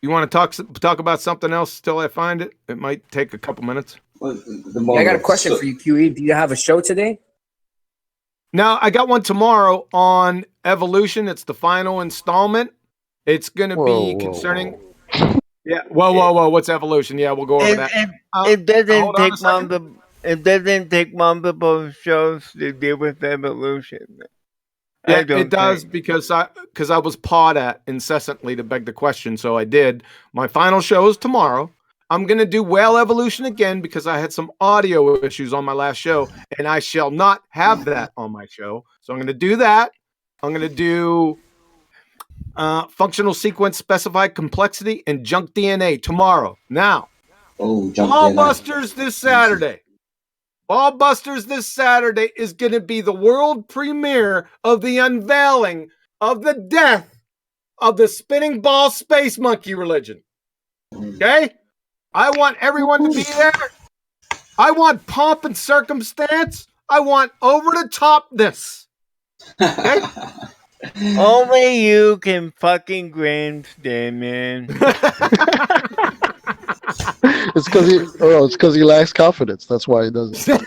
You want to talk about something else till I find it? It might take a couple minutes. Well, I got a question for you, QE. Do you have a show today? Now, I got one tomorrow on evolution. It's the final installment. It's going to be concerning. Yeah. Whoa. What's evolution? Yeah, we'll go over that. It doesn't hold on a take second. it doesn't take multiple shows to deal with evolution. Yeah, it does because I was pawed at incessantly to beg the question, so I did. My final show is tomorrow. I'm gonna do whale evolution again because I had some audio issues on my last show, and I shall not have that on my show. So I'm gonna do that. I'm gonna do functional sequence specified complexity and junk DNA tomorrow. Now, Ballbusters this Saturday. Ballbusters this Saturday is going to be the world premiere of the unveiling of the death of the spinning ball space monkey religion. Okay? I want everyone to be there. I want pomp and circumstance. I want over the topness. Okay? Only you can fucking grandstand, man. It's because he lacks confidence. That's why he does it.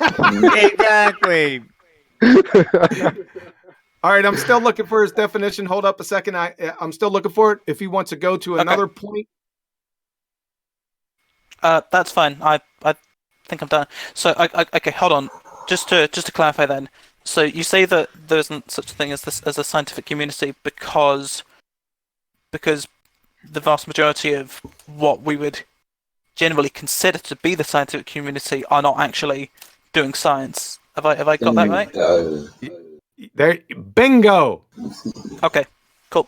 Exactly. All right, I'm still looking for his definition. Hold up a second. I'm still looking for it. If he wants to go to another point. That's fine. I think I'm done. So okay, hold on. Just to clarify then. So you say that there isn't such a thing as a scientific community because the vast majority of what we would generally consider to be the scientific community are not actually doing science. Have I got that right? There, bingo. Okay, cool.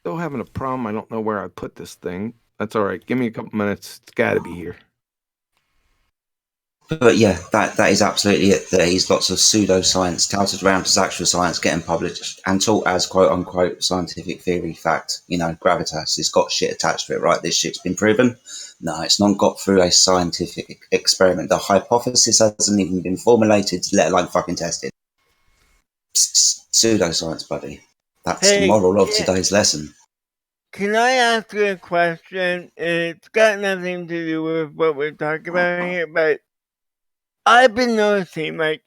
Still having a problem. I don't know where I put this thing. That's all right. Give me a couple minutes. It's got to be here. But yeah, that is absolutely it. There is lots of pseudoscience touted around as actual science getting published and taught as quote unquote scientific theory fact. You know, gravitas, it's got shit attached to it, right? This shit's been proven. No, it's not got through a scientific experiment. The hypothesis hasn't even been formulated, let alone fucking tested. Pseudoscience, buddy. That's the moral of today's lesson. Can I ask you a question? It's got nothing to do with what we're talking about here, but I've been noticing, like,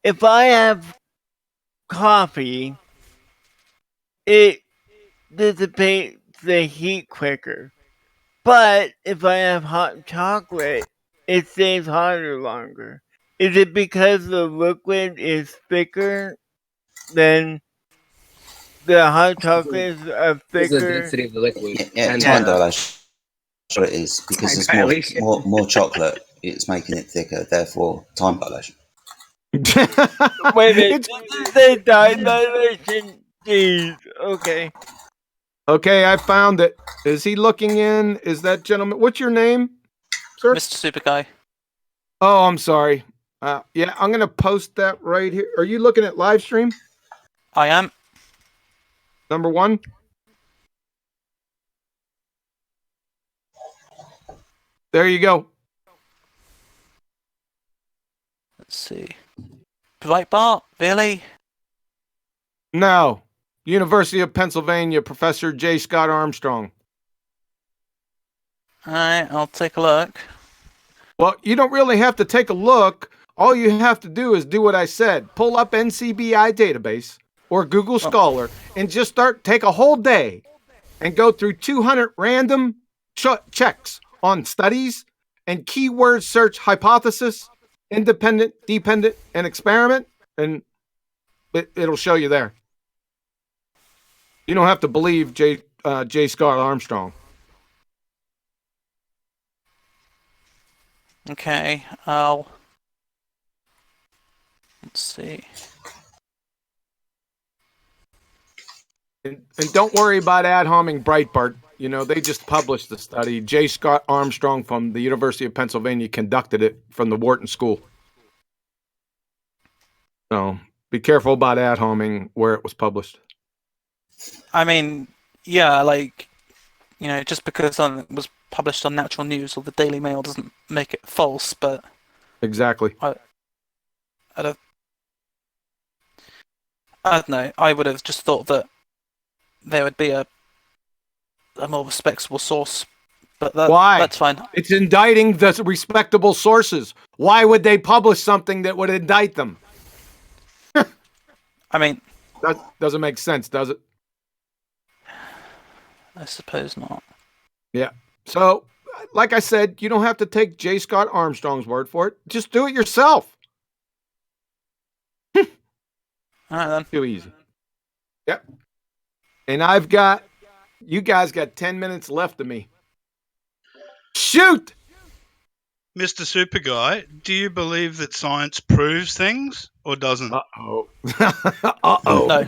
if I have coffee, it dissipates the heat quicker. But if I have hot chocolate, it stays hotter longer. Is it because the liquid is thicker than the hot chocolate is thicker? It's the density of the liquid. Yeah, time dilation. Sure it is, because there's more chocolate. It's making it thicker, therefore time dilation. Wait a minute, did you say time dilation? Jeez, okay. Okay, I found it. Is he looking in? Is that gentleman? What's your name, sir? Mr. Super Guy. Oh, I'm sorry. Yeah, I'm going to post that right here. Are you looking at live stream? I am. Number one? There you go. Let's see. Breitbart? Really? No. University of Pennsylvania, Professor J. Scott Armstrong. Alright, I'll take a look. Well, you don't really have to take a look. All you have to do is do what I said. Pull up NCBI database or Google Scholar and just take a whole day and go through 200 random checks on studies and keyword search hypothesis, independent, dependent, and experiment, and it'll show you there. You don't have to believe J. Scott Armstrong. Okay, let's see. And don't worry about ad homing Breitbart. You know, they just published the study. J. Scott Armstrong from the University of Pennsylvania conducted it from the Wharton School. So be careful about ad homing where it was published. I mean, yeah, like, you know, just because it was published on Natural News or the Daily Mail doesn't make it false, but... Exactly. I don't know. I would have just thought that there would be a more respectable source. But Why? That's fine. It's indicting the respectable sources. Why would they publish something that would indict them? I mean, That doesn't make sense, does it? I suppose not. Yeah. So, like I said, you don't have to take J. Scott Armstrong's word for it. Just do it yourself. All right, then. Too easy. Yep. And you guys got 10 minutes left of me. Shoot! Mr. Super Guy, do you believe that science proves things or doesn't? Uh-oh. Uh-oh. No.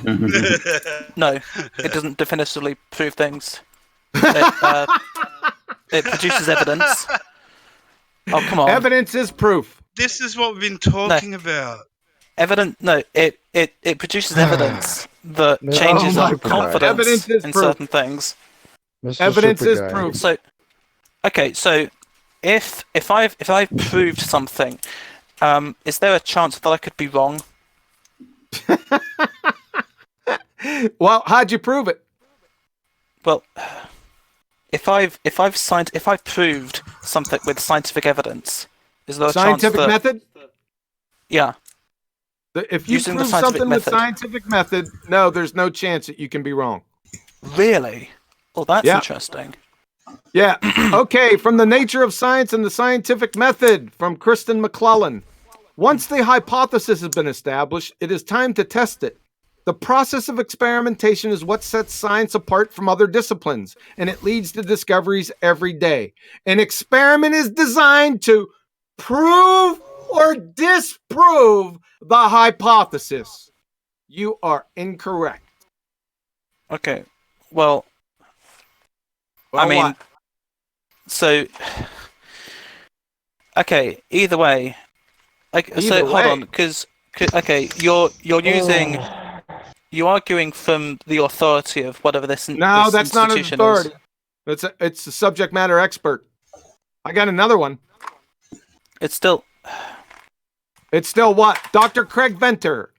No, it doesn't definitively prove things. It produces evidence. Oh, come on. Evidence is proof. This is what we've been talking about. It produces evidence that changes Oh my our God. confidence Evidence is in proof. certain things. Mr. Evidence is Superguy. proof. So, okay, so if I've proved something, is there a chance that I could be wrong? Well, how'd you prove it? Well, if I've proved something with scientific evidence, is there a Scientific chance that, method? Yeah. If you Using the prove scientific something with method. scientific method, no, there's no chance that you can be wrong. Really? Oh, that's Yeah. interesting. Yeah. Okay, from the nature of science and the scientific method, from Kristen McClellan. Once the hypothesis has been established, it is time to test it. The process of experimentation is what sets science apart from other disciplines, and it leads to discoveries every day. An experiment is designed to prove or disprove the hypothesis. You are incorrect. Okay. Well, I mean, what? so okay. Either way, Either so way. hold on, because okay, you're arguing from the authority of whatever this. No, this that's not an institution authority. Is. It's a subject matter expert. I got another one. It's still It's still what? Dr. Craig Venter.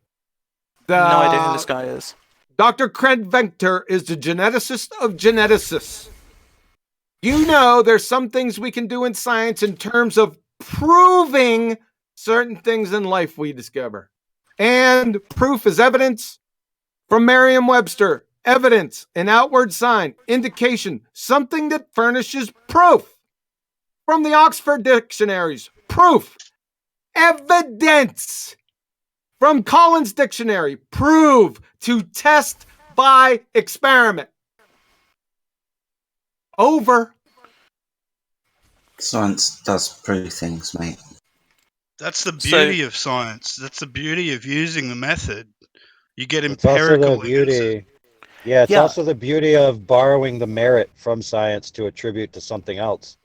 no idea who this guy is. Dr. Craig Venter is the geneticist of geneticists. You know, there's some things we can do in science in terms of proving certain things in life we discover. And proof is evidence from Merriam-Webster. Evidence, an outward sign, indication, something that furnishes proof. From the Oxford dictionaries, proof, evidence. From Collins Dictionary, prove, to test by experiment. Over. Science does prove things, mate. That's the beauty of science. That's the beauty of using the method. You get It's also empirical the beauty. Yeah, it's also the beauty of borrowing the merit from science to attribute to something else.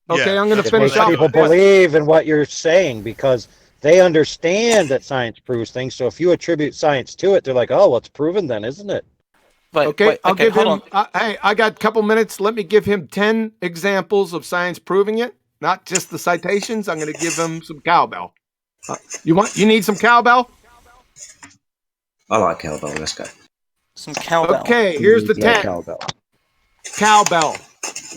Okay, I'm going to It finish makes off people with this. believe in what you're saying because they understand that science proves things. So if you attribute science to it, they're like, "Oh, well, it's proven then, isn't it?" Wait, Okay, wait, I'll give hold him. on. Hey, I got a couple minutes. Let me give him 10 examples of science proving it, not just the citations. I'm going to give him some cowbell. You need some cowbell? I like cowbell. Let's go. Some cowbell. Okay, here's the 10. Cowbell.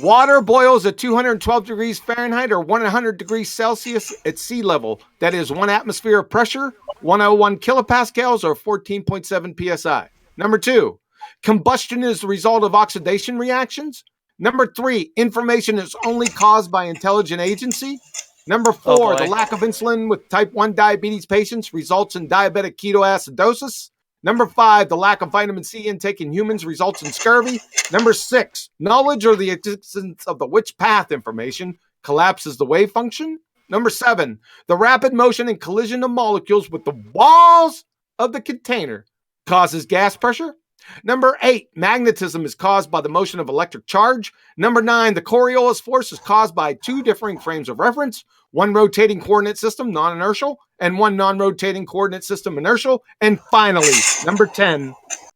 Water boils at 212 degrees Fahrenheit or 100 degrees Celsius at sea level. That is 1 atmosphere of pressure, 101 kilopascals or 14.7 psi. Number 2, combustion is the result of oxidation reactions. Number 3, information is only caused by intelligent agency. Number 4, the lack of insulin with type 1 diabetes patients results in diabetic ketoacidosis. Number 5, the lack of vitamin C intake in humans results in scurvy. Number 6, knowledge or the existence of the which path information collapses the wave function. Number 7, the rapid motion and collision of molecules with the walls of the container causes gas pressure. Number 8, magnetism is caused by the motion of electric charge. Number 9, the Coriolis force is caused by 2 differing frames of reference, one rotating coordinate system, non-inertial, and one non-rotating coordinate system, inertial. And finally, number 10,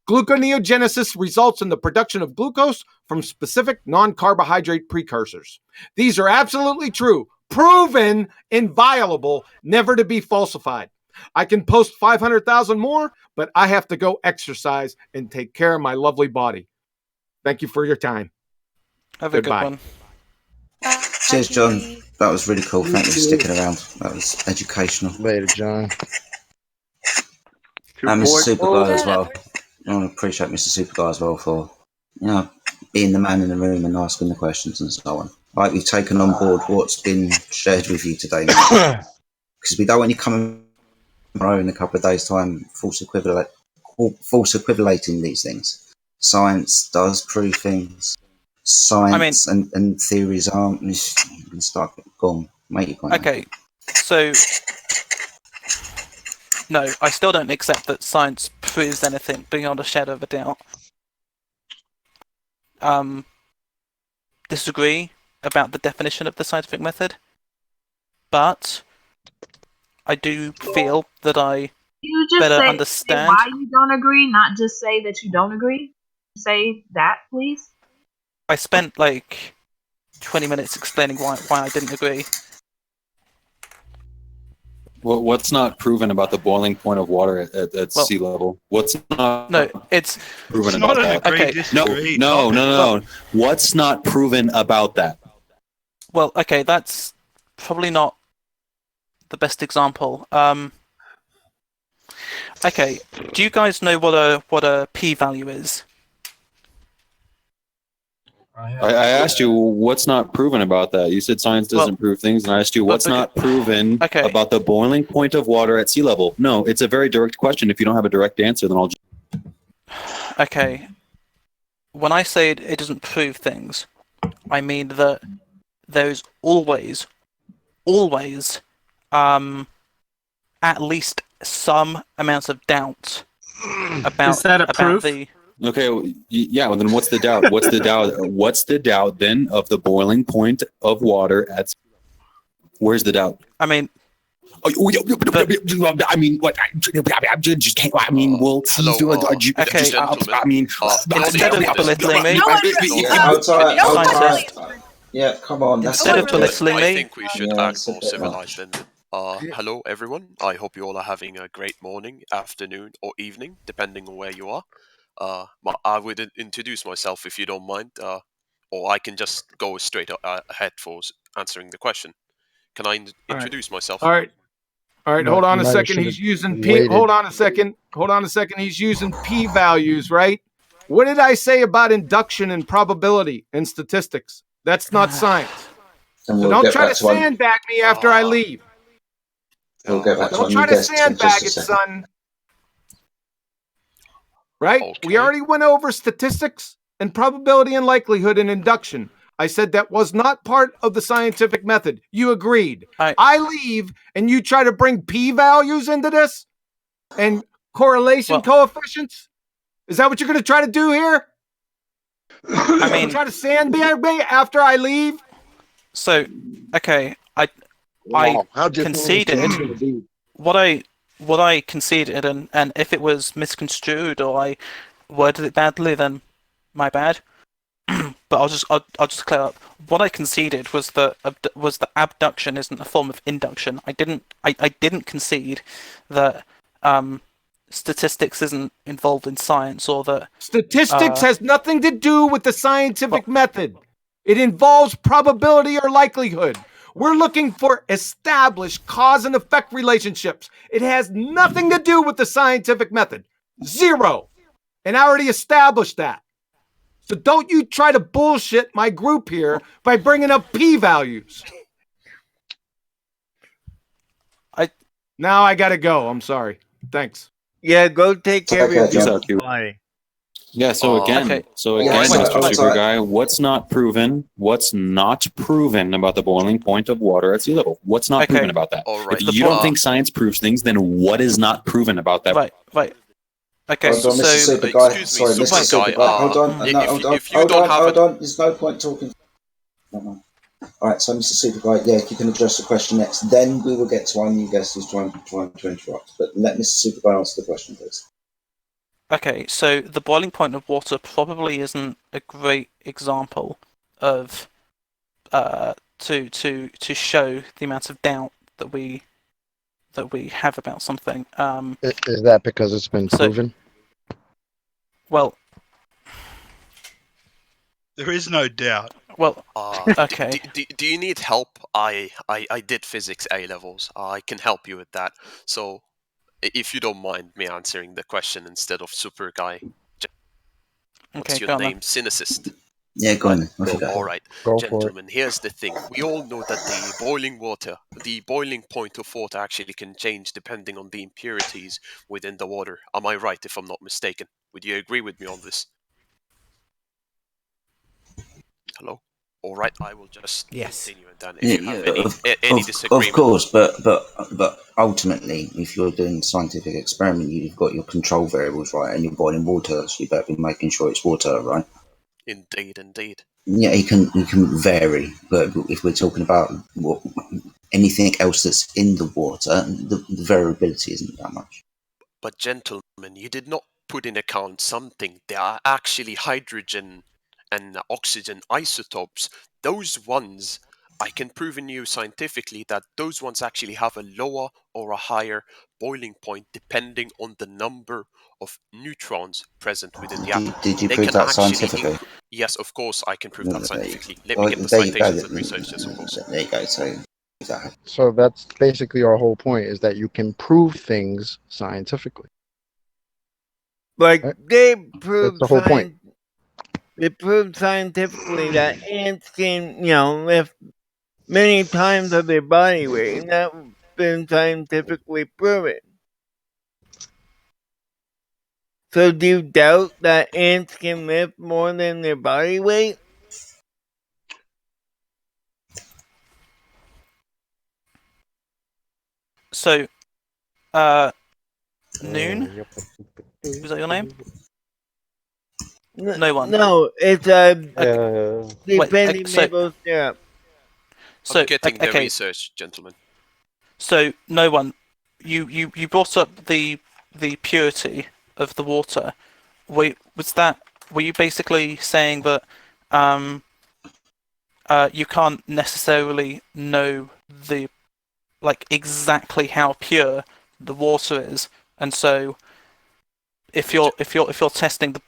gluconeogenesis results in the production of glucose from specific non-carbohydrate precursors. These are absolutely true, proven, inviolable, never to be falsified. I can post 500,000 more, but I have to go exercise and take care of my lovely body. Thank you for your time. Have a Goodbye. good one. Cheers, John. That was really cool. Thank you for sticking around. That was educational. Later, John. And Mr. Superguy as well. I want to appreciate Mr. Superguy as well for, being the man in the room and asking the questions and so on. I hope you've taken on board what's been shared with you today, mate. Because we don't want you coming in a couple of days' time, false equivalating these things. Science does prove things. Science and theories aren't. You can start. Go on, make your point. Okay, so no, I still don't accept that science proves anything beyond a shadow of a doubt. Disagree about the definition of the scientific method, but I do feel that I better understand. Say why you don't agree, not just say that you don't agree. Say that, please. I spent like 20 minutes explaining why I didn't agree. Well, what's not proven about the boiling point of water at sea level? What's not? No, it's proven it's about not that. No. What's not proven about that? Well, okay, that's probably not the best example. Okay, do you guys know what a p-value is? I asked you what's not proven about that. You said science doesn't prove things, and I asked you what's not proven about the boiling point of water at sea level. No, it's a very direct question. If you don't have a direct answer, then I'll just... Okay. When I say it doesn't prove things, I mean that there's always, at least some amount of doubt about, is that a proof? Okay, yeah, well then what's the doubt? What's the doubt? What's the doubt then of the boiling point of water at... Where's the doubt? I mean... what? Well, instead of belittling me... Yeah, come on. Instead of belittling me... I think we should act more civilized then. Hello, everyone. I hope you all are having a great morning, afternoon, or evening, depending on where you are. I would introduce myself if you don't mind, or I can just go straight ahead for answering the question. Can I introduce myself? All right. Hold on a second. He's using Hold on a second. He's using p-values, right? What did I say about induction and probability and statistics? That's not science. So don't try to sandbag me after I leave. We'll get back don't try to sandbag it, son. Right? Okay. We already went over statistics and probability and likelihood and induction. I said that was not part of the scientific method. You agreed. I leave and you try to bring p-values into this and correlation coefficients? Is that what you're going to try to do here? I mean, try to sandbag me after I leave? So, okay, I conceded what I conceded, and if it was misconstrued or I worded it badly, then my bad. But I'll just clear up. What I conceded was that abduction isn't a form of induction. I didn't concede that statistics isn't involved in science, or that statistics has nothing to do with the scientific method. It involves probability or likelihood. We're looking for established cause and effect relationships. It has nothing to do with the scientific method. Zero. And I already established that. So don't you try to bullshit my group here by bringing up p-values. Now I gotta go. I'm sorry. Thanks. Yeah, go take care of your body. Yeah, so again, Mr. Super Guy, what's not proven about the boiling point of water at sea level? What's not proven about that? Right. If you don't think science proves things, then what is not proven about that? Right. Okay, hold on, so... Mr. Super Guy. Sorry, Mr. Super Guy. Hold on. There's no point talking. All right, so Mr. Super Guy, if you can address the question next, then we will get to our new guest who's trying to interrupt. But let Mr. Super Guy answer the question, please. Okay, so the boiling point of water probably isn't a great example of to show the amount of doubt that we have about something. Is that because it's been proven? Well, there is no doubt. Well, okay. Do you need help? I did physics A levels. I can help you with that. So, if you don't mind me answering the question instead of Super Guy, what's your name? Synicist. Yeah, go on. All right, Go gentlemen. Here's the thing: we all know that the boiling point of water actually can change depending on the impurities within the water. Am I right? If I'm not mistaken, would you agree with me on this? Hello. All right, I will just continue and then if you have any disagreement. Of course, but ultimately, if you're doing a scientific experiment, you've got your control variables, right? And you're boiling water, so you better be making sure it's water, right? Indeed. Yeah, it can vary, but if we're talking about anything else that's in the water, the variability isn't that much. But gentlemen, you did not put in account something. There are actually hydrogen and oxygen isotopes. Those ones, I can prove in you scientifically that those ones actually have a lower or a higher boiling point depending on the number of neutrons present within the atom. Did you prove that scientifically? Yes, of course, I can prove that scientifically. Let me get the citations and researches, of course. There you go. So that's basically our whole point: is that you can prove things scientifically. Like they proved the whole point. They proved scientifically that ants can, lift many times of their body weight, and that's been scientifically proven. So do you doubt that ants can lift more than their body weight? So, Noon? Was that your name? No one. No, it's depending maple syrup. I'm getting the research, gentlemen. So no one, you brought up the purity of the water. Were you basically saying that you can't necessarily know exactly how pure the water is, and so if you're testing the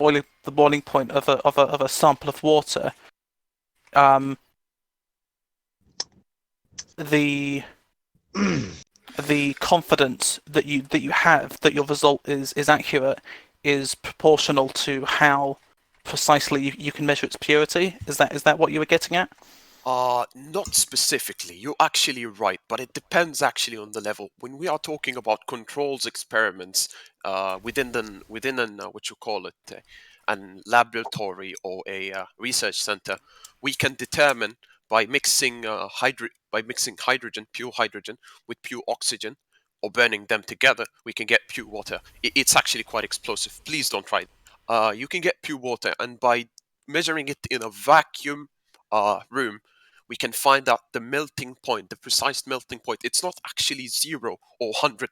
boiling point of a sample of water, the confidence that you have that your result is accurate is proportional to how precisely you can measure its purity. Is that what you were getting at? Not specifically. You're actually right, but it depends actually on the level. When we are talking about controls experiments, within an laboratory or a research center, we can determine by mixing hydrogen, pure hydrogen, with pure oxygen, or burning them together, we can get pure water. It's actually quite explosive. Please don't try it. You can get pure water, and by measuring it in a vacuum room, we can find out the melting point, the precise melting point. It's not actually 0 or 100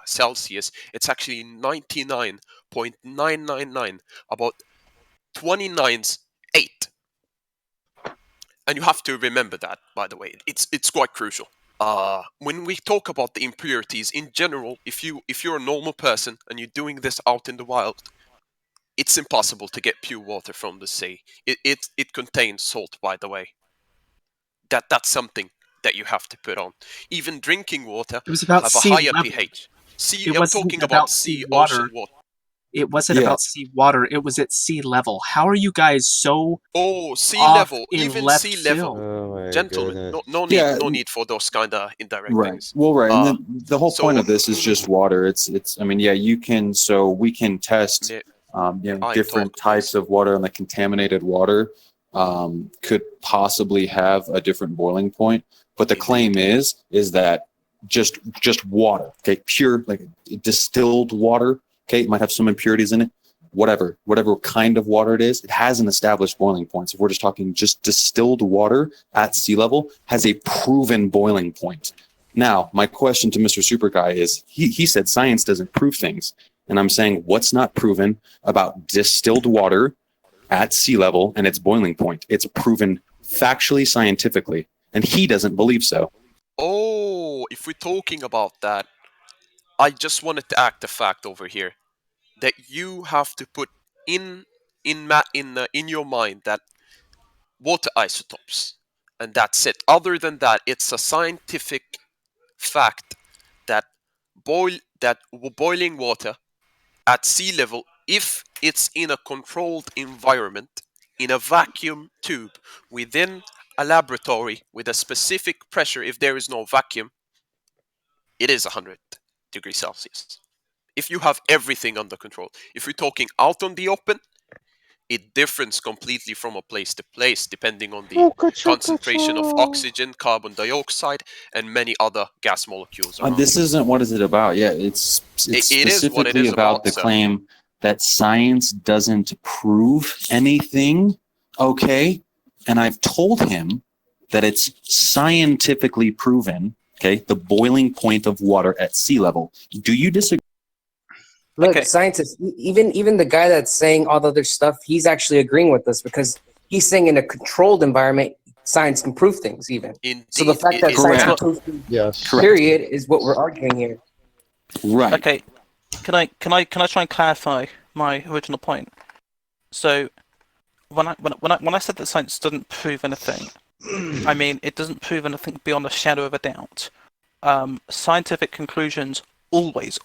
Celsius. It's actually 99.999, about 29's 8. And you have to remember that, by the way. It's quite crucial. When we talk about the impurities in general, if you're a normal person and you're doing this out in the wild, it's impossible to get pure water from the sea. It contains salt, by the way. That's something that you have to put on. Even drinking water have a higher pH. I'm talking about sea ocean water. It wasn't about sea water. It was at sea level. How are you guys so? Sea level, even sea level, Oh, gentlemen. No need for those kind of indirect things. Well, right. And the whole point of this is just water. It's. I mean, yeah, you can. So we can test. Different types of water, and the contaminated water could possibly have a different boiling point. But the claim is that just water, okay, pure, like distilled water, okay, it might have some impurities in it. Whatever kind of water it is, it has an established boiling point. So if we're just talking just distilled water at sea level, has a proven boiling point. Now, my question to Mr. Super Guy is, he said science doesn't prove things. And I'm saying, what's not proven about distilled water at sea level and its boiling point? It's proven factually, scientifically, and he doesn't believe so. Oh, if we're talking about that, I just wanted to act the fact over here that you have to put in your mind that water isotopes, and that's it. Other than that, it's a scientific fact that boiling water at sea level, if it's in a controlled environment, in a vacuum tube, within a laboratory with a specific pressure, if there is no vacuum, it is 100 degrees Celsius. If you have everything under control. If you're talking out on the open, it differs completely from a place to place, depending on the concentration of oxygen, carbon dioxide, and many other gas molecules. This isn't what is it about. Yeah, it's specifically about the claim that science doesn't prove anything. Okay, and I've told him that it's scientifically proven. Okay, the boiling point of water at sea level. Do you disagree? Look, scientists, even the guy that's saying all the other stuff, he's actually agreeing with us because he's saying in a controlled environment, science can prove things even. Indeed, so the fact that science can prove things, period, is what we're arguing here. Right. Okay. Can I try and clarify my original point? So when I said that science doesn't prove anything, I mean it doesn't prove anything beyond a shadow of a doubt. Scientific conclusions always,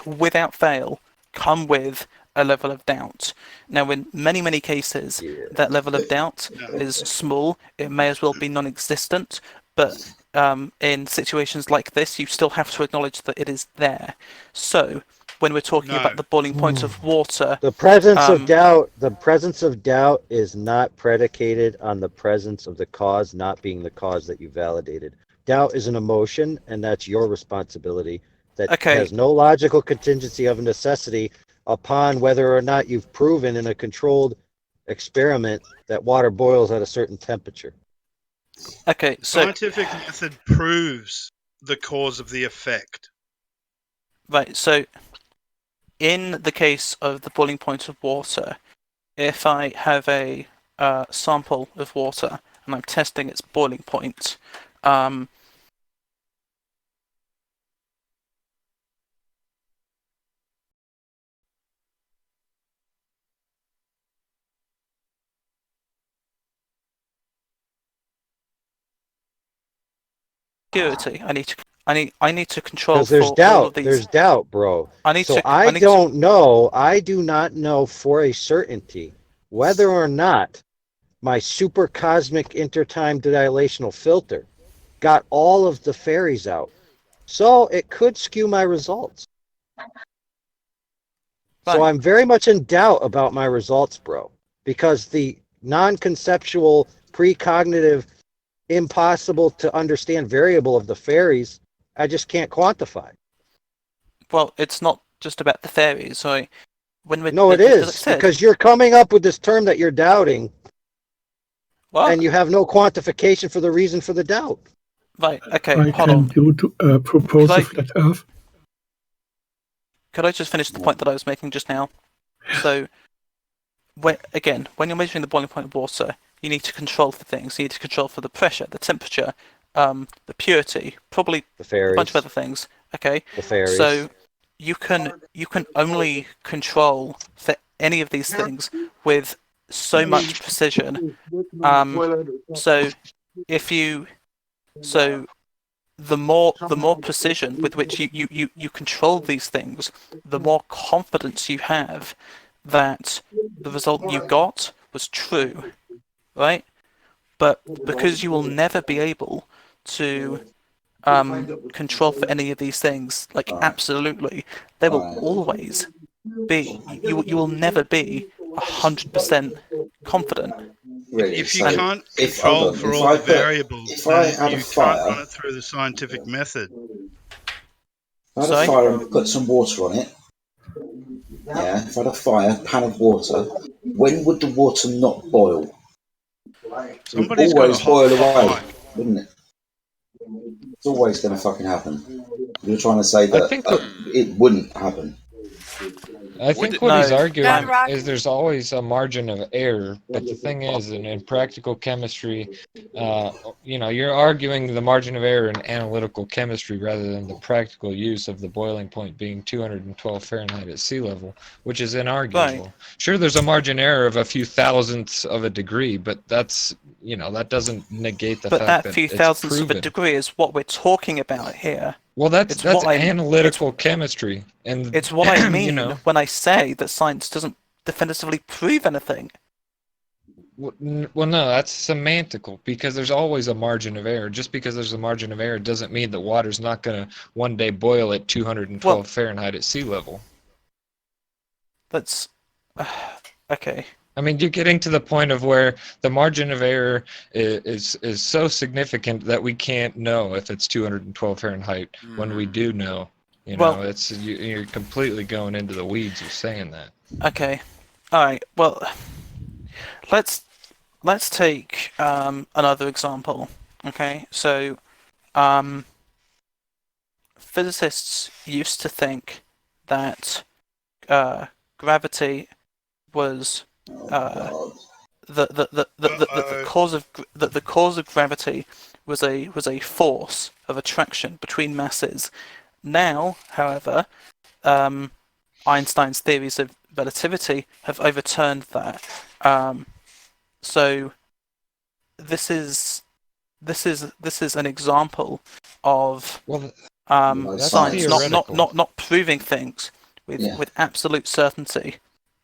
without fail, come with a level of doubt. Now, in many cases, that level of doubt is small. It may as well be non-existent. But in situations like this, you still have to acknowledge that it is there. So, when we're talking about the boiling point of water, the presence of doubt is not predicated on the presence of the cause not being the cause that you validated. Doubt is an emotion, and that's your responsibility. That has no logical contingency of necessity upon whether or not you've proven in a controlled experiment that water boils at a certain temperature. Okay, so scientific method proves the cause of the effect. Right, so in the case of the boiling point of water, if I have a sample of water and I'm testing its boiling point, purity. I need to control. Because there's doubt. All of these. There's doubt, bro. I do not know for a certainty whether or not my super cosmic intertime dilational filter got all of the fairies out. So it could skew my results. Fine. So I'm very much in doubt about my results, bro. Because the non-conceptual, precognitive, impossible to understand variable of the fairies, I just can't quantify. Well, it's not just about the fairies. So it is because you're coming up with this term that you're doubting, and you have no quantification for the reason for the doubt. Right. Okay. Hold on. Propose a flat Earth. Could I just finish the point that I was making just now? So, when you're measuring the boiling point of water, you need to control for things. You need to control for the pressure, the temperature, the purity, probably a bunch of other things. Okay. The fairies. So you can only control for any of these things with so much precision. The more precision with which you control these things, the more confidence you have that the result you got was true. Right, but because you will never be able to control for any of these things, like absolutely, there will always be. You will never be 100% confident. Really? If you can't control for all the variables, then you can't run it through the scientific method. If I had a fire and put some water on it, if I had a fire, pan of water, when would the water not boil? Somebody's always boil away, wouldn't it? It's always going to fucking happen. You're trying to say that it wouldn't happen. I think what he's arguing is there's always a margin of error, but the thing is, in practical chemistry, you're arguing the margin of error in analytical chemistry rather than the practical use of the boiling point being 212 Fahrenheit at sea level, which is inarguable. Right. Sure, there's a margin error of a few thousandths of a degree, but that's, that doesn't negate the fact that that few thousandths of a degree is what we're talking about here. Well, that's analytical chemistry, and it's what I mean when I say that science doesn't definitively prove anything. Well, no, that's semantical, because there's always a margin of error. Just because there's a margin of error doesn't mean that water's not going to one day boil at 212 Fahrenheit at sea level. That's okay. I mean, you're getting to the point of where the margin of error is so significant that we can't know if it's 212 Fahrenheit when we do know. You're completely going into the weeds of saying that. Okay, all right. Well, let's take another example. Okay, so physicists used to think that gravity was the cause of gravity was a force of attraction between masses. Now, however, Einstein's theories of relativity have overturned that. So this is an example of science not proving things with absolute certainty.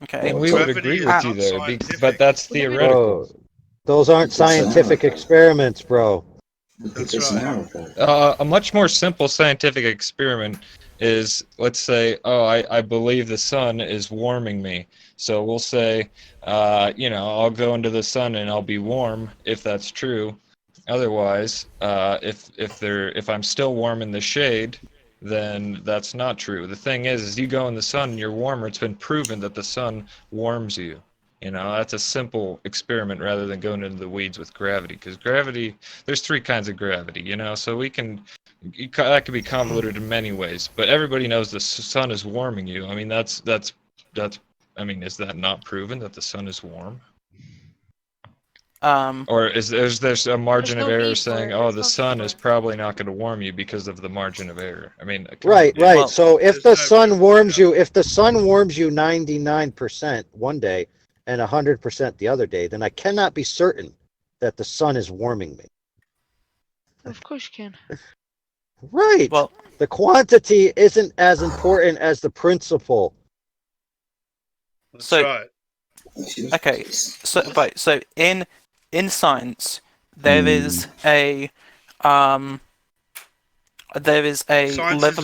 Okay. And we would agree with you there, but that's theoretical. Bro, those aren't scientific experiments, bro. That's right. A much more simple scientific experiment is, let's say, I believe the sun is warming me. So we'll say, I'll go into the sun and I'll be warm if that's true. Otherwise, if I'm still warm in the shade, then that's not true. The thing is you go in the sun and you're warmer. It's been proven that the sun warms you. That's a simple experiment rather than going into the weeds with gravity. Because gravity, there's 3 kinds of gravity, so that can be convoluted in many ways. But everybody knows the sun is warming you. I mean, is that not proven that the sun is warm? Or is there's a margin of error saying, the sun is probably not going to warm you because of the margin of error? I mean, right. So if the sun warms you, 99% one day and 100% the other day, then I cannot be certain that the sun is warming me. Of course you can. Right. Well, the quantity isn't as important as the principle. That's right. Okay. So in science, there is a level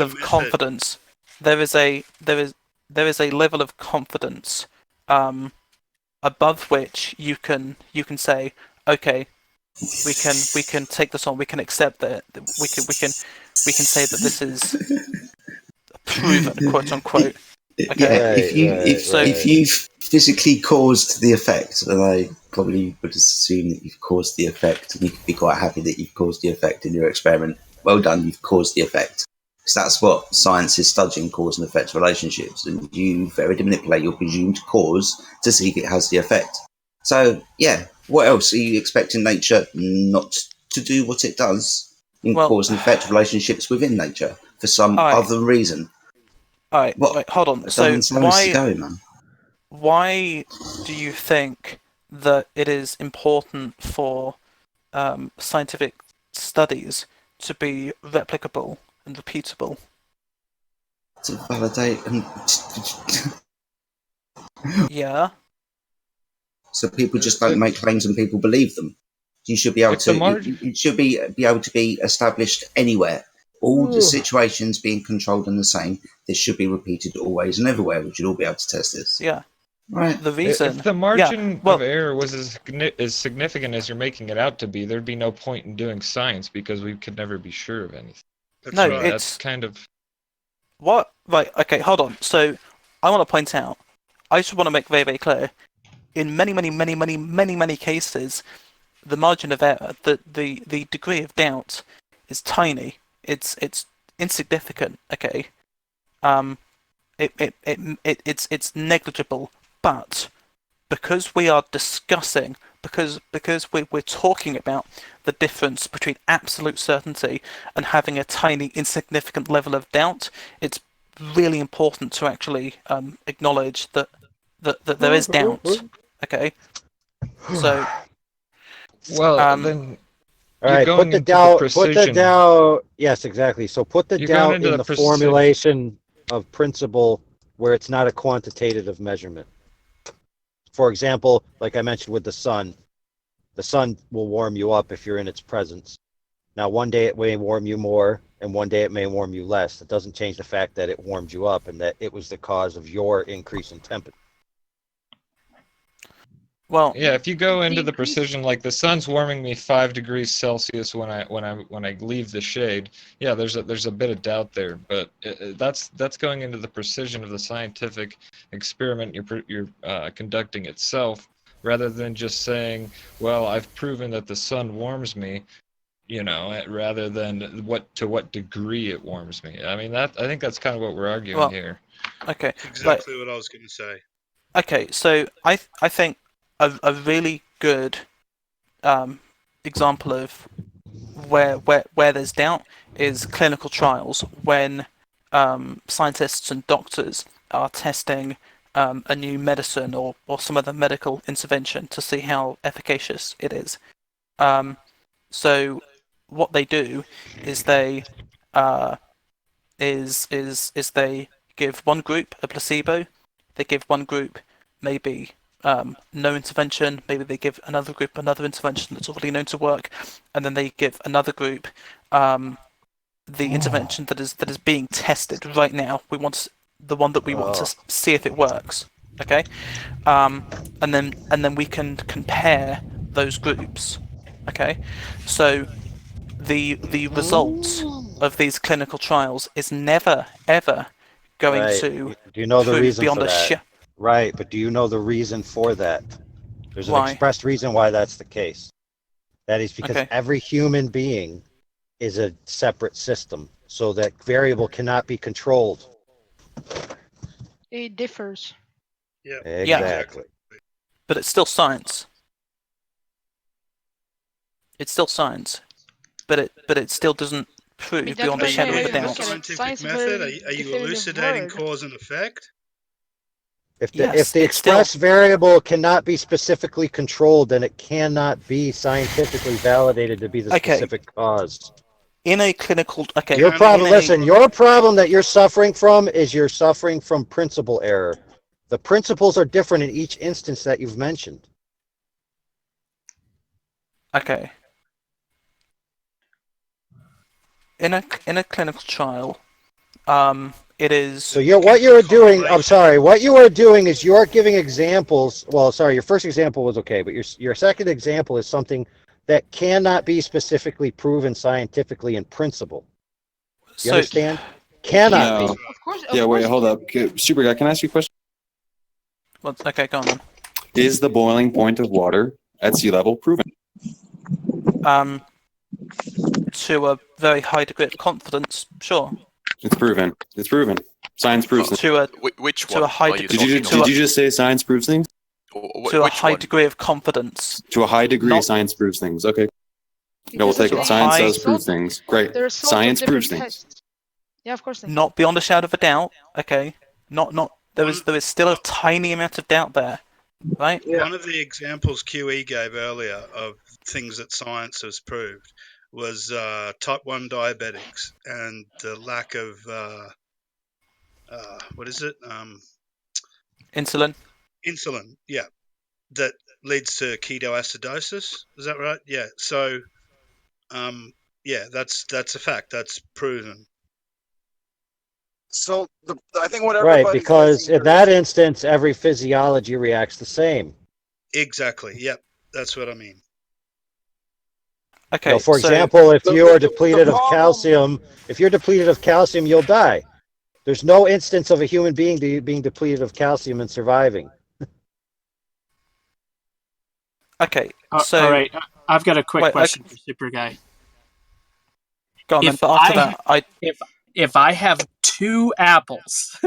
of confidence. There is a level of confidence above which you can say, okay, we can take this on. We can accept that. We can say that this is proven, quote unquote. Okay. If you've physically caused the effect, then I probably would assume that you've caused the effect, and you could be quite happy that you've caused the effect in your experiment. Well done, you've caused the effect. Because that's what science is studying, cause and effect relationships, and you very manipulate your presumed cause to see if it has the effect. So, what else are you expecting nature not to do what it does in cause and effect relationships within nature for some other reason? All right, wait, hold on. So why do you think that it is important for scientific studies to be replicable and repeatable? To validate and yeah. So people just don't make claims and people believe them. You should be able to. It should be able to be established anywhere. All the situations being controlled and the same. This should be repeated always and everywhere. We should all be able to test this. Yeah. Right. The reason. If the margin of error was as significant as you're making it out to be, there'd be no point in doing science because we could never be sure of anything. That's kind of. What? Right. Okay. Hold on. So, I want to point out. I just want to make very, very clear. In many cases, the margin of error, the degree of doubt, is tiny. It's insignificant. Okay. it's negligible. But because we are discussing, because we're talking about the difference between absolute certainty and having a tiny, insignificant level of doubt, it's really important to actually acknowledge that there is doubt. Okay, so then. All right, put the doubt. Yes, exactly. So put the doubt in the formulation of principle where it's not a quantitative measurement. For example, like I mentioned with the sun will warm you up if you're in its presence. Now, one day it may warm you more, and one day it may warm you less. It doesn't change the fact that it warmed you up and that it was the cause of your increase in temperature. Well, yeah, if you go into the precision, like the sun's warming me 5 degrees Celsius when I leave the shade. Yeah, there's a bit of doubt there, but that's going into the precision of the scientific experiment you're conducting itself, rather than just saying, well, I've proven that the sun warms me, rather than to what degree it warms me. I mean, I think that's kind of what we're arguing here. Okay, exactly what I was going to say. Okay, so I think a really good example of where there's doubt is clinical trials, when scientists and doctors are testing a new medicine or some other medical intervention to see how efficacious it is. So what they do is they they give one group a placebo, they give one group maybe no intervention, maybe they give another group another intervention that's already known to work, and then they give another group the intervention that is being tested right now. We want the one that we want to see if it works. Okay, and then we can compare those groups. Okay, so the results of these clinical trials is never ever going to do you know the reason beyond for a that? Right, but do you know the reason for that? There's an expressed reason why that's the case. That is because every human being is a separate system, so that variable cannot be controlled. It differs. Yeah, exactly. But it's still science. It's still science, but it still doesn't prove beyond a shadow of a doubt. Scientific method? Are you elucidating cause and effect? If the express variable cannot be specifically controlled, then it cannot be scientifically validated to be the specific cause. In a clinical, your problem. Listen, your problem that you're suffering from is you're suffering from principle error. The principles are different in each instance that you've mentioned. Okay. In a clinical trial, it is. So what you are doing. I'm sorry. What you are doing is you're giving examples. Well, sorry. Your first example was okay, but your second example is something that cannot be specifically proven scientifically in principle. You understand? Cannot be. Of course. Wait. Hold up. Super guy, can I ask you a question? Well, okay, go on then. Is the boiling point of water at sea level proven? To a very high degree of confidence, sure. It's proven. It's proven. Science proves things. Which to a high did you just say science proves things? To a high degree of confidence. To a high degree, science proves things. Okay. No, we'll take it. Science does prove things. Great. Science proves things. Yeah, of course. Not beyond a shadow of a doubt. Okay. Not. There is still a tiny amount of doubt there, right? Yeah. One of the examples QE gave earlier of things that science has proved was type 1 diabetics and the lack of what is it? Insulin. Insulin, yeah, that leads to ketoacidosis. Is that right? Yeah. So, that's a fact. That's proven. So I think what right, because in that instance, every physiology reacts the same. Exactly. Yep. That's what I mean. Okay. For example, if you are depleted of calcium, you'll die. There's no instance of a human being being depleted of calcium and surviving. Okay. So all right, I've got a quick question for Super Guy. Go on, but after that, if I have 2 apples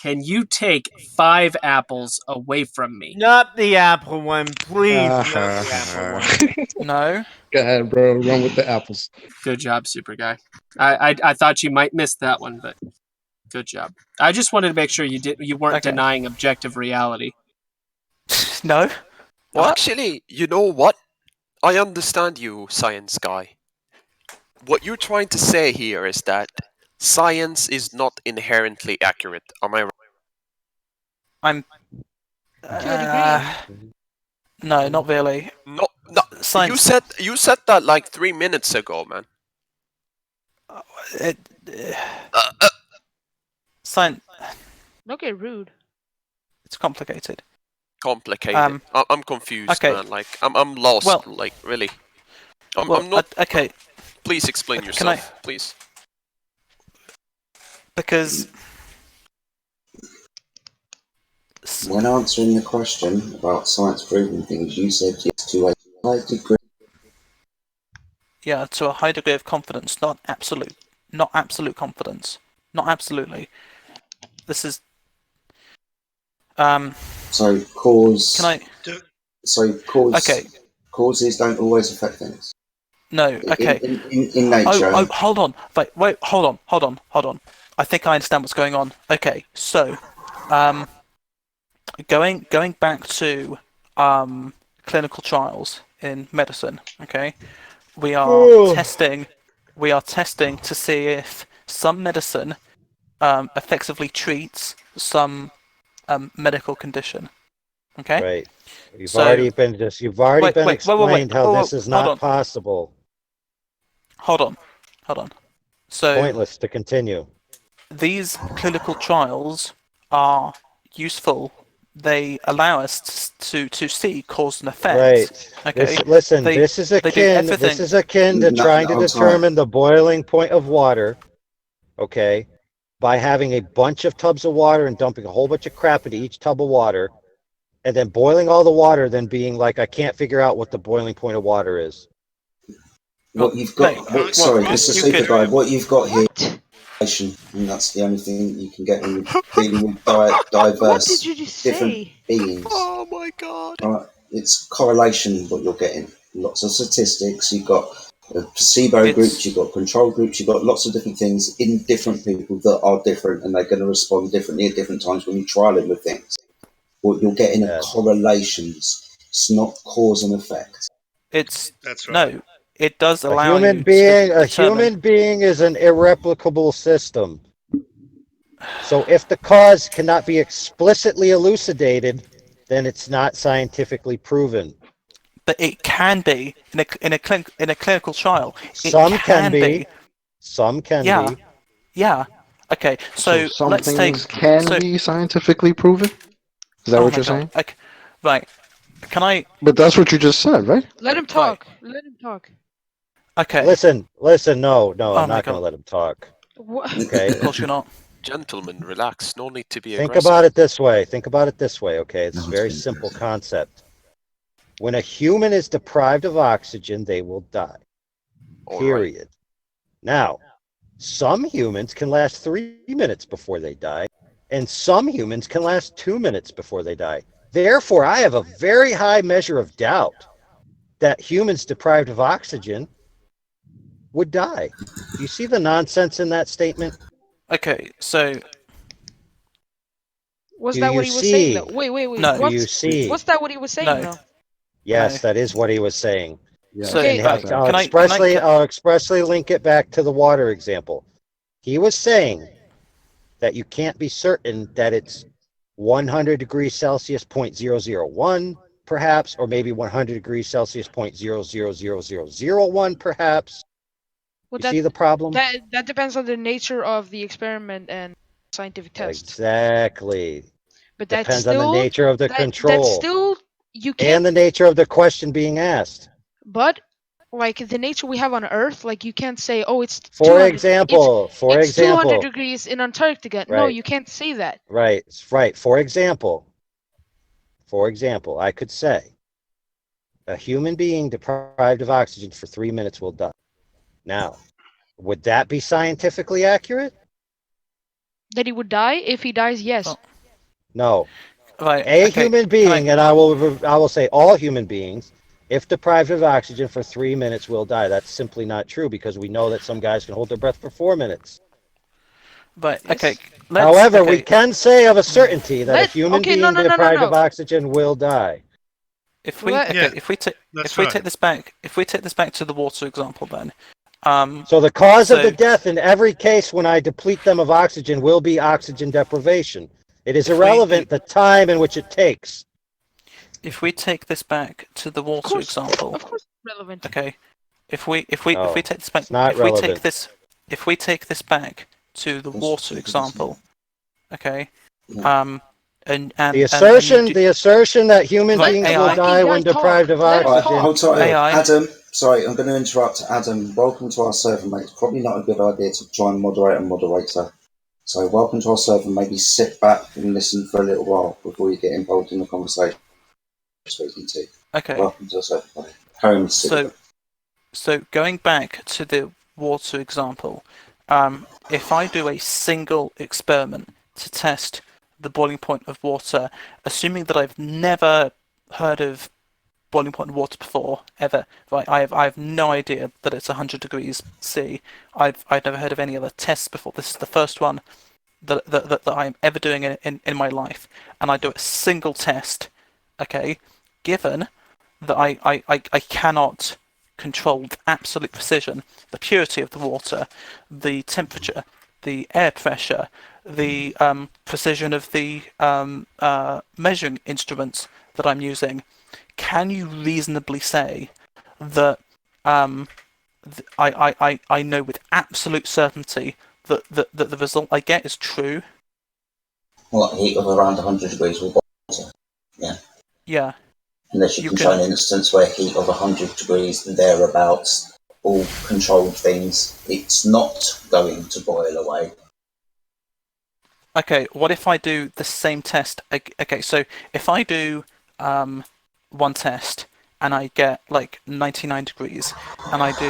can you take 5 apples away from me? Not the apple one, please. Not the apple one. No. Go ahead, bro. Run with the apples. Good job, Super Guy. I thought you might miss that one, but good job. I just wanted to make sure you weren't denying objective reality. No. What? Actually, you know what? I understand you, science guy. What you're trying to say here is that science is not inherently accurate. Am I right? I'm. No, not really. No, Science. You said that like 3 minutes ago, man. Science. Don't get rude. It's complicated. Complicated. I'm confused, man. Like I'm lost. Well, like really. I'm not. Okay. Please explain yourself, please. Because when answering the question about science proving things, you said yes to a high degree. Yeah, to a high degree of confidence, not absolute confidence, not absolutely. This is. So cause. Can I? So cause. Okay. Causes don't always affect things. No. Okay. In nature. Oh, hold on. Wait. Hold on. I think I understand what's going on. Okay. So, going back to clinical trials in medicine. Okay. We are testing to see if some medicine effectively treats some medical condition. Okay. Right. You've already been explained how this is not possible. Hold on. So pointless to continue. These clinical trials are useful. They allow us to see cause and effect. Right. Okay. This is akin to trying to determine the boiling point of water. Okay. By having a bunch of tubs of water and dumping a whole bunch of crap into each tub of water, and then boiling all the water, then being like, I can't figure out what the boiling point of water is. What you've got, Mr. Super Guy, what you've got here, and that's the only thing you can get when you're dealing with diverse, different beings. Oh my god! Right, it's correlation. What you're getting, lots of statistics. You've got placebo groups, you've got control groups, you've got lots of different things in different people that are different, and they're going to respond differently at different times when you trial it with things. What you're getting are correlations. It's not cause and effect. That's right. No. It does allow a human being is an irreplicable system. So if the cause cannot be explicitly elucidated, then it's not scientifically proven. But it can be in a clinical trial. Some can be. Some can be. Yeah. Okay. So some let's things take. can be scientifically proven. Is that what you're saying? Okay. Right. Can I? But that's what you just said, right? Let him talk. Let him talk. Okay. Listen. No, I'm not going to let him talk. What? Okay. Of course you're not. Gentlemen, relax. No need to be Think aggressive. about it this way. Okay, it's a very simple concept. When a human is deprived of oxygen, they will die. Period. Right. Now, some humans can last 3 minutes before they die, and some humans can last 2 minutes before they die. Therefore, I have a very high measure of doubt that humans deprived of oxygen would die. You see the nonsense in that statement? Okay, so was that what he was saying though? Wait. No. What's that what he was saying though? Yes, that is what he was saying. Yeah. So, I'll expressly link it back to the water example. He was saying that you can't be certain that it's 100 degrees Celsius 0.001 perhaps, or maybe 100 degrees Celsius 0.000001 perhaps. Well, you see the problem? That depends on the nature of the experiment and scientific test. Exactly. But that depends on the nature of the control. That's still you can't. And the nature of the question being asked. But like the nature we have on Earth, like you can't say, oh, it's for example, 200 degrees in Antarctica. Right. No, you can't say that. Right. For example, I could say a human being deprived of oxygen for 3 minutes will die. Now, would that be scientifically accurate? That he would die? If he dies, yes. Oh. No. Right. A human being, and I will say all human beings, if deprived of oxygen for 3 minutes, will die. That's simply not true because we know that some guys can hold their breath for 4 minutes. Right. Okay. However, we can say of a certainty that a human being deprived of oxygen will die. If we take this back to the water example, then. So the cause of the death in every case when I deplete them of oxygen will be oxygen deprivation. It is irrelevant the time in which it takes. If we take this back to the water example, of course, relevant. Okay, if we take this back, it's not relevant. if we take this back to the water example, okay, and the assertion that human beings will die when deprived of oxygen. Hold on, Adam. Sorry, I'm going to interrupt. Adam, welcome to our server, mate. It's probably not a good idea to try and moderate a moderator. So welcome to our server. Maybe sit back and listen for a little while before you get involved in the conversation. Speaking to. Okay. Welcome to our server, buddy. So going back to the water example, if I do a single experiment to test the boiling point of water, assuming that I've never heard of boiling point of water before, ever, right? I have no idea that it's 100 degrees C. I've never heard of any other tests before. This is the first one that I'm ever doing in my life, and I do a single test. Okay, given that I cannot control with absolute precision the purity of the water, the temperature, the air pressure, the precision of the measuring instruments that I'm using, can you reasonably say that I know with absolute certainty that the result I get is true? What, heat of around 100 degrees with water? Yeah. Yeah. Unless you can show an instance where heat of 100 degrees and thereabouts, all controlled things, it's not going to boil away. Okay, what if I do the same test? Okay, so if I do one test and I get like 99 degrees, and I do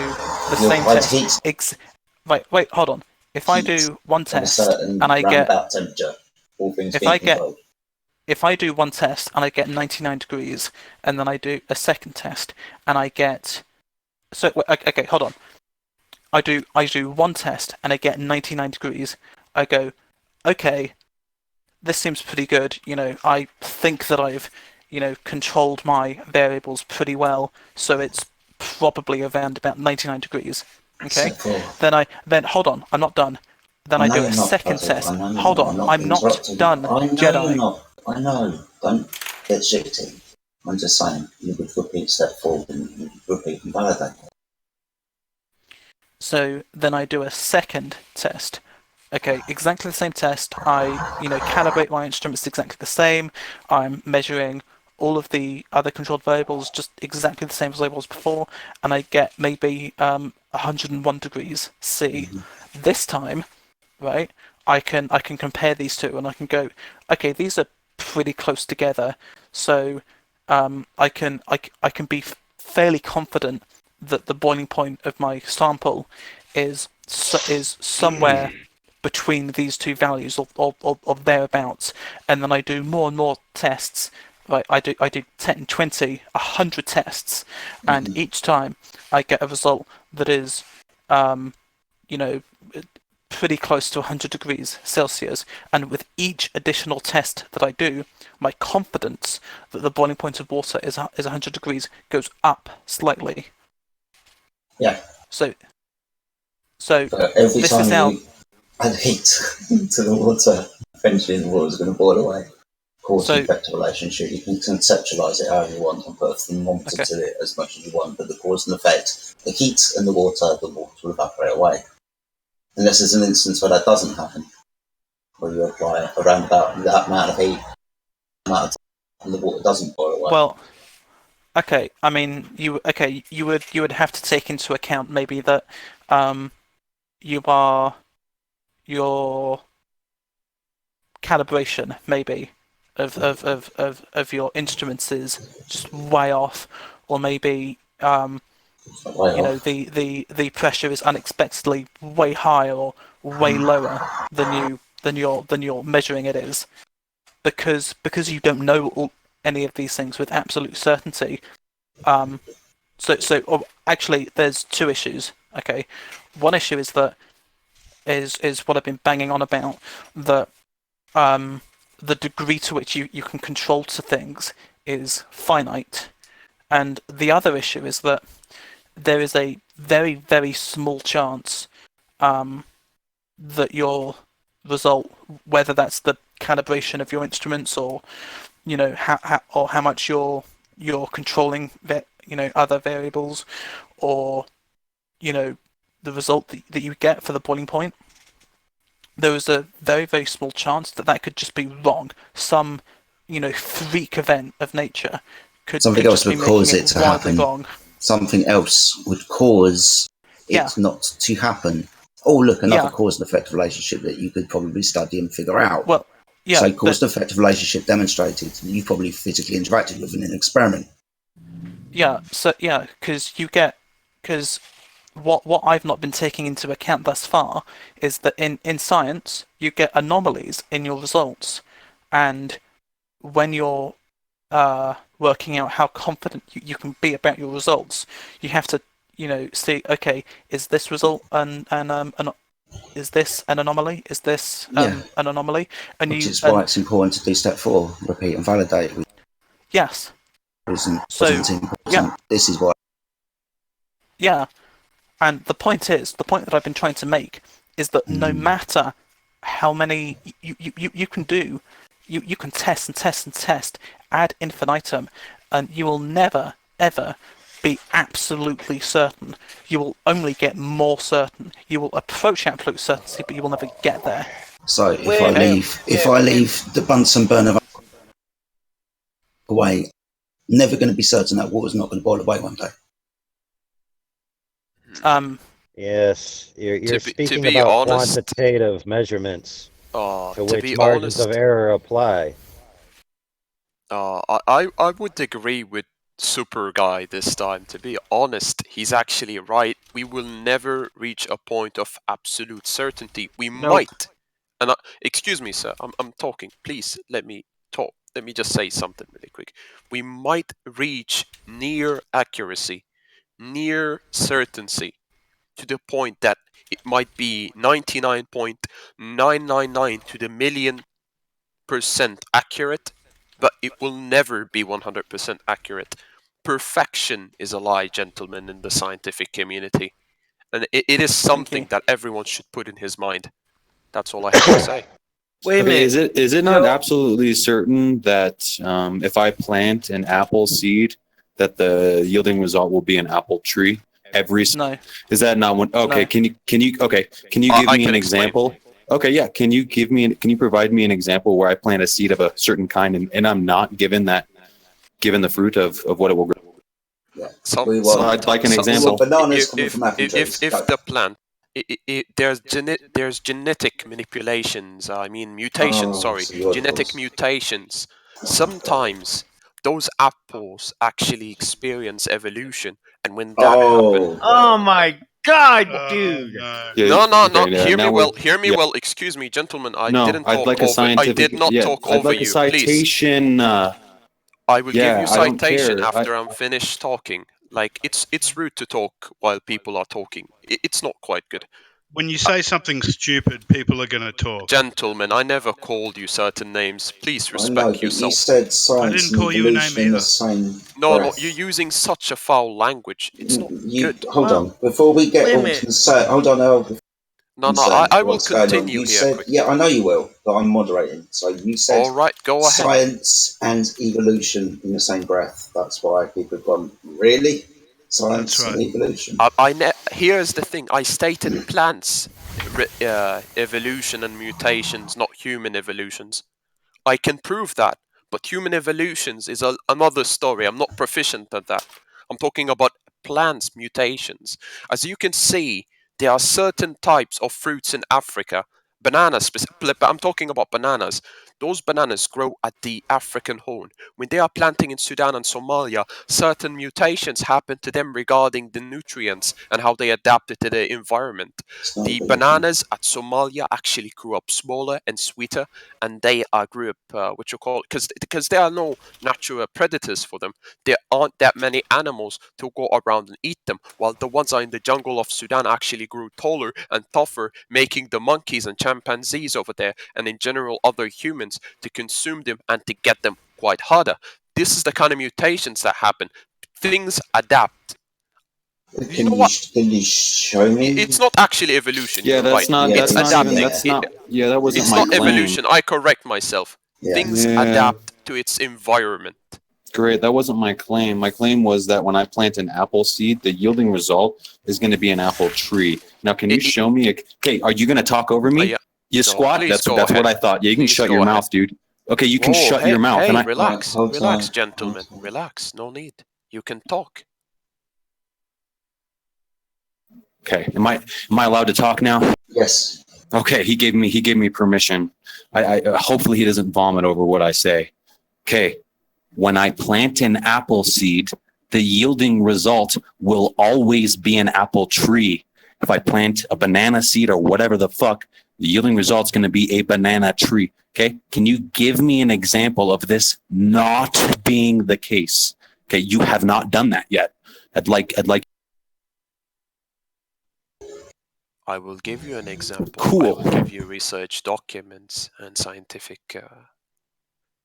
the same test. Wait, hold on. If I do one test and I get temperature, all things if I do one test and I get 99 degrees, and then I do a second test and I get okay, hold on. I do one test and I get 99 degrees. I go, okay, this seems pretty good. You know, I think that I've controlled my variables pretty well, so it's probably around about 99 degrees. Okay, then hold on, I'm not done. Then I do a second test. Hold on, I'm not done, Jedi. I know, don't get shitty. I'm just saying, you would repeat step forward and repeat and validate. So then I do a second test. Okay, exactly the same test. I, calibrate my instruments exactly the same. I'm measuring all of the other controlled variables just exactly the same as I was before, and I get maybe 101 degrees C. Mm-hmm. This time, right, I can compare these two, and I can go, okay, these are pretty close together, so I can be fairly confident that the boiling point of my sample is somewhere between these two values or thereabouts, and then I do more and more tests. Right, I do 10, 20, 100 tests, and each time I get a result that is, pretty close to 100 degrees Celsius. And with each additional test that I do, my confidence that the boiling point of water is 100 degrees goes up slightly. Yeah. So every this time is how you add heat to the water, eventually the water is going to boil away. Cause and effect relationship, you can conceptualize it however you want and put a thermometer to it as much as you want, but the cause and effect, the heat and the water will evaporate away. Unless there's an instance where that doesn't happen, where you apply around about that amount of heat, and the water doesn't boil away. Well, okay, I mean, you would have to take into account maybe that your calibration maybe of your instruments is just way off, or maybe the pressure is unexpectedly way higher or way lower than than you're measuring it is, because you don't know any of these things with absolute certainty. Actually, there's two issues. Okay, one issue is that is what I've been banging on about, that the degree to which you can control to things is finite, and the other issue is that there is a very, very small chance that your result, whether that's the calibration of your instruments or how much you're controlling other variables, or the result that you get for the boiling point, there is a very, very small chance that could just be wrong. Some freak event of nature could something else would cause it to happen. Wrong. Something else would cause it not to happen. Oh, look, another cause and effect relationship that you could probably study and figure out. Well, yeah. So cause and effect relationship demonstrated. You've probably physically interacted with in an experiment. Yeah. So yeah, because what I've not been taking into account thus far is that in science you get anomalies in your results, and when you're working out how confident you can be about your results, you have to see, okay, is this result is this an anomaly? Is this an anomaly? And which is why it's important to do step 4, repeat and validate. Yes. Wasn't important. Yeah. This is why. Yeah. And the point that I've been trying to make is that no matter how many you can do, you can test and test and test ad infinitum, and you will never ever be absolutely certain. You will only get more certain. You will approach absolute certainty, but you will never get there. So if I leave the Bunsen burner away, never going to be certain that water's not going to boil away one day. Yes, you're speaking about quantitative measurements to which margins of error apply. I would agree with Super Guy this time. To be honest, he's actually right. We will never reach a point of absolute certainty. We might. And excuse me, sir. I'm talking. Please let me talk. Let me just say something really quick. We might reach near accuracy, near certainty, to the point that it might be 99.999 to the million% accurate, but it will never be 100% accurate. Perfection is a lie, gentlemen, in the scientific community. And it is something that everyone should put in his mind. That's all I have to say. Wait a minute. Is it not absolutely certain that if I plant an apple seed, that the yielding result will be an apple tree? No. Is that not one? Okay. No. Can you give me an example? Okay, yeah. Can you provide me an example where I plant a seed of a certain kind and I'm not given the fruit of what it will grow? Yeah. I'd like an example. Bananas coming from apple trees. If the plant, there's genetic manipulations. I mean mutations. Genetic mutations. Sometimes those apples actually experience evolution, and when that happens, oh my God, dude! No. Hear me well. Excuse me, gentlemen. I did not talk over you. Citation. Please. I will give you citation after I'm finished talking. Like it's rude to talk while people are talking. It's not quite good. When you say something stupid, people are going to talk. Gentlemen, I never called you certain names. Please respect yourself. You said science. I didn't call you a name either. No, you're using such a foul language. It's not good. Hold on. Before we get all concerned, hold on, Earl. No, I will continue here. Said, yeah, I know you will, but I'm moderating. So you said all right, go ahead. Science and evolution in the same breath. That's why people have gone, really? Science and evolution. Here's the thing. I stated plants evolution and mutations, not human evolutions. I can prove that, but human evolutions is another story. I'm not proficient at that. I'm talking about plants mutations. As you can see, there are certain types of fruits in Africa, bananas. I'm talking about bananas. Those bananas grow at the African Horn. When they are planting in Sudan and Somalia, certain mutations happen to them regarding the nutrients and how they adapted to their environment. The bananas at Somalia actually grew up smaller and sweeter, and they grew up because there are no natural predators for them. There aren't that many animals to go around and eat them, while the ones in the jungle of Sudan actually grew taller and tougher, making the monkeys and chimpanzees over there, and in general other humans, to consume them and to get them quite harder. This is the kind of mutations that happen. Things adapt. Can you show me? It's not actually evolution. Yeah, that's right. not. It's That's adapting. not even. That's not. Yeah, that wasn't It's my not claim. evolution. I correct myself. Things adapt to its environment. Great, that wasn't my claim. My claim was that when I plant an apple seed, the yielding result is going to be an apple tree. Now, can you show me? Okay, are you going to talk over me? Yeah. You squat? That's ahead. what I thought. Yeah, you can shut your mouth, dude. Okay, you can shut your mouth. Hey, relax, gentlemen. Relax. No need. You can talk. Okay, am I allowed to talk now? Yes. Okay, he gave me permission. I hopefully he doesn't vomit over what I say. Okay, when I plant an apple seed, the yielding result will always be an apple tree. If I plant a banana seed or whatever the fuck, the yielding result's going to be a banana tree. Okay, can you give me an example of this not being the case? Okay, you have not done that yet. I'd like. I will give you an example. Cool. I will give you research documents and scientific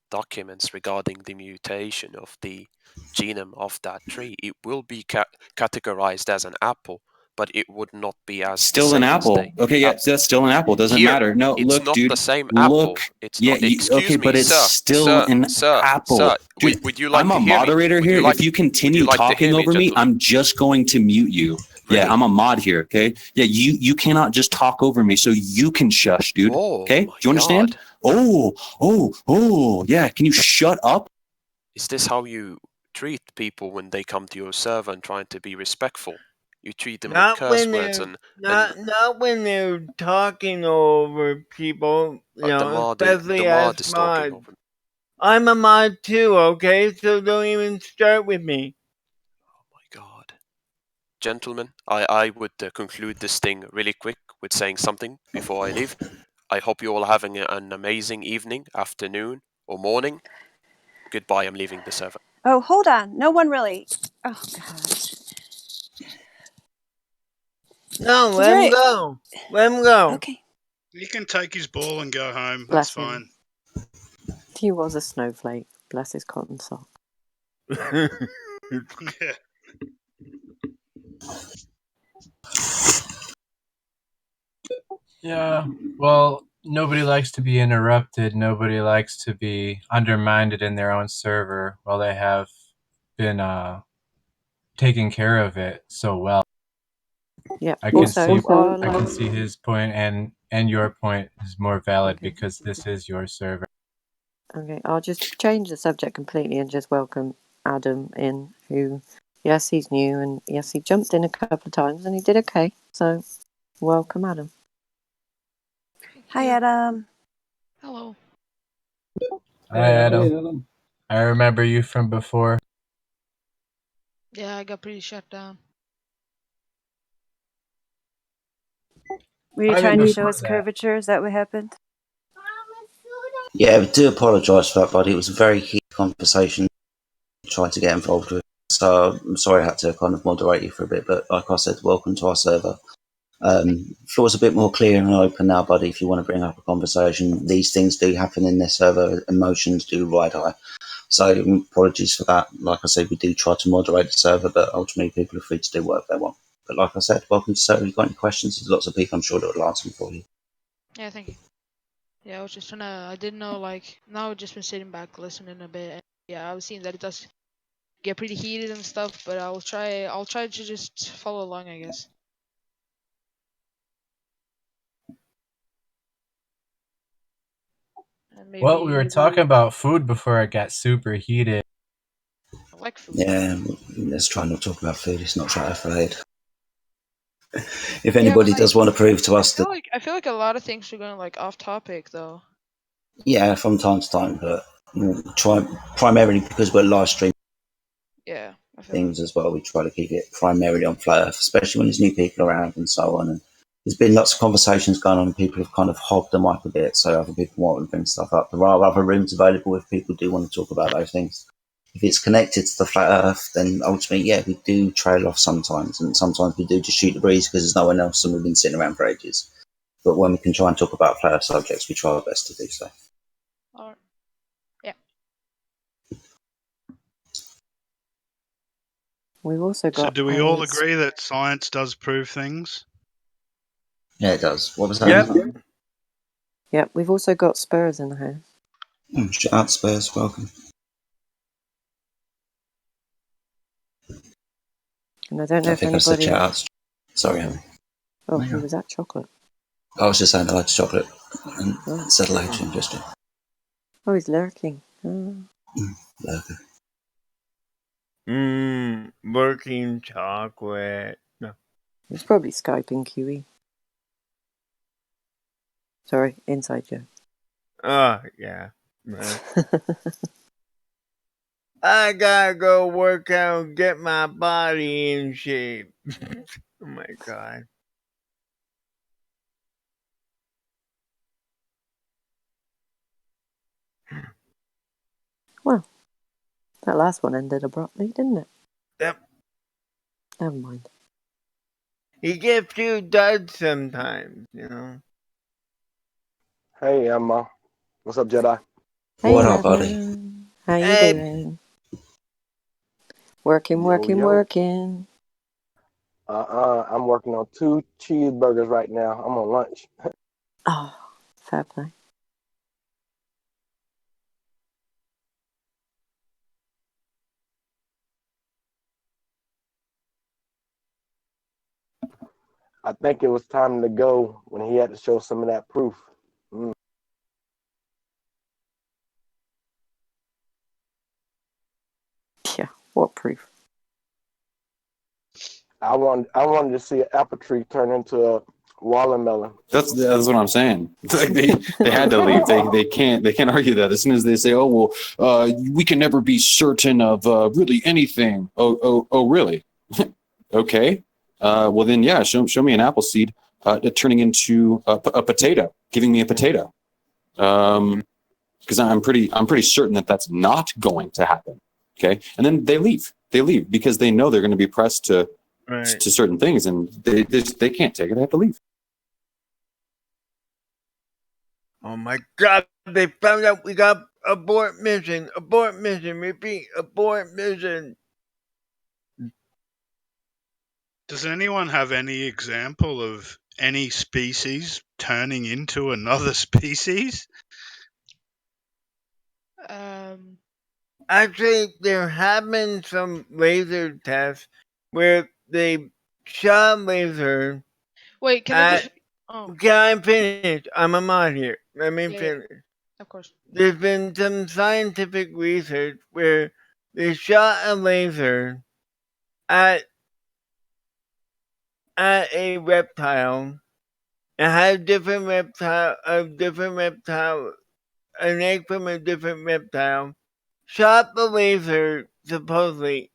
documents regarding the mutation of the genome of that tree. It will be categorized as an apple, but it would not be as still an apple. Okay, yeah, that's still an apple. Doesn't matter. No, it's look, not dude. the same apple. Look, it's yeah, not, okay, but it's still an apple. Sir, dude, would you like I'm to a hear moderator me? here. If you continue talking over me, I'm just going to mute you. Really? Yeah, I'm a mod here. Okay. Yeah, you cannot just talk over me, so you can shush, dude. Okay, do you understand? God. Oh, yeah. Can you shut up? Is this how you treat people when they come to your server and trying to be respectful? You treat them with curse words and not when they're talking over people, especially as mod. I'm a mod too, okay? So don't even start with me. Gentlemen, I would conclude this thing really quick with saying something before I leave. I hope you're all having an amazing evening, afternoon, or morning. Goodbye, I'm leaving the server. Oh, hold on. No one really... Oh, God. No, let him go. Let him go. Okay. You can take his ball and go home. That's fine. He was a snowflake. Bless his cotton sock. Yeah. Yeah, well, nobody likes to be interrupted. Nobody likes to be undermined in their own server while they have been taking care of it so well. Yeah, I can see his point, and your point is more valid because this is your server. Okay, I'll just change the subject completely and just welcome Adam in, who, yes, he's new, and yes, he jumped in a couple of times, and he did okay. So, welcome, Adam. Hi, Adam. Hello. Hi, Adam. I remember you from before. Yeah, I got pretty shut down. Were you trying to show us curvature? Is that what happened? Yeah, I do apologise for that, buddy. It was a very heated conversation trying to get involved with. So I'm sorry I had to kind of moderate you for a bit, but like I said, welcome to our server. Floor's a bit more clear and open now, buddy, if you want to bring up a conversation. These things do happen in this server. Emotions do ride high. So apologies for that. Like I said, we do try to moderate the server, but ultimately people are free to do whatever they want. But like I said, welcome to the server. If you've got any questions, there's lots of people I'm sure that will answer them for you. Yeah, thank you. Yeah, I was just trying to, I didn't know, now I've just been sitting back listening a bit. And yeah, I was seeing that it does get pretty heated and stuff, but I'll try to just follow along, I guess. Well, we were talking about food before it got super heated. I like food. Yeah, let's try not to talk about food. It's not right afraid. If anybody does want to prove to us that... I feel like a lot of things are going off topic though. Yeah, from time to time, but primarily because we're live streaming Yeah. things as well. We try to keep it primarily on Flat Earth, especially when there's new people around and so on. And there's been lots of conversations going on, and people have kind of hogged the mic a bit, so other people want to bring stuff up. There are other rooms available if people do want to talk about those things. If it's connected to the Flat Earth, then ultimately, yeah, we do trail off sometimes, and sometimes we do just shoot the breeze because there's no one else and we've been sitting around for ages. But when we can try and talk about Flat Earth subjects, we try our best to do so. Yeah. We've also got. So, do we all agree that science does prove things? Yeah, it does. What was that? Yep, we've also got Spurs in the house. Shout out Spurs, welcome. And I don't know if think I said anybody. shout outs. Sorry, Emily. Oh, who was that? Chocolate. I was just saying hello to Chocolate and said hello to him just now. Oh, he's lurking. Lurker. Working Chocolate. No. He's probably Skyping QE. Sorry, inside joke. Oh, yeah. Right. I gotta go work out and get my body in shape. Oh my god. Well, that last one ended abruptly, didn't it? Yep. Never mind. You get too duds sometimes, you know. Hey, Emma. What's up, Jedi? Hey, what up, buddy? How you doing? Working. I'm working on 2 cheeseburgers right now. I'm on lunch. Oh, fair play. I think it was time to go when he had to show some of that proof. Yeah, what proof? I wanted to see an apple tree turn into a watermelon. That's what I'm saying. It's like they had to leave. They can't argue that. As soon as they say, "Oh well, we can never be certain of really anything." Oh really? Okay. Well then, yeah. Show me an apple seed turning into a potato, giving me a potato. Because I'm pretty certain that that's not going to happen. Okay, and then they leave. They leave because they know they're going to be pressed to certain things, and they can't take it. They have to leave. Oh my god, they found out we got abort mission, repeat, abort mission. Does anyone have any example of any species turning into another species? Actually, there have been some laser tests where they shot a laser. Wait, can I just... Can I finish? I'm a mod here. Let me finish. Of course. There's been some scientific research where they shot a laser at a reptile and had an egg from a different reptile, shot the laser supposedly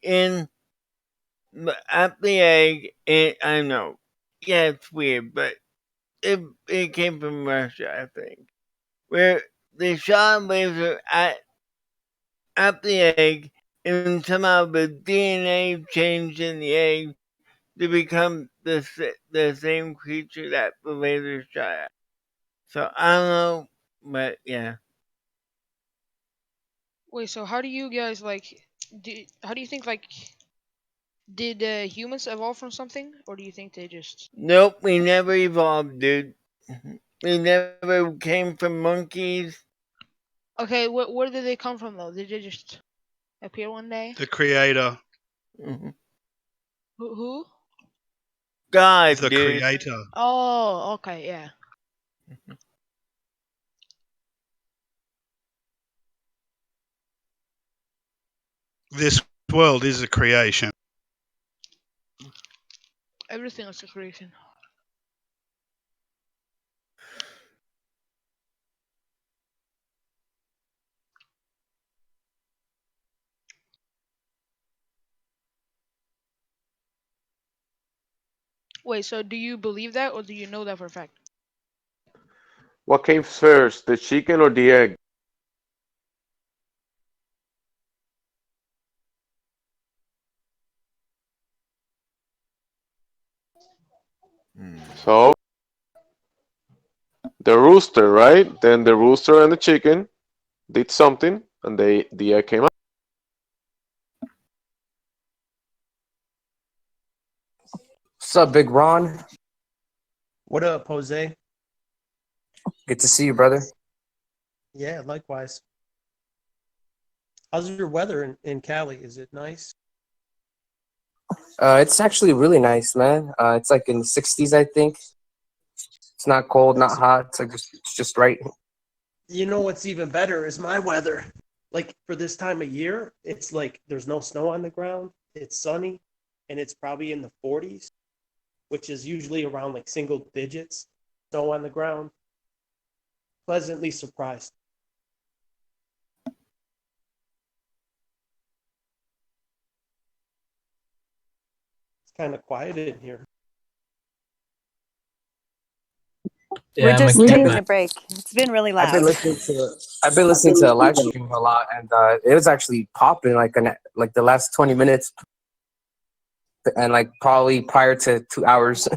at the egg. I know, yeah, it's weird, but it came from Russia, I think, where they shot a laser at the egg, and somehow the DNA changed in the egg to become the same creature that the laser shot at. So I don't know, but yeah. Wait, so how do you guys how do you think did humans evolve from something, or do you think they just... Nope, we never evolved, dude. We never came from monkeys. Okay, where did they come from though? Did they just appear one day? The creator. Mm-hmm. Who? God, the dude. creator. Oh, okay, yeah. This world is a creation. Everything is a creation. Wait, so do you believe that, or do you know that for a fact? What came first, the chicken or the egg? So, the rooster, right? Then the rooster and the chicken did something, and the egg came out. What's up, Big Ron? What up, Jose? Good to see you, brother. Yeah, likewise. How's your weather in Cali? Is it nice? It's actually really nice, man. It's like in the 60s, I think. It's not cold, not hot. It's just right. You know what's even better is my weather. Like for this time of year, it's like there's no snow on the ground. It's sunny, and it's probably in the 40s, which is usually around like single digits. Snow on the ground. Pleasantly surprised. It's kind of quiet in here. We're Yeah, just I'm taking a break. It's been really loud. I've been listening to a live stream a lot, and it was actually popping like the last 20 minutes, and like probably prior to 2 hours.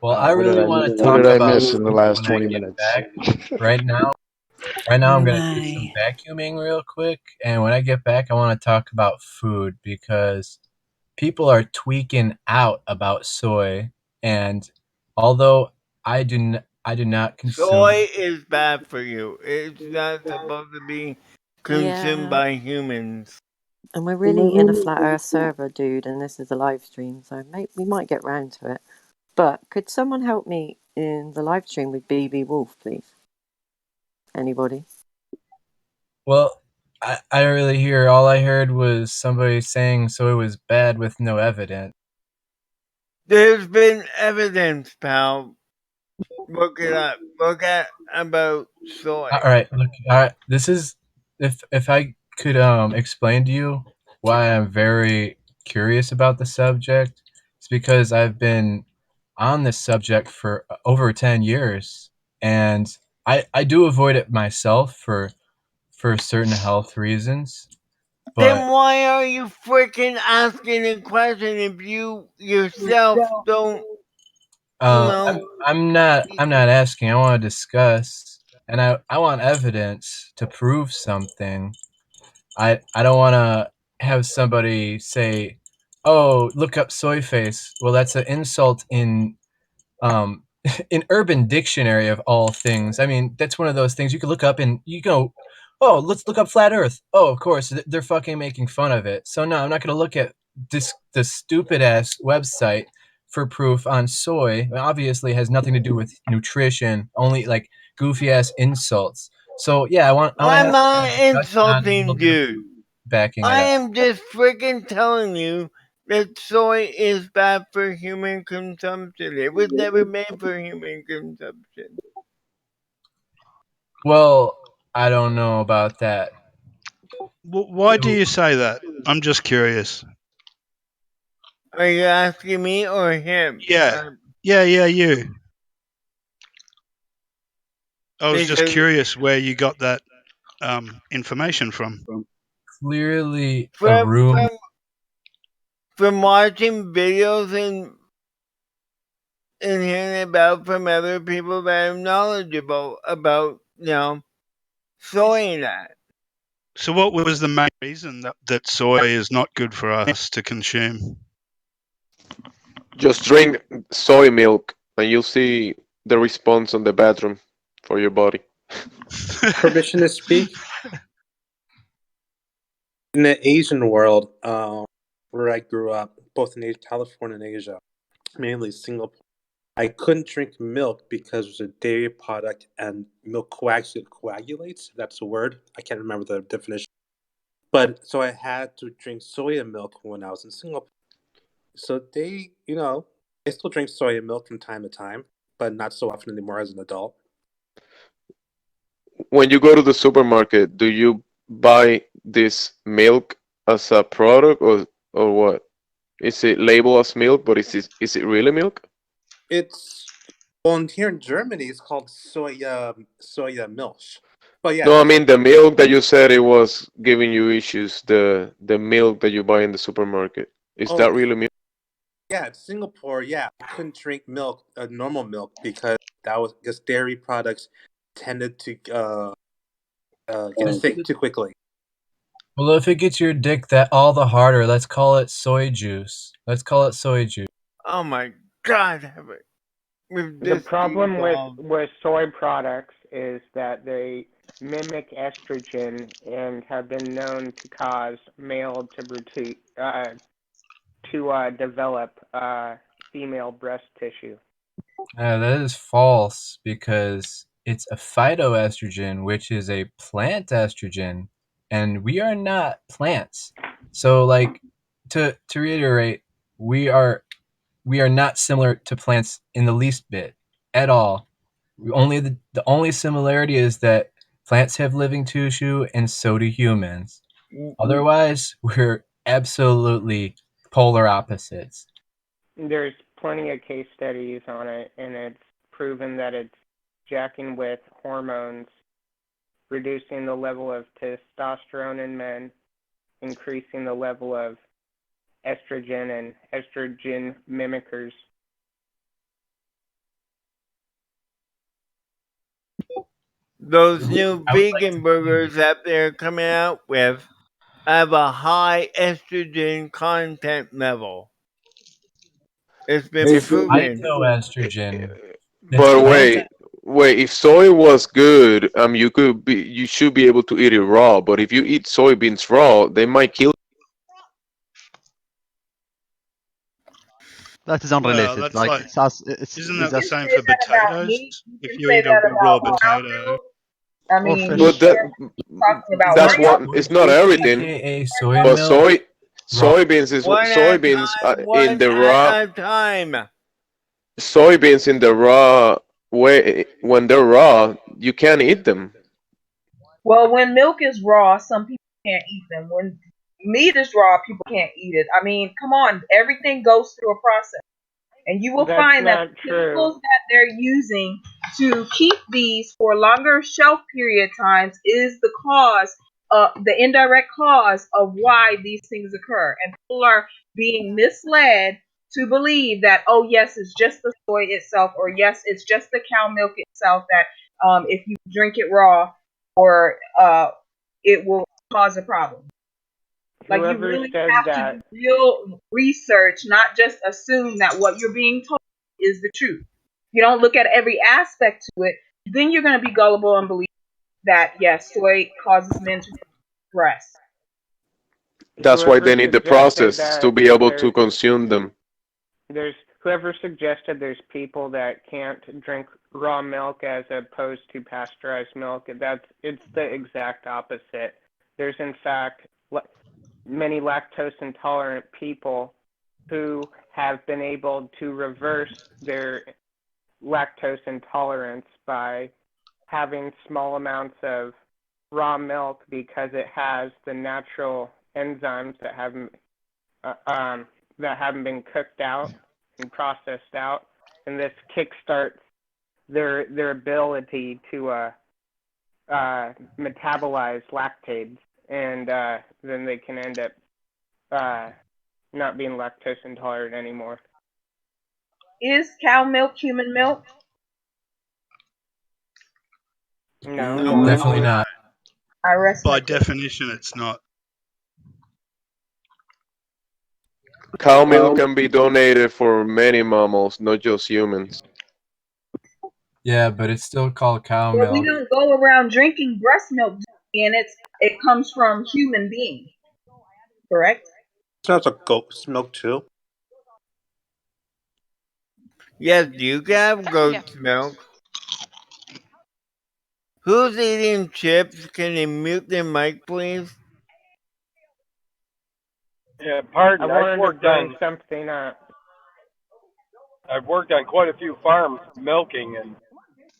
Well, I really want to talk What did I about miss in the last when I 20 get minutes? back. Right now, I'm gonna do some vacuuming real quick, and when I get back, I want to talk about food because people are tweaking out about soy, and although I do not consume. Soy is bad for you. It's not supposed to be consumed Yeah. by humans. And we're really in a flat earth server, dude, and this is a live stream, so we might get round to it. But could someone help me in the live stream with BB Wolf, please? Anybody? Well, I really hear all I heard was somebody saying soy was bad with no evidence. There's been evidence, pal. Look it up. Look at about soy. All right, look. This is if I could explain to you why I'm very curious about the subject. It's because I've been on this subject for over 10 years, and I do avoid it myself for certain health reasons. Then why are you freaking asking a question if you yourself don't? I'm not asking. I want to discuss, and I want evidence to prove something. I don't want to have somebody say, "Oh, look up soy face." Well, that's an insult in in Urban Dictionary of all things. I mean, that's one of those things you can look up and you go, "Oh, let's look up flat Earth." Oh, of course, they're fucking making fun of it. So no, I'm not going to look at the stupid ass website for proof on soy. It obviously has nothing to do with nutrition, only like goofy ass insults. So yeah, I'm not insulting, dude. Backing it I up. am just freaking telling you that soy is bad for human consumption. It was never made for human consumption. Well, I don't know about that. Why do you say that? I'm just curious. Are you asking me or him? Yeah. You. I was just curious where you got that information from. Clearly, from watching videos and hearing about from other people that are knowledgeable about, soy and that. So what was the main reason that soy is not good for us to consume? Just drink soy milk and you'll see the response on the bathroom for your body. Permission to speak? In the Asian world, where I grew up, both in California and Asia, mainly Singapore, I couldn't drink milk because it was a dairy product and milk coagulates. That's a word. I can't remember the definition. But so I had to drink soya milk when I was in Singapore. So they still drink soya milk from time to time, but not so often anymore as an adult. When you go to the supermarket, do you buy this milk as a product or what? Is it labeled as milk, but is it really milk? It's here in Germany. It's called soya milk. But yeah, No, I mean the milk that you said it was giving you issues. The milk that you buy in the supermarket. Is that really milk? yeah, in Singapore, yeah, I couldn't drink milk, normal milk, because dairy products tended to get sick too quickly. Well, if it gets your dick that all the harder, let's call it soy juice. Let's call it soy juice. Oh my God! The problem with soy products is that they mimic estrogen and have been known to cause male to develop female breast tissue. That is false because it's a phytoestrogen, which is a plant estrogen, and we are not plants. So, like, to reiterate, we are not similar to plants in the least bit at all. The only similarity is that plants have living tissue, and so do humans. Otherwise, we're absolutely polar opposites. There's plenty of case studies on it, and it's proven that it's jacking with hormones, reducing the level of testosterone in men, increasing the level of estrogen and estrogen mimickers. Those new vegan burgers that they're coming out with have a high estrogen content level. It's been proven. Phytoestrogen. But wait. If soy was good, you should be able to eat it raw. But if you eat soybeans raw, they might kill. That is unrelated. Well, that's isn't that the same for potatoes? If you eat a raw potato. I mean, But that's one. It's not everything. But soybeans in the raw. At a time. Soybeans in the raw way, when they're raw, you can't eat them. Well, when milk is raw, some people can't eat them. When meat is raw, people can't eat it. I mean, come on, everything goes through a process. And you will find that the chemicals that they're using to keep these for longer shelf period times is the cause, the indirect cause of why these things occur. And people are being misled to believe that, oh, yes, it's just the soy itself, or yes, it's just the cow milk itself that if you drink it raw, or it will cause a problem. Like, you really have to do real research, not just assume that what you're being told is the truth. You don't look at every aspect to it, then you're going to be gullible and believe that, yes, soy causes men to breast. That's why they need the process to be able to consume them. There's whoever suggested there's people that can't drink raw milk as opposed to pasteurized milk. It's the exact opposite. There's in fact many lactose intolerant people who have been able to reverse their lactose intolerance by having small amounts of raw milk because it has the natural enzymes that haven't been cooked out and processed out, and this kickstarts their ability to metabolize lactates, and then they can end up not being lactose intolerant anymore. Is cow milk human milk? No, definitely not. By definition, it's not. Cow milk can be donated for many mammals, not just humans. Yeah, but it's still called cow But we milk. don't go around drinking breast milk, and it comes from human beings, correct? It's a goat's milk too. Yes, you can have goat's milk. Who's eating chips? Can you mute their mic, please? Yeah, pardon. I've worked on something. I've worked on quite a few farms milking, and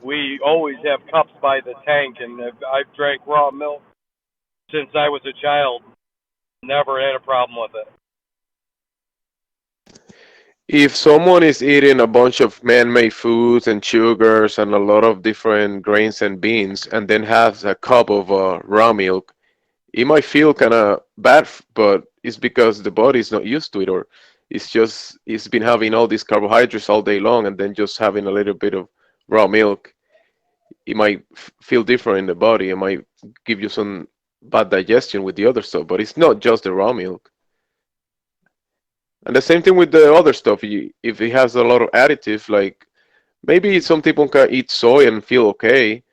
we always have cups by the tank. And I've drank raw milk since I was a child. Never had a problem with it. If someone is eating a bunch of man-made foods and sugars and a lot of different grains and beans, and then has a cup of raw milk, it might feel kind of bad, but it's because the body is not used to it, or it's been having all these carbohydrates all day long, and then just having a little bit of raw milk, it might feel different in the body. It might give you some bad digestion with the other stuff, but it's not just the raw milk. And the same thing with the other stuff. If it has a lot of additives, like maybe some people can eat soy and feel okay,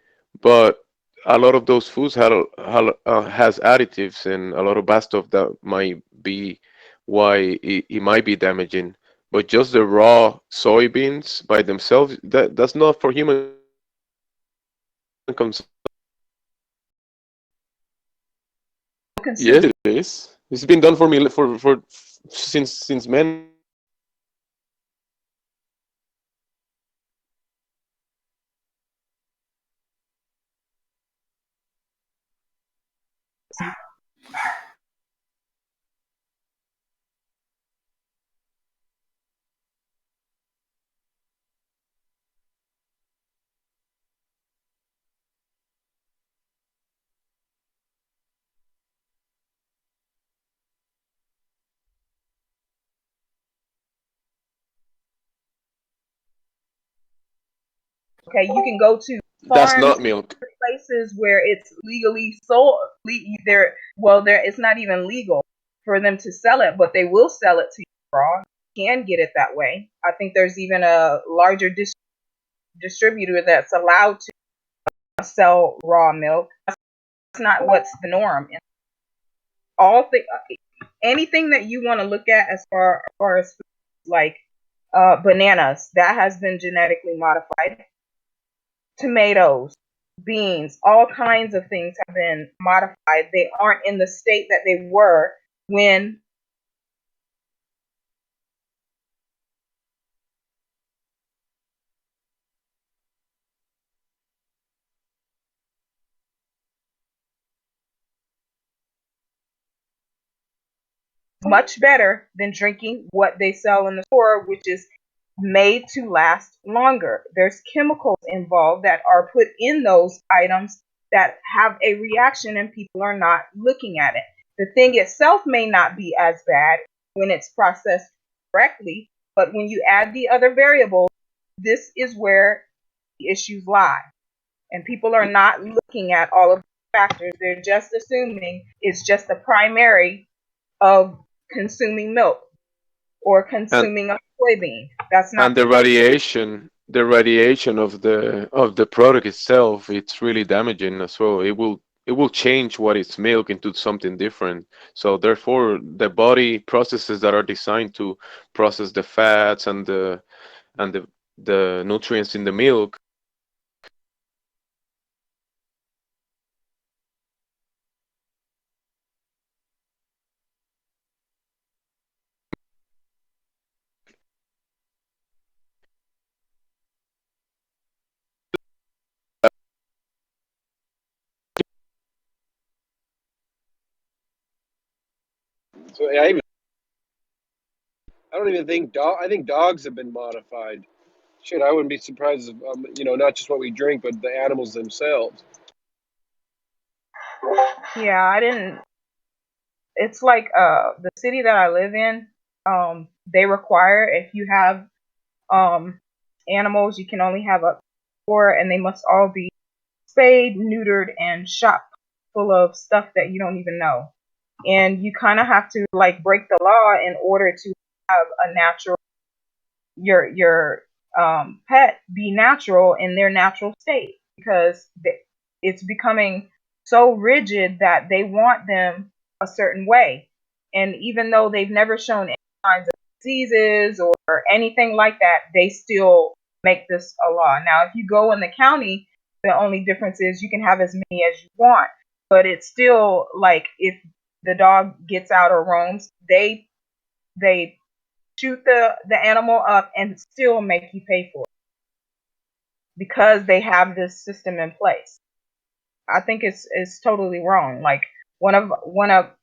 but a lot of those foods has additives and a lot of bad stuff that might be why it might be damaging. But just the raw soybeans by themselves, that's not for human consumption. Yes, it is. It's been done for me for since men. Okay, you can go to That's farms, not milk. places where it's legally sold. There it's not even legal for them to sell it, but they will sell it to you raw. You can get it that way. I think there's even a larger distributor that's allowed to sell raw milk. That's not what's the norm. Anything that you want to look at as far as like bananas, that has been genetically modified. Tomatoes, beans, all kinds of things have been modified. They aren't in the state that they were when much better than drinking what they sell in the store, which is made to last longer. There's chemicals involved that are put in those items that have a reaction and people are not looking at it. The thing itself may not be as bad when it's processed correctly, but when you add the other variables, this is where the issues lie. And people are not looking at all of the factors. They're just assuming it's just the primary of consuming milk or consuming a soybean. That's not And the radiation of the product itself, it's really damaging as well. It will change what is milk into something different. So therefore, the body processes that are designed to process the fats and the nutrients in the milk. So I don't even think I think dogs have been modified. Shit, I wouldn't be surprised if not just what we drink, but the animals themselves. Yeah, I didn't. It's like the city that I live in. They require if you have animals, you can only have up to 4, and they must all be spayed, neutered, and shot full of stuff that you don't even know. And you kind of have to like break the law in order to have a natural your pet be natural in their natural state, because it's becoming so rigid that they want them a certain way. And even though they've never shown any signs of diseases or anything like that, they still make this a law. Now, if you go in the county, the only difference is you can have as many as you want, but it's still like if the dog gets out or roams, they shoot the animal up and still make you pay for it because they have this system in place. I think it's totally wrong. Like one of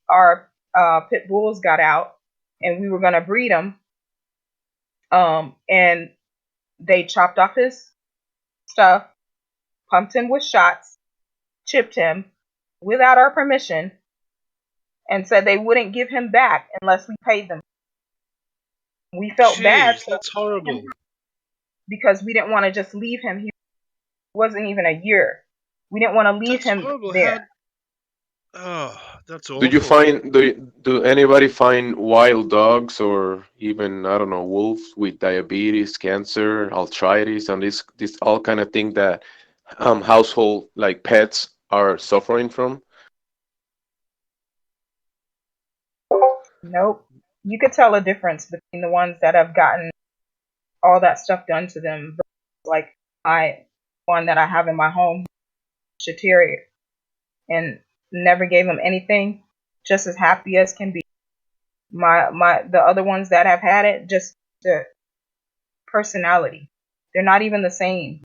our pit bulls got out, and we were gonna breed them. And they chopped off his stuff, pumped him with shots, chipped him without our permission, and said they wouldn't give him back unless we paid them. We felt bad. Jeez, that's horrible. Because we didn't want to just leave him. He wasn't even a year. We didn't want to leave him there. Oh, that's awful. Do you find do anybody find wild dogs or even I don't know wolves with diabetes, cancer, arthritis, and this all kind of thing that household like pets are suffering from? Nope. You could tell a difference between the ones that have gotten all that stuff done to them, like one that I have in my home, Shatiri, and never gave him anything, just as happy as can be. The other ones that have had it, just the personality, they're not even the same.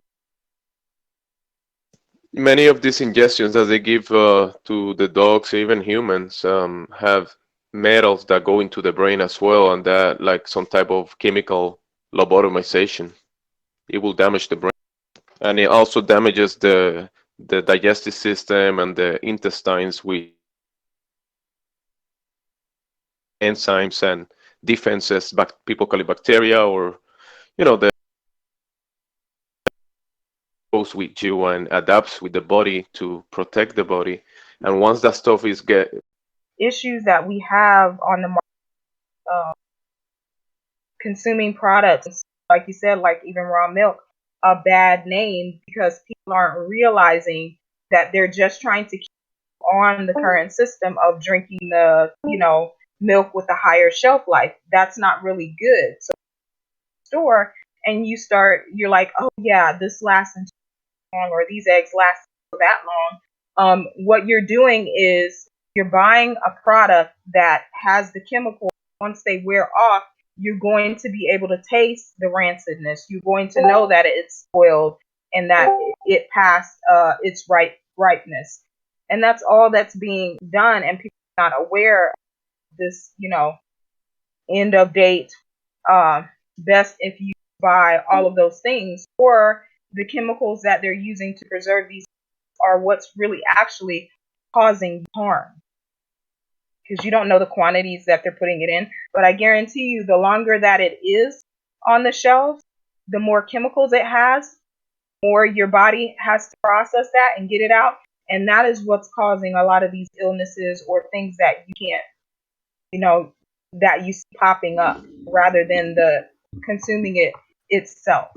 Many of these ingestions that they give to the dogs, even humans, have metals that go into the brain as well, and that like some type of chemical lobotomization. It will damage the brain, and it also damages the digestive system and the intestines with enzymes and defenses. People call it bacteria, or the goes with you and adapts with the body to protect the body. And once that stuff is issues that we have on the market, consuming products, like you said, like even raw milk, a bad name because people aren't realizing that they're just trying to keep on the current system of drinking the, milk with a higher shelf life. That's not really good. So store and you're like, oh yeah, this lasts too long, or these eggs last that long. What you're doing is you're buying a product that has the chemicals. Once they wear off, you're going to be able to taste the rancidness. You're going to know that it's spoiled and that it passed its ripeness. And that's all that's being done, and people are not aware of this, end of date. Best if you buy all of those things, or the chemicals that they're using to preserve these are what's really actually causing harm. Because you don't know the quantities that they're putting it in. But I guarantee you, the longer that it is on the shelves, the more chemicals it has, more your body has to process that and get it out. And that is what's causing a lot of these illnesses or things that you can't, that you see popping up, rather than the consuming it itself.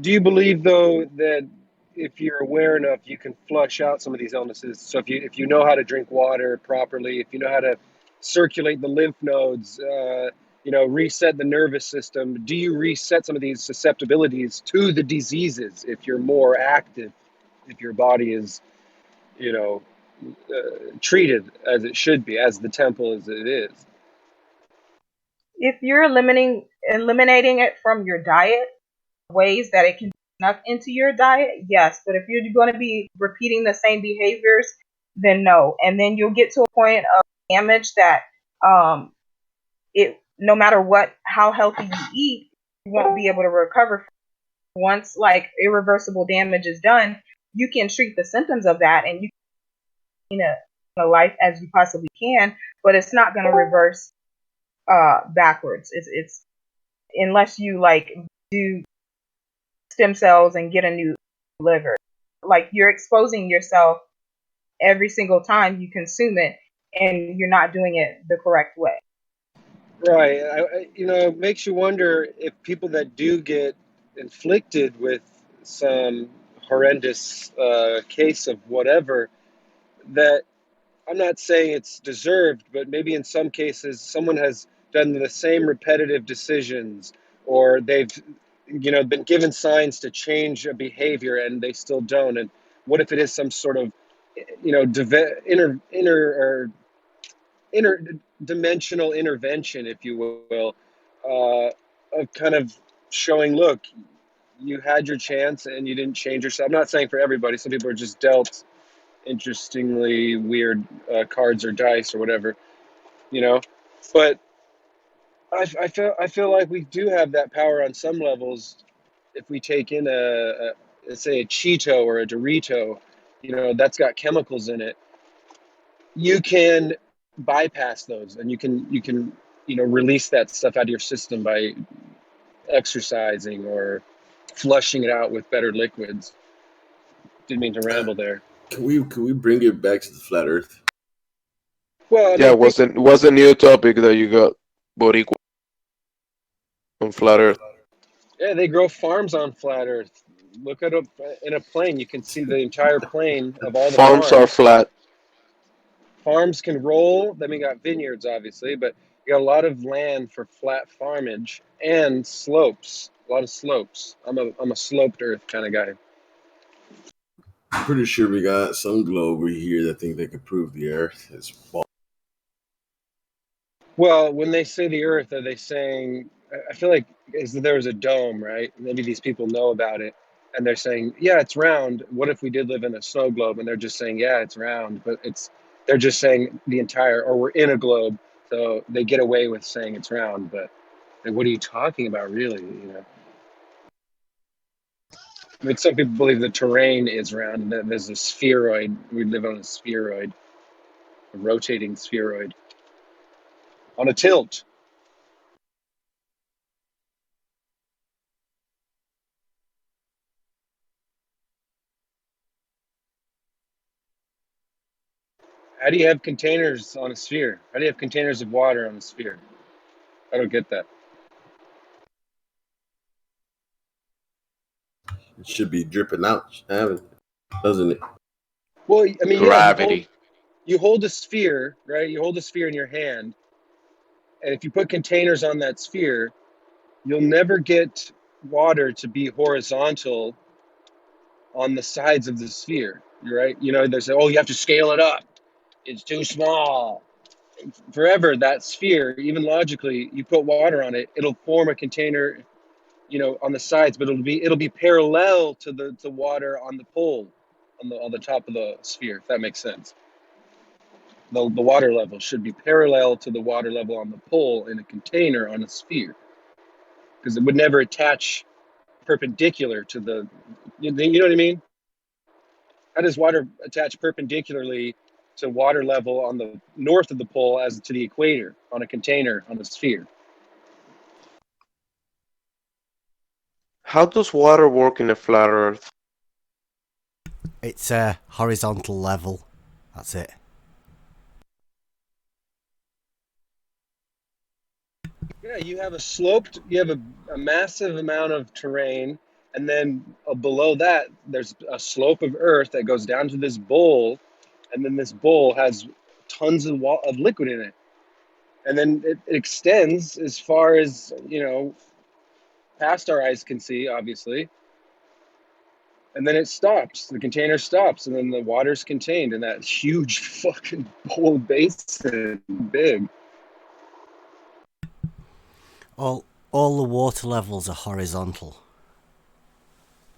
Do you believe, though, that if you're aware enough, you can flush out some of these illnesses? So if you know how to drink water properly, if you know how to circulate the lymph nodes, reset the nervous system, do you reset some of these susceptibilities to the diseases if you're more active, if your body is, treated as it should be, as the temple as it is? If you're eliminating it from your diet, ways that it can snuck into your diet, yes. But if you're going to be repeating the same behaviors, then no. And then you'll get to a point of damage that no matter how healthy you eat, you won't be able to recover. Once like irreversible damage is done, you can treat the symptoms of that, and you can a life as you possibly can, but it's not going to reverse backwards. It's unless you do stem cells and get a new liver. Like, you're exposing yourself every single time you consume it, and you're not doing it the correct way. Right. It makes you wonder if people that do get inflicted with some horrendous case of whatever, that I'm not saying it's deserved, but maybe in some cases someone has done the same repetitive decisions, or they've been given signs to change a behavior and they still don't. And what if it is some sort of interdimensional intervention, if you will, of kind of showing, look, you had your chance and you didn't change yourself. I'm not saying for everybody. Some people are just dealt interestingly weird cards or dice or whatever, but I feel like we do have that power on some levels. If we take in let's say a Cheeto or a Dorito, that's got chemicals in it. You can bypass those, and you can release that stuff out of your system by exercising or flushing it out with better liquids. Didn't mean to ramble there. Can we bring it back to the flat Earth? Well, I Yeah, mean, what's the new topic that you got, Boricua, on flat Earth? yeah, they grow farms on flat Earth. Look at in a plane, you can see the entire plane of all the Farms are farms. flat. Farms can roll. Then we got vineyards, obviously, but you got a lot of land for flat farmage and slopes. A lot of slopes. I'm a sloped Earth kind of guy. I'm pretty sure we got some globe over here that think they could prove the Earth is ball. Well, when they say the Earth, are they saying? I feel like there was a dome, right? Maybe these people know about it, and they're saying, "Yeah, it's round." What if we did live in a snow globe? And they're just saying, "Yeah, it's round," but they're just saying the entire, or we're in a globe, so they get away with saying it's round. But like, what are you talking about, really? I mean, some people believe the terrain is round, and that there's a spheroid. We live on a spheroid, a rotating spheroid, on a tilt. How do you have containers on a sphere? How do you have containers of water on a sphere? I don't get that. It should be dripping out, doesn't it? Well, I mean, Gravity. you hold a sphere, right? You hold a sphere in your hand, and if you put containers on that sphere, you'll never get water to be horizontal on the sides of the sphere, right? They say, oh, you have to scale it up. It's too small. Forever, that sphere, even logically, you put water on it, it'll form a container, on the sides, but it'll be parallel to the water on the pole, on the top of the sphere, if that makes sense. The water level should be parallel to the water level on the pole in a container on a sphere, because it would never attach perpendicular to the. You know what I mean? How does water attach perpendicularly to water level on the north of the pole as to the equator on a container on a sphere? How does water work in a flat Earth? It's a horizontal level. That's it. Yeah, you have a massive amount of terrain, and then below that, there's a slope of earth that goes down to this bowl, and then this bowl has tons of liquid in it, and then it extends as far as past our eyes can see, obviously, and then it stops. The container stops, and then the water's contained in that huge fucking bowl basin, big. All the water levels are horizontal.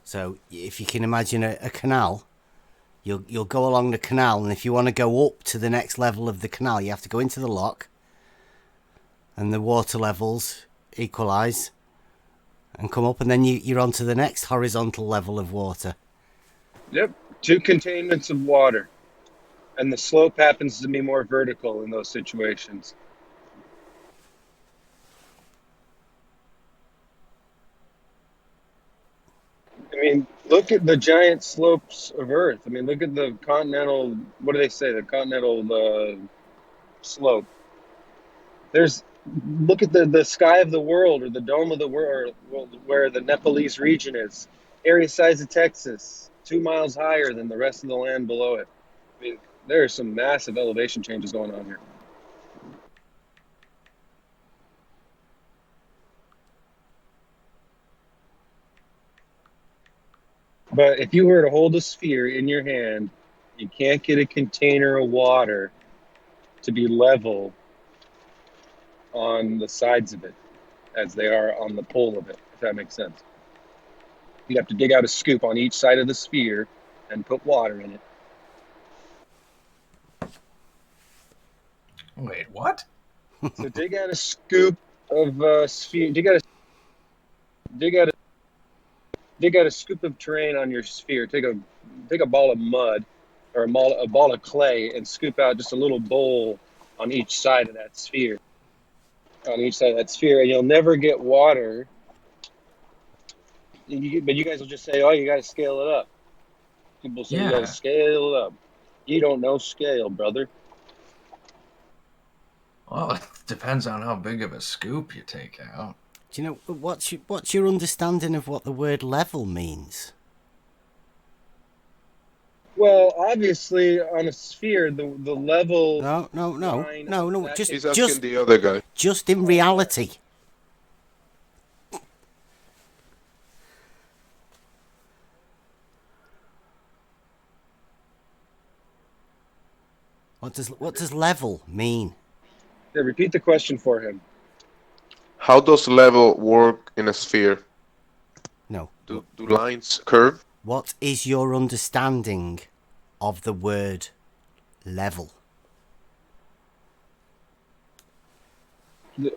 So if you can imagine a canal, you'll go along the canal, and if you want to go up to the next level of the canal, you have to go into the lock, and the water levels equalize and come up, and then you're on to the next horizontal level of water. Yep, 2 containments of water, and the slope happens to be more vertical in those situations. I mean, look at the giant slopes of Earth. I mean, look at the continental. What do they say? The continental slope. Look at the sky of the world, or the dome of the world, where the Nepalese region is. Area size of Texas, 2 miles higher than the rest of the land below it. I mean, there are some massive elevation changes going on here. But if you were to hold a sphere in your hand, you can't get a container of water to be level on the sides of it as they are on the pole of it, if that makes sense. You'd have to dig out a scoop on each side of the sphere and put water in it. Wait, what? So dig out a scoop of sphere. Dig out a scoop of terrain on your sphere. Take a ball of mud or a ball of clay and scoop out just a little bowl on each side of that sphere. On each side of that sphere, and you'll never get water. But you guys will just say, "Oh, you got to scale it up." People say, "You got to scale it up." You don't know scale, brother. Well, it depends on how big of a scoop you take out. Do you know what's your understanding of what the word level means? Well, obviously, on a sphere, the level. No. He's asking the other guy. Just in reality. What does level mean? Yeah, repeat the question for him. How does level work in a sphere? No. Do lines curve? What is your understanding of the word level?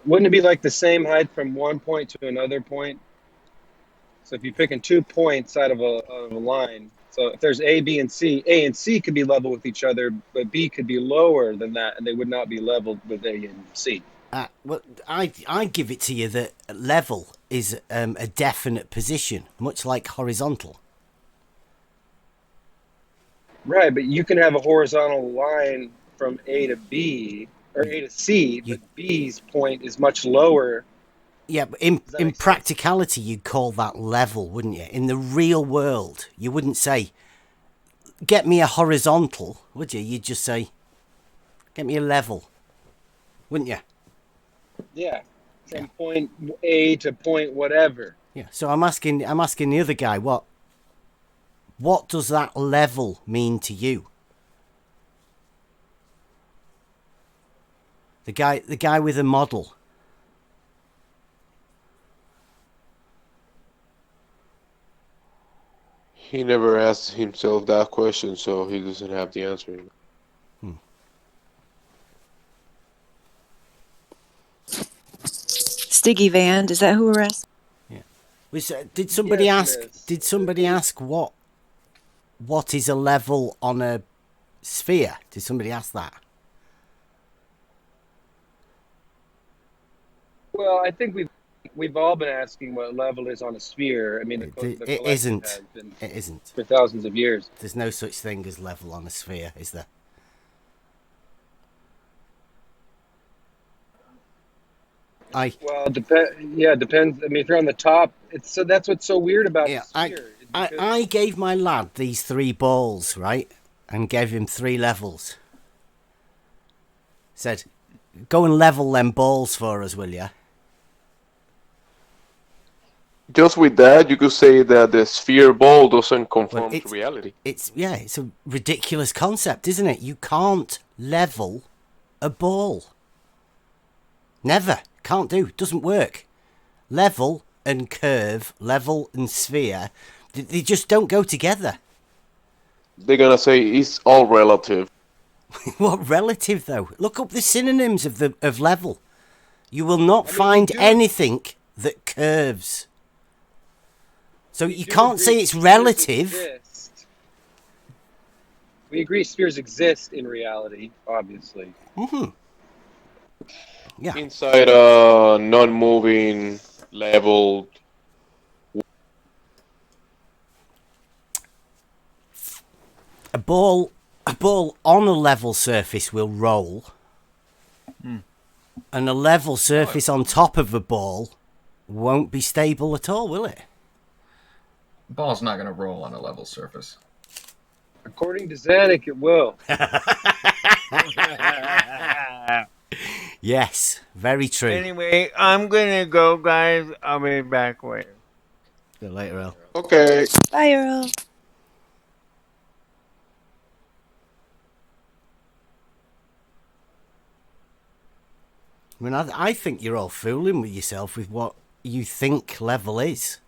Wouldn't it be like the same height from one point to another point? So if you're picking 2 points out of a line, so if there's A, B, and C could be level with each other, but B could be lower than that, and they would not be leveled with A and C. Well, I give it to you that level is a definite position, much like horizontal. Right, but you can have a horizontal line from A to B, or A to C, but B's point is much lower. Yeah, but in practicality, you'd call that level, wouldn't you? In the real world, you wouldn't say, get me a horizontal, would you? You'd just say, get me a level, wouldn't you? Yeah, from point A to point whatever. Yeah. So I'm asking the other guy, what does that level mean to you? The guy with a model. He never asked himself that question, so he doesn't have the answer. Stiggy Van, is that who we're asking? Yeah. Did somebody ask what is a level on a sphere? Did somebody ask that? Well, I think we've all been asking what level is on a sphere. I mean, It isn't. It isn't. For thousands of years. There's no such thing as level on a sphere, is there? Well, depends. I mean, if you're on the top, that's what's so weird about the sphere. I gave my lad these 3 balls, right, and gave him 3 levels. Said, go and level them balls for us, will you? Just with that, you could say that the sphere ball doesn't conform to reality. It's a ridiculous concept, isn't it? You can't level a ball. Never. Can't do. Doesn't work. Level and curve, level and sphere, they just don't go together. They're gonna say it's all relative. What relative though? Look up the synonyms of level. You will not find anything that curves. So you can't say it's relative. We agree spheres exist in reality, obviously. Mm-hmm. Yeah. Inside a non-moving leveled. A ball on a level surface will roll. And a level surface on top of a ball won't be stable at all, will it? Ball's not going to roll on a level surface. According to Zanuck, it will. Yes, very true. Anyway, I'm gonna go, guys. I'll be back later. See you later, Earl. Okay. Bye, Earl. I mean, I think you're all fooling with yourself with what you think level is.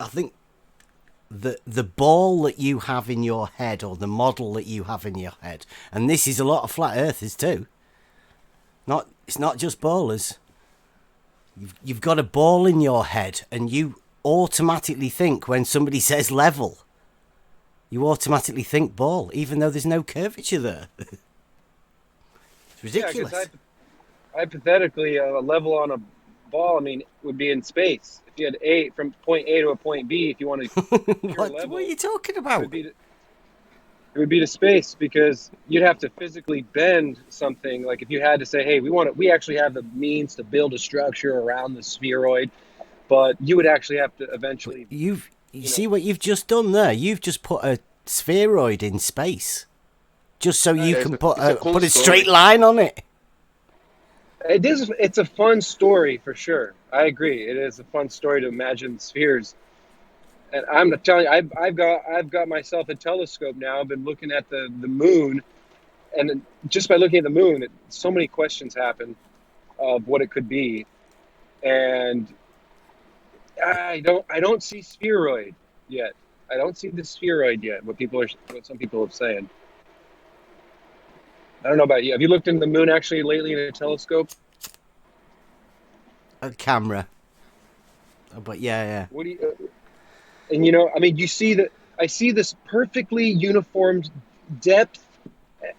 I think the ball that you have in your head, or the model that you have in your head, and this is a lot of flat earthers too, It's not just ballers. You've got a ball in your head, and you automatically think when somebody says level, you automatically think ball, even though there's no curvature there. It's ridiculous. Yeah, hypothetically, a level on a ball, I mean, would be in space. If you had from point A to a point B, if you want to what are you talking about? It would be to space, because you'd have to physically bend something. Like if you had to say, hey, we actually have the means to build a structure around the spheroid, but you would actually have to eventually. You see what you've just done there? You've just put a spheroid in space, just so you can put a straight line on it. It is. It's a fun story for sure. I agree. It is a fun story to imagine spheres. And I'm telling you, I've got myself a telescope now. I've been looking at the moon, and just by looking at the moon, so many questions happen of what it could be, and I don't see spheroid yet. I don't see the spheroid yet. What some people are saying. I don't know about you. Have you looked into the moon actually lately in a telescope? A camera. But yeah. What do you? And I mean, you see that I see this perfectly uniformed depth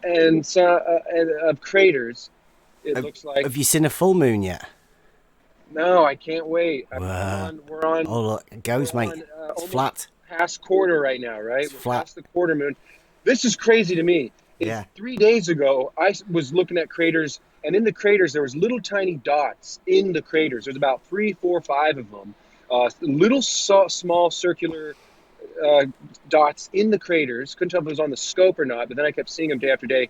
and of craters. It looks like. Have you seen a full moon yet? No, I can't wait. We're on. Oh look, it goes, mate. It's flat. Past quarter right now, right? It's we're flat. past the quarter moon. This is crazy to me. Yeah. 3 days ago, I was looking at craters, and in the craters there was little tiny dots in the craters. There's about 3, 4, 5 of them. Little small circular dots in the craters. Couldn't tell if it was on the scope or not, but then I kept seeing them day after day.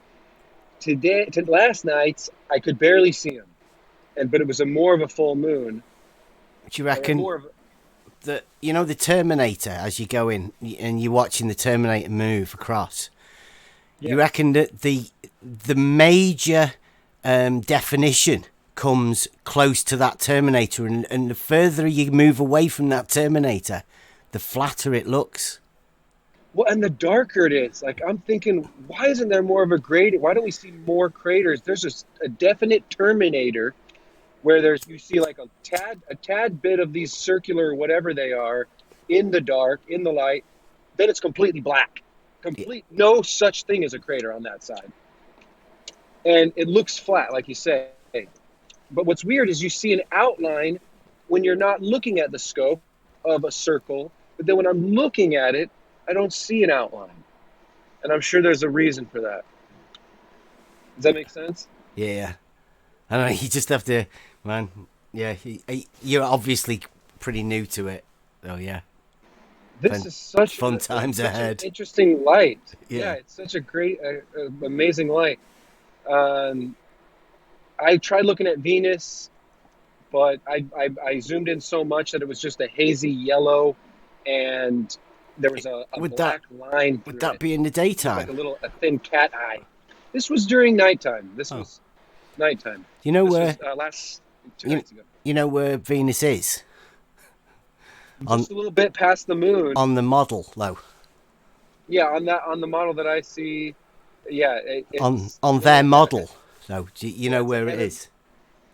Last night, I could barely see them, but it was more of a full moon. Do you reckon the Terminator, as you go in and you're watching the Terminator move across? Yeah. You reckon that the major definition comes close to that Terminator, and the further you move away from that Terminator, the flatter it looks? Well, and the darker it is. Like, I'm thinking, why isn't there more of a gradient? Why don't we see more craters? There's just a definite Terminator where you see like a tad bit of these circular whatever they are in the dark, in the light. Then it's completely black. No such thing as a crater on that side. And it looks flat, like you say. But what's weird is you see an outline when you're not looking at the scope of a circle, but then when I'm looking at it, I don't see an outline. And I'm sure there's a reason for that. Does that make sense? Yeah. I don't know, you just have to, man, yeah, you're obviously pretty new to it. Oh, yeah. This is such fun times ahead. An interesting light. Yeah, it's such a great, amazing light. I tried looking at Venus, but I zoomed in so much that it was just a hazy yellow, and there was a black line. Would that be in the daytime? Like a thin cat eye. This was during nighttime. This was nighttime. You know this was, last 2 nights ago. You know where Venus is? Just a little bit past the moon. On the model, though. Yeah, on the model that I see. Yeah. On their model. So you know where it is?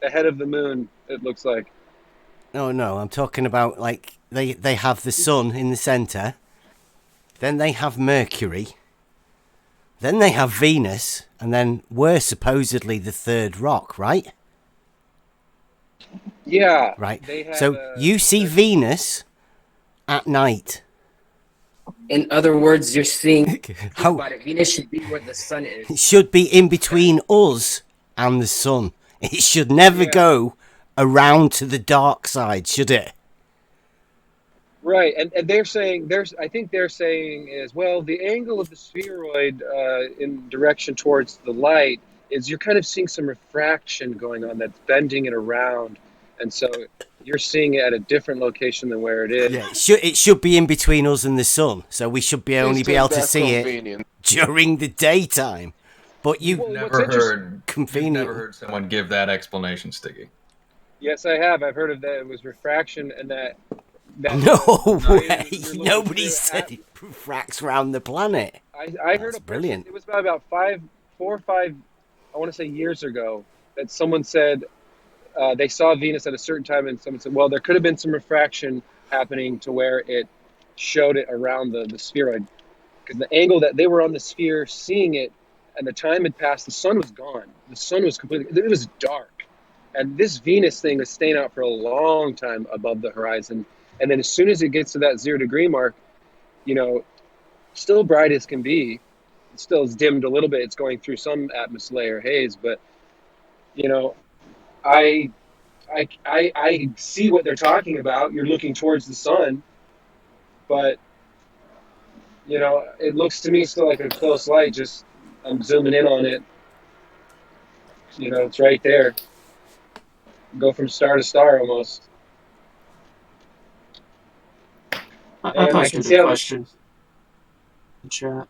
Ahead of the moon, it looks like. No, I'm talking about like they have the sun in the center, then they have Mercury, then they have Venus, and then we're supposedly the third rock, right? Yeah. Right. So you see Venus at night. In other words, you're seeing how Venus should be where the sun is. It should be in between us and the sun. It should never go around to the dark side, should it? Right, and they're saying I think they're saying as well, the angle of the spheroid in direction towards the light is you're kind of seeing some refraction going on that's bending it around, and so you're seeing it at a different location than where it is. Yeah, it should be in between us and the sun, so we should only be able to see it during the daytime. But you've never heard someone give that explanation, Stiggy. Yes, I have. I've heard of that. It was refraction, and that no way. Nobody said it refracts around the planet. I heard brilliant. It was about 4 or 5, I want to say years ago, that someone said they saw Venus at a certain time, and someone said, well, there could have been some refraction happening to where it showed it around the spheroid. Because the angle that they were on the sphere seeing it, and the time had passed, the sun was gone. The sun was completely, it was dark. And this Venus thing is staying out for a long time above the horizon. And then as soon as it gets to that 0 degree mark, you know, still bright as can be, it still is dimmed a little bit. It's going through some atmosphere layer haze, but, you know, I see what they're talking about. You're looking towards the sun, but you know, it looks to me still like a close light. Just I'm zooming in on it. You know, it's right there. Go from star to star almost. I And I posted can a see how question in chat.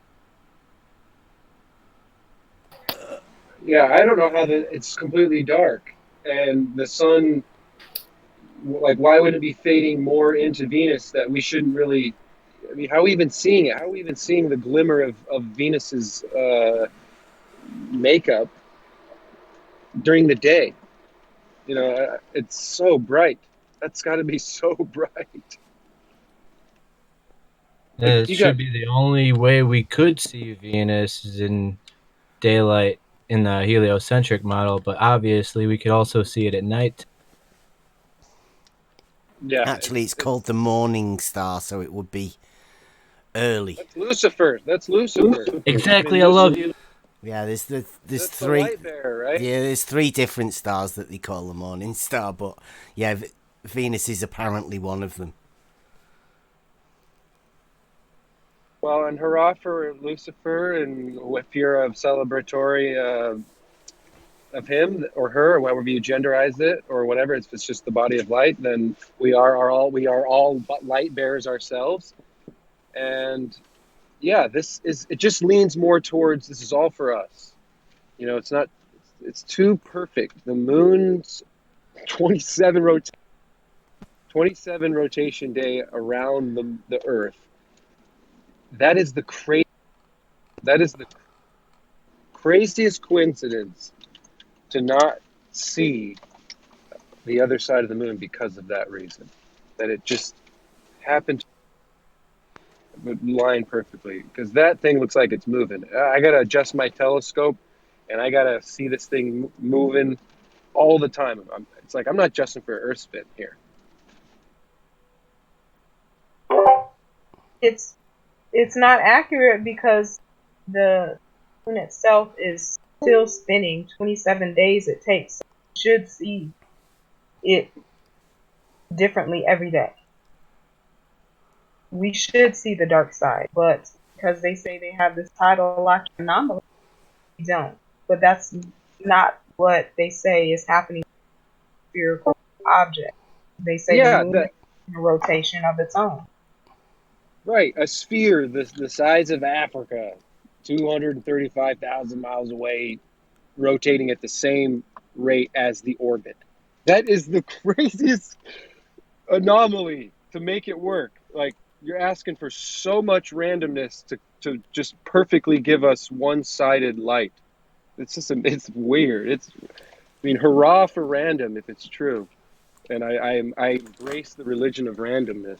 yeah, I don't know how it's completely dark and the sun. Like, why would it be fading more into Venus that we shouldn't really? I mean, how are we even seeing it? How are we even seeing the glimmer of Venus's makeup during the day? You know, it's so bright. That's got to be so bright. It You got should be the only way we could see Venus is in daylight in the heliocentric model, but obviously we could also see it at night. yeah. Actually, it's called the morning star, so it would be early. That's Lucifer. That's Lucifer. Exactly, I I mean, love you. Yeah, there's that's three. The light bearer, right? Yeah, there's 3 different stars that they call the morning star, but yeah, Venus is apparently one of them. Well, and hurrah for Lucifer, and if you're a celebratory of him or her, or however you genderize it, or whatever, if it's just the body of light, then we are all light bearers ourselves. And yeah, it just leans more towards this is all for us. You know, it's too perfect. The moon's 27 rotation day around the Earth. That is the craziest coincidence to not see the other side of the moon because of that reason. That it just happened to line perfectly, because that thing looks like it's moving. I gotta adjust my telescope, and I gotta see this thing moving all the time. It's like I'm not adjusting for Earth spin here. It's not accurate because the moon itself is still spinning 27 days it takes. So you should see it differently every day. We should see the dark side, but because they say they have this tidal lock anomaly, we don't. But that's not what they say is happening with spherical object. They say the moon is in a rotation of its own. Right, a sphere the size of Africa, 235,000 miles away, rotating at the same rate as the orbit. That is the craziest anomaly to make it work. Like, you're asking for so much randomness to just perfectly give us one-sided light. It's weird. Hurrah for random if it's true. And I embrace the religion of randomness.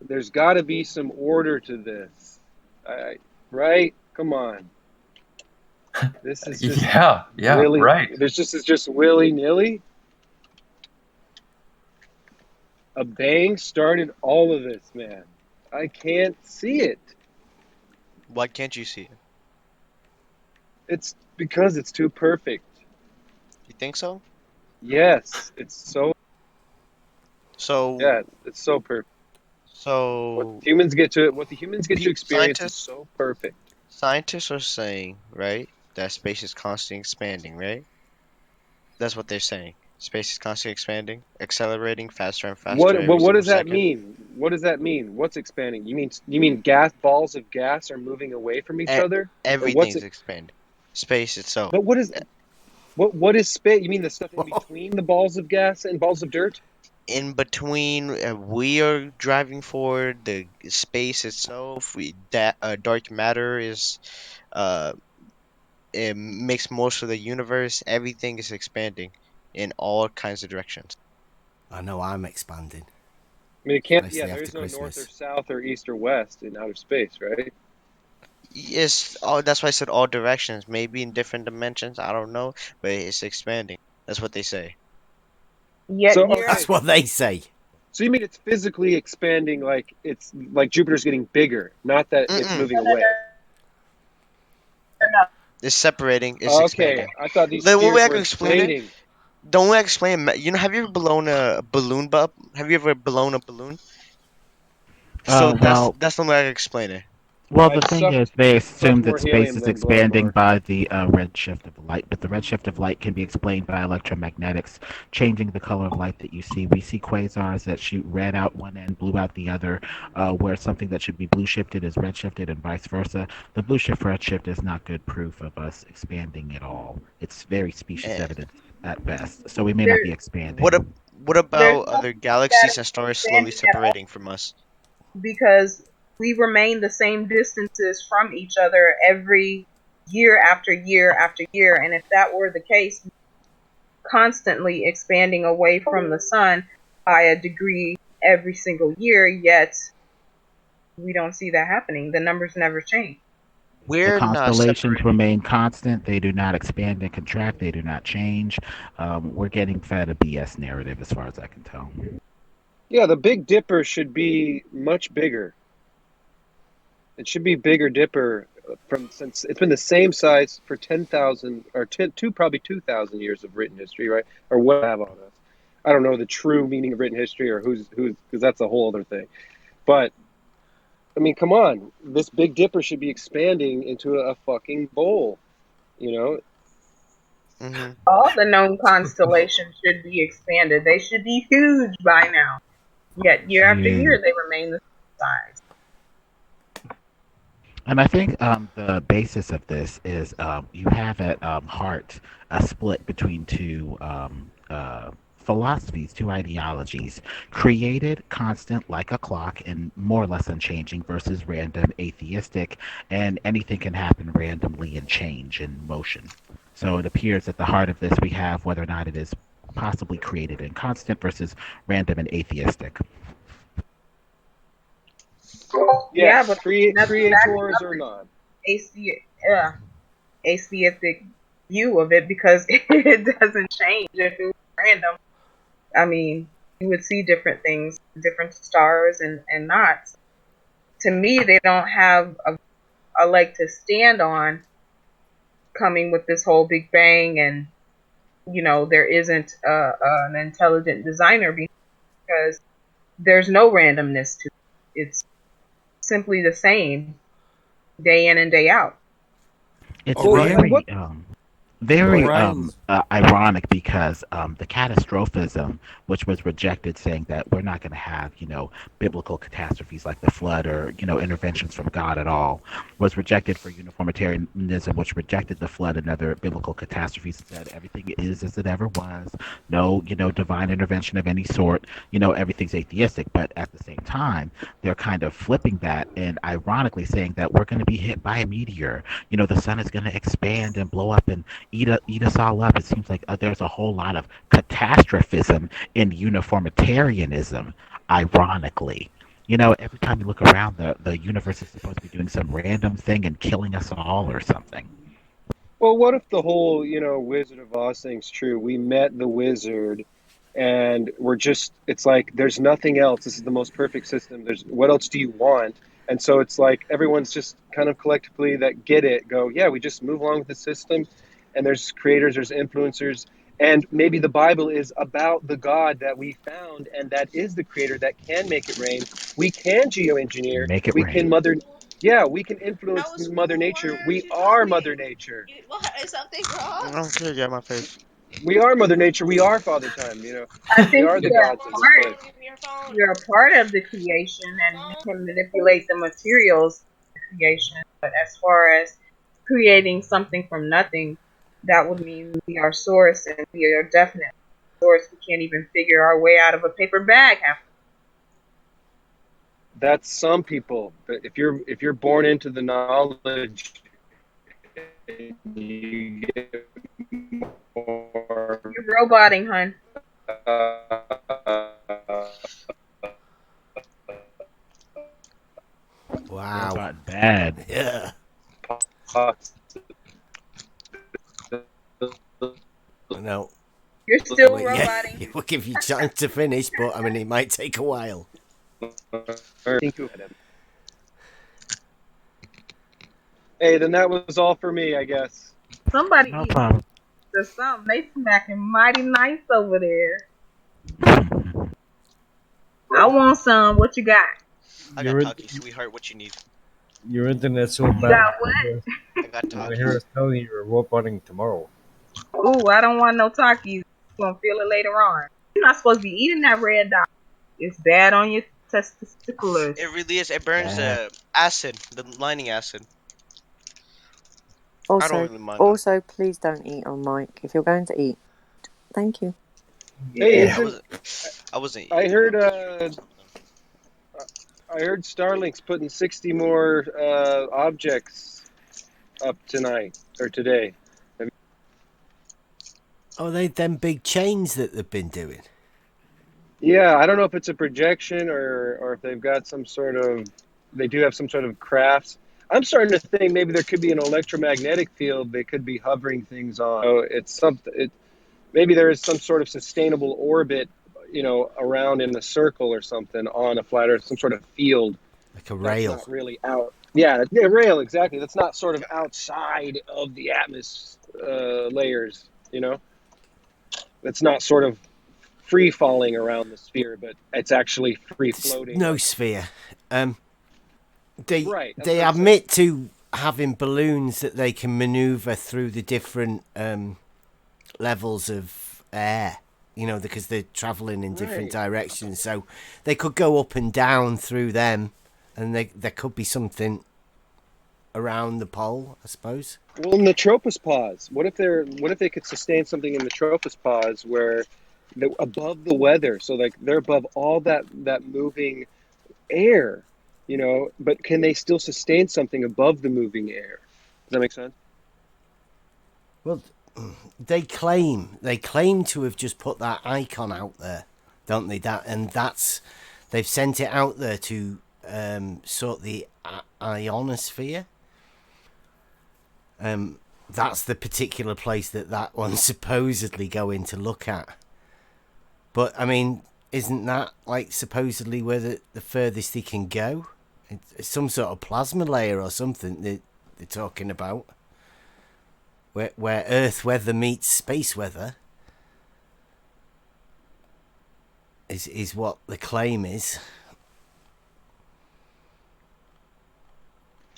There's got to be some order to this, right? Come on. This is just right. It's just willy nilly. A bang started all of this, man. I can't see it. Why can't you see it? It's because it's too perfect. You think so? Yes, it's so. So yeah, it's so perfect. So what the humans get to experience is so perfect. Scientists are saying, right, that space is constantly expanding, right? That's what they're saying. Space is constantly expanding, accelerating faster and faster every What single does that second. mean? What does that mean? What's expanding? You mean balls of gas are moving away from each other? Everything's expanding. Space itself. But what is space? You mean the stuff in between the balls of gas and balls of dirt? In between, we are driving forward. The space itself, dark matter is it makes most of the universe. Everything is expanding in all kinds of directions. I know I'm expanding. I mean, it can't. Yeah, Especially there after is no north or Christmas. south or east or west in outer space, right? Yes, oh, that's why I said all directions. Maybe in different dimensions. I don't know, but it's expanding. That's what they say. Yet So year okay, That's what they say. so you mean it's physically expanding, like it's like Jupiter's getting bigger, not that it's Mm-mm. moving away. It's separating. It's Okay, expanding. I thought these The one way spheres I were can explain it. inflating. The way I explain it, you know, have you ever blown a balloon up? Have you ever blown a balloon? So Well, that's the way I can explain it. well, the I've thing is, they sucked assume that more space helium is than blown expanding more. by the redshift of light, but the redshift of light can be explained by electromagnetics, changing the color of light that you see. We see quasars that shoot red out one end, blue out the other, where something that should be blue shifted is red shifted, and vice versa. The blue shift red shift is not good proof of us expanding at all. It's very specious Eh, evidence at best, so we may not there be What expanding. a, what there's about no other proof that galaxies it's and stars slowly expanding at all separating from us? because we remain the same distances from each other every year after year after year. And if that were the case, constantly expanding away from the sun by a degree every single year, yet we don't see that happening. The numbers never change. The We're not constellations separating. remain constant. They do not expand and contract. They do not change. We're getting fed a BS narrative, as far as I can tell. Yeah, the Big Dipper should be much bigger. It should be Bigger Dipper from since it's been the same size for 10,000 or 10, two, probably 2,000 years of written history, right? Or what I have on us. I don't know the true meaning of written history or who's because that's a whole other thing. But I mean, come on, this Big Dipper should be expanding into a fucking bowl, you know? Hmm. All the known constellations should be expanded. They should be huge by now. Yet year after year Huge. they remain the same size. And I think the basis of this is you have at heart a split between two philosophies, two ideologies: created, constant, like a clock, and more or less unchanging, versus random, atheistic, and anything can happen randomly and change in motion. So it appears at the heart of this we have whether or not it is possibly created and constant versus random and atheistic. Yeah, Yes, but there's nothing backing creators up or not. atheistic view of it because it doesn't change if it was random. I mean, you would see different things, different stars and not. To me, they don't have a leg to stand on coming with this whole Big Bang and, there isn't an intelligent designer because there's no randomness to it. It's simply the same day in and day out. It's Well, and what? very Orion's ironic because the catastrophism, which was rejected, saying that we're not going to have, biblical catastrophes like the flood or, interventions from God at all, was rejected for uniformitarianism, which rejected the flood and other biblical catastrophes and said everything is as it ever was, no, divine intervention of any sort, everything's atheistic. But at the same time, they're kind of flipping that and ironically saying that we're going to be hit by a meteor. The sun is going to expand and blow up and eat us all up. It seems like there's a whole lot of catastrophism in uniformitarianism, ironically. Every time you look around, the universe is supposed to be doing some random thing and killing us all or something. Well, what if the whole, Wizard of Oz thing's true? We met the wizard and it's like there's nothing else. This is the most perfect system. What else do you want? And so it's like everyone's just kind of collectively that get it, go, yeah, we just move along with the system. And there's creators, there's influencers, and maybe the Bible is about the God that we found and that is the creator that can make it rain. We can geoengineer. Make it We can rain. yeah, we can influence Mother Nature. We are Mother Nature. Is something wrong? Okay, yeah, my face. We are Mother Nature. We are Father Time. I We think are the gods of this place. you're a part of the creation and you can manipulate the materials of the creation. But as far as creating something from nothing, that would mean we are source and we are definite source. We can't even figure our way out of a paper bag half. That's some people. But if you're born into the knowledge you get more. You're roboting, hun. Wow. Robot bad. Yeah. No. You're still Well, yeah, roboting. we'll give you time to finish, but I mean, it might take a while. Hey, then that was all for me, I guess. Somebody No eating problem. or something. They smacking mighty nice over there. I want some. What you got? I got Taki, sweetheart. What you need? Your internet's so You bad. got what? I got I Taki. hear us telling you you're roboting tomorrow. Ooh, I don't want no Takis. You're gonna feel it later on. You're not supposed to be eating that red dot. It's bad on your testiculars. It really is. It burns the acid, the lining acid. I don't Also, really mind. Though. also, please don't eat on mic if you're going to eat. Thank you. Hey, Yeah, isn't, I wasn't. I heard Starlink's putting 60 more objects up tonight or today. Oh, they them big chains that they've been doing. Yeah, I don't know if it's a projection or if they've got some sort of, they do have some sort of crafts. I'm starting to think maybe there could be an electromagnetic field they could be hovering things on. So it's something. Maybe there is some sort of sustainable orbit, around in the circle or something on a flat Earth, some sort of field. Like a rail. That's not really out. Yeah, rail, exactly. That's not sort of outside of the atmosphere layers, It's not sort of free falling around the sphere, but it's actually free floating. No sphere. They Right, that's they what I'm admit to having balloons that they can maneuver through the different levels of air. Because they're traveling in different Right. directions, so they could go up and down through them, and there could be something around the pole, I suppose. Well, in the tropopause, what if they could sustain something in the tropopause where they're above the weather, so like they're above all that moving air, but can they still sustain something above the moving air? Does that make sense? Well, they claim to have just put that icon out there, don't they? They've sent it out there to sort the ionosphere. That's the particular place that one's supposedly going to look at. But I mean, isn't that like supposedly where the furthest they can go? It's some sort of plasma layer or something they're talking about. Where Earth weather meets space weather is what the claim is.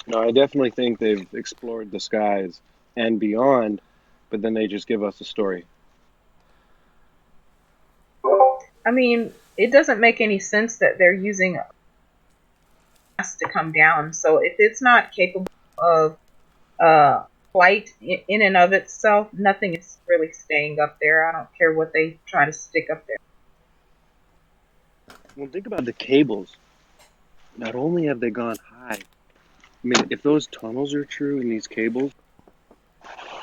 No, I definitely think they've explored the skies and beyond, but then they just give us a story. I mean, it doesn't make any sense that they're using us to come down. So if it's not capable of flight in and of itself, nothing is really staying up there. I don't care what they try to stick up there. Well, think about the cables. Not only have they gone high, I mean, if those tunnels are true and these cables,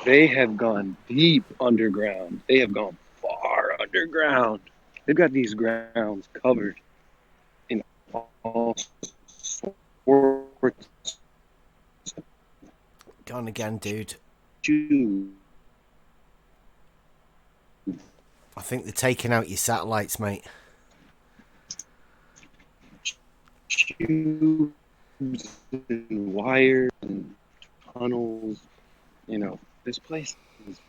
they have gone deep underground. They have gone far underground. They've got these grounds covered in all sorts. Gone again, dude. I think they're taking out your satellites, mate. Tubes and wires and tunnels. This place is.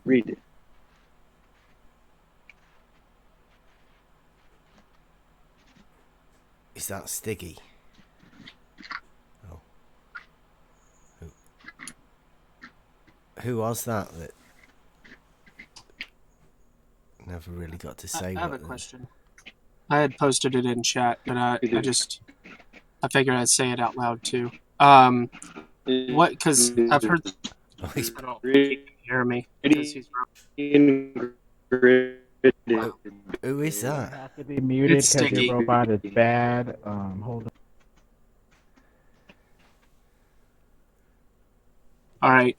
Read it. Is that Stiggy? Oh. Who was that never really got to say I have a what question. I had posted it in chat, but I figured I'd say it out loud too. What? Because I've heard. Oh, he's I don't think he can hear me because he's. Who is that? Have to be muted It's because Sticky. your robot is bad. Hold on. All right.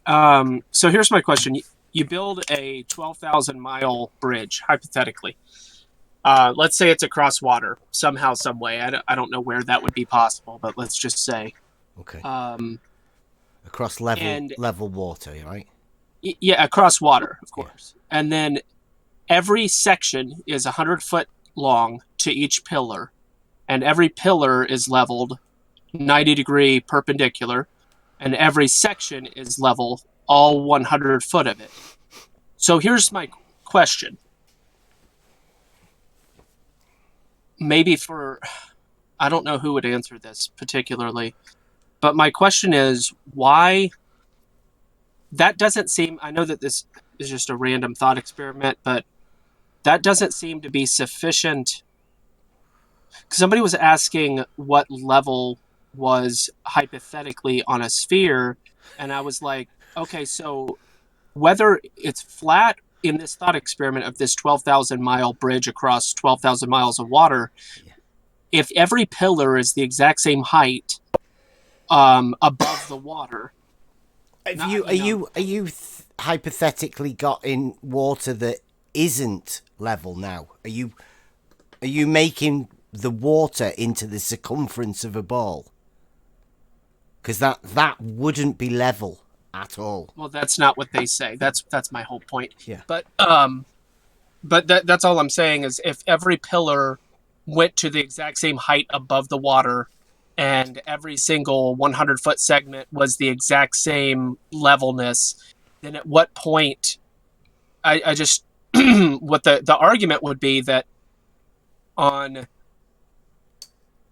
So here's my question. You build a 12,000 mile bridge, hypothetically. Let's say it's across water somehow, some way. I don't know where that would be possible, but let's just say. Okay. And Across level water, right? Yeah, across water, of course. Yeah. And then every section is 100 foot long to each pillar, and every pillar is leveled 90-degree perpendicular, and every section is level, all 100 foot of it. So here's my question. Maybe I don't know who would answer this particularly, but my question is why that doesn't seem, I know that this is just a random thought experiment, but that doesn't seem to be sufficient. Somebody was asking what level was hypothetically on a sphere, and I was like, okay, so whether it's flat in this thought experiment of this 12,000 mile bridge across 12,000 miles of water, if every pillar is the exact same height above the water. Are you hypothetically got in water that isn't level now? Are you making the water into the circumference of a ball? Because that wouldn't be level at all. Well, that's not what they say. That's my whole point. Yeah. But that's all I'm saying is if every pillar went to the exact same height above the water, and every single 100-foot segment was the exact same levelness, then at what point, I just, what the argument would be that on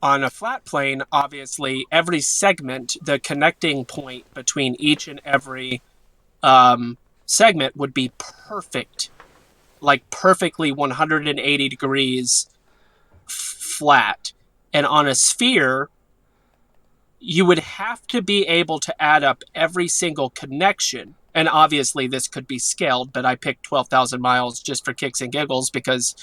a flat plane, obviously, every segment, the connecting point between each and every segment would be perfect, like perfectly 180 degrees flat. And on a sphere, you would have to be able to add up every single connection. And obviously this could be scaled, but I picked 12,000 miles just for kicks and giggles because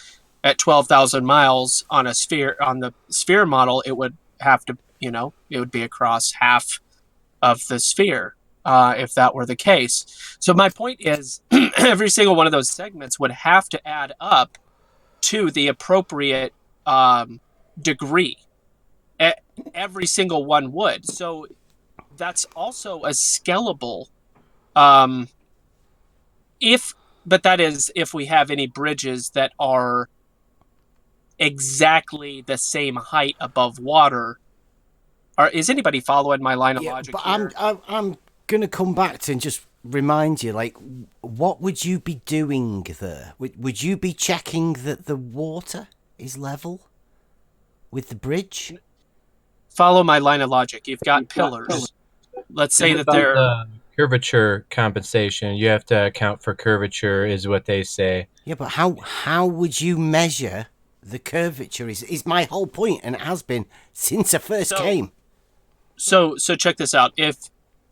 at 12,000 miles on a sphere, on the sphere model, it would have to, it would be across half of the sphere if that were the case. So my point is every single one of those segments would have to add up to the appropriate degree. Every single one would. So that's also a scalable but that is if we have any bridges that are exactly the same height above water. Is anybody following my line of logic here? I'm going to come back to and just remind you, like, what would you be doing there? Would you be checking that the water is level with the bridge? Follow my line of logic. You've got pillars. Let's say that they're the curvature compensation. You have to account for curvature, is what they say. Yeah, but how would you measure the curvature? Is my whole point, and it has been since I first came. So check this out. If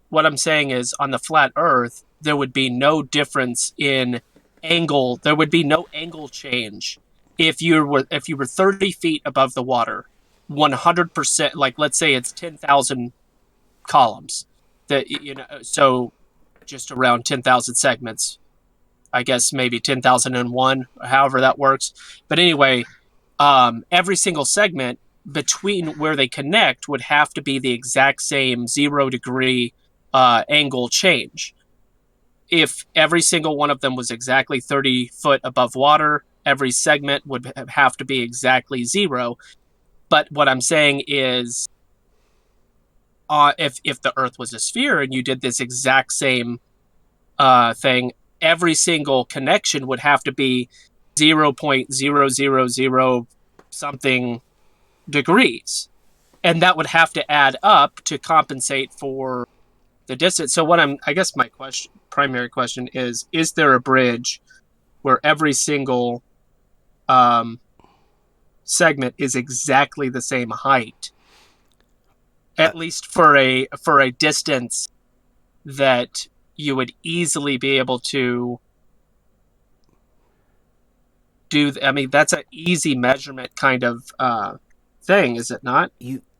what I'm saying is on the flat Earth, there would be no difference in angle. There would be no angle change if you were 30 feet above the water. 100%, like let's say it's 10,000 columns, so just around 10,000 segments, I guess maybe 10,001, however that works. But anyway, every single segment between where they connect would have to be the exact same 0 degree angle change. If every single one of them was exactly 30 foot above water, every segment would have to be exactly 0. But what I'm saying is, if the Earth was a sphere and you did this exact same thing, every single connection would have to be 0.000 something degrees, and that would have to add up to compensate for the distance. So I guess my primary question is there a bridge where every single segment is exactly the same height, at least for a distance that you would easily be able to do? I mean, that's an easy measurement kind of thing, is it not?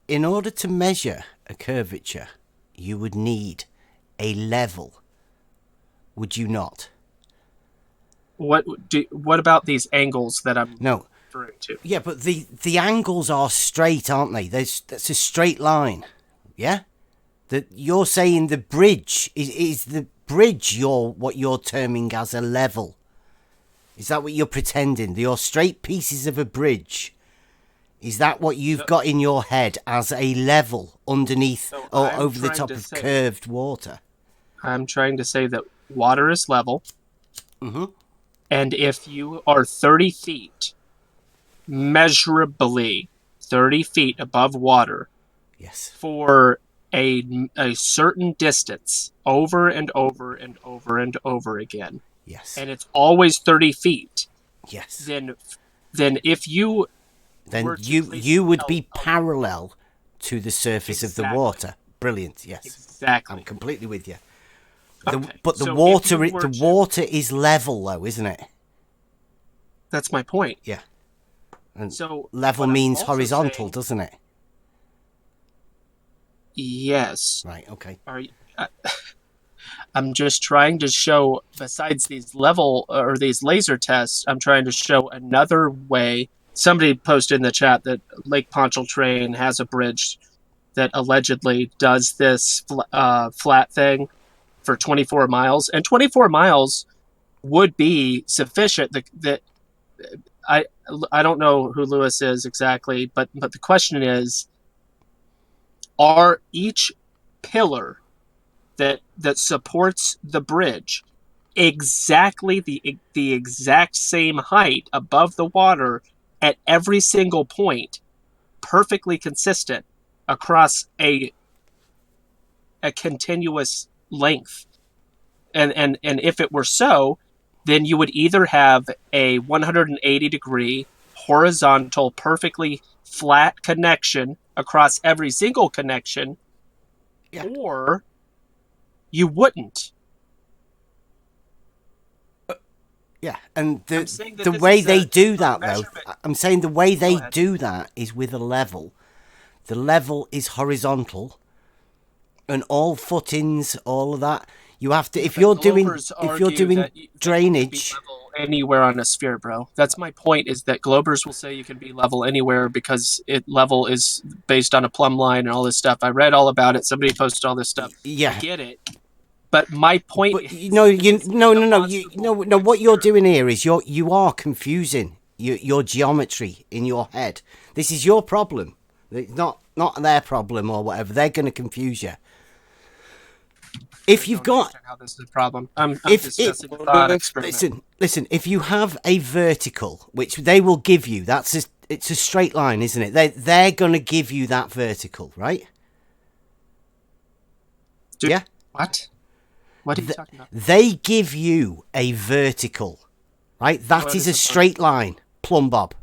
In order to measure a curvature, you would need a level. Would you not? What about these angles that I'm No. referring to? Yeah, but the angles are straight, aren't they? That's a straight line. Yeah? That you're saying the bridge is the bridge what you're terming as a level. Is that what you're pretending? Your straight pieces of a bridge. Is that what you've got in your head as a level underneath or over the top of curved water? I'm trying to say that water is level. Mm-hmm. And if you are 30 feet, measurably 30 feet above water, yes, for a certain distance over and over and over and over again, yes, and it's always 30 feet, yes, then if you you would be parallel to the surface of the water. Brilliant. Yes, exactly. I'm completely with you. Okay, But the so water is level, though, isn't it? That's my point. Yeah. And so level means horizontal, doesn't it? Yes. Right. Okay. I'm just trying to show, besides these these laser tests, I'm trying to show another way. Somebody posted in the chat that Lake Pontchartrain has a bridge that allegedly does this flat thing for 24 miles, and 24 miles would be sufficient. I don't know who Lewis is exactly, but the question is, are each pillar that supports the bridge exactly the exact same height above the water at every single point, perfectly consistent across a continuous length? And if it were so, then you would either have a 180-degree horizontal, perfectly flat connection across every single connection, or you wouldn't. Yeah, and the way they do that, though, I'm saying the way they do that is with a level. The level is horizontal, and all footings, all of that. You have to if you're doing drainage. Anywhere on a sphere, bro. That's my point, is that Globers will say you can be level anywhere because level is based on a plumb line and all this stuff. I read all about it. Somebody posted all this stuff. Yeah. I get it. But my point is... No. What you're doing here is you are confusing your geometry in your head. This is your problem. It's not their problem or whatever. They're going to confuse you. If you've got how this is a problem, I'm discussing a thought experiment. Listen. If you have a vertical, which they will give you, it's a straight line, isn't it? They're going to give you that vertical, right? Yeah. What? What are you talking about? They give you a vertical, right? That is a straight line, plumb bob.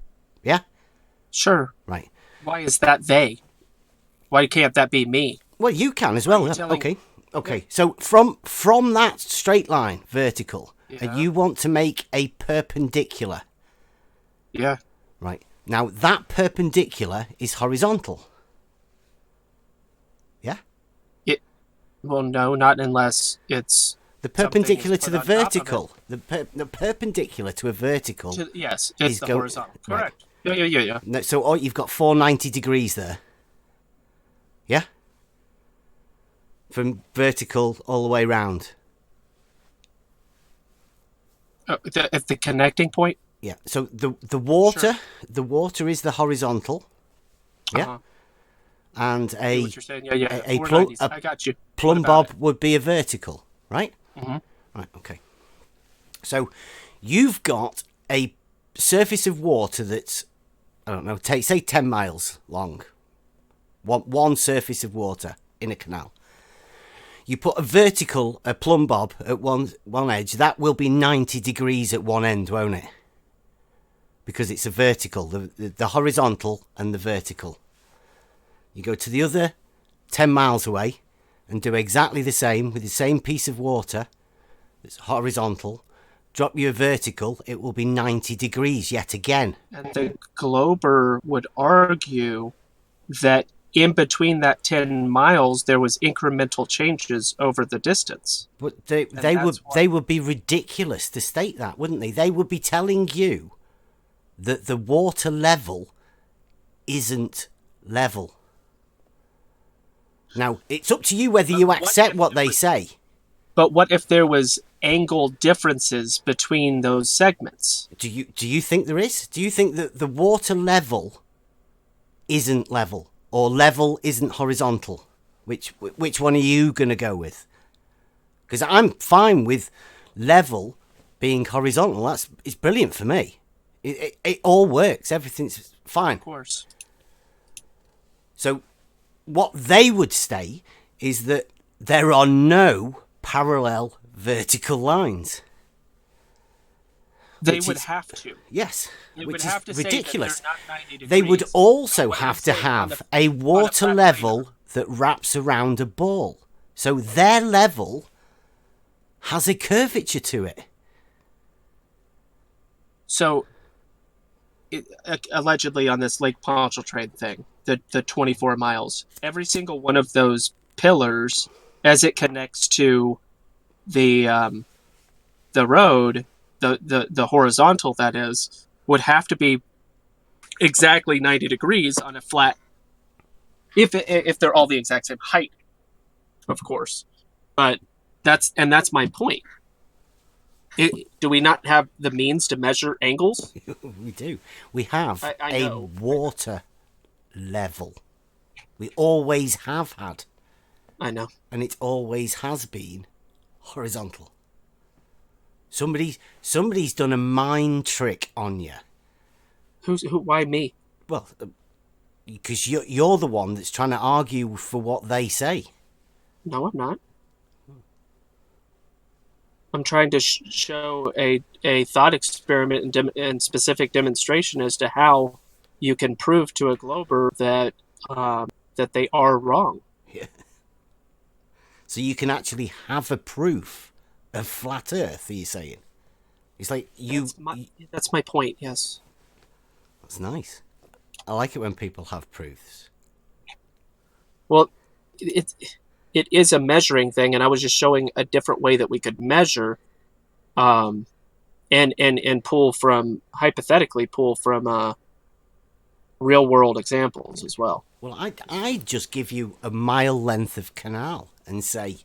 Yeah. Sure. Right. Why is that they? Why can't that be me? Well, you can as well. Okay. Okay, so from that straight line, vertical, and you want to make a perpendicular. Yeah. Right. Now, that perpendicular is horizontal. Yeah? Well, no, not unless it's... The perpendicular to the vertical. The perpendicular to a vertical. Yes, it's the horizontal. Correct. Right. Yeah. No, so you've got 490 degrees there. Yeah? From vertical all the way round. At the connecting point? Yeah. So the water is the horizontal. Yeah. And I got you. Plumb bob would be a vertical, right? Mm-hmm. Right. Okay. So you've got a surface of water that's, I don't know, say 10 miles long. One surface of water in a canal. You put a plumb bob at one edge, that will be 90 degrees at one end, won't it? Because it's a vertical, the horizontal and the vertical. You go to the other 10 miles away and do exactly the same with the same piece of water that's horizontal. Drop you a vertical, it will be 90 degrees yet again. And the Glober would argue that in between that 10 miles, there was incremental changes over the distance. But they would be ridiculous to state that, wouldn't they? They would be telling you that the water level isn't level. Now, it's up to you whether you accept what they say. But what if there was angle differences between those segments? Do you think there is? Do you think that the water level isn't level, or level isn't horizontal? Which one are you going to go with? Because I'm fine with level being horizontal. It's brilliant for me. It all works. Everything's fine. Of course. So what they would say is that there are no parallel vertical lines. They would have to. Yes, They which would have is to say that ridiculous. they're not 90 They would degrees. also What I'm have to saying have a water level that wraps around a ball. So their level has a curvature to it. So, allegedly on this Lake Pontchartrain thing, the 24 miles, every single one of those pillars, as it connects to the road, the horizontal that is, would have to be exactly 90 degrees on a flat, if they're all the exact same height, of course. But that's my point. Do we not have the means to measure angles? We do. We have I a know. water level. We always have had. I know. And it always has been horizontal. Somebody's done a mind trick on you. Who? Why me? Well, because you're the one that's trying to argue for what they say. No, I'm not. I'm trying to show a thought experiment and specific demonstration as to how you can prove to a glober that that they are wrong. Yeah. So you can actually have a proof of flat Earth. Are you saying? It's like you. That's my point. Yes. That's nice. I like it when people have proofs. Well, it is a measuring thing, and I was just showing a different way that we could measure, and hypothetically pull from real world examples as well. Well, I'd just give you a mile length of canal and say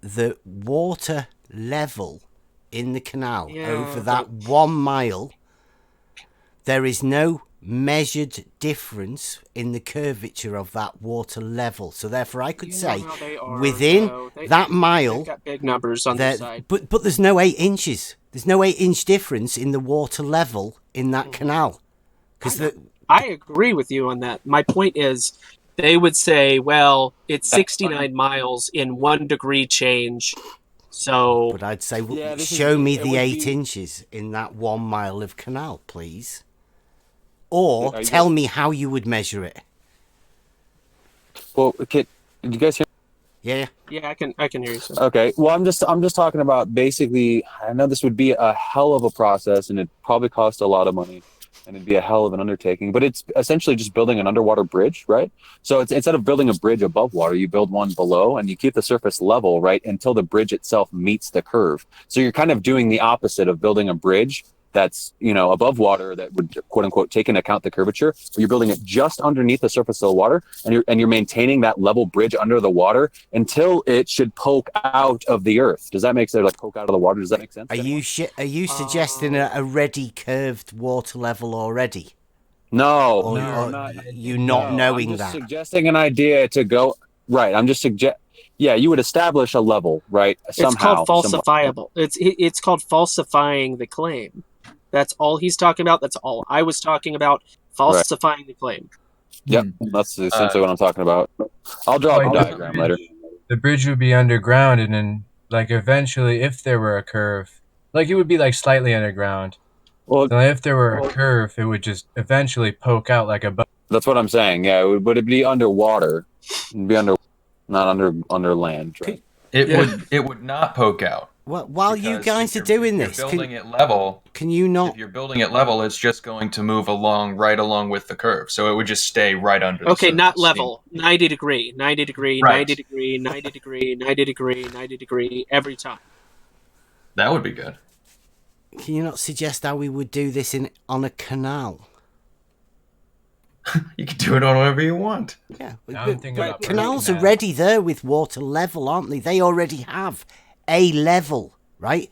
the water level in the canal over that 1 mile, there is no measured difference in the curvature of that water level. So therefore I could say within that mile, they've got big numbers on their side. But there's no 8 inches. There's no 8-inch difference in the water level in that canal. I agree with you on that. My point is, they would say, well, it's 69 miles in 1 degree change. So, but I'd say, show me the 8 inches in that 1 mile of canal, please. Or tell me how you would measure it. Well, did you guys hear? Yeah. Yeah, I can hear you. Sir. Okay. Well, I'm just talking about basically. I know this would be a hell of a process, and it'd probably cost a lot of money, and it'd be a hell of an undertaking. But it's essentially just building an underwater bridge, right? So it's instead of building a bridge above water, you build one below, and you keep the surface level, right, until the bridge itself meets the curve. So you're kind of doing the opposite of building a bridge that's, above water that would quote unquote take into account the curvature. You're building it just underneath the surface of the water, and you're maintaining that level bridge under the water until it should poke out of the earth. Does that make sense? Like poke out of the water? Does that make sense? Are you suggesting a ready curved water level already? No, or not, you not knowing I'm just that. Suggesting an idea to go right. I'm just Yeah, you would establish a level, right? Somehow. It's called falsifiable. It's called falsifying the claim. That's all he's talking about. That's all I was talking about. Falsifying the claim. Yep, that's essentially what I'm talking about. I'll draw a diagram later. The bridge would be underground, and then, eventually, if there were a curve, it would be, slightly underground. Well, so if there were a curve, it would just eventually poke out like a boat. That's what I'm saying. Yeah, would it be underwater? It'd be not under land, right? It would not poke out. Well, while you Because guys are if doing you're this, building it level, can you not? if you're building it level, it's just going to move right along with the curve. So it would just stay right under the Okay, surface. not level. 90 degree, 90 degree, Right. 90 degree, 90 degree, 90 degree, 90 degree every time. That would be good. Can you not suggest how we would do this on a canal? You can do it on whatever you want. Yeah, I'm thinking about canals are canal. ready there with water level, aren't they? They already have a level, right?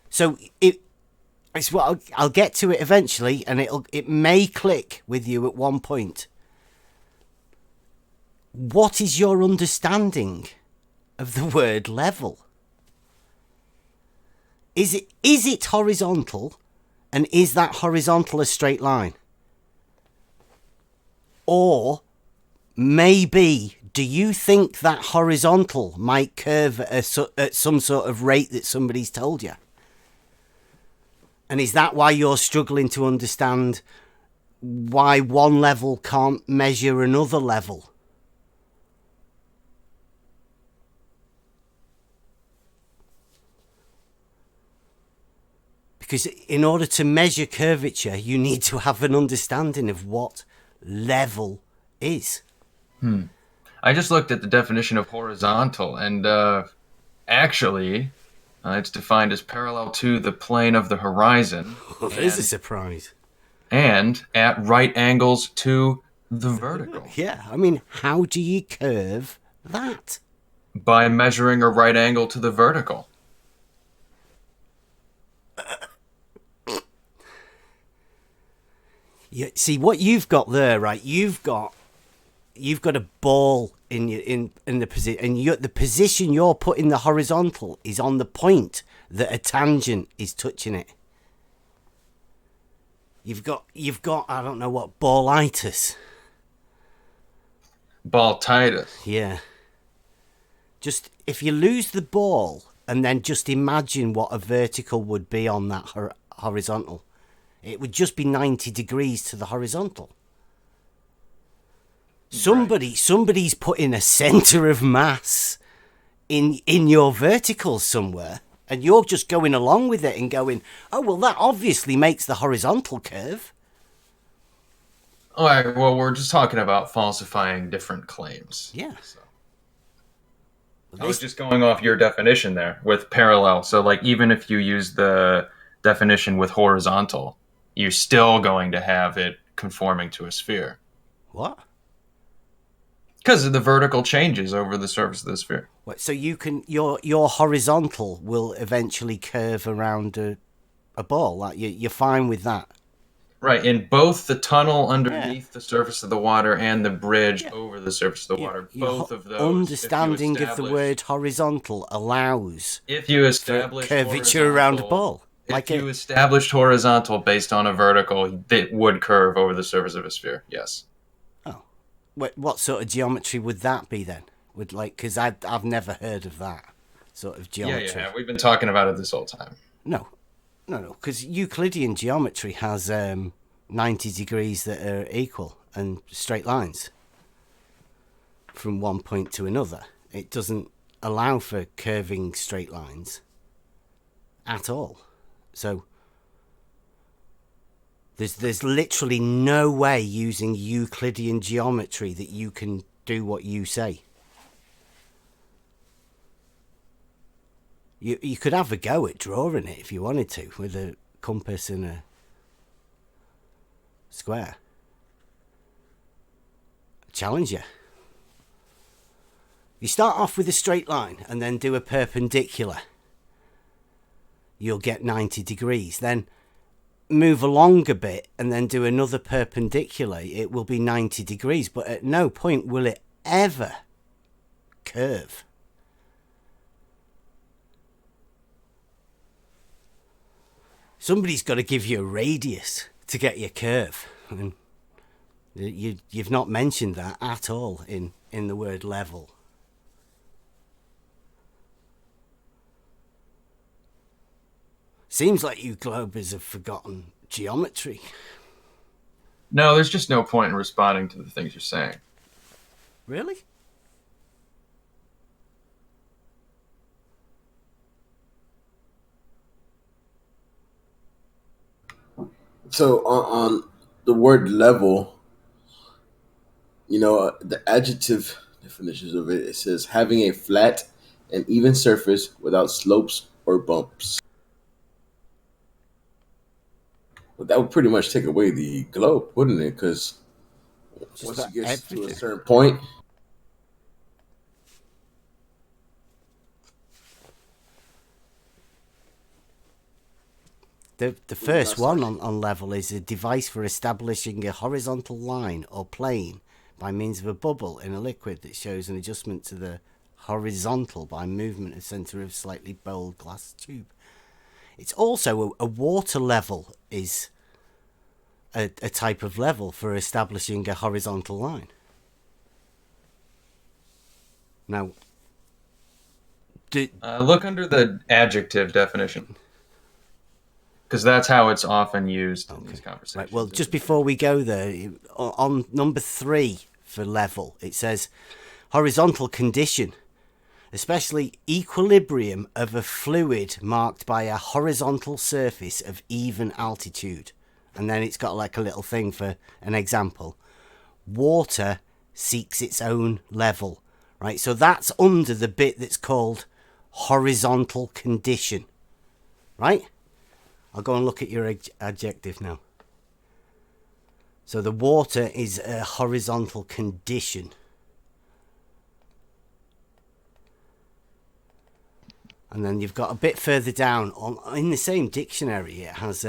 So it's what I'll get to it eventually, and it may click with you at one point. What is your understanding of the word level? Is it horizontal, and is that horizontal a straight line? Or maybe, do you think that horizontal might curve at some sort of rate that somebody's told you? And is that why you're struggling to understand why one level can't measure another level? Because in order to measure curvature, you need to have an understanding of what level is. I just looked at the definition of horizontal, and actually, it's defined as parallel to the plane of the horizon. Well, there's a surprise. And at right angles to the vertical. Yeah, I mean, how do you curve that? By measuring a right angle to the vertical. You see what you've got there, right? You've got a ball in the position, and the position you're putting the horizontal is on the point that a tangent is touching it. You've got I don't know what, ballitis. Ballitis. Yeah. Just if you lose the ball and then just imagine what a vertical would be on that horizontal. It would just be 90 degrees to the horizontal. Somebody's putting a center of mass in your vertical somewhere, and you're just going along with it and going, oh, well, that obviously makes the horizontal curve. All right, well, we're just talking about falsifying different claims. Yeah. So. I was just going off your definition there with parallel. So, like, even if you use the definition with horizontal, you're still going to have it conforming to a sphere. What? Because the vertical changes over the surface of the sphere. What, so you can your horizontal will eventually curve around a ball. Like you're fine with that. Right, in both the tunnel underneath the surface of the water and the bridge over the surface of the water, both of those. Understanding of the word horizontal allows if you establish curvature around a ball. If you established horizontal based on a vertical, it would curve over the surface of a sphere. Yes. Oh, what sort of geometry would that be then? Because I've never heard of that sort of geometry. Yeah. We've been talking about it this whole time. No. Because Euclidean geometry has 90 degrees that are equal and straight lines from one point to another. It doesn't allow for curving straight lines at all. So there's literally no way using Euclidean geometry that you can do what you say. You could have a go at drawing it if you wanted to with a compass and a square. Challenge you. You start off with a straight line and then do a perpendicular. You'll get 90 degrees. Then move along a bit and then do another perpendicular. It will be 90 degrees, but at no point will it ever curve. Somebody's got to give you a radius to get your curve. And you've not mentioned that at all in the word level. Seems like you Globers have forgotten geometry. No, there's just no point in responding to the things you're saying. Really? So on the word level, the adjective definitions of it says having a flat and even surface without slopes or bumps. Well, that would pretty much take away the globe, wouldn't it? Because once you get to a certain point, The first one on level is a device for establishing a horizontal line or plane by means of a bubble in a liquid that shows an adjustment to the horizontal by movement of center of slightly bowled glass tube. It's also a water level is a type of level for establishing a horizontal line. Now, look under the adjective definition, because that's how it's often used in these conversations. Right, well, just before we go there, on number 3 for level, it says horizontal condition, especially equilibrium of a fluid marked by a horizontal surface of even altitude. And then it's got like a little thing for an example. Water seeks its own level, right? So that's under the bit that's called horizontal condition, right? I'll go and look at your adjective now. So the water is a horizontal condition. And then you've got a bit further down, in the same dictionary, it has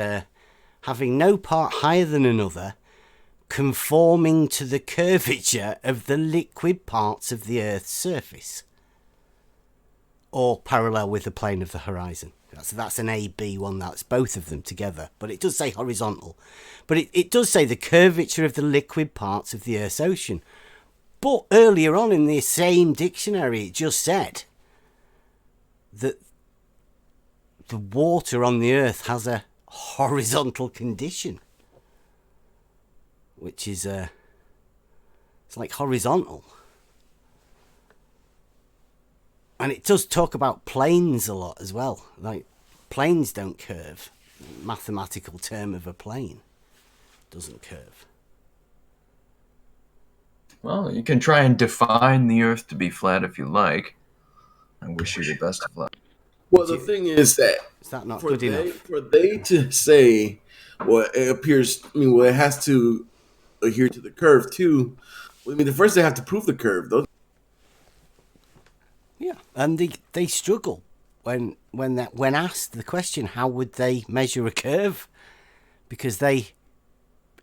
having no part higher than another, conforming to the curvature of the liquid parts of the Earth's surface, or parallel with the plane of the horizon. So that's an A-B one, that's both of them together. But it does say horizontal. But it does say the curvature of the liquid parts of the Earth's ocean. But earlier on in the same dictionary, it just said that the water on the Earth has a horizontal condition, which is it's like horizontal. And it does talk about planes a lot as well. Like, planes don't curve. Mathematical term of a plane doesn't curve. Well, you can try and define the Earth to be flat if you like. I wish you the best of luck. well, the thing is that not good enough? For they to say, well, it appears. I mean, well, it has to adhere to the curve too. I mean, the first they have to prove the curve, though. Yeah, and they struggle when asked the question, how would they measure a curve? Because they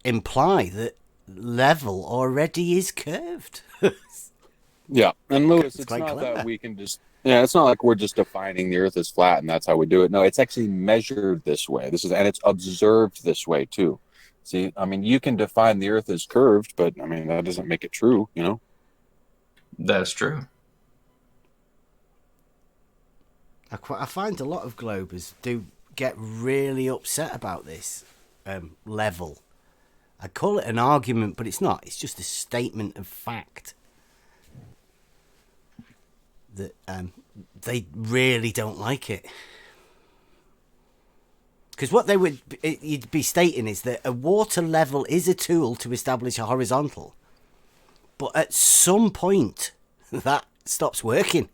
imply that level already is curved. Yeah, and Lewis, it's quite not clever. that we can just. Yeah, it's not like we're just defining the Earth as flat and that's how we do it. No, it's actually measured this way. And it's observed this way too. See, I mean, you can define the Earth as curved, but I mean that doesn't make it true, you know. That's true. I find a lot of globers do get really upset about this level. I call it an argument, but it's not. It's just a statement of fact that they really don't like it. Because what you'd be stating is that a water level is a tool to establish a horizontal, but at some point that stops working.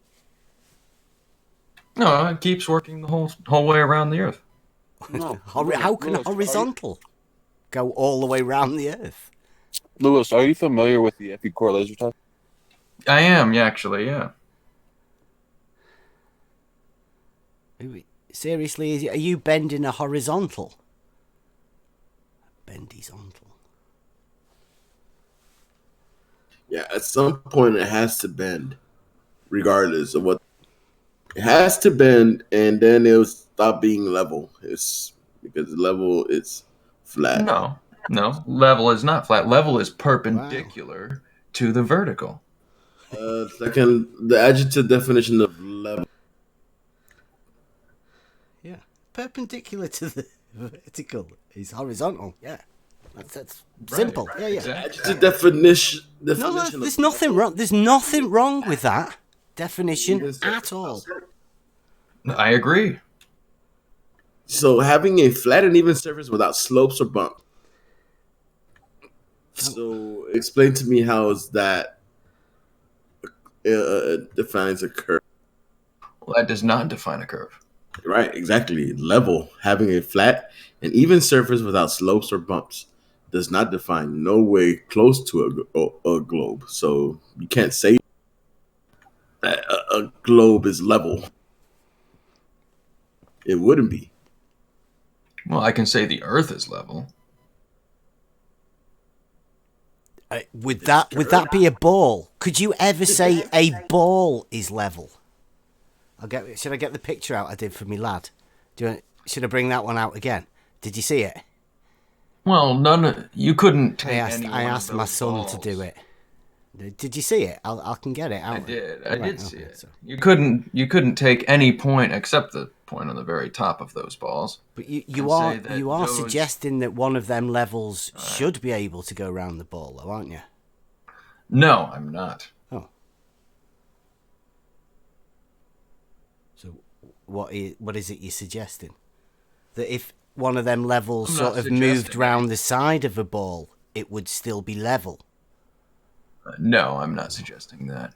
No, it keeps working the whole way around the Earth. No. How can horizontal go all the way around the Earth? Lewis, are you familiar with the Epi-core laser test? I am, actually, yeah. Seriously, are you bending a horizontal? Bendizontal. Yeah, at some point it has to bend, regardless of what. It has to bend, and then it'll stop being level. It's because level is flat. No, level is not flat. Level is perpendicular to the vertical. The adjective definition of level. Yeah, perpendicular to the vertical is horizontal. Yeah, that's simple. Yeah. Adjective definition. No, there's nothing wrong. There's nothing wrong with that definition at all. I agree. So having a flat and even surface without slopes or bumps. So explain to me how is that defines a curve? Well, that does not define a curve. Right, exactly. Level, having a flat and even surface without slopes or bumps, does not define no way close to a globe. So you can't say that a globe is level. It wouldn't be. Well, I can say the Earth is level. Would that be a ball? Could you ever say a ball is level? Should I get the picture out I did for me lad? Should I bring that one out again? Did you see it? Well, you couldn't take I asked my son to do it. Did you see it? I can get it out. I did see it. So. You couldn't take any point except the point on the very top of those balls. But you are suggesting that one of them levels should be able to go around the ball, though, aren't you? No, I'm not. Oh. So what is it you're suggesting? That if one of them levels sort of moved round the side of a ball, it would still be level? No, I'm not suggesting that.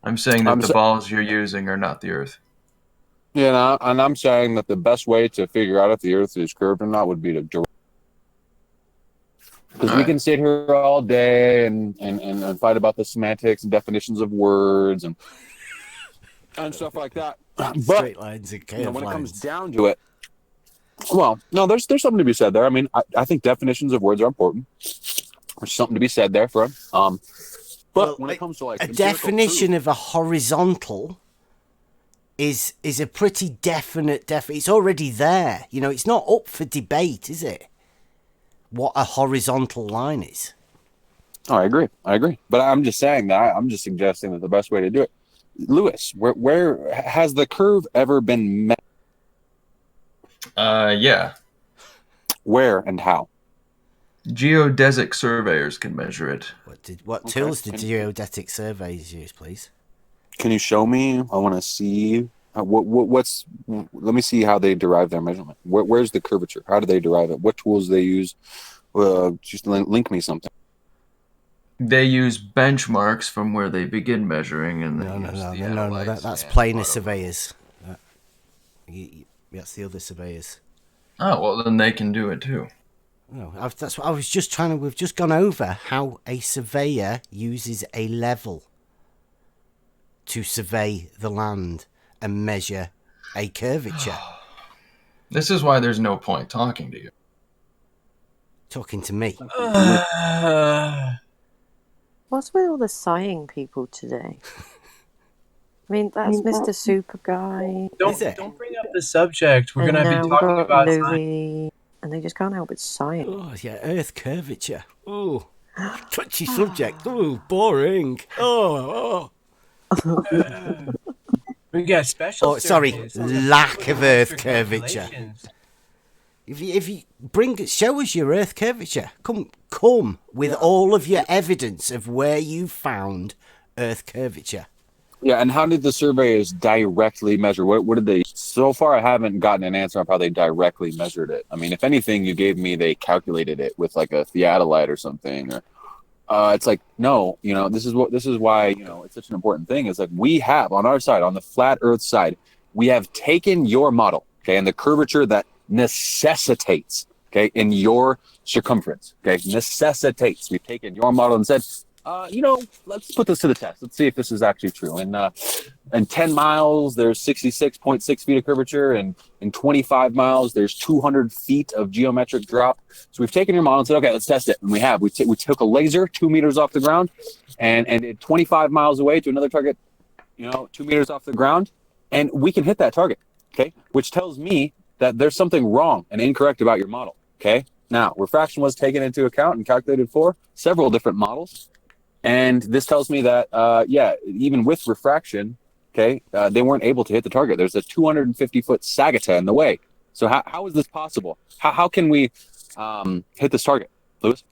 I'm saying that the balls you're using are not the Earth. Yeah, and I'm saying that the best way to figure out if the Earth is curved or not would be to direct. Because we can sit here all day and fight about the semantics and definitions of words and stuff like that. But straight lines and curved when it lines. comes down to it, well, no, there's something to be said there. I mean, I think definitions of words are important. There's something to be said there for them. But when it comes to like a definition of a horizontal is a pretty definite it's already there. You know, it's not up for debate, is it? What a horizontal line is. Oh, I agree. But I'm just saying that I'm just suggesting that the best way to do it. Lewis, where has the curve ever been met? Yeah. Where and how? Geodesic surveyors can measure it. What tools did geodetic surveys use, please? Can you show me? I want to see. Let me see how they derive their measurement. Where's the curvature? How do they derive it? What tools do they use? Just link me something. They use benchmarks from where they begin measuring, and no. That's planar surveyors. That's the other surveyors. Oh well, then they can do it too. No, that's what I was just trying to. We've just gone over how a surveyor uses a level to survey the land and measure a curvature. This is why there's no point talking to you. Talking to me. What's with all the sighing people today? I mean, that's Mr. Super Guy. Don't bring up the subject. We're going to be talking about Louis, and they just can't help but sighing. Oh, yeah, Earth curvature. Oh, touchy subject. Oh, boring. Oh. We got special. Oh, sorry, lack of Earth curvature. If you show us your Earth curvature. Come with all of your evidence of where you found Earth curvature. Yeah, and how did the surveyors directly measure? What did they? So far, I haven't gotten an answer on how they directly measured it. I mean, if anything, you gave me they calculated it with like a theodolite or something. Or it's like no, this is why it's such an important thing. Is like we have on our side, on the flat Earth side, we have taken your model, okay, and the curvature that necessitates, okay, in your circumference, okay, necessitates. We've taken your model and said, let's put this to the test. Let's see if this is actually true. In 10 miles, there's 66.6 feet of curvature, and in 25 miles, there's 200 feet of geometric drop. So we've taken your model and said, okay, let's test it. And we have. We took a laser 2 meters off the ground and at 25 miles away to another target, 2 meters off the ground, and we can hit that target, okay, which tells me that there's something wrong and incorrect about your model, okay? Now, refraction was taken into account and calculated for several different models. And this tells me that, even with refraction, okay, they weren't able to hit the target. There's a 250-foot sagita in the way. So how is this possible? How can we hit this target, Lewis?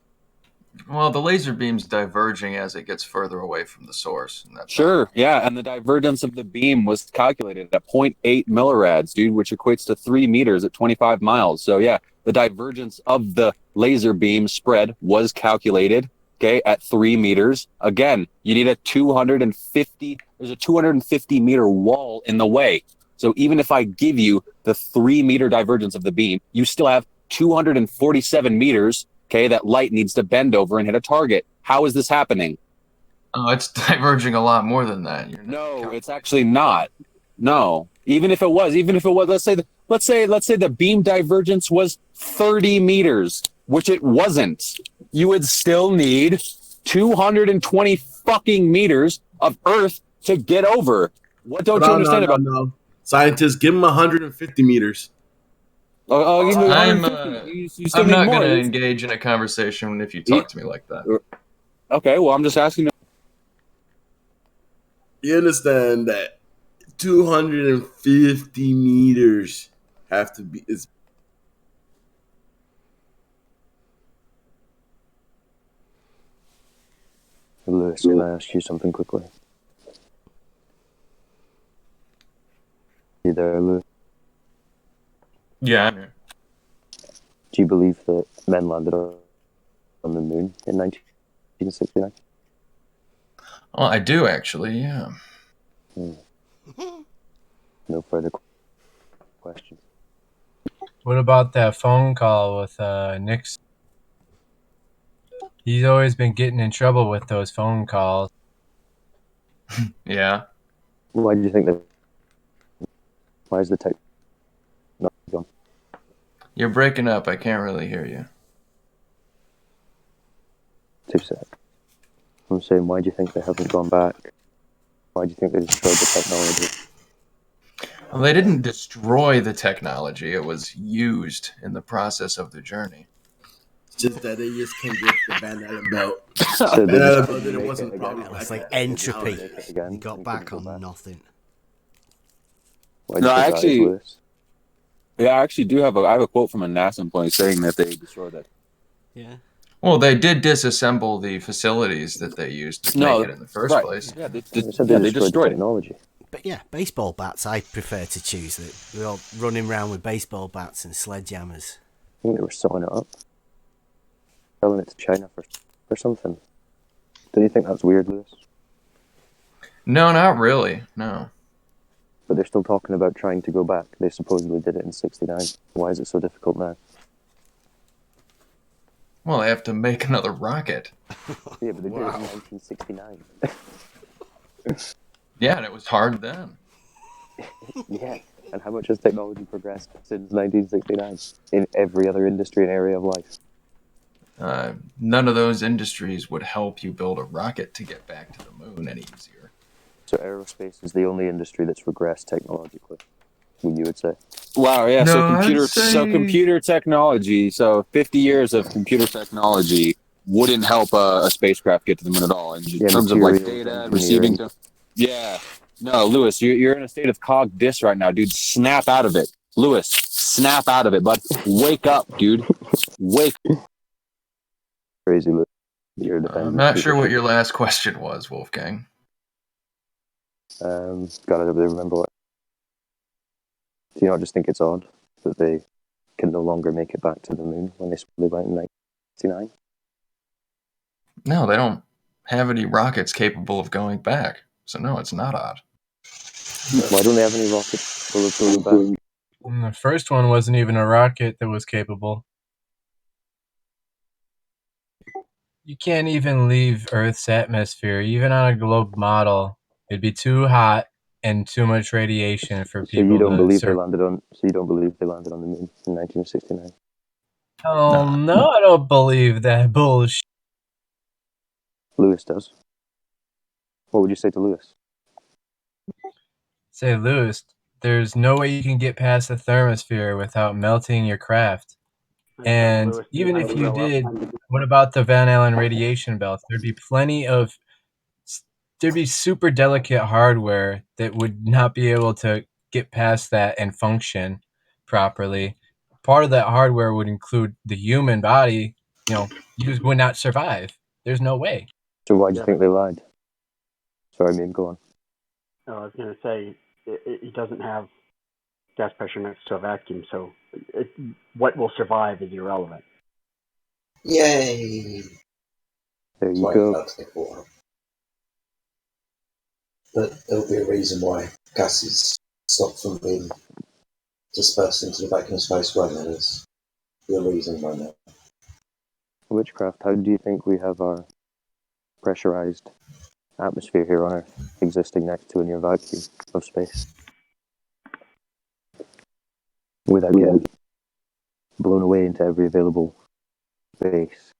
Well, the laser beam's diverging as it gets further away from the source. And that's Sure, yeah, and the divergence of the beam was calculated at 0.8 millirads, dude, which equates to 3 meters at 25 miles. So yeah, the divergence of the laser beam spread was calculated, okay, at 3 meters. Again, you need there's a 250 meter wall in the way. So even if I give you the 3 meter divergence of the beam, you still have 247 meters, okay, that light needs to bend over and hit a target. How is this happening? Oh, it's diverging a lot more than that. No, it's actually not. No, even if it was, let's say the beam divergence was 30 meters, which it wasn't. You would still need 220 fucking meters of Earth to get over. What don't you understand about? No. Scientists, give them 150 meters. I'm not going to engage in a conversation if you talk to me like that. Okay, well, I'm just asking. You understand that 250 meters have to be is. Lewis, can I ask you something quickly? You there, Lewis? Yeah, I'm here. Do you believe that men landed on the moon in 1969? Well, I do actually, yeah. No further questions. What about that phone call with Nixon? He's always been getting in trouble with those phone calls. Yeah. Why do you think that? Why is the tech not gone? You're breaking up. I can't really hear you. 2 sec. I'm saying, why do you think they haven't gone back? Why do you think they destroyed the technology? Well, they didn't destroy the technology. It was used in the process of the journey. It's just that they just can't get the Van Allen belt. So Van Allen belt it wasn't probably It's like entropy. You got back on nothing. No, I actually do have a quote from a NASA employee saying that they destroyed it. Yeah. Well, they did disassemble the facilities that they used to make it in the first place. Yeah, they destroyed technology. But yeah, baseball bats. I prefer to choose that. We're all running around with baseball bats and sledgehammers. I think they were sewing it up, selling it to China for something. Don't you think that's weird, Lewis? No, not really. No. But they're still talking about trying to go back. They supposedly did it in '69. Why is it so difficult now? Well, they have to make another rocket. Yeah, but they did it in 1969. Yeah, and it was hard then. Yeah, and how much has technology progressed since 1969 in every other industry and area of life? None of those industries would help you build a rocket to get back to the moon any easier. So aerospace is the only industry that's regressed technologically, you would say? Wow, yeah. No, So computer technology. So 50 years of computer technology wouldn't help a spacecraft get to the moon at all. In terms of like data and receiving. Yeah. No, Lewis, you're in a state of cog dis right now, dude. Snap out of it, Lewis. Snap out of it, bud. Wake up, dude. Wake. Crazy, Lewis. I'm not sure what your last question was, Wolfgang. God, I don't really remember what. Do you not just think it's odd that they can no longer make it back to the moon when they supposedly went in 1969? No, they don't have any rockets capable of going back. So no, it's not odd. Why don't they have any rockets full of going back? And the first one wasn't even a rocket that was capable. You can't even leave Earth's atmosphere. Even on a globe model, it'd be too hot and too much radiation for people. So you don't believe they landed on? So you don't believe they landed on the moon in 1969? Oh no, I don't believe that bullshit. Lewis does. What would you say to Lewis? Say, Lewis, there's no way you can get past the thermosphere without melting your craft. And even if you did, what about the Van Allen radiation belts? There'd be super delicate hardware that would not be able to get past that and function properly. Part of that hardware would include the human body, you would not survive. There's no way. So why do you think they lied? Sorry, man, go on. I was going to say, it doesn't have gas pressure next to a vacuum, so what will survive is irrelevant. Yay! There you Sorry, go. folks, they caught up. But there'll be a reason why gases stop from being dispersed into the vacuum space, won't there? There's a reason why not. Witchcraft, how do you think we have our pressurized atmosphere here on Earth existing next to a near vacuum of space without getting blown away into every available space?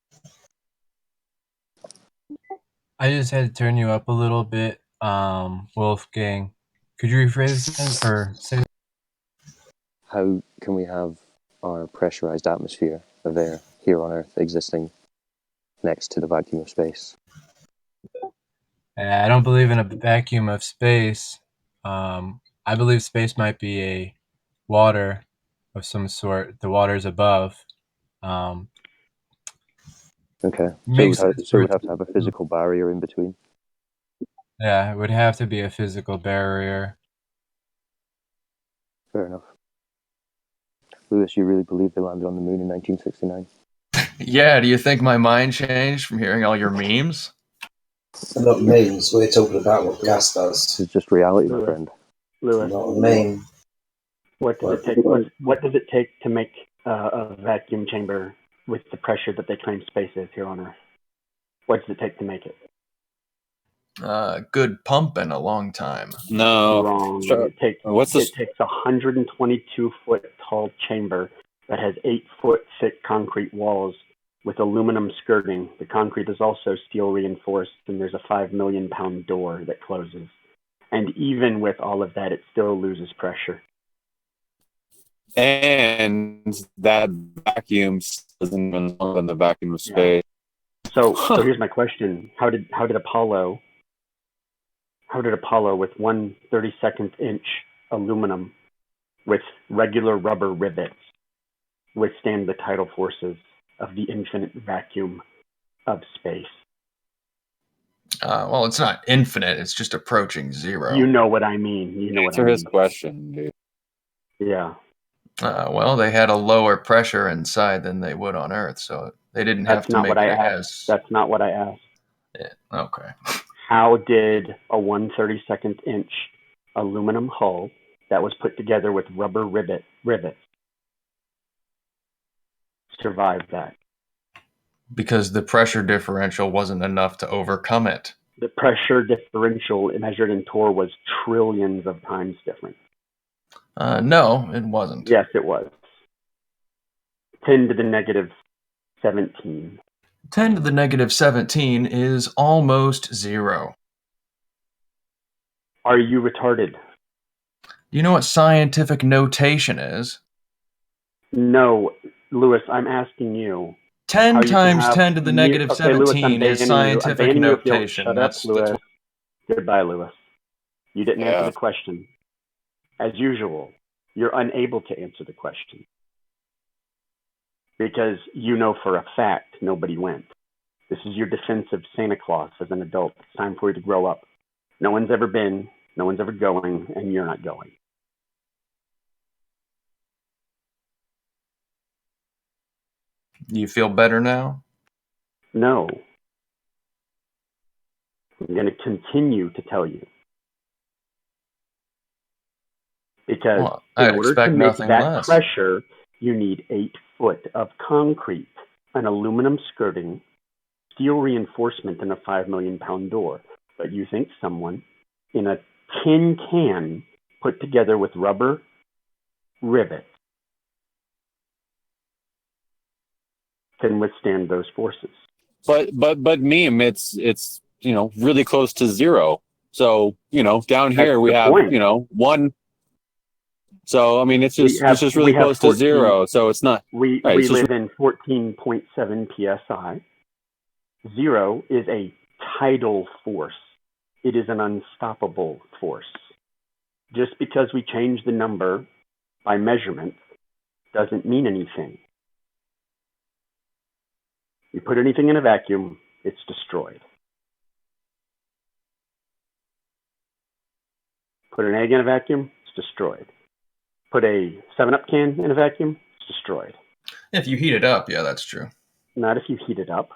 I just had to turn you up a little bit, Wolfgang. Could you rephrase again or say? How can we have our pressurized atmosphere of air here on Earth existing next to the vacuum of space? I don't believe in a vacuum of space. I believe space might be a water of some sort. The water's above. Okay, so it would have to have a physical barrier in between. Yeah, it would have to be a physical barrier. Fair enough. Lewis, you really believe they landed on the moon in 1969? Yeah, do you think my mind changed from hearing all your memes? Not memes, we're talking about what gas does. It's just reality, my friend. Lewis, Not a meme. what does it take? What does it take to make a vacuum chamber with the pressure that they claim space is here on Earth? What does it take to make it? Good pump in a long time. No. Wrong. Sure. It takes 122 foot tall chamber that has 8 foot thick concrete walls with aluminum skirting. The concrete is also steel reinforced, and there's a 5 million pound door that closes. And even with all of that, it still loses pressure. And that vacuum isn't even longer than the vacuum of space. So here's my question: How did Apollo with 1/32 inch aluminum with regular rubber rivets withstand the tidal forces of the infinite vacuum of space? Well, it's not infinite. It's just approaching zero. You know what I mean. You know what I Answer his mean. question, dude. Yeah. Well, they had a lower pressure inside than they would on Earth, so they didn't have That's to not make what I it asked. as. That's not what I asked. Yeah, okay. How did a 1/32 inch aluminum hull that was put together with rubber rivets survive that? Because the pressure differential wasn't enough to overcome it. The pressure differential measured in torr was trillions of times different. No, it wasn't. Yes, it was. 10 to the negative 17. 10 to the negative 17 is almost zero. Are you retarded? Do you know what scientific notation is? No, Lewis, I'm asking you. 10 times 10 to the negative 17 is scientific notation. Shut up, Lewis. Goodbye, Lewis. You didn't answer the question. As usual, you're unable to answer the question. Because you know for a fact nobody went. This is your defense of Santa Claus as an adult. It's time for you to grow up. No one's ever been, no one's ever going, and you're not going. Do you feel better now? No. I'm going to continue to tell you. Because in order to make that pressure, you need 8 foot of concrete, an aluminum skirting, steel reinforcement, and a 5 million pound door. But you think someone in a tin can put together with rubber rivets can withstand those forces. But meme, it's really close to zero. So down here we have one. So I mean it's just really close to zero. So it's not. We live in 14.7 psi. Zero is a tidal force. It is an unstoppable force. Just because we change the number by measurement doesn't mean anything. You put anything in a vacuum, it's destroyed. Put an egg in a vacuum, it's destroyed. Put a 7-Up can in a vacuum, it's destroyed. If you heat it up, yeah, that's true. Not if you heat it up.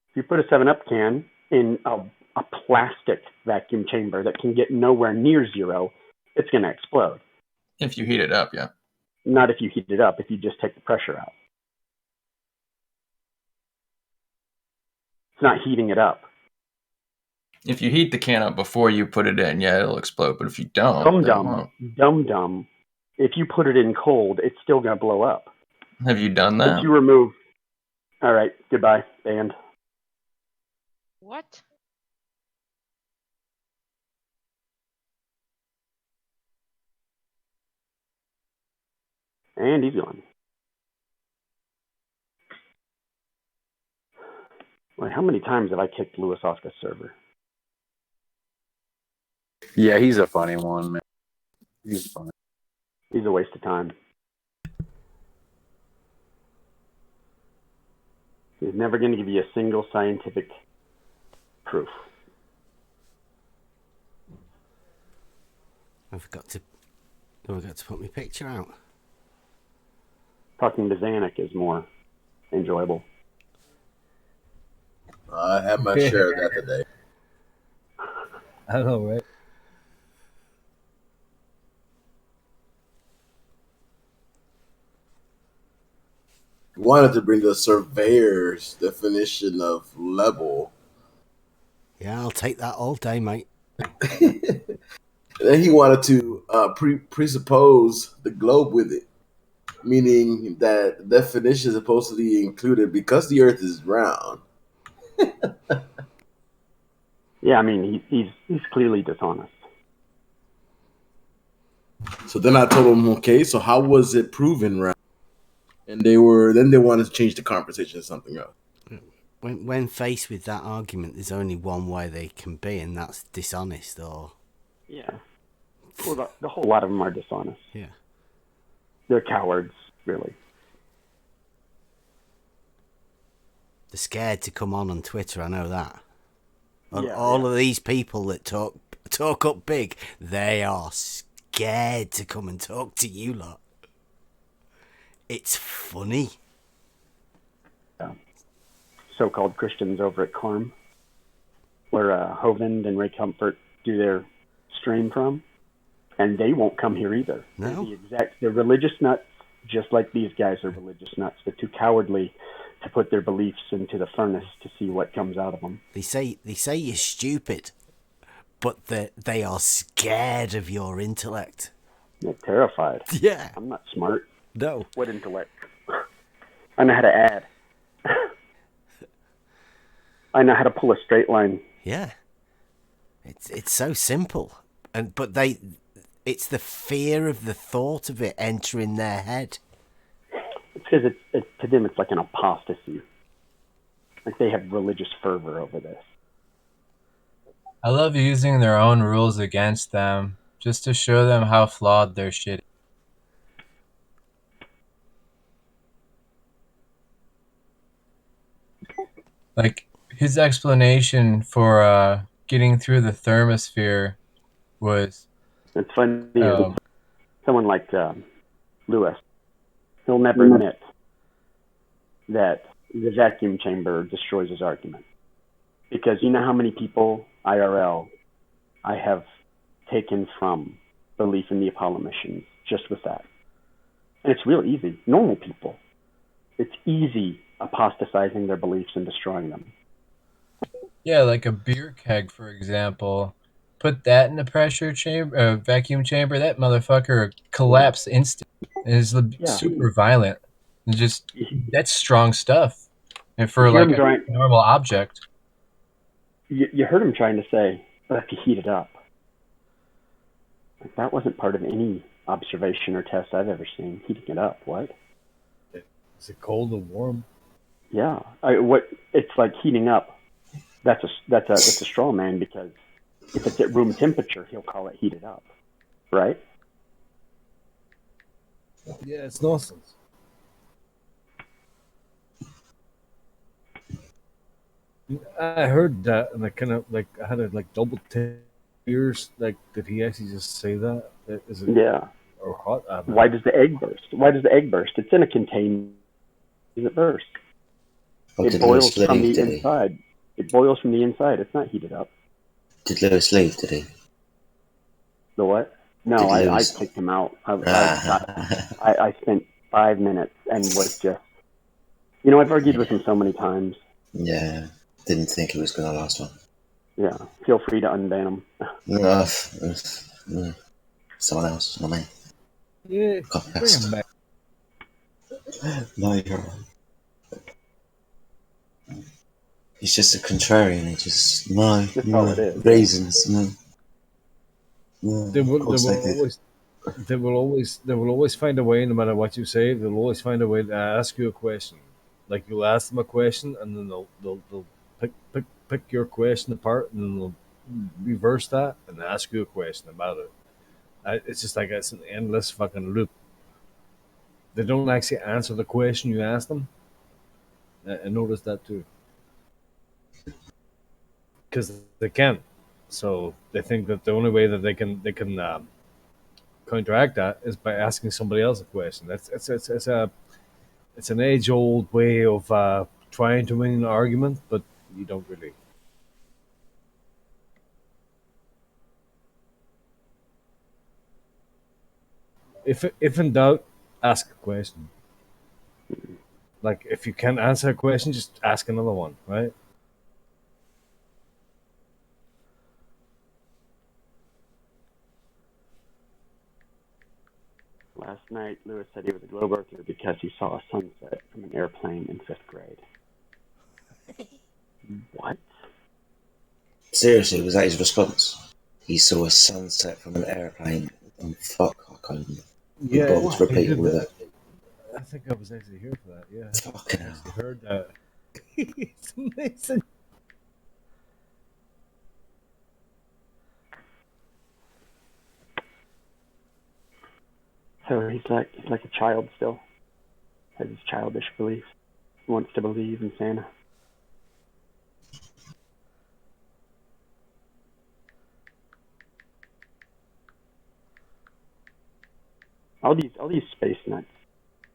If you put a 7-Up can in a plastic vacuum chamber that can get nowhere near zero, it's going to explode. If you heat it up, yeah. Not if you heat it up, if you just take the pressure out. It's not heating it up. If you heat the can up before you put it in, yeah, it'll explode. But if you don't, Dumb. If you put it in cold, it's still going to blow up. Have you done that? If you remove... All right, goodbye, and... What? And he's gone. Like, how many times have I kicked Lewis off the server? Yeah, he's a funny one, man. He's funny. He's a waste of time. He's never going to give you a single scientific proof. I forgot to put my picture out. Talking to Zanuck is more enjoyable. I had my share of that today. I know, right? Wanted to bring the surveyor's definition of level. Yeah, I'll take that all day, mate. Then he wanted to presuppose the globe with it, meaning that the definition is supposed to be included because the Earth is round. Yeah, I mean, he's clearly dishonest. So then I told him, okay, so how was it proven round? And they wanted to change the conversation to something else. When faced with that argument, there's only one way they can be, and that's dishonest or... Yeah. Well, the whole lot of them are dishonest. Yeah. They're cowards, really. They're scared to come on Twitter, I know that. All of these people that talk up big, they are scared to come and talk to you lot. It's funny. So-called Christians over at Carm, where Hovind and Ray Comfort do their stream from, and they won't come here either. No. They're religious nuts, just like these guys are religious nuts. They're too cowardly to put their beliefs into the furnace to see what comes out of them. They say you're stupid, but they are scared of your intellect. They're terrified. Yeah. I'm not smart. No. What intellect? I know how to add. I know how to pull a straight line. Yeah. It's so simple. But it's the fear of the thought of it entering their head. It's because to them it's like an apostasy. Like they have religious fervor over this. I love using their own rules against them just to show them how flawed their shit is. Like, his explanation for getting through the thermosphere was... It's funny. Someone like Lewis, he'll never admit that the vacuum chamber destroys his argument. Because you know how many people, IRL, I have taken from belief in the Apollo missions just with that. And it's real easy. Normal people. It's easy apostatizing their beliefs and destroying them. Yeah, like a beer keg, for example. Put that in a pressure chamber, vacuum chamber, that motherfucker collapse instant. It's super violent. It's just, that's strong stuff. And for like a normal object. You heard him trying to say, if you heat it up. Like, that wasn't part of any observation or test I've ever seen. Heating it up, what? Is it cold or warm? Yeah, it's like heating up. That's a straw man, because if it's at room temperature, he'll call it heated up, right? Yeah, it's nonsense. I heard that, and I kind of like I had a double ears. Like, did he actually just say that? Is it? Yeah. Or hot? Why does the egg burst? Why does the egg burst? It's in a container. Does it burst? It boils from the inside. It boils from the inside. It's not heated up. Did Lewis leave? Did he? The what? No, I kicked him out. I spent 5 minutes and was just, I've argued with him so many times. Yeah, didn't think it was going to last long. Yeah, feel free to unban him. Someone else, not me. Yeah, bring him back. No, you're right. He's just a contrarian. He just reasons. They will always find a way, no matter what you say. They'll always find a way to ask you a question. Like, you'll ask them a question, and then they'll pick your question apart, and then they'll reverse that and ask you a question about it. It's just like it's an endless fucking loop. They don't actually answer the question you ask them. I noticed that too. Because they can, so they think that the only way that they can counteract that is by asking somebody else a question. It's an age-old way of trying to win an argument, but you don't really. If in doubt, ask a question. Like, if you can't answer a question, just ask another one, right? Last night, Lewis said he was a globe earther because he saw a sunset from an airplane in 5th grade. What? Seriously, was that his response? He saw a sunset from an airplane, and fuck, I couldn't be bothered to repeat with it. I think I was actually here for that, yeah. Fucking hell. I heard that. It's amazing. So he's like a child still. Has his childish beliefs. He wants to believe in Santa. All these space nuts.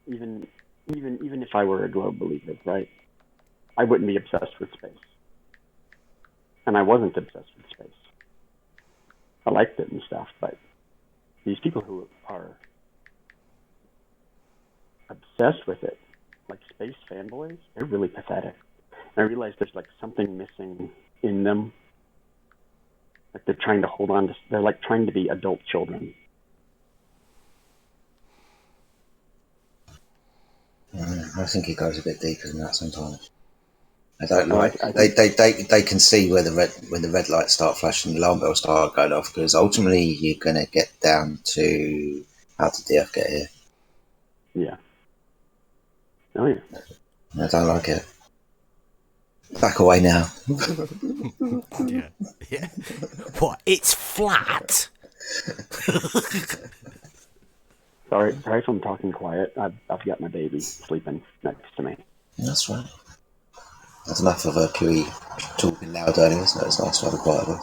Even if I were a globe believer, right? I wouldn't be obsessed with space. And I wasn't obsessed with space. I liked it and stuff, but these people who are obsessed with it, like space fanboys, they're really pathetic. And I realize there's like something missing in them. Like they're trying to hold on to, they're like trying to be adult children. I think it goes a bit deeper than that sometimes. I don't like. They can see when the red lights start flashing, the alarm bells start going off, because ultimately you're gonna get down to how did the Earth get here? Yeah. Oh yeah. I don't like it. Back away now. Yeah. What? It's flat. Sorry if I'm talking quiet. I've got my baby sleeping next to me. That's right. That's enough of a QE talking loud earlier, so it's nice to have a quiet one.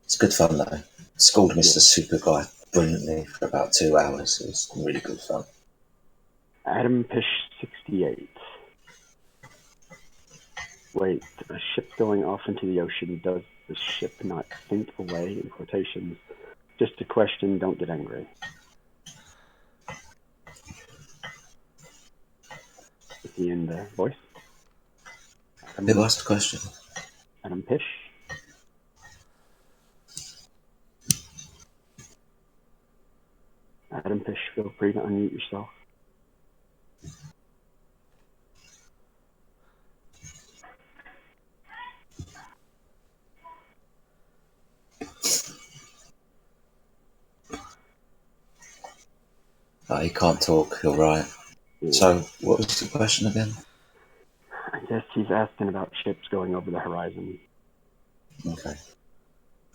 It's good fun though. Schooled Mr. Super Guy brilliantly for about 2 hours. It was really good fun. Adam Pish 68. Wait, a ship going off into the ocean, does the ship not sink away, in quotations? Just a question, don't get angry. Is he in the voice? Who asked the question? Adam Pish. Adam Pish, feel free to unmute yourself. Oh, he can't talk, you're right. Yeah. So, what was the question again? I guess he's asking about ships going over the horizon. Okay.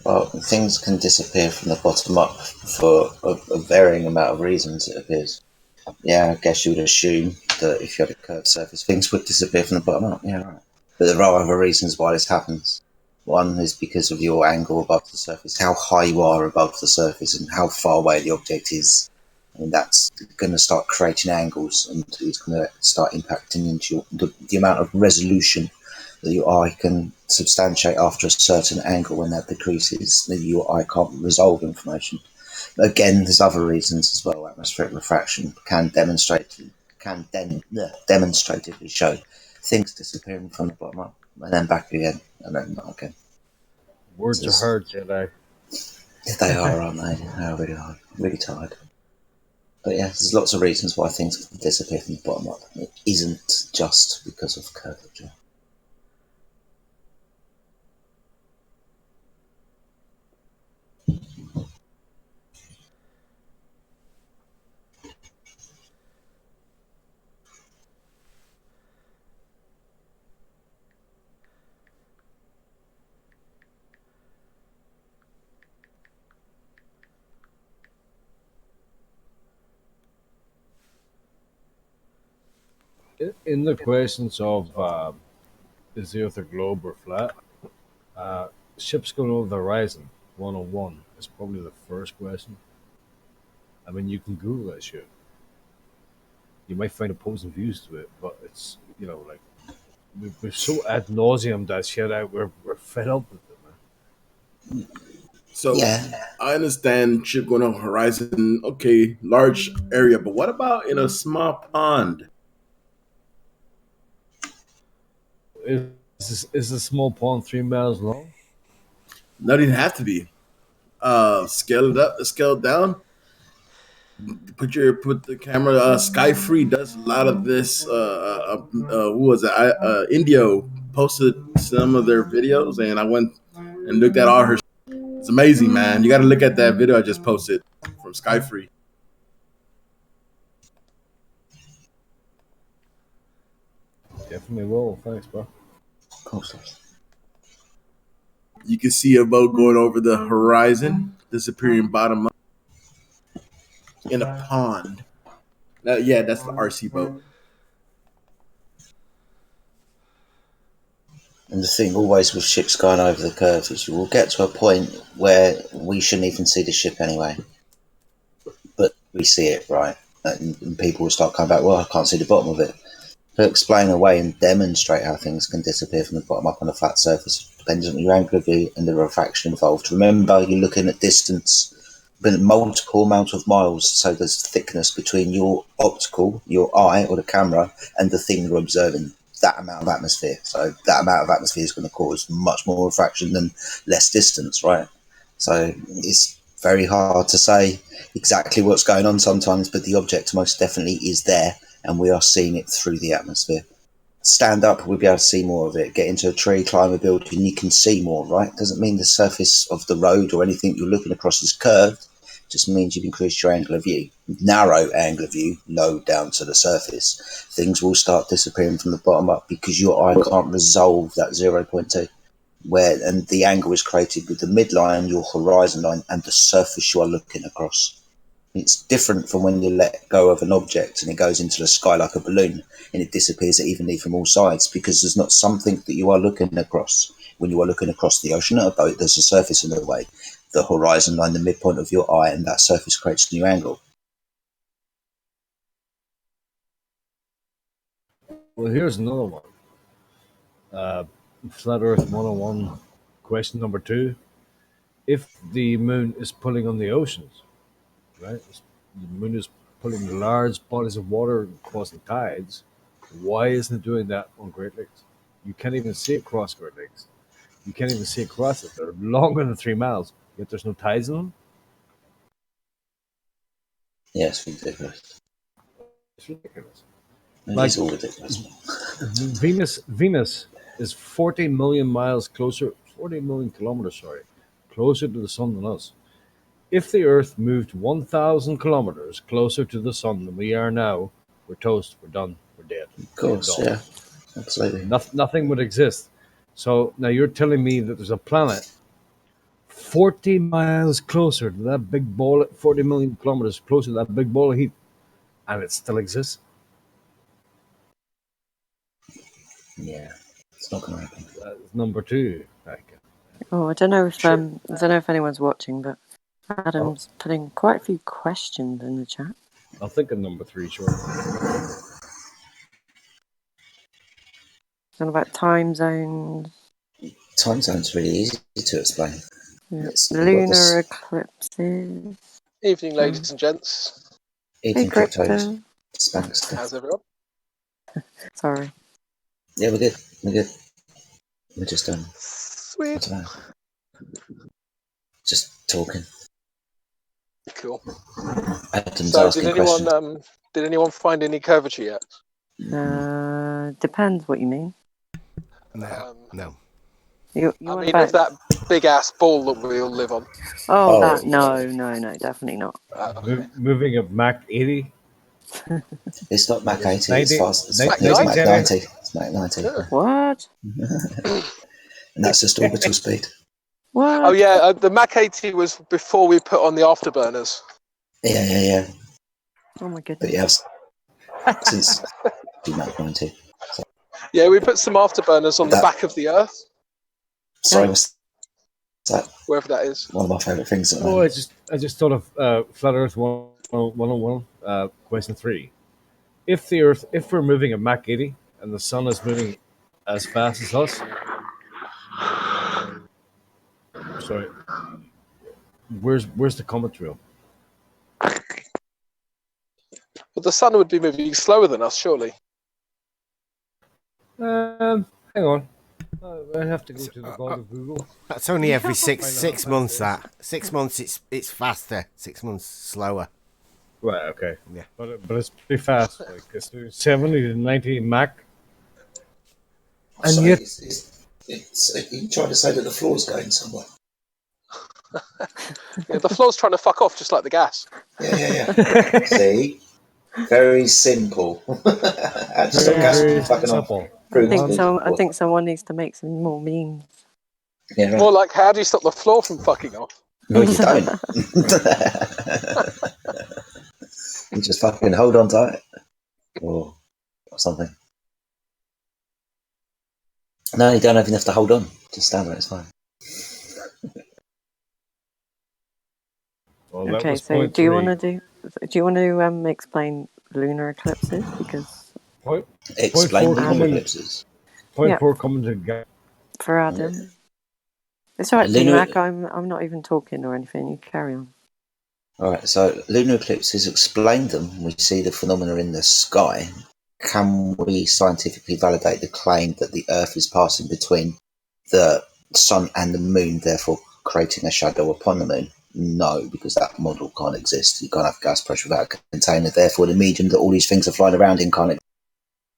Well, things can disappear from the bottom up for a varying amount of reasons, it appears. Yeah, I guess you would assume that if you had a curved surface, things would disappear from the bottom up. Yeah, right. But there are other reasons why this happens. One is because of your angle above the surface, how high you are above the surface, and how far away the object is. And that's going to start creating angles, and it's going to start impacting into the amount of resolution that your eye can substantiate after a certain angle. When that decreases, then your eye can't resolve information. Again, there's other reasons as well. Atmospheric refraction can demonstratively show things disappearing from the bottom up and then back again and then not again. Words are hard, Jedi. They are, aren't they? They really are. Really tired. But yeah, there's lots of reasons why things can disappear from the bottom up. It isn't just because of curvature. In the questions of is the Earth a globe or flat, ships going over the horizon 101 is probably the first question. I mean, you can Google that shit. You might find opposing views to it, but it's, you know, like, we're so ad nauseum that shit out. We're fed up with it, man. So yeah. I understand ship going on horizon, okay, large area, but what about in a small pond? Is a small pond 3 miles long? Not even have to be. Scale it up, scale it down. Put the camera. Sky Free does a lot of this. Who was it? Indio posted some of their videos, and I went and looked at all her. It's amazing, man. You got to look at that video I just posted from Sky Free. Definitely will. Thanks, bro. Of course. You can see a boat going over the horizon, disappearing bottom up in a pond. Yeah, that's the RC boat. And the thing always with ships going over the curve is you will get to a point where we shouldn't even see the ship anyway. But we see it, right? And people will start coming back, well, I can't see the bottom of it. To explain away and demonstrate how things can disappear from the bottom up on a flat surface depends on your angle of view and the refraction involved. Remember, you're looking at distance, but multiple amount of miles, so there's thickness between your optical, your eye or the camera, and the thing you're observing. That amount of atmosphere. So that amount of atmosphere is going to cause much more refraction than less distance, right? So it's very hard to say exactly what's going on sometimes, but the object most definitely is there, and we are seeing it through the atmosphere. Stand up, we'll be able to see more of it. Get into a tree, climb a building, you can see more, right? Doesn't mean the surface of the road or anything you're looking across is curved. Just means you've increased your angle of view. Narrow angle of view, low down to the surface. Things will start disappearing from the bottom up because your eye can't resolve that 0.2. And the angle is created with the midline, your horizon line, and the surface you are looking across. It's different from when you let go of an object and it goes into the sky like a balloon and it disappears evenly from all sides because there's not something that you are looking across. When you are looking across the ocean at a boat, there's a surface in the way. The horizon line, the midpoint of your eye, and that surface creates a new angle. Well, here's another one. Flat Earth 101, question number 2. If the moon is pulling on the oceans, right? The moon is pulling large bodies of water causing tides. Why isn't it doing that on Great Lakes? You can't even see it across Great Lakes. You can't even see across it. They're longer than 3 miles, yet there's no tides in them. Yes, ridiculous. It's ridiculous. It's all ridiculous. Venus is 40 million miles closer, 40 million kilometers, sorry, closer to the sun than us. If the Earth moved 1,000 kilometers closer to the sun than we are now, we're toast, we're done, we're dead. Of course, yeah, absolutely. Nothing would exist. So now you're telling me that there's a planet 40 miles closer to that big ball, 40 million kilometers closer to that big ball of heat, and it still exists. Yeah, it's not going to happen. Number 2. Oh, I don't know if anyone's watching, but Adam's putting quite a few questions in the chat. I'll think of number 3, sure. Something about time zones. Time zone's really easy to explain. Yeah. Lunar eclipses. Evening, ladies and gents. Evening, Crypto. Spanks. How's everyone? Sorry. Yeah, we're good. We're just Sweet. I don't know. Just talking. Cool. Adam's So, asking questions. did anyone find any curvature yet? Depends what you mean. No. You I mean, of that big ass ball that we all live on. That no, definitely not. Moving at Mach 80. It's not Mach 80. It's fast. It's Mach 90. 90. It's Mach 90. What? And that's just orbital speed. What? Oh yeah, the Mach 80 was before we put on the afterburners. Yeah. Oh my goodness. But yes, since Mach 90. So. Yeah, we put some afterburners on the back of the Earth. Sorry, what's that? Wherever that is. One of my favourite things. I just thought of Flat Earth 101, question 3. If we're moving at Mach 80 and the sun is moving as fast as us, sorry, where's the comet trail? But the sun would be moving slower than us, surely. Hang on. I have to go to the god of Google. That's only every six months. That 6 months, it's faster. 6 months slower. Right. Okay. Yeah. But it's pretty fast. Like it's doing 70 to 90 Mach. And so yet, you trying to say that the floor's going somewhere? Yeah, the floor's trying to fuck off, just like the gas. Yeah. See, very simple. Just gas fucking off. I think someone needs to make some more memes. Yeah, right. More like, how do you stop the floor from fucking off? No, you don't. You just fucking hold on tight, or something. No, you don't even have to hold on. Just stand there. It's fine. Well, okay, so do you want to explain lunar eclipses? Because explain lunar eclipses. Point 4 coming to for Adam. It's alright, Mac. I'm not even talking or anything. You carry on. All right. So lunar eclipses, explain them. We see the phenomena in the sky. Can we scientifically validate the claim that the Earth is passing between the sun and the moon, therefore creating a shadow upon the moon? No, because that model can't exist. You can't have gas pressure without a container. Therefore, the medium that all these things are flying around in can't exist.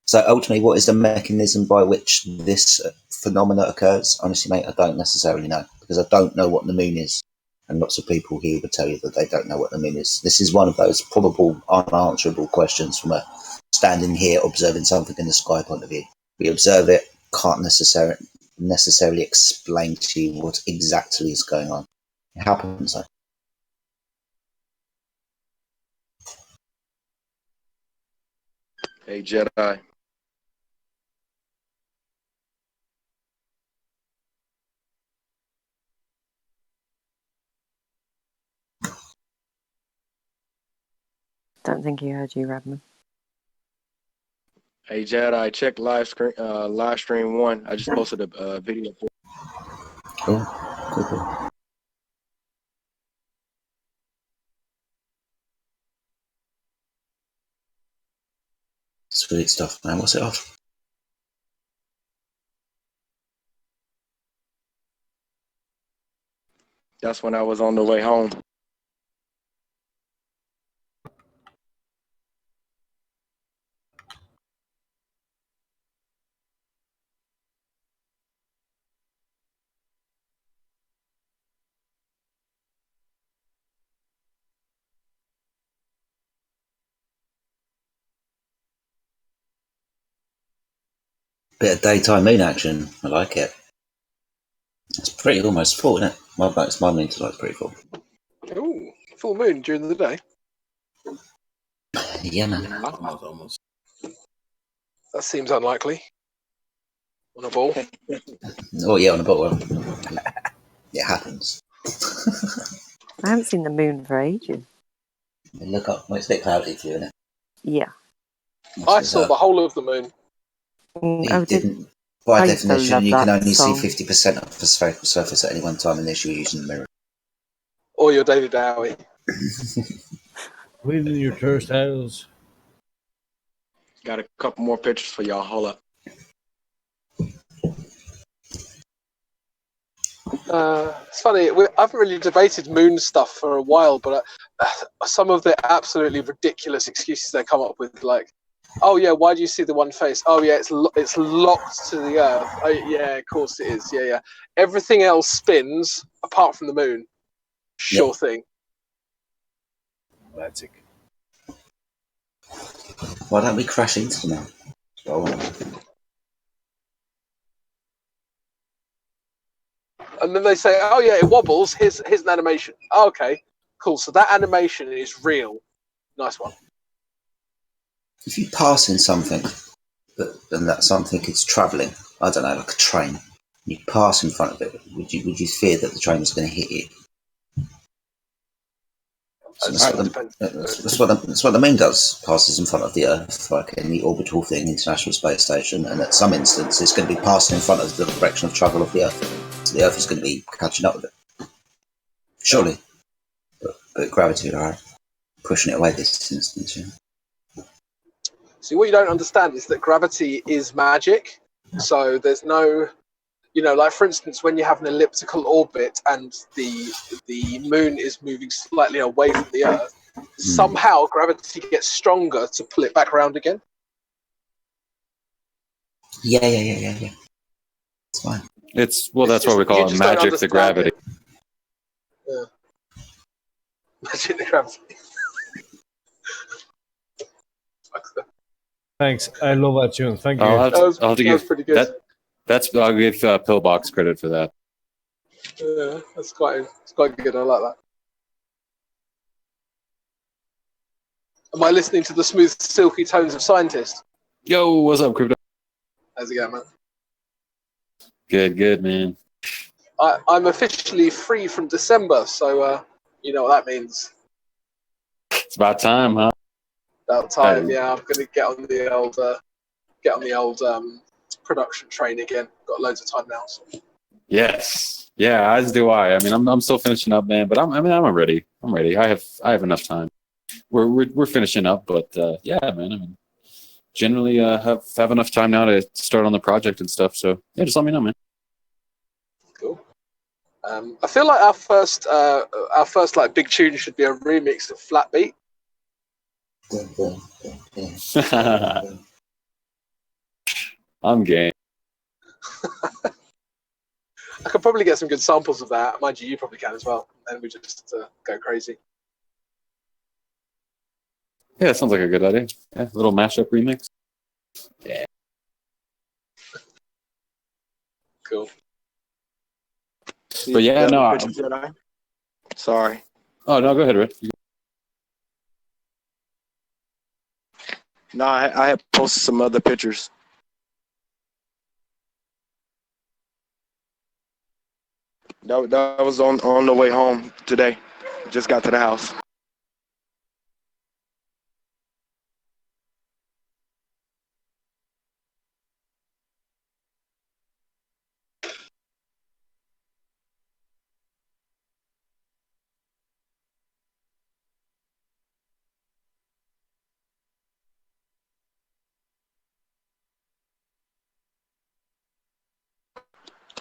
So ultimately, what is the mechanism by which this phenomena occurs? Honestly, mate, I don't necessarily know, because I don't know what the moon is. And lots of people here would tell you that they don't know what the moon is. This is one of those probable unanswerable questions from a standing here observing something in the sky point of view. We observe it, can't necessarily explain to you what exactly is going on. It happens though. Hey, Jedi. Don't think he heard you, Radman. Hey, Jedi, check live stream 1. I just posted a video. Cool. Sweet stuff, man. What's it off? That's when I was on the way home. Bit of daytime moon action. I like it. It's pretty almost full, isn't it? My moon's like pretty full. Ooh, full moon during the day. Yeah, man. Almost. That seems unlikely. On a ball. Oh yeah, on a ball. It happens. I haven't seen the moon for ages. Look up. Well, it's a bit cloudy for you, isn't it? Yeah. I saw the whole of the moon. You didn't. By definition, you can only see 50% of the spherical surface at any one time unless you're using the mirror. Or your David Bowie. Cleaning your turnstiles. Got a couple more pictures for y'all. Hold up. It's funny. I haven't really debated moon stuff for a while, but some of the absolutely ridiculous excuses they come up with, like, oh yeah, why do you see the one face? Oh yeah, it's locked to the Earth. Oh yeah, of course it is. Yeah. Everything else spins apart from the moon. Sure thing. Magic. Why don't we crash into them now? And then they say, oh yeah, it wobbles. Here's an animation. Oh, okay, cool. So that animation is real. Nice one. If you pass in something, and that something is travelling, I don't know, like a train, you pass in front of it, would you fear that the train is going to hit you? So that's what the moon does. Passes in front of the Earth, like any orbital thing, International Space Station, and at some instance, it's going to be passing in front of the direction of travel of the Earth. So the Earth is going to be catching up with it, surely. But gravity are pushing it away this instance. Yeah. See, what you don't understand is that gravity is magic. So there's no, like for instance, when you have an elliptical orbit and the moon is moving slightly away from the Earth, somehow gravity gets stronger to pull it back around again. Yeah. It's fine. That's what we call it, magic the gravity. Yeah. Magic the gravity. Thanks. I love that tune. Thank you. I'll have to give pretty good. I'll give Pillbox credit for that. Yeah, it's quite good. I like that. Am I listening to the smooth, silky tones of Scientist? Yo, what's up, Crypto? How's it going, man? Good, man. I'm officially free from December, so you know what that means. It's about time, huh? About time, yeah. I'm gonna get on the old production train again. Got loads of time now. So. Yes, yeah, as do I. I mean, I'm still finishing up, man. But I'm ready. I'm ready. I have enough time. We're finishing up, but yeah, man. I mean, generally have enough time now to start on the project and stuff. So yeah, just let me know, man. Cool. I feel like our first like big tune should be a remix of Flat Beat. I'm game. I could probably get some good samples of that. Mind you probably can as well. And we just go crazy. Yeah, that sounds like a good idea. Yeah, a little mashup remix. Yeah. Cool. But yeah, no. Sorry. Oh no, go ahead, Rick. No, I have posted some other pictures. That was on the way home today. Just got to the house.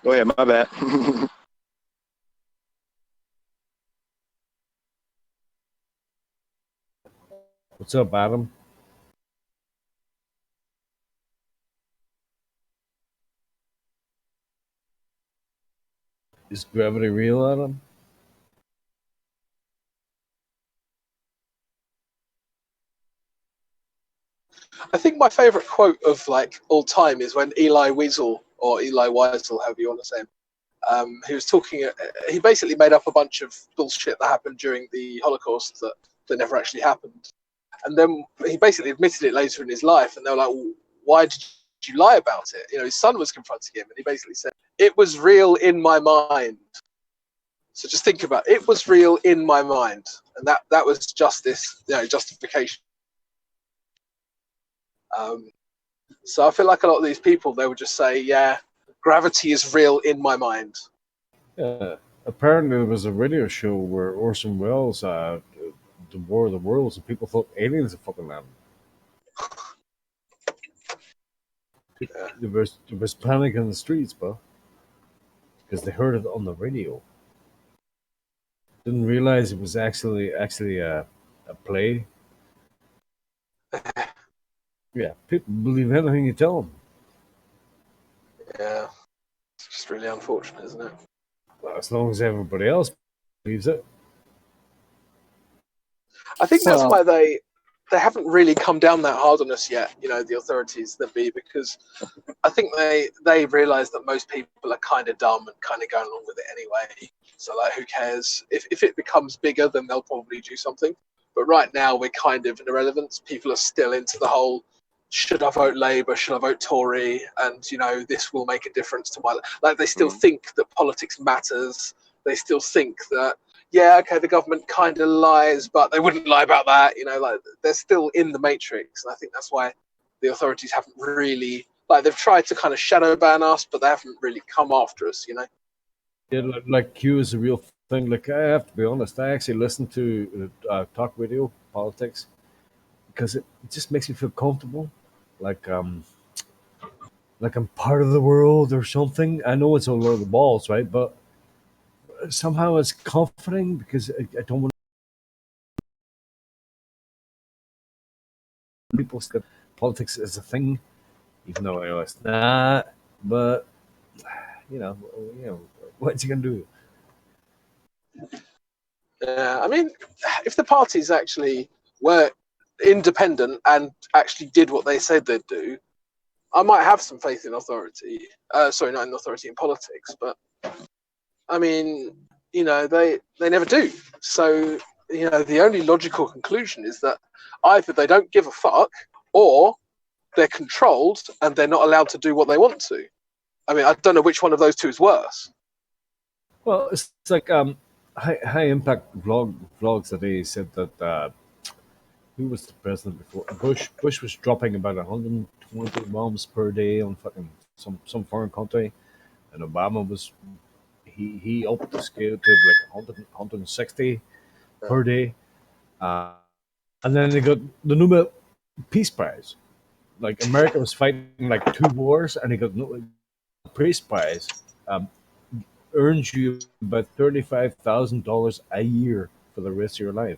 Go ahead, my bad. What's up, Adam? Is gravity real, Adam? I think my favourite quote of like all time is when Eli Wiesel, or Eli Wiesel, however you want to say him, he was talking. He basically made up a bunch of bullshit that happened during the Holocaust that never actually happened, And then he basically admitted it later in his life, and they were like, well, why did you lie about it? You know, his son was confronting him, and he basically said, it was real in my mind. So just think about it. It was real in my mind. And that was justice, you know, justification. So I feel like a lot of these people, they would just say, yeah, gravity is real in my mind. Yeah. Apparently there was a radio show where Orson Welles, the War of the Worlds, and people thought aliens had fucking landed. Yeah. There was panic in the streets, bro, because they heard it on the radio. Didn't realize it was actually a play. Yeah, people believe anything you tell them. Yeah, it's just really unfortunate, isn't it? Well, as long as everybody else believes it. I think that's why they haven't really come down that hard on us yet, you know, the authorities that be, because I think they realise that most people are kind of dumb and kind of going along with it anyway. So, like, who cares? If it becomes bigger, then they'll probably do something. But right now, we're kind of in irrelevance. People are still into the whole, should I vote Labour? Should I vote Tory? And, you know, this will make a difference to my life. Like, they still think that politics matters. They still think that, yeah, okay, the government kind of lies, but they wouldn't lie about that. You know, like, they're still in the matrix. And I think that's why the authorities haven't really, like, they've tried to kind of shadow ban us, but they haven't really come after us, you know? Yeah, like Q is a real thing. Like, I have to be honest, I actually listen to talk radio politics because it just makes me feel comfortable. Like I'm part of the world or something. I know it's a load of balls, right? But somehow it's comforting because I don't want people say politics is a thing, even though I know it's not. But you know, what's you gonna do? I mean, if the parties actually were independent and actually did what they said they'd do, I might have some faith in authority. Sorry, not in authority, in politics. But I mean, you know, they never do. So, you know, the only logical conclusion is that either they don't give a fuck, or they're controlled and they're not allowed to do what they want to. I mean, I don't know which one of those two is worse. Well, it's like high impact vlogs today said that who was the president before Bush was dropping about 120 bombs per day on fucking some foreign country, and Obama was he upped the scale to like 160 per day, and then they got the Nobel Peace Prize. Like, America was fighting like 2 wars, and he got no Peace Prize. Earns you about $35,000 a year for the rest of your life,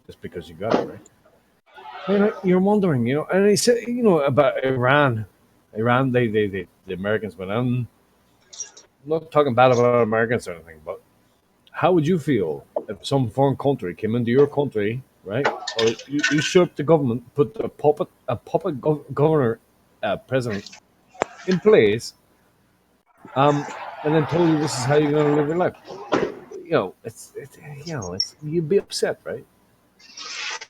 just because you got it, right? And you're wondering, you know, and he said, you know, about Iran, the Americans went in. I'm not talking bad about Americans or anything, but how would you feel if some foreign country came into your country, right? Or you shook the government, put a puppet governor, president in place, and then told you this is how you're going to live your life. You know, it's you'd be upset, right?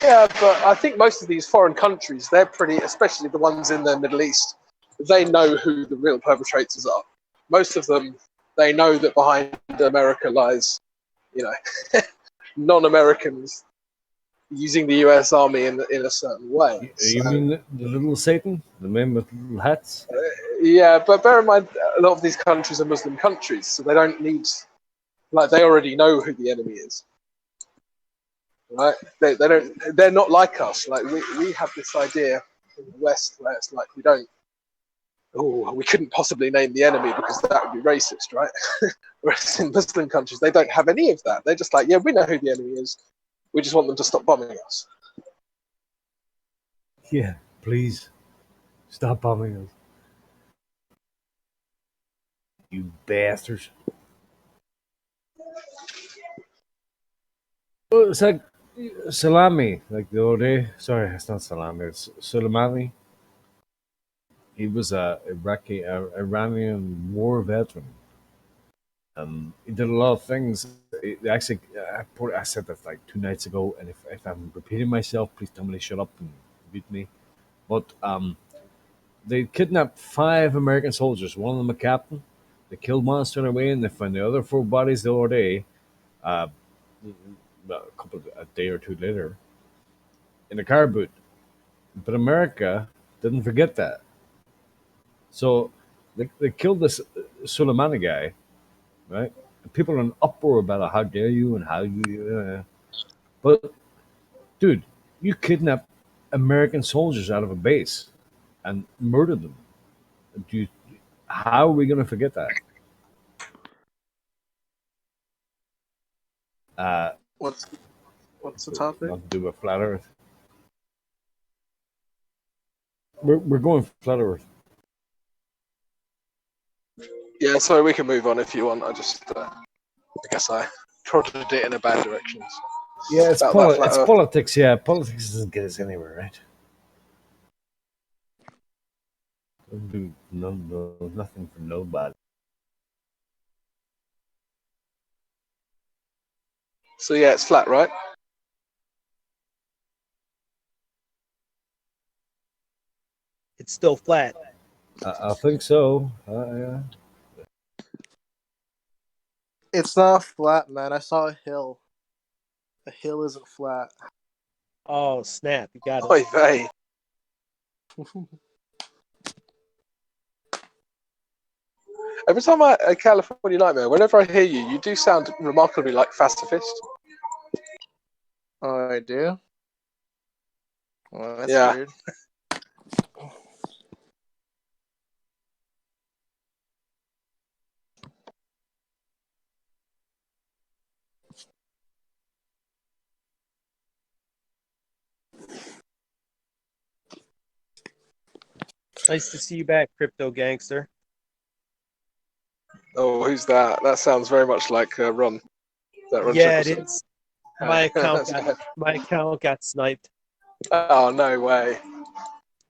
Yeah, but I think most of these foreign countries, they're pretty, especially the ones in the Middle East, they know who the real perpetrators are. Most of them, they know that behind America lies, you know, non-Americans using the US Army in a certain way. You mean the little Satan, the men with little hats? Yeah, but bear in mind, a lot of these countries are Muslim countries, so they don't need, like, they already know who the enemy is. Right? They're not like us. Like, we have this idea in the West where it's like, we couldn't possibly name the enemy because that would be racist, right? Whereas in Muslim countries, they don't have any of that. They're just like, yeah, we know who the enemy is. We just want them to stop bombing us. Yeah, please stop bombing us. You bastards. Well, it's like Salami, like the other day. Sorry, it's not Salami, it's Soleimani. He was a Iranian war veteran. He did a lot of things. actually, I said that like 2 nights ago, and if I'm repeating myself, please tell me to shut up and beat me. But they kidnapped 5 American soldiers. One of them a captain. They killed one, turned away, and they found the other 4 bodies the other day. A day or two later, in a car boot. But America didn't forget that. So they killed this Soleimani guy, right? And people are in uproar about it. How dare you and how you. But, dude, you kidnapped American soldiers out of a base and murdered them. How are we going to forget that? What's the topic? Not to do with flat Earth. We're going flat Earth. Yeah, so we can move on if you want. I guess I prodded it in a bad direction. So. Yeah, it's politics. Yeah, politics doesn't get us anywhere, right? Don't do nothing for nobody. So yeah, it's flat, right? It's still flat. I think so. Yeah. It's not flat, man. I saw a hill. A hill isn't flat. Oh, snap. You got it. Oy vey. Every time I California Nightmare, whenever I hear you, you do sound remarkably like Pacifist. Oh, I do? Well, that's Yeah. weird. Nice to see you back, Crypto Gangster. Oh, who's that? That sounds very much like Ron. That Ron Yeah, Chickelson? it is. My account got sniped. Oh, no way.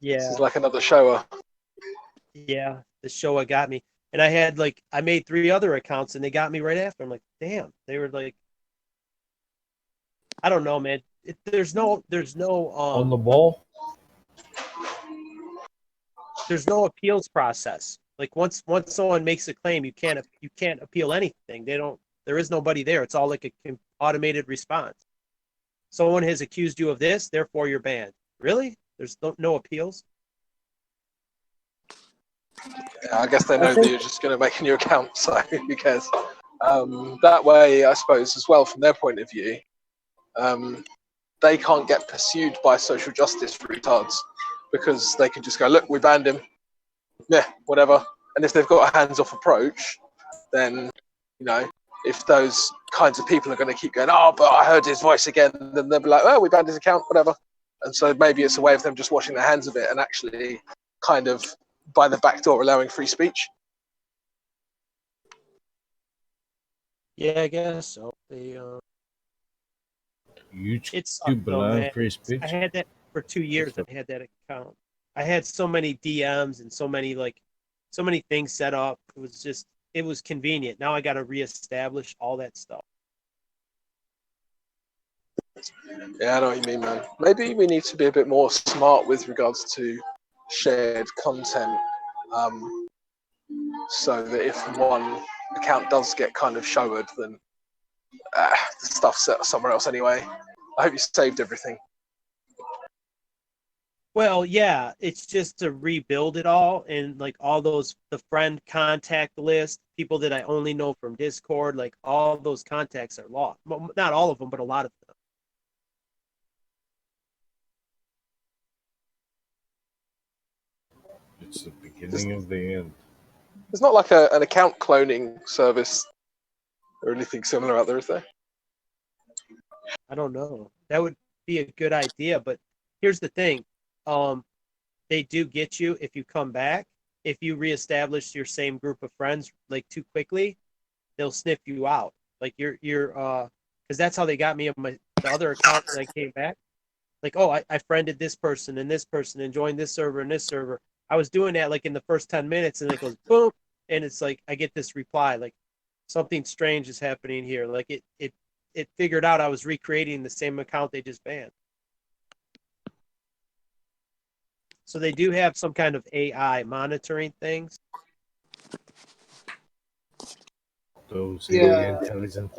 Yeah. This is like another shower. Yeah, the Showa got me. And I made 3 other accounts and they got me right after. I'm like, damn. They were like, I don't know, man. There's no On the ball? There's no appeals process. Like once someone makes a claim, you can't appeal anything. There is nobody there. It's all like a automated response. Someone has accused you of this, therefore you're banned. Really? There's no appeals? Yeah, I guess they know that you're just going to make a new account, so who cares? That way, I suppose, as well, from their point of view, they can't get pursued by social justice retards because they can just go, look, we banned him. Yeah, whatever. And if they've got a hands-off approach, then, if those kinds of people are going to keep going, oh, but I heard his voice again, then they'll be like, oh, we banned his account, whatever. And so maybe it's a way of them just washing their hands of it and actually kind of by the back door allowing free speech. Yeah, I guess so. YouTube allowing free speech? I had that for 2 years. I had that account. I had so many DMs and so many things set up. It was convenient. Now I got to reestablish all that stuff. Yeah, I know what you mean, man. Maybe we need to be a bit more smart with regards to shared content, so that if one account does get kind of showered, then the stuff's set somewhere else anyway. I hope you saved everything. Well, yeah, it's just to rebuild it all and like all the friend contact list, people that I only know from Discord, like all those contacts are lost. Well, not all of them, but a lot of them. It's the beginning of the end. There's not like an account cloning service or anything similar out there, is there? I don't know. That would be a good idea, but here's the thing. They do get you if you come back. If you reestablish your same group of friends like too quickly, they'll sniff you out. Like you're because that's how they got me on the other account when I came back. Like, oh, I friended this person and joined this server and this server. I was doing that like in the first 10 minutes and it goes boom, and it's like I get this reply like, something strange is happening here. Like it figured out I was recreating the same account they just banned. So they do have some kind of AI monitoring things. Those Yeah. intelligent.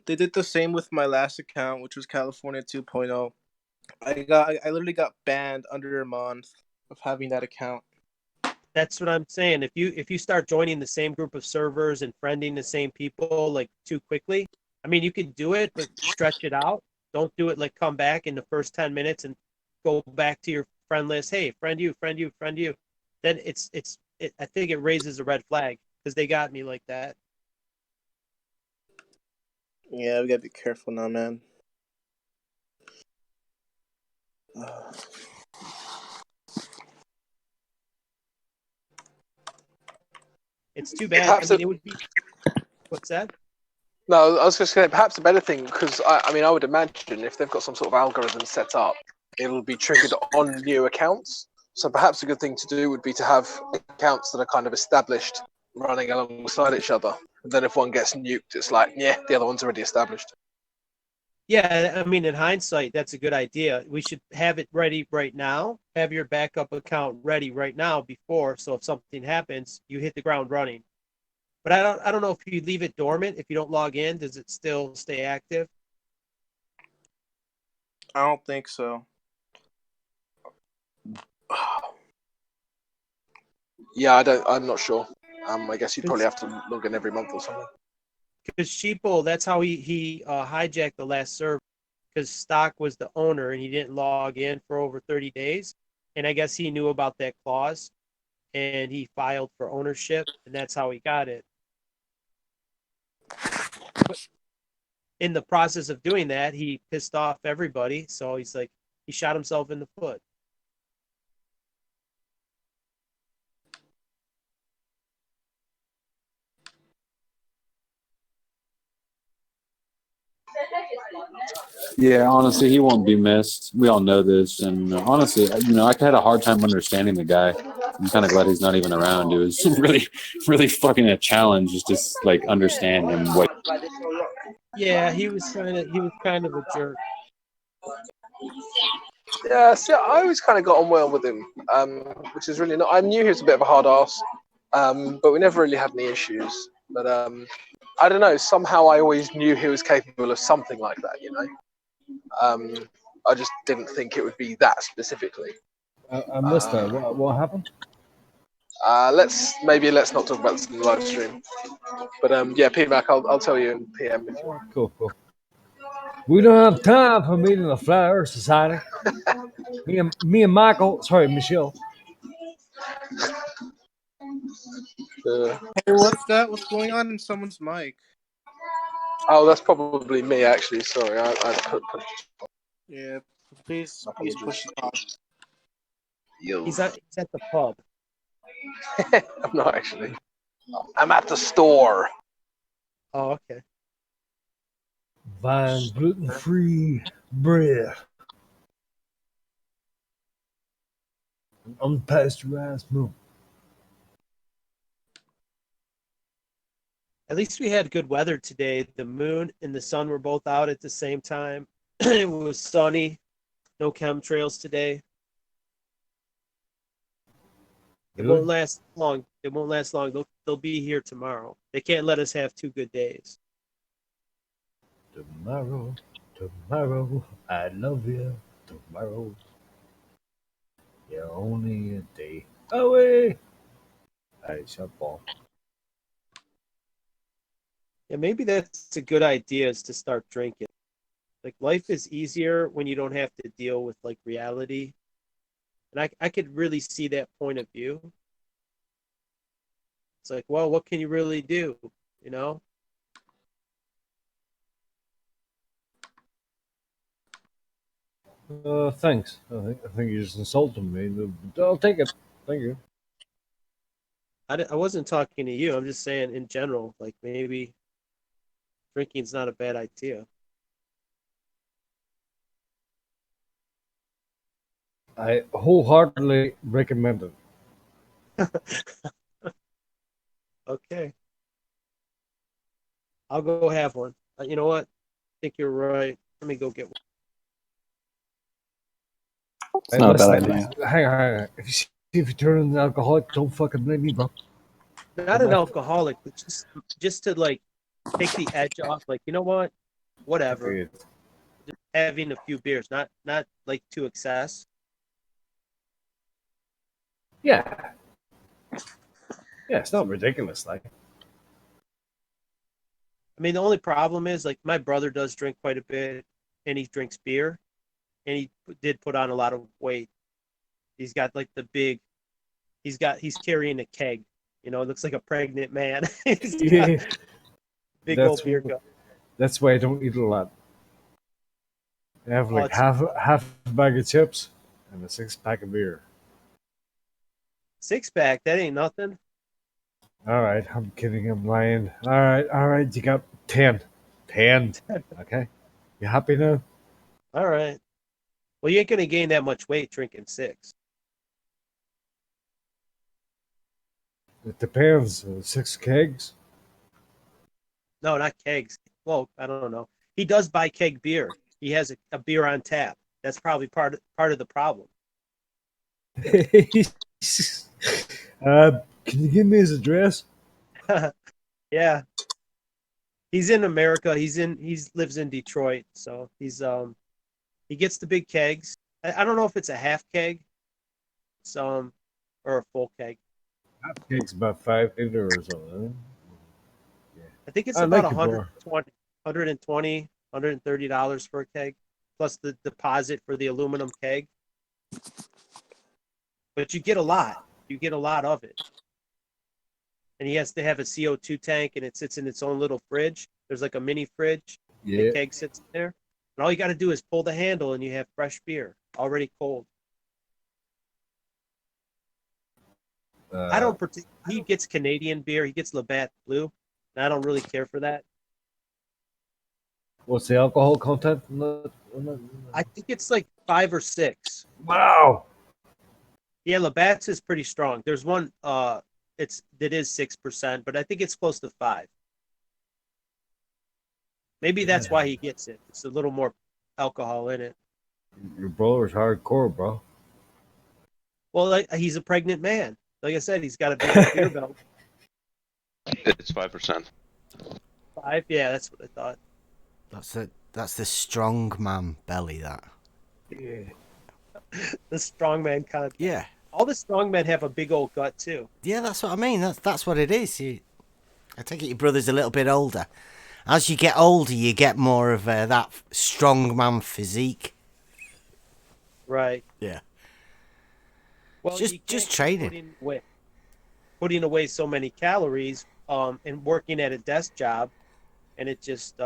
They did the same with my last account, which was California 2.0. I literally got banned under a month of having that account. That's what I'm saying. If you start joining the same group of servers and friending the same people like too quickly, I mean you could do it, but stretch it out. Don't do it like come back in the first 10 minutes and go back to your friend list. Hey, friend you. Then I think it raises a red flag because they got me like that. Yeah, we gotta be careful now, man. It's too bad. I mean, it would be. What's that? No, I was just going to say perhaps a better thing because I mean I would imagine if they've got some sort of algorithm set up, it'll be triggered on new accounts. So perhaps a good thing to do would be to have accounts that are kind of established running alongside each other. And then if one gets nuked, it's like, yeah, the other one's already established. Yeah, I mean, in hindsight, that's a good idea. We should have it ready right now. Have your backup account ready right now before, so if something happens, you hit the ground running. But I don't know if you leave it dormant, if you don't log in, does it still stay active? I don't think so. Yeah, I'm not sure. I guess you'd probably have to log in every month or something. Because Sheeple, that's how he hijacked the last server. Because Stock was the owner and he didn't log in for over 30 days. And I guess he knew about that clause and he filed for ownership, and that's how he got it. But in the process of doing that, he pissed off everybody. So he's like, he shot himself in the foot. Yeah, honestly, he won't be missed. We all know this, and honestly, you know, I had a hard time understanding the guy. I'm kind of glad he's not even around. It was really, really fucking a challenge just to like understand him. What? Yeah, he was kind of a jerk. Yeah, see, I always kind of got on well with him, which is really not. I knew he was a bit of a hard ass, but we never really had any issues. But I don't know. Somehow, I always knew he was capable of something like that. You know. I just didn't think it would be that specifically. I missed that. What happened? Let's not talk about this in the live stream. But yeah, PMAC, I'll tell you in PM if you want. Cool. We don't have time for meeting the Flat Earth Society. me and Michelle. Hey, what's that? What's going on in someone's mic? Oh, that's probably me actually. Sorry, I put. Yeah, please push it off. He's at the pub. I'm not actually. I'm at the store. Oh, okay. Vine gluten-free bread. Unpasteurized milk. At least we had good weather today. The moon and the sun were both out at the same time. It was sunny. No chemtrails today. It won't last long. It won't last long. They'll be here tomorrow. They can't let us have 2 good days. Tomorrow, I love you. Tomorrow, you're only a day away. I shall fall. Yeah, maybe that's a good idea, is to start drinking. Like, life is easier when you don't have to deal with like reality. And I could really see that point of view. It's like, well, what can you really do? You know? Thanks. I think you just insulted me. I'll take it. Thank you. I wasn't talking to you. I'm just saying in general, like maybe drinking's not a bad idea. I wholeheartedly recommend it. Okay. I'll go have one. You know what? I think you're right. Let me go get one. It's not a bad idea. Hang on. If you turn into an alcoholic, don't fucking blame me, bro. Not an alcoholic, but just to like take the edge off. Like, you know what? Whatever. Okay. Just having a few beers, not like to excess. Yeah. Yeah, it's not ridiculous, like. I mean, the only problem is like my brother does drink quite a bit, and he drinks beer, and he did put on a lot of weight. He's got like the big. He's carrying a keg. You know, it looks like a pregnant man. Yeah. Big old beer cup. That's why I don't eat a lot. I have like half a bag of chips and a 6-pack of beer. 6-pack? That ain't nothing. All right, I'm kidding. I'm lying. All right. You got 10. 10. Okay. You happy now? All right. Well, you ain't gonna gain that much weight drinking 6. It depends. 6 kegs? No, not kegs. Well, I don't know. He does buy keg beer. He has a beer on tap. That's probably part of the problem. Can you give me his address? Yeah. He's in America. He lives in Detroit, so he gets the big kegs. I don't know if it's a half keg, or a full keg. Half keg's about 5 liter or something. I think it's about $120, $130 for a keg, plus the deposit for the aluminum keg. But you get a lot. You get a lot of it. And he has to have a CO2 tank, and it sits in its own little fridge. There's like a mini fridge. Yeah. The keg sits there. And all you got to do is pull the handle, and you have fresh beer, already cold. He gets Canadian beer. He gets Labatt Blue. And I don't really care for that. What's the alcohol content? I think it's like 5 or 6. Wow. Yeah, Labatt's is pretty strong. There's one it is 6%, but I think it's close to 5. Maybe that's why he gets it. It's a little more alcohol in it. Your brother's hardcore, bro. Well, he's a pregnant man. Like I said, he's got a big beer belt. It's 5%. 5? Yeah, that's what I thought. That's the strong man belly, that. Yeah. The strongman content. Yeah. All the strongmen have a big old gut too. Yeah, that's what I mean. That's what it is. I take it your brother's a little bit older. As you get older, you get more of that strongman physique. Right. Yeah. Well, just training. Putting away so many calories, and working at a desk job, and it just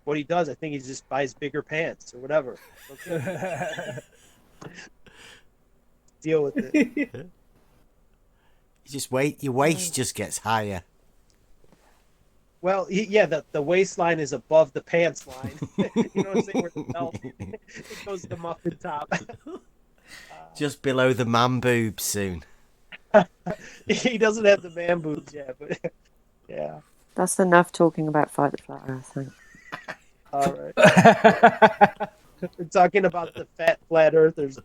what he does, I think he just buys bigger pants or whatever. Okay. Deal with it. Your waist just gets higher. Well, the waistline is above the pants line. You know what I'm saying? Where the belt it goes to the muffin top. Just below the man boobs soon. He doesn't have the man boobs yet, but yeah. That's enough talking about Fight the Flat Earth, thanks. All right. We're talking about the fat flat earthers.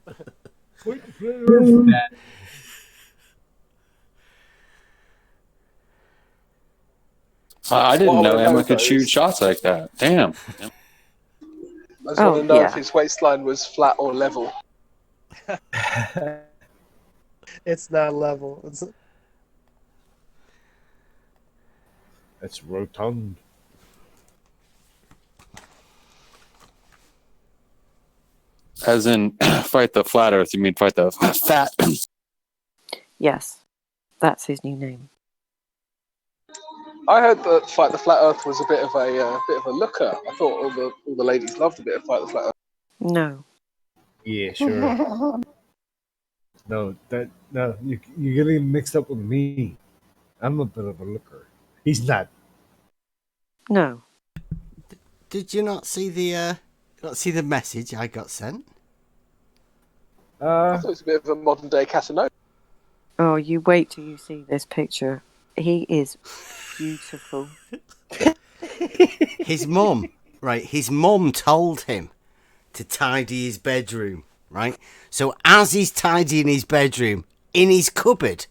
I didn't know Emma could shoot shots like that. Damn. I just want to know if his waistline was flat or level. It's not level. It's rotund. As in, fight the flat earth, you mean fight the fat? Yes, that's his new name. I heard that Fight the Flat Earth was a bit of a looker. I thought all the ladies loved a bit of Fight the Flat Earth. No. Yeah, sure. No, you're getting mixed up with me. I'm a bit of a looker. He's not. No. Did you not see the message I got sent? I thought it was a bit of a modern day Casanova. Oh, you wait till you see this picture. He is beautiful. His mum, right? His mum told him to tidy his bedroom, right? So as he's tidying his bedroom, in his cupboard,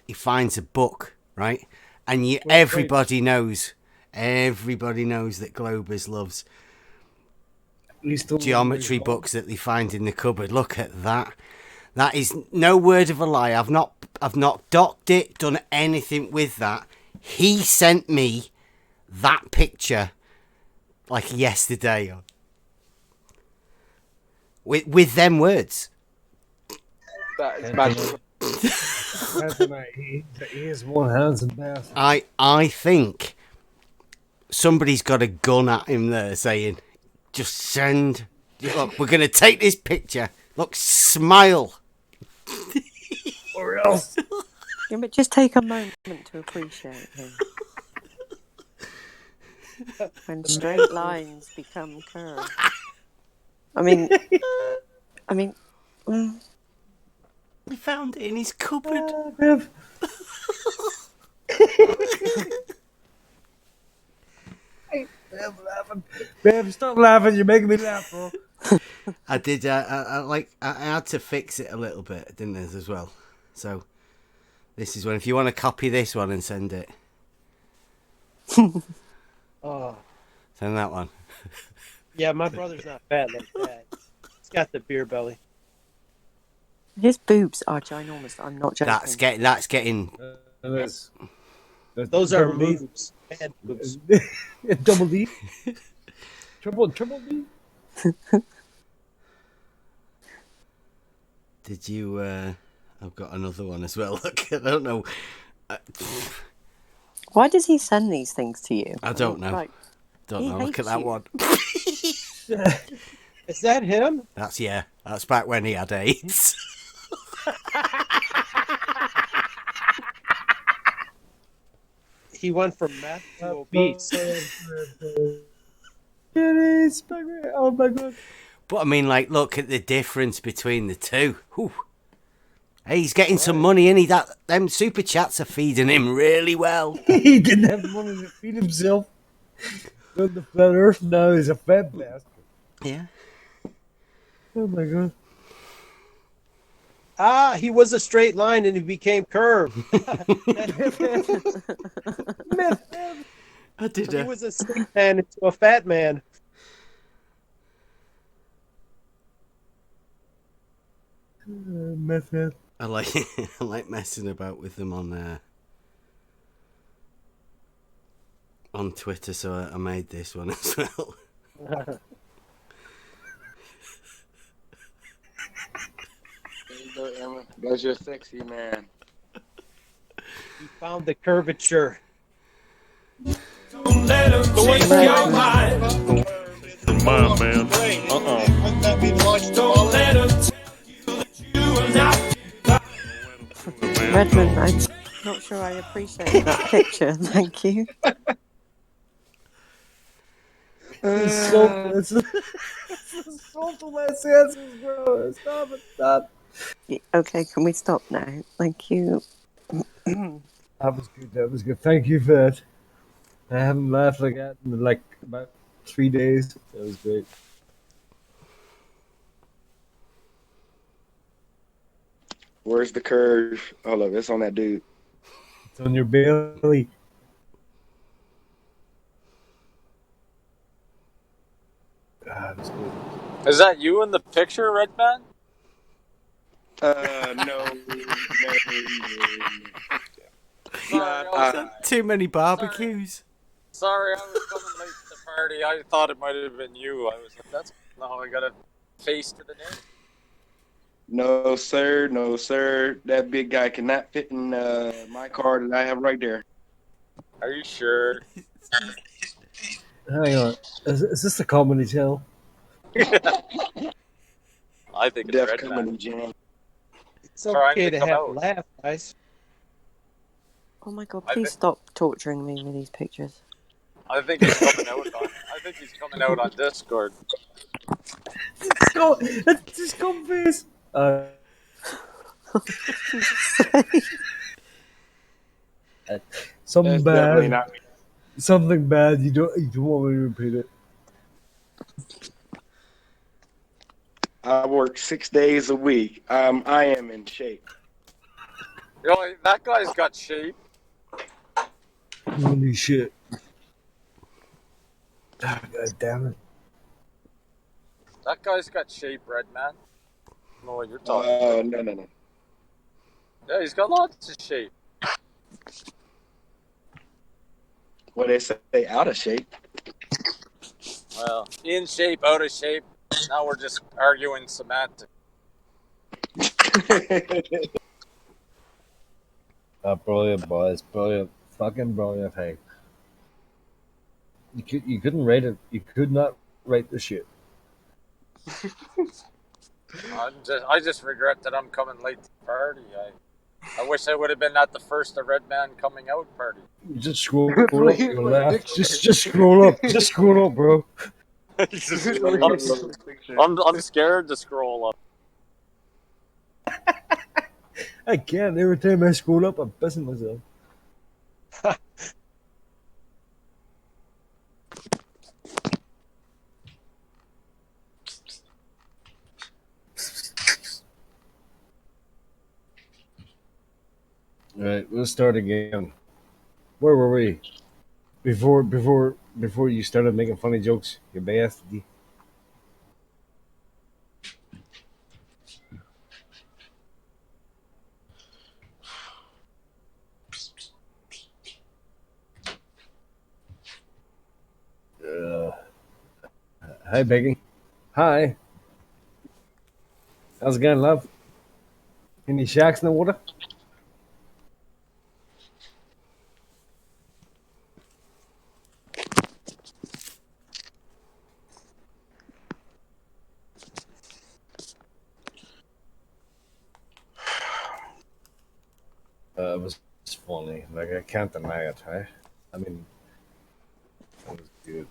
he finds a book, right? And everybody knows that Globus loves geometry books that they find in the cupboard. Look at that. That is no word of a lie. I've not docked it, done anything with that. He sent me that picture like yesterday. With them words. That is magical. He is one handsome bastard. I think somebody's got a gun at him there saying, just send. Look, we're going to take this picture. Look, smile. Or else. Yeah, but just take a moment to appreciate him. When straight lines become curved. I mean. We found it in his cupboard. Bev, stop laughing. You're making me laugh, bro. I did. I had to fix it a little bit, didn't I, as well? So this is one. If you want to copy this one and send it, Oh. send that one. Yeah, my brother's not fat like that. He's got the beer belly. His boobs are ginormous. I'm not joking. That's getting. Those are moves. Bad moves. Double D. Triple D. Did you? I've got another one as well. Look, I don't know. Why does he send these things to you? I don't know. Like, don't know. Look at that one. Is that him? That's back when he had AIDS. He went from meth to obese. Oh my god. But I mean, like, look at the difference between the two. Whew. Hey, he's getting some money, and them super chats are feeding him really well. He didn't have money to feed himself. On the flat earth now he's a fat bastard. Yeah. Oh my god. He was a straight line and he became curved. I did. He was a skinny man into a fat man. Meth head. I like messing about with them on Twitter, so I made this one as well. There you go, Emma. That's your sexy man. You found the curvature. Don't let him change your mind. My man. Don't let him tell you are not. Redmond, I'm not sure I appreciate that picture. Thank you. It's so less answers, bro. Stop it. Stop. Okay, can we stop now? Thank you. That was good. Thank you for that. I haven't laughed like that in like about 3 days. That was great. Where's the curve? Hold up, it's on that dude. It's on your belly. That's good. Is that you in the picture, Redman? No. Too many barbecues. Sorry, I was coming late to the party. I thought it might have been you. I was like, I got a face to the name. No, sir. No, sir. That big guy cannot fit in my car that I have right there. Are you sure? Hang on. Is this the comedy channel? I think it's Def Redman. Comedy Jam. It's okay to have a laugh, guys. Oh my god, please stop torturing me with these pictures. I think he's coming out on Discord. Let's just come face. Something That's definitely bad. not me. Something bad. You don't want me to repeat it. I work 6 days a week. I am in shape. Yo, that guy's got shape. Holy shit. Ah, God damn it. That guy's got shape, Red Man. I don't know what you're talking Oh, about. no. Yeah, he's got lots of shape. What they say, out of shape. Well, in shape, out of shape. Now we're just arguing semantics. Brilliant, boys. Brilliant. Fucking brilliant. Hey. You couldn't write it. You could not write the shit. I just regret that I'm coming late to the party. I wish I would have been at the first Red Man coming out party. You just scroll up to your left. Just scroll up. Just scroll up, bro. I'm scared to scroll up. I can't. Every time I scroll up, I'm pissing myself. All right, let's start again. Where were we? Before you started making funny jokes, you bastard. Hi, Becky. Hi. How's it going, love? Any sharks in the water? It was funny. Like, I can't deny it, right? I mean, it was good.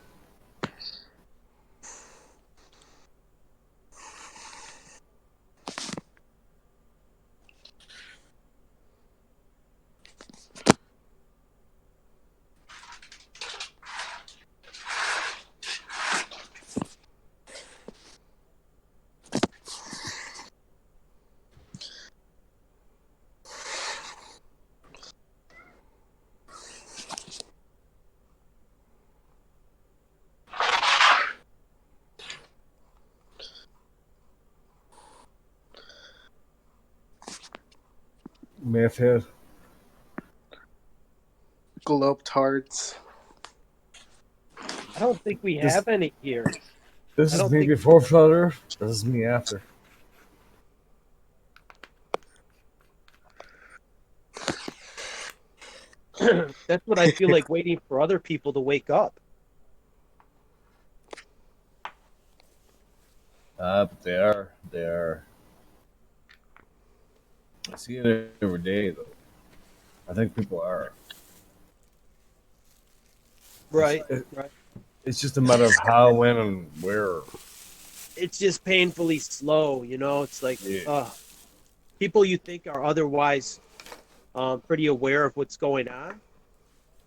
Meth head. Globe tarts. I don't think we have any here. This is me before Flutter. This is me after. That's what I feel like waiting for other people to wake up. But they are. They are. I see it every day, though. I think people are. Right. It's just a matter of how, when, and where. It's just painfully slow, you know? It's like people you think are otherwise pretty aware of what's going on,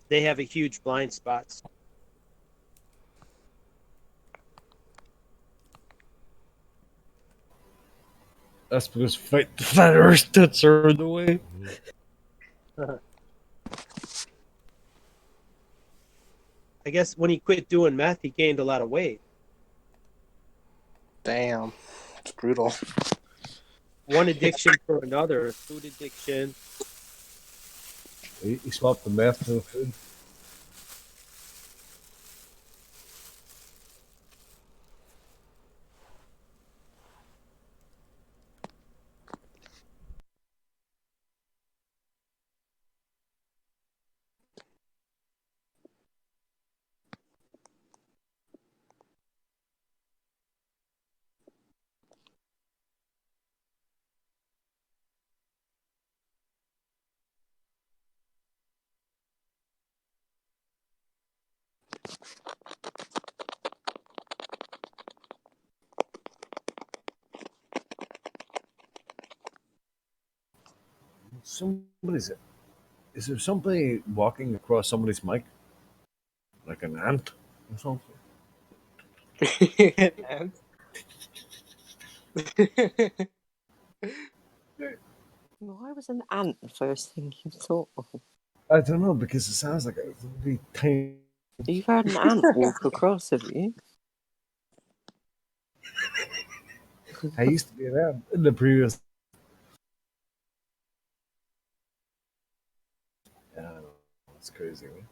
they have a huge blind spots. That's because fight the flat earth tits are in the way. I guess when he quit doing meth, he gained a lot of weight. Damn. It's brutal. One addiction for another. Food addiction. He swapped the meth for the food. Somebody's Is there somebody walking across somebody's mic? Like an ant or something? An ant? Why was an ant the first thing you thought of? I don't know, because it sounds like a really tiny... You've had an ant walk across, have you? I used to be an ant in the previous... Yeah, I know. It's crazy, man.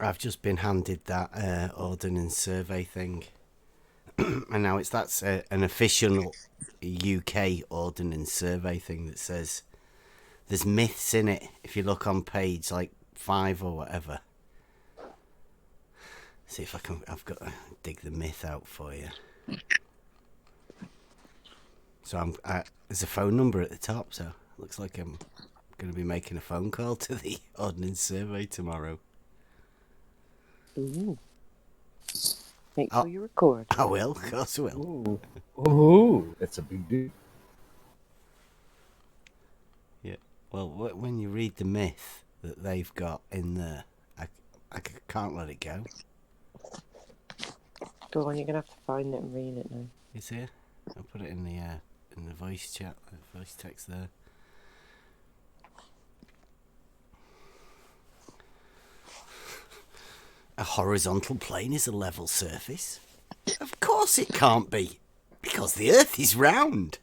I've just been handed that Ordnance Survey thing. And now that's an official UK Ordnance Survey thing that says there's myths in it. If you look on page like 5 or whatever. See if I've got to dig the myth out for you. So there's a phone number at the top, so it looks like I'm going to be making a phone call to the Ordnance Survey tomorrow. Ooh. Make sure you record. I will, of course I will. Ooh, that's a big deal. Yeah. Well, when you read the myth that they've got in there, I can't let it go. Go on, you're gonna have to find it and read it now. It's here. I'll put it in the voice chat, the voice text there. A horizontal plane is a level surface. Of course it can't be, because the Earth is round.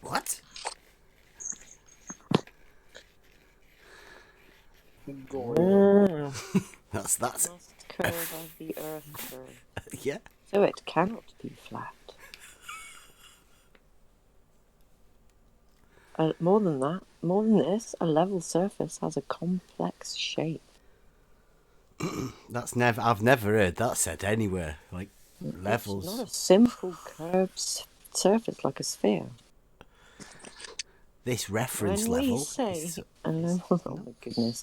What? That's curve of the Earth curve. Yeah. So it cannot be flat. More than this, a level surface has a complex shape. I've never heard that said anywhere. Like levels. It's not a simple curved surface like a sphere. This reference when level. We say a level. Oh my goodness!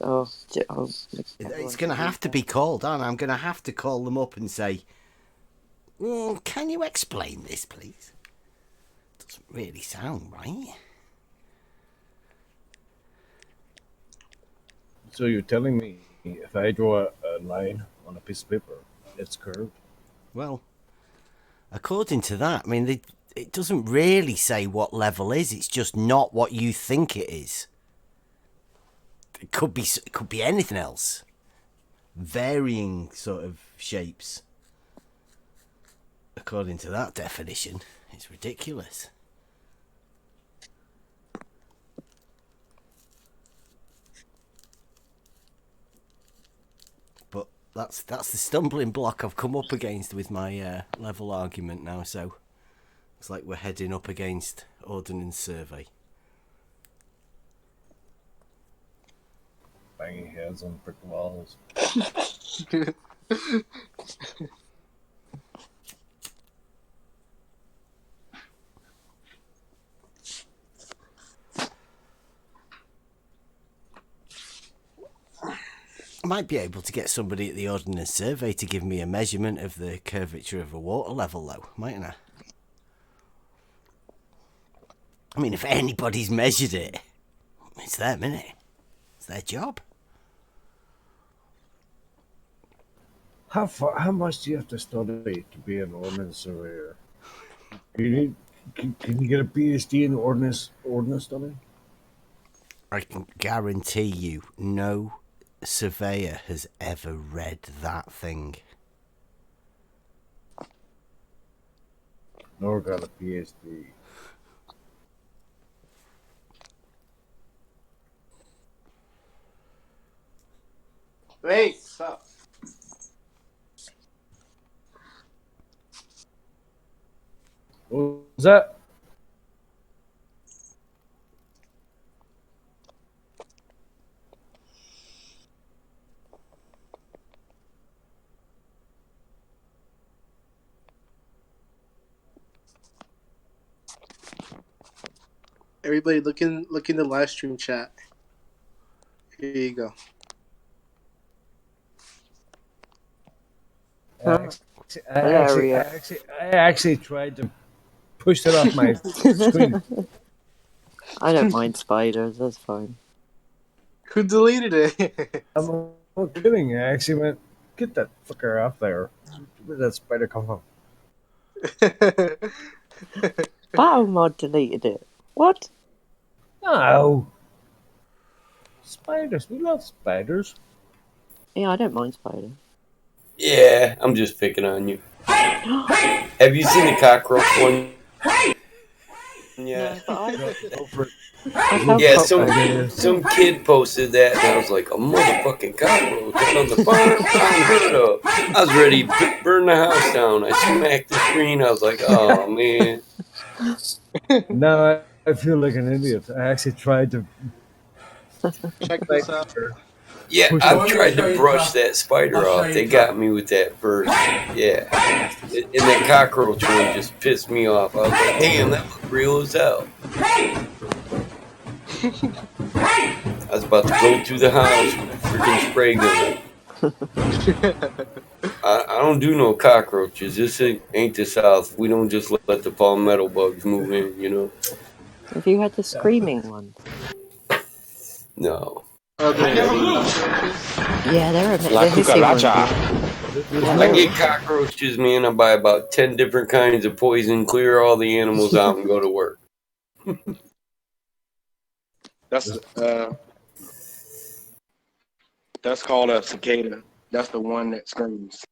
It's going to have to be called, and I'm going to have to call them up and say, "Can you explain this, please?" Doesn't really sound right. So you're telling me if I draw a line on a piece of paper, it's curved? Well, according to that, I mean, it doesn't really say what level is. It's just not what you think it is. It could be anything else. Varying sort of shapes. According to that definition, it's ridiculous. That's the stumbling block I've come up against with my level argument now, so it's like we're heading up against Ordnance Survey. Banging heads on brick walls. I might be able to get somebody at the Ordnance Survey to give me a measurement of the curvature of a water level, though, mightn't I? I mean, if anybody's measured it, it's them, isn't it? It's their job. How much do you have to study to be an ordnance surveyor? Can you get a PhD in ordnance study? I can guarantee you, no surveyor has ever read that thing. Nor got a PhD. Hey, sup? What was that? Everybody, look in the live stream chat. Here you go. I actually tried to push it off my screen. I don't mind spiders. That's fine. Who deleted it? I'm not kidding. I actually went, get that fucker off there. Where did that spider come from? BattleMod deleted it. What? No. Spiders. We love spiders. Yeah, I don't mind spiders. Yeah, I'm just picking on you. Have you seen the cockroach one? Yeah. Yeah, some kid posted that, and I was like, a motherfucking cockroach on the farm. Unheard of. I was ready to burn the house down. I smacked the screen. I was like, oh man. No, I feel like an idiot. I actually tried to check this out. Yeah, I've tried to brush that spider off. They got me with that first. Yeah. And that cockroach one just pissed me off. I was like, damn, that looked real as hell. I was about to go through the house with a freaking spray gun. I don't do no cockroaches. This ain't the South. We don't just let the palmetto bugs move in, you know? Have you had the screaming ones? No. Yeah, they're La cucaracha. Yeah, I get cockroaches, man. I buy about 10 different kinds of poison, clear all the animals out, and go to work. That's called a cicada. That's the one that screams.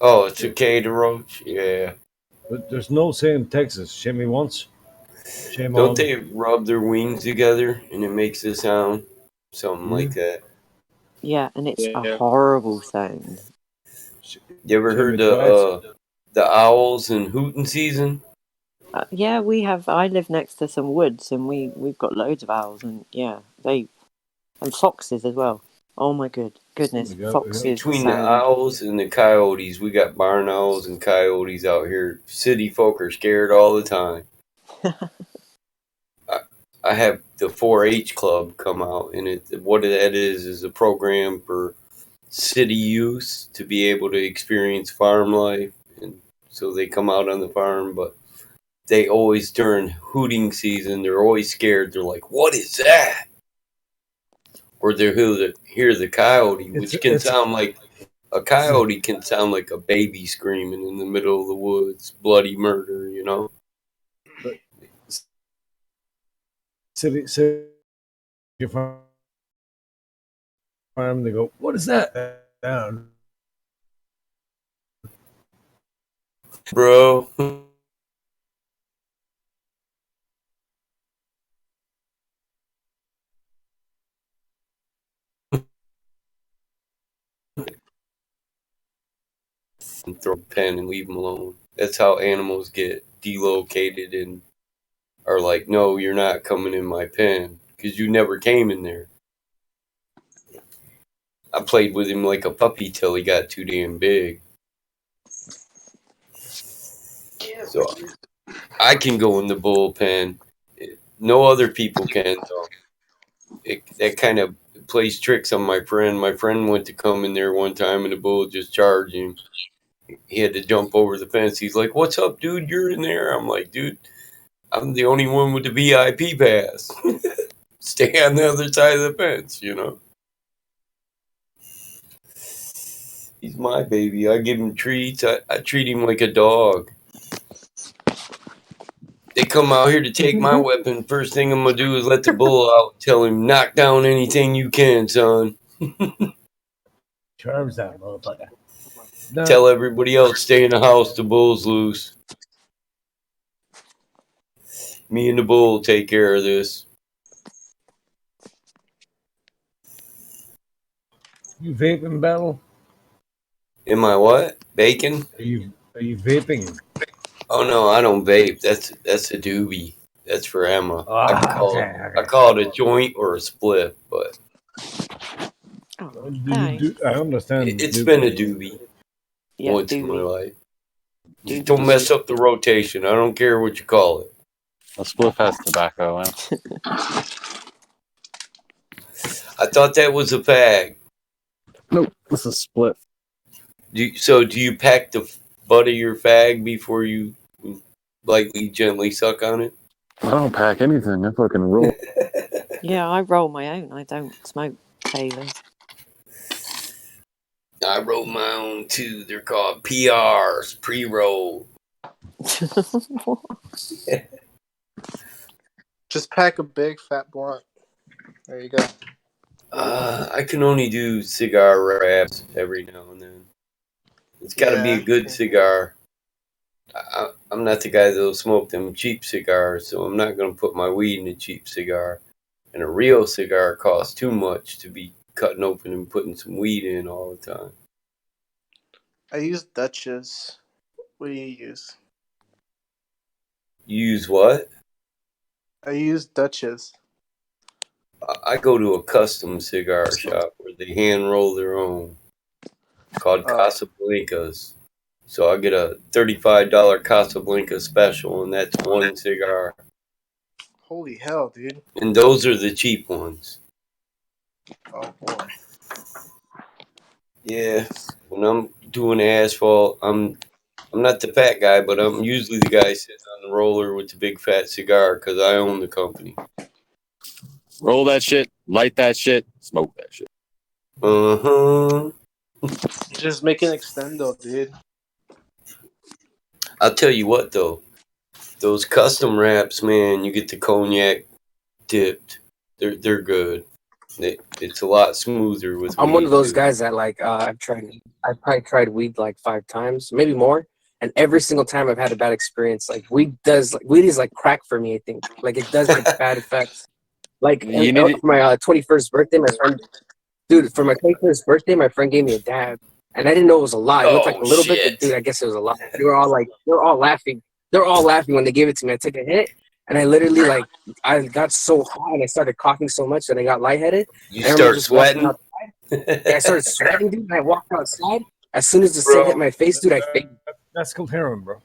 Oh, a cicada roach? Yeah. But there's no saying Texas. Shame me once. Shame Don't on. they rub their wings together and it makes a sound? Something like that. Yeah, and it's a horrible sound. You ever heard the owls in hooting season? Yeah, we have. I live next to some woods, and we've got loads of owls, and yeah, and foxes as well. Oh my goodness, foxes. Between the owls and the coyotes, we got barn owls and coyotes out here. City folk are scared all the time. I have the 4-H club come out, and what that is a program for city youth to be able to experience farm life, and so they come out on the farm, but they always, during hooting season, they're always scared. They're like, what is that? Or they'll hear the coyote, which can sound like a coyote can sound like a baby screaming in the middle of the woods, bloody murder, you know? City farm, they go, what is that? Bro. And throw a pen and leave them alone. That's how animals get delocated and are like, no, you're not coming in my pen because you never came in there. I played with him like a puppy till he got too damn big. So I can go in the bullpen. No other people can. So that kind of plays tricks on my friend. My friend went to come in there one time and the bull just charged him. He had to jump over the fence. He's like, what's up, dude? You're in there. I'm like, dude, I'm the only one with the VIP pass. Stay on the other side of the fence, you know? He's my baby. I give him treats. I treat him like a dog. They come out here to take my weapon. First thing I'm going to do is let the bull out. Tell him, knock down anything you can, son. Charms that motherfucker. No. Tell everybody else, stay in the house. The bull's loose. Me and the bull take care of this. You vaping, Battle? Am I what? Bacon? Are you vaping? Oh no, I don't vape. That's a doobie. That's for Emma. I call it a joint or a split, but I understand. It's been a doobie once in my life. Just don't mess up the rotation. I don't care what you call it. A split has tobacco in it. I thought that was a fag. Nope, it's a split. So do you pack the butt of your fag before you lightly, gently suck on it? I don't pack anything. I fucking roll. Yeah, I roll my own. I don't smoke Taylors. I roll my own too. They're called PRs, pre-roll. Just pack a big fat blunt. There you go. I can only do cigar wraps every now and then. It's got to be a good cigar. I'm not the guy that'll smoke them cheap cigars, so I'm not going to put my weed in a cheap cigar. And a real cigar costs too much to be cutting open and putting some weed in all the time. I use Dutchess. What do you use? You use what? I use Dutchess. I go to a custom cigar shop where they hand roll their own, called Casablancas. So I get a $35 Casablanca special, and that's one cigar. Holy hell, dude! And those are the cheap ones. Oh boy. Yeah, when I'm doing asphalt, I'm not the fat guy, but I'm usually the guy sitting on the roller with the big fat cigar because I own the company. Roll that shit, light that shit, smoke that shit. Just make an extendo, dude. I'll tell you what though, those custom wraps, man, you get the cognac dipped. They're good. It's a lot smoother with. I'm one of those guys that I've probably tried weed like 5 times, maybe more, and every single time I've had a bad experience. Like weed is like crack for me. I think like it does like bad effects. Like for my 21st birthday, for my 21st birthday, my friend gave me a dab, and I didn't know it was a lot. It looked like a little bit, but dude, I guess it was a lot. They were all laughing. They were all laughing when they gave it to me. I took a hit, and I literally I got so hot and I started coughing so much that I got lightheaded. You start sweating. I started sweating, dude. And I walked outside. As soon as the sun hit my face, dude, I fainted. That's comparing, bro.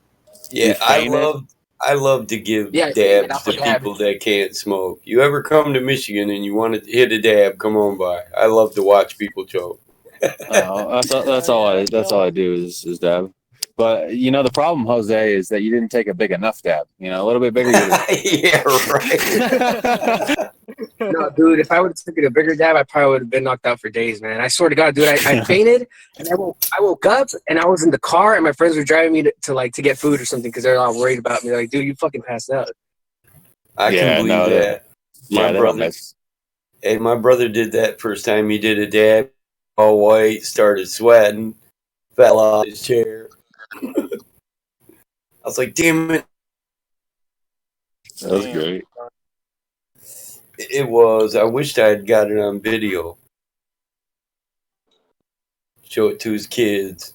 Yeah, I love to give dabs to people that can't smoke. You ever come to Michigan and you want to hit a dab? Come on by. I love to watch people choke. That's all I do is dab. But the problem, Jose, is that you didn't take a big enough dab. A little bit bigger. Yeah, right. No, dude, if I would have taken a bigger dab, I probably would have been knocked out for days, man. I swear to God, dude, I fainted, and I woke up, and I was in the car, and my friends were driving me to get food or something because they're all worried about me. They're like, dude, you fucking passed out. I can believe that. My brother did that first time he did a dab. All white, started sweating, fell out of his chair. I was like, damn it. That was great. It was. I wished I had got it on video. Show it to his kids.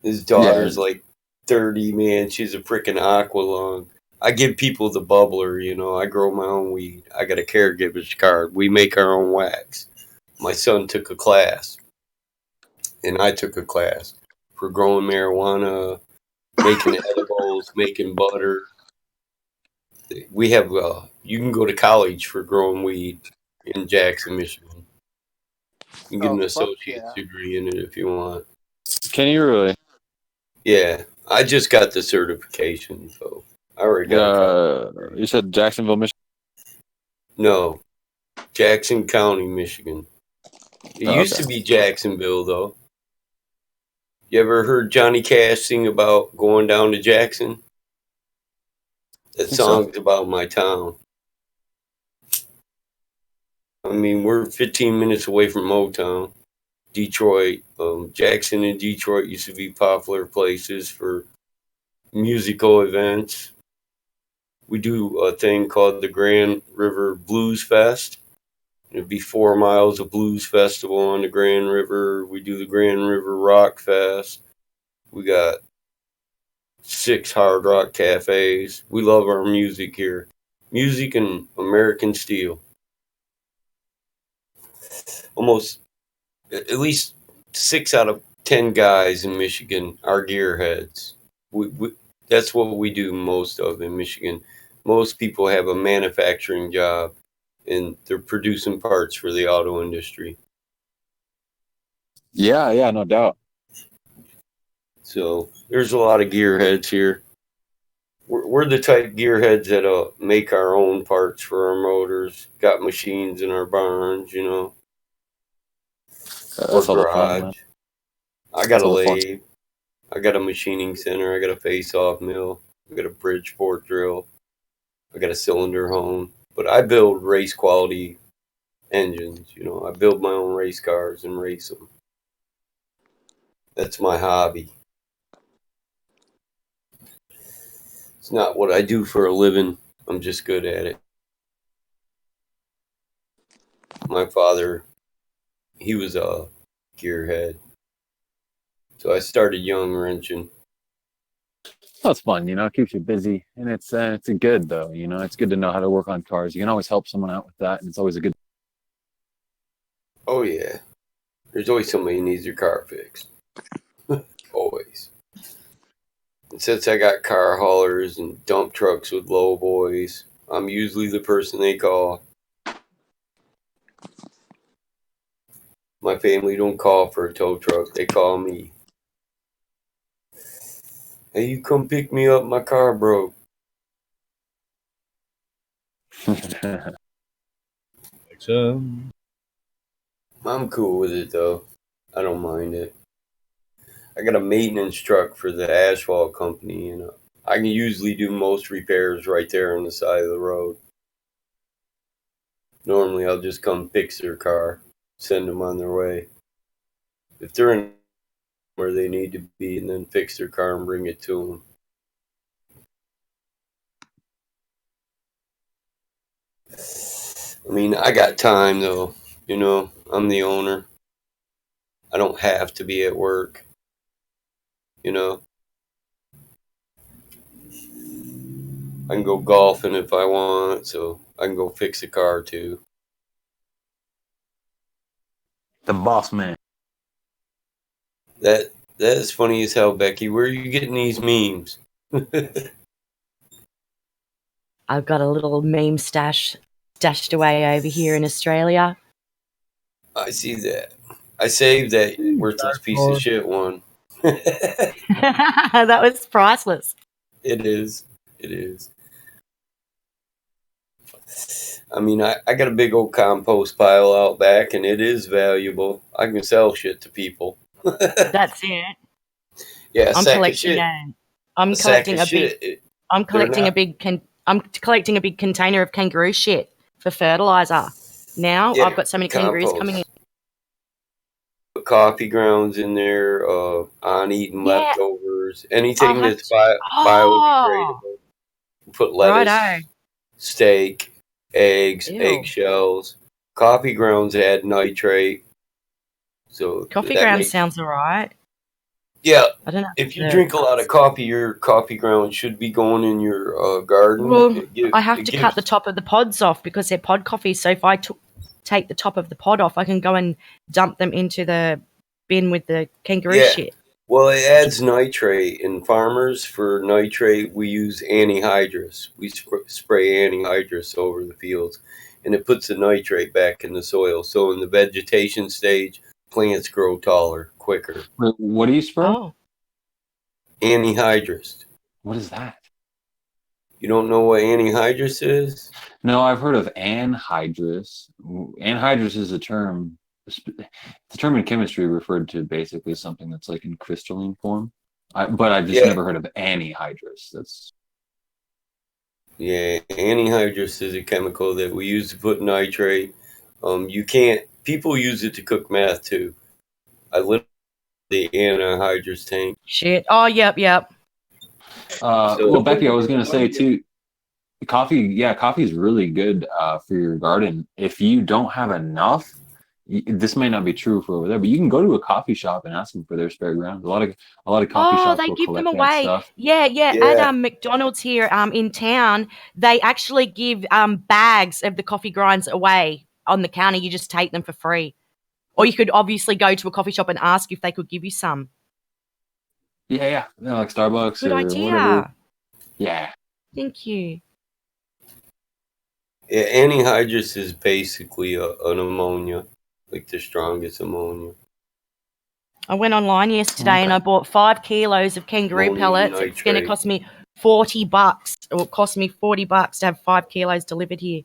His daughter's like 30, man. She's a freaking aqua lung. I give people the bubbler, I grow my own weed. I got a caregiver's card. We make our own wax. My son took a class, and I took a class for growing marijuana, making edibles, making butter. We have, you can go to college for growing weed in Jackson, Michigan. You can get an associate's degree in it if you want. Can you really? Yeah, I just got the certification, so I already got You said Jacksonville, Michigan? No, Jackson County, Michigan. It used to be Jacksonville, though. You ever heard Johnny Cash sing about going down to Jackson? That song's about my town. I mean, we're 15 minutes away from Motown. Detroit. Jackson and Detroit used to be popular places for musical events. We do a thing called the Grand River Blues Fest. It'd be 4 miles of blues festival on the Grand River. We do the Grand River Rock Fest. We got 6 hard rock cafes. We love our music here. Music and American steel. Almost, at least 6 out of 10 guys in Michigan are gearheads. That's what we do most of in Michigan. Most people have a manufacturing job. and they're producing parts for the auto industry. Yeah, no doubt. So there's a lot of gearheads here. We're the type gearheads that make our own parts for our motors. Got machines in our barns, you know. That's all the fun, man. I got a lathe. I got a machining center. I got a face-off mill. I got a Bridgeport drill. I got a cylinder home. But I build race quality engines. You know, I build my own race cars and race them. That's my hobby. It's not what I do for a living. I'm just good at it. My father, he was a gearhead. So I started young wrenching. That's fun, you know, it keeps you busy. And it's good though, you know, it's good to know how to work on cars. You can always help someone out with that, and it's always a good. Oh yeah. There's always somebody who needs their car fixed. Always. And since I got car haulers and dump trucks with low boys, I'm usually the person they call. My family don't call for a tow truck, they call me. Hey, you come pick me up, my car broke. I'm cool with it though. I don't mind it. I got a maintenance truck for the asphalt company, and I can usually do most repairs right there on the side of the road. Normally, I'll just come fix their car, send them on their way. If they're in where they need to be, and then fix their car and bring it to them. I mean, I got time though. You know, I'm the owner. I don't have to be at work. You know, I can go golfing if I want, so I can go fix a car too. The boss man. That is funny as hell, Becky. Where are you getting these memes? I've got a little meme stash stashed away over here in Australia. I see that. I saved that worthless piece of shit one. That was priceless. It is. It is. I mean, I got a big old compost pile out back, and it is valuable. I can sell shit to people. That's it. Yeah, I'm collecting a big container of kangaroo shit for fertilizer. Now Yeah, I've got so many kangaroos compost. coming in. Put coffee grounds in there, on eating Yeah. leftovers, anything I'll have that's biodegradable. Put lettuce, Righto. steak, eggs, Ew. eggshells. Coffee grounds add nitrate. So Coffee that grounds makes- sounds alright. Yeah, I don't know. if you drink a lot of coffee, your coffee grounds should be going in your garden. Well, It I have to gives- cut the top of the pods off because they're pod coffee. So if I take the top of the pod off, I can go and dump them into the bin with the kangaroo Yeah. shit. Well, it adds nitrate, and farmers for nitrate we use anhydrous. We spray anhydrous over the fields, and it puts the nitrate back in the soil. So in the vegetation stage, plants grow taller, quicker. Wait, what do you spray? Oh. Anhydrous. What is that? You don't know what anhydrous is? No, I've heard of anhydrous. Anhydrous is a term. It's a term in chemistry referred to basically something that's like in crystalline form. But I've just never heard of anhydrous. That's Yeah, anhydrous is a chemical that we use to put nitrate. You can't. People use it to cook meth too. I lit the anhydrous tank. Shit. Oh, yep. well, Becky, I was gonna say too. Coffee is really good for your garden. If you don't have enough, this may not be true for over there, but you can go to a coffee shop and ask them for their spare grounds. A lot of coffee shops They will give them collect that away. stuff. Yeah. At McDonald's here in town, they actually give bags of the coffee grinds away on the counter. You just take them for free. Or you could obviously go to a coffee shop and ask if they could give you some. Yeah. Like Starbucks Good or idea. whatever. Yeah. Thank you. Yeah, anhydrous is basically an ammonia, like the strongest ammonia. I went online yesterday and I bought 5 kilos of kangaroo Ammonium pellets. It's going to nitrate. cost me $40. It will cost me $40 to have 5 kilos delivered here.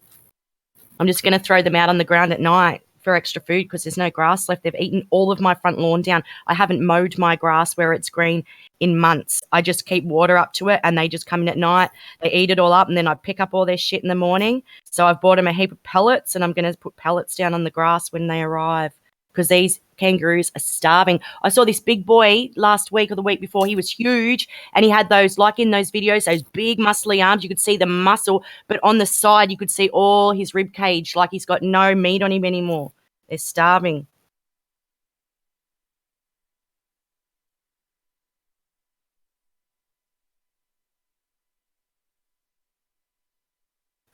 I'm just going to throw them out on the ground at night for extra food because there's no grass left. They've eaten all of my front lawn down. I haven't mowed my grass where it's green in months. I just keep water up to it and they just come in at night. They eat it all up and then I pick up all their shit in the morning. So I've bought them a heap of pellets and I'm going to put pellets down on the grass when they arrive because these kangaroos are starving. I saw this big boy last week or the week before. He was huge and he had those, like in those videos, those big muscly arms. You could see the muscle, but on the side you could see all his rib cage, like he's got no meat on him anymore. They're starving.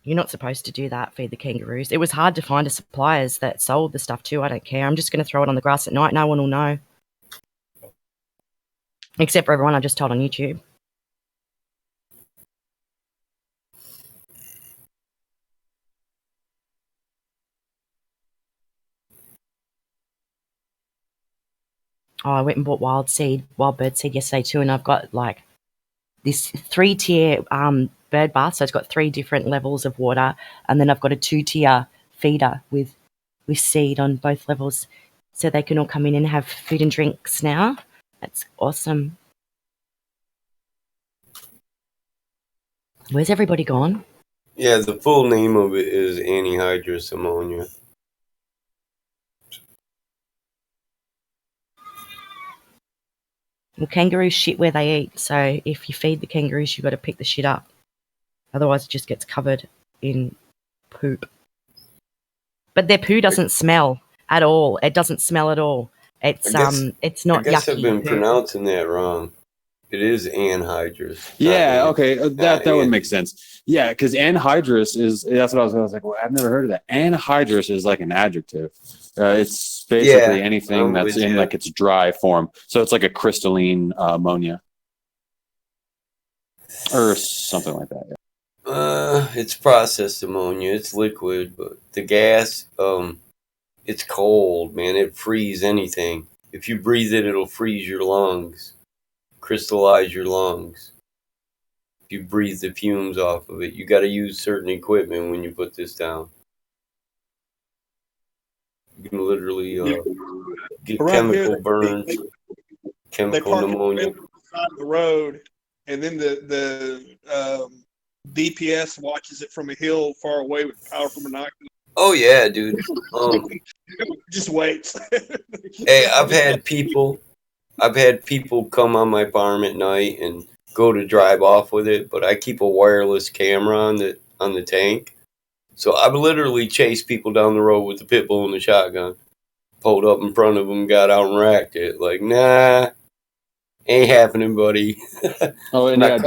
You're not supposed to do that, feed the kangaroos. It was hard to find a suppliers that sold the stuff too. I don't care. I'm just going to throw it on the grass at night. No one will know. Except for everyone I just told on YouTube. Oh, I went and bought wild bird seed yesterday too, and I've got like this 3-tier bird bath. So it's got 3 different levels of water, and then I've got a 2-tier feeder with seed on both levels, so they can all come in and have food and drinks now. That's awesome. Where's everybody gone? Yeah, the full name of it is anhydrous ammonia. Well, kangaroos shit where they eat, so if you feed the kangaroos, you've got to pick the shit up. Otherwise, it just gets covered in poop. But their poo doesn't smell at all. It doesn't smell at all. It's not I guess yucky. I've been pronouncing that wrong. It is anhydrous. Yeah, okay, that would make sense. Yeah, because anhydrous that's what I was like. Well, I've never heard of that. Anhydrous is like an adjective. It's basically anything that's in like its dry form. So it's like a crystalline ammonia or something like that. Yeah. It's processed ammonia. It's liquid, but the gas, it's cold, man. It freezes anything. If you breathe it, it'll freeze your lungs, crystallize your lungs. If you breathe the fumes off of it, you got to use certain equipment when you put this down. You can literally get chemical burns, chemical pneumonia. On the road, and then the DPS watches it from a hill far away with powerful binoculars. Oh yeah, dude. Just waits. Hey, I've had people come on my farm at night and go to drive off with it, but I keep a wireless camera on the tank. So I've literally chased people down the road with the pit bull and the shotgun. Pulled up in front of them, got out and racked it. Like, nah, ain't happening, buddy. Oh, and yeah,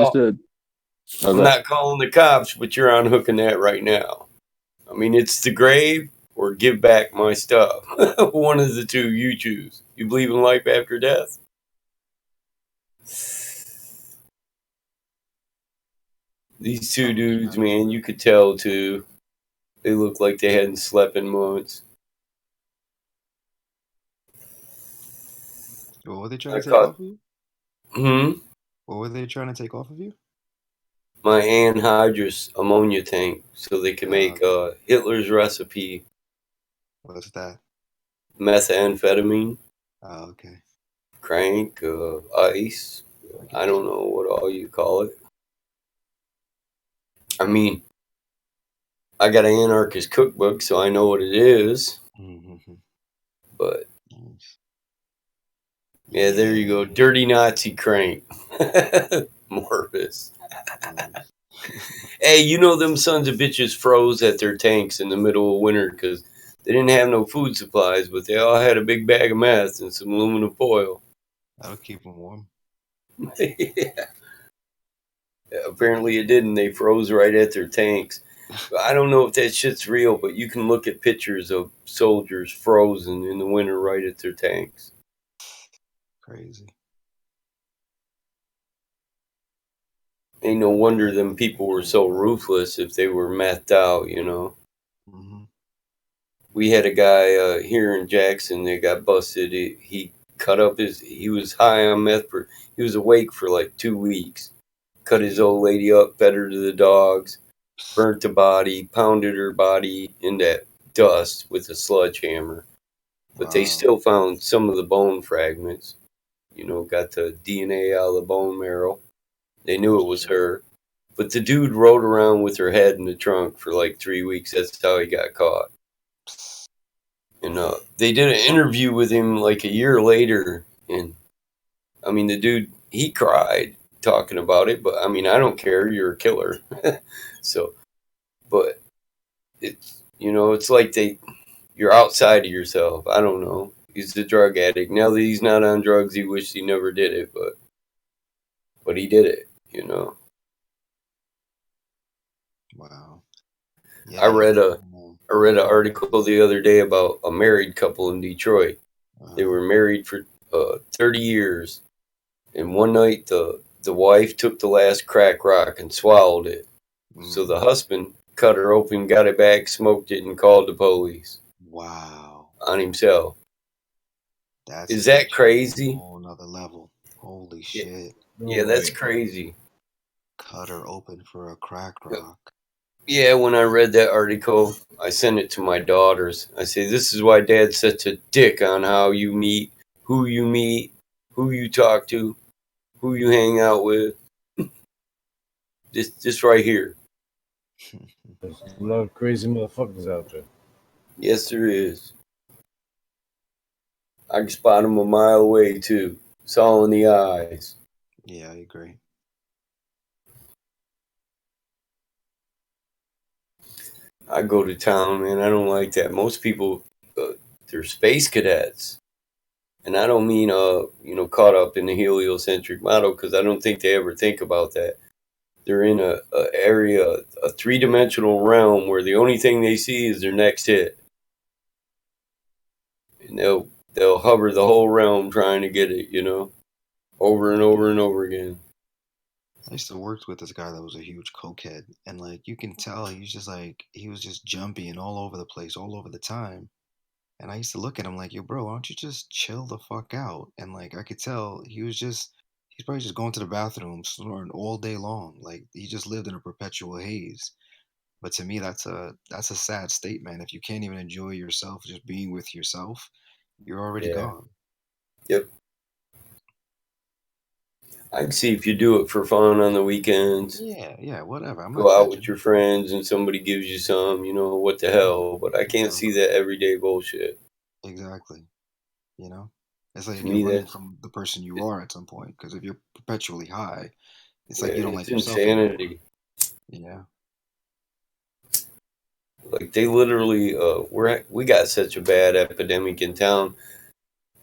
I'm not calling the cops, but you're unhooking that right now. I mean, it's the grave or give back my stuff. One of the two, you choose. You believe in life after death? These two dudes, man, you could tell too. They look like they hadn't slept in months. What were they trying to take off of you? What were they trying to take off of you? My anhydrous ammonia tank, so they can make Hitler's recipe. What's that? Methamphetamine. Oh, okay. Crank, ice. I don't know what all you call it. I mean, I got an anarchist cookbook, so I know what it is. Mm-hmm. But yeah, there you go. Dirty Nazi crank. Morbus. Hey, you know them sons of bitches froze at their tanks in the middle of winter because they didn't have no food supplies, but they all had a big bag of meth and some aluminum foil. That'll keep them warm. Yeah, apparently it didn't. They froze right at their tanks. I don't know if that shit's real, but you can look at pictures of soldiers frozen in the winter right at their tanks. Crazy. ain't no wonder them people were so ruthless if they were methed out, you know. We had a guy here in Jackson that got busted. He cut up he was high on meth he was awake for like 2 weeks. Cut his old lady up, fed her to the dogs, burnt the body, pounded her body in that dust with a sledgehammer. But they still found some of the bone fragments. You know, got the DNA out of the bone marrow. They knew it was her. But the dude rode around with her head in the trunk for like 3 weeks. That's how he got caught. And they did an interview with him like a year later. And I mean, the dude, he cried talking about it. But I mean, I don't care. You're a killer. So, but it's, you know, it's like you're outside of yourself. I don't know. He's a drug addict. Now that he's not on drugs, he wished he never did it, but he did it, you know. Wow. I read an article the other day about a married couple in Detroit. They were married for 30 years, and one night the wife took the last crack rock and swallowed it. So the husband cut her open, got it back, smoked it, and called the police. Wow. On himself. That's Is that crazy? whole another level. Holy shit. Yeah, that's crazy. Cut her open for a crack rock. Yeah, when I read that article, I sent it to my daughters. I say, this is why Dad's such a dick on how you meet, who you talk to, who you hang out with. This right here. There's a lot of crazy motherfuckers out there. Yes, there is. I can spot them a mile away, too. It's all in the eyes. Yeah, I agree. I go to town, man. I don't like that. Most people, they're space cadets. And I don't mean, caught up in the heliocentric model, because I don't think they ever think about that. They're in a area, a three-dimensional realm where the only thing they see is their next hit. And they'll hover the whole realm trying to get it, you know, over and over and over again. I used to work with this guy that was a huge cokehead, and like you can tell he was just jumpy and all over the place, all over the time. And I used to look at him like, yo, bro, why don't you just chill the fuck out? And like I could tell he's probably just going to the bathroom, snoring all day long. Like he just lived in a perpetual haze. But to me, that's a sad state, man. If you can't even enjoy yourself, just being with yourself, you're already gone. Yep. I can see if you do it for fun on the weekends. Yeah, whatever. I'm Go not out judging. with your friends and somebody gives you some, you know, what the hell. But I can't see that everyday bullshit. Exactly. You know, it's like To me, you're running that's from the person you are at some point. Because if you're perpetually high, it's like yeah, you don't it's like yourself insanity. anymore. Yeah. Like they literally, we got such a bad epidemic in town.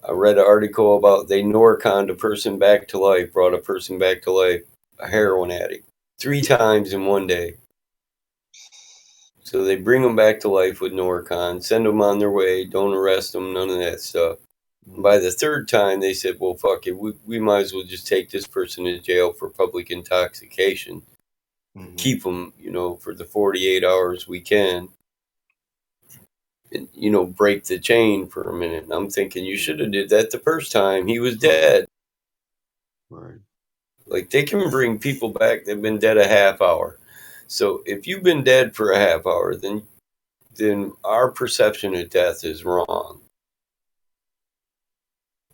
I read an article about they Norconned a person back to life, brought a person back to life, a heroin addict, 3 times in one day. So they bring them back to life with Norcon, send them on their way, don't arrest them, none of that stuff. And by the 3rd time, they said, well, fuck it, we might as well just take this person to jail for public intoxication. Keep them, you know, for the 48 hours we can. And, you know, break the chain for a minute. And I'm thinking you should have did that the first time. He was dead. Right. Like they can bring people back that've been dead a half hour. So if you've been dead for a half hour, then our perception of death is wrong.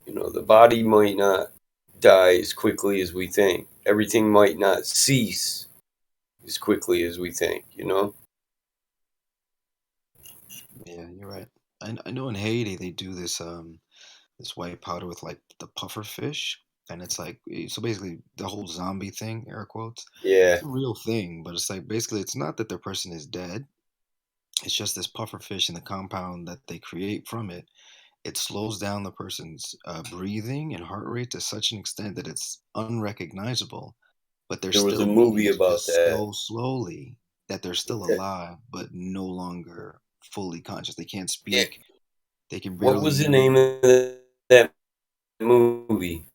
You know, the body might not die as quickly as we think. Everything might not cease as quickly as we think, you know? Yeah, you're right. I know in Haiti they do this this white powder with like the puffer fish, and it's like so basically the whole zombie thing, air quotes. Yeah. It's a real thing, but it's like basically it's not that the person is dead. It's just this puffer fish and the compound that they create from it. It slows down the person's breathing and heart rate to such an extent that it's unrecognizable. But they're There was still a movie moving about just that. so slowly that they're still Okay. alive, but no longer fully conscious. They can't Yeah. speak. They can What barely was the move. name of that movie?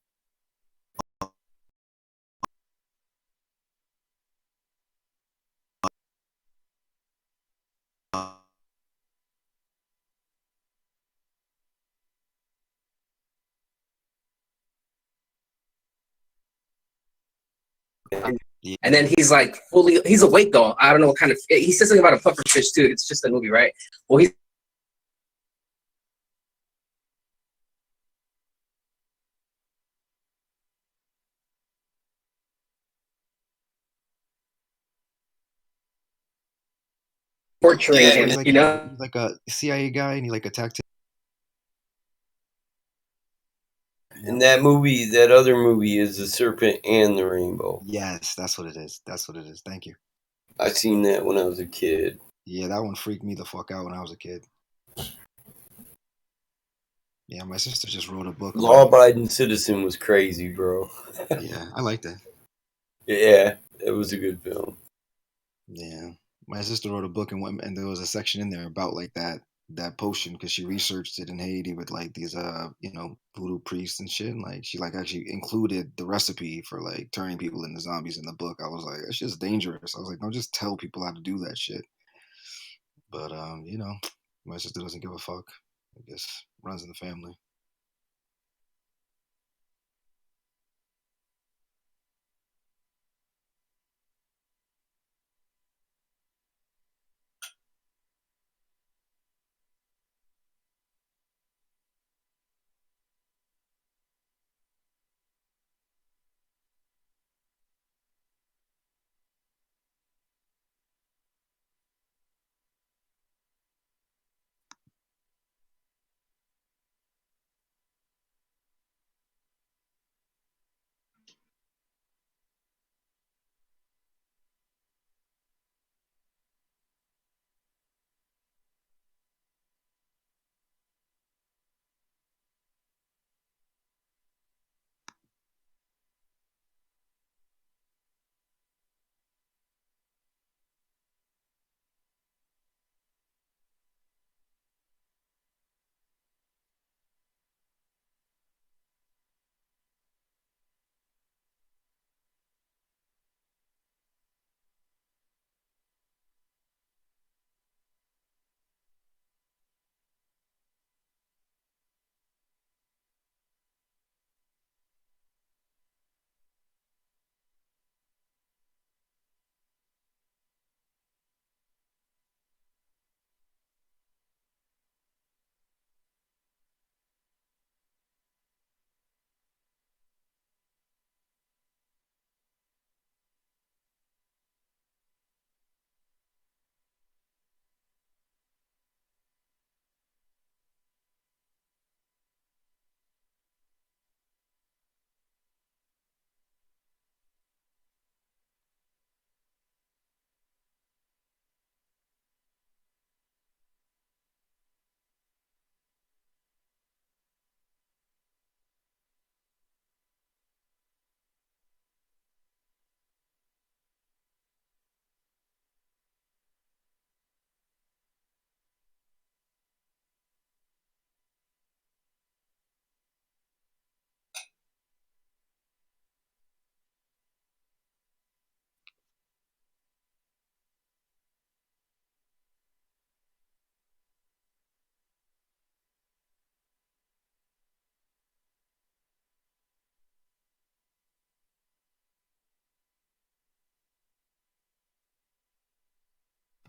And then he's like he's awake though. I don't know what kind of. He says something about a puffer fish too. It's just a movie, right? Well, he's portraying Yeah, him, he's like, you know. he's like a CIA guy, and he like attacked him. In that movie, that other movie is The Serpent and the Rainbow. Yes, that's what it is. That's what it is. Thank you. I seen that when I was a kid. Yeah, that one freaked me the fuck out when I was a kid. Yeah, my sister just wrote a book. Law Abiding Citizen was crazy, bro. Yeah, I liked it. Yeah, it was a good film. Yeah, my sister wrote a book, and there was a section in there about like that potion because she researched it in Haiti with like these voodoo priests and shit. And like she like actually included the recipe for like turning people into zombies in the book. I was like, that's just dangerous. I was like, don't just tell people how to do that shit. But my sister doesn't give a fuck. I guess runs in the family.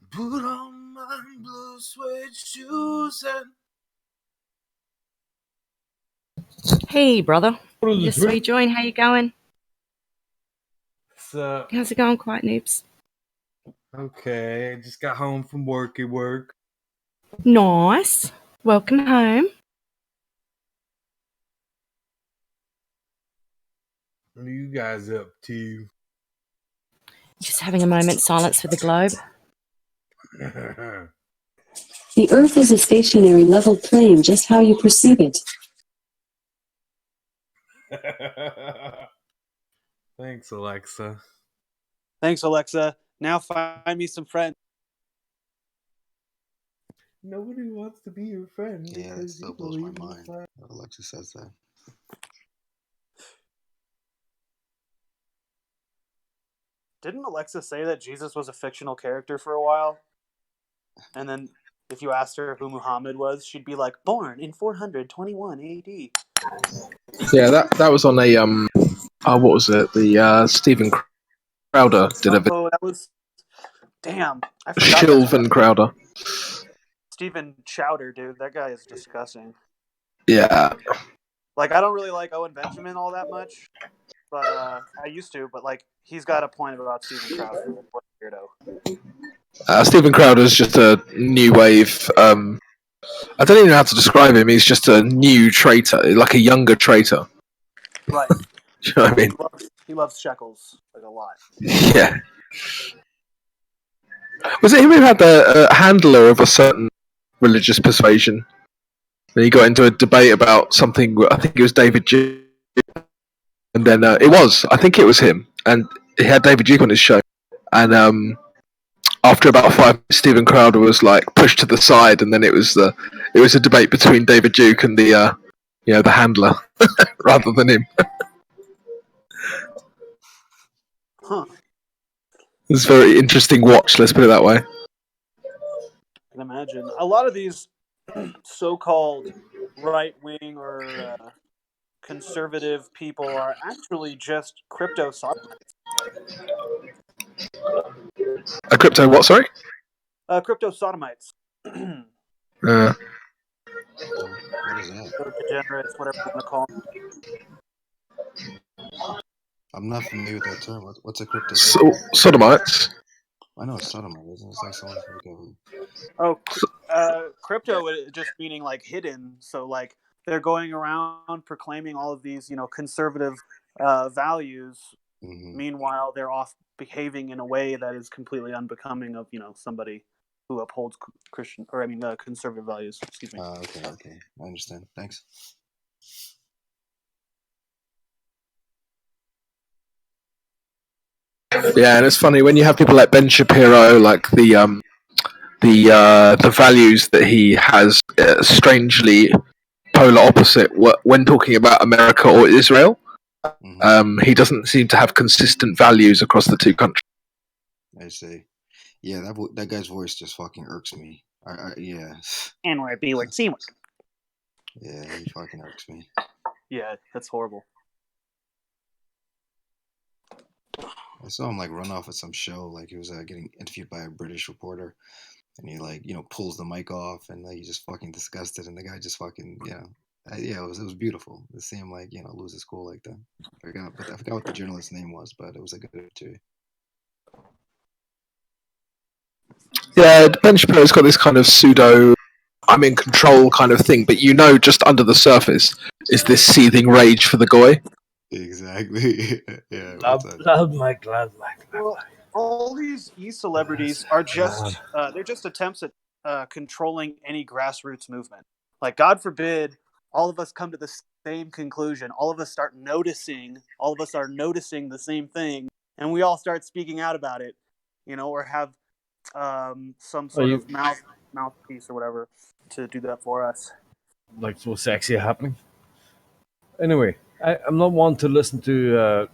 Put on my blue suede shoes and Hey, brother. What is it, Just rejoin. How you going? So, How's it going, Quiet Noobs? okay, I just got home from work. Nice. Welcome home. What are you guys up to? Just having a moment's silence for the globe. The Earth is a stationary level plane, just how you perceive it. Thanks, Alexa. Thanks, Alexa. Now find me some friends. Nobody wants to be your friend. Yeah, that still blows my mind. Alexa says that. Didn't Alexa say that Jesus was a fictional character for a while? And then if you asked her who Muhammad was, she'd be like, born in 421 AD. Yeah, that was on a what was it? The Stephen Crowder did a video. Oh, that was. Damn, I forgot. Shilvan Crowder. Stephen Chowder, dude, that guy is disgusting. Yeah. Like, I don't really like Owen Benjamin all that much, but I used to. But like, he's got a point about Stephen Crowder. What a weirdo. Stephen Crowder's just a new wave. I don't even know how to describe him. He's just a new traitor, like a younger traitor. Right. Do you know what I mean? He loves shekels like a lot. Yeah. Was it him who had the handler of a certain religious persuasion? And he got into a debate about something. I think it was David Duke, and then I think it was him, and he had David Duke on his show, and after about 5 minutes, Stephen Crowder was like pushed to the side, and then it was a debate between David Duke and the handler rather than him. Huh. It was a very interesting watch. Let's put it that way. I can imagine. A lot of these so-called right-wing or conservative people are actually just crypto sodomites. A crypto what? Sorry. Crypto sodomites. What is that? Or degenerates, whatever you want to call them. I'm not familiar with that term. What's a crypto? Sodomites. I know it's sodomite, isn't it? It's like someone who Oh, crypto just meaning like hidden. So like they're going around proclaiming all of these, conservative values. Mm-hmm. Meanwhile, they're off behaving in a way that is completely unbecoming of somebody who upholds conservative values. Excuse me. Okay, I understand. Thanks. Yeah, and it's funny when you have people like Ben Shapiro, like the values that he has, strangely polar opposite when talking about America or Israel. He doesn't seem to have consistent values across the two countries. I see. Yeah, that guy's voice just fucking irks me. Yeah. N-word, B-word, C-word. Yeah, he fucking irks me. Yeah, that's horrible. I saw him like run off at some show, like he was getting interviewed by a British reporter, and he like pulls the mic off, and like he's just fucking disgusted, and the guy just fucking it was beautiful to see him like lose his cool like that. I forgot what the journalist's name was, but it was a good too. Yeah, Ben Shapiro's got this kind of pseudo I'm in control kind of thing, but just under the surface is this seething rage for the goy. Exactly. Yeah. Loud mic. Well, all these e-celebrities are just they're just attempts at controlling any grassroots movement. Like, God forbid all of us come to the same conclusion. All of us start noticing. All of us are noticing the same thing, and we all start speaking out about it. Or have some sort of mouthpiece or whatever to do that for us. Like so sexy happening. Anyway, I'm not one to listen to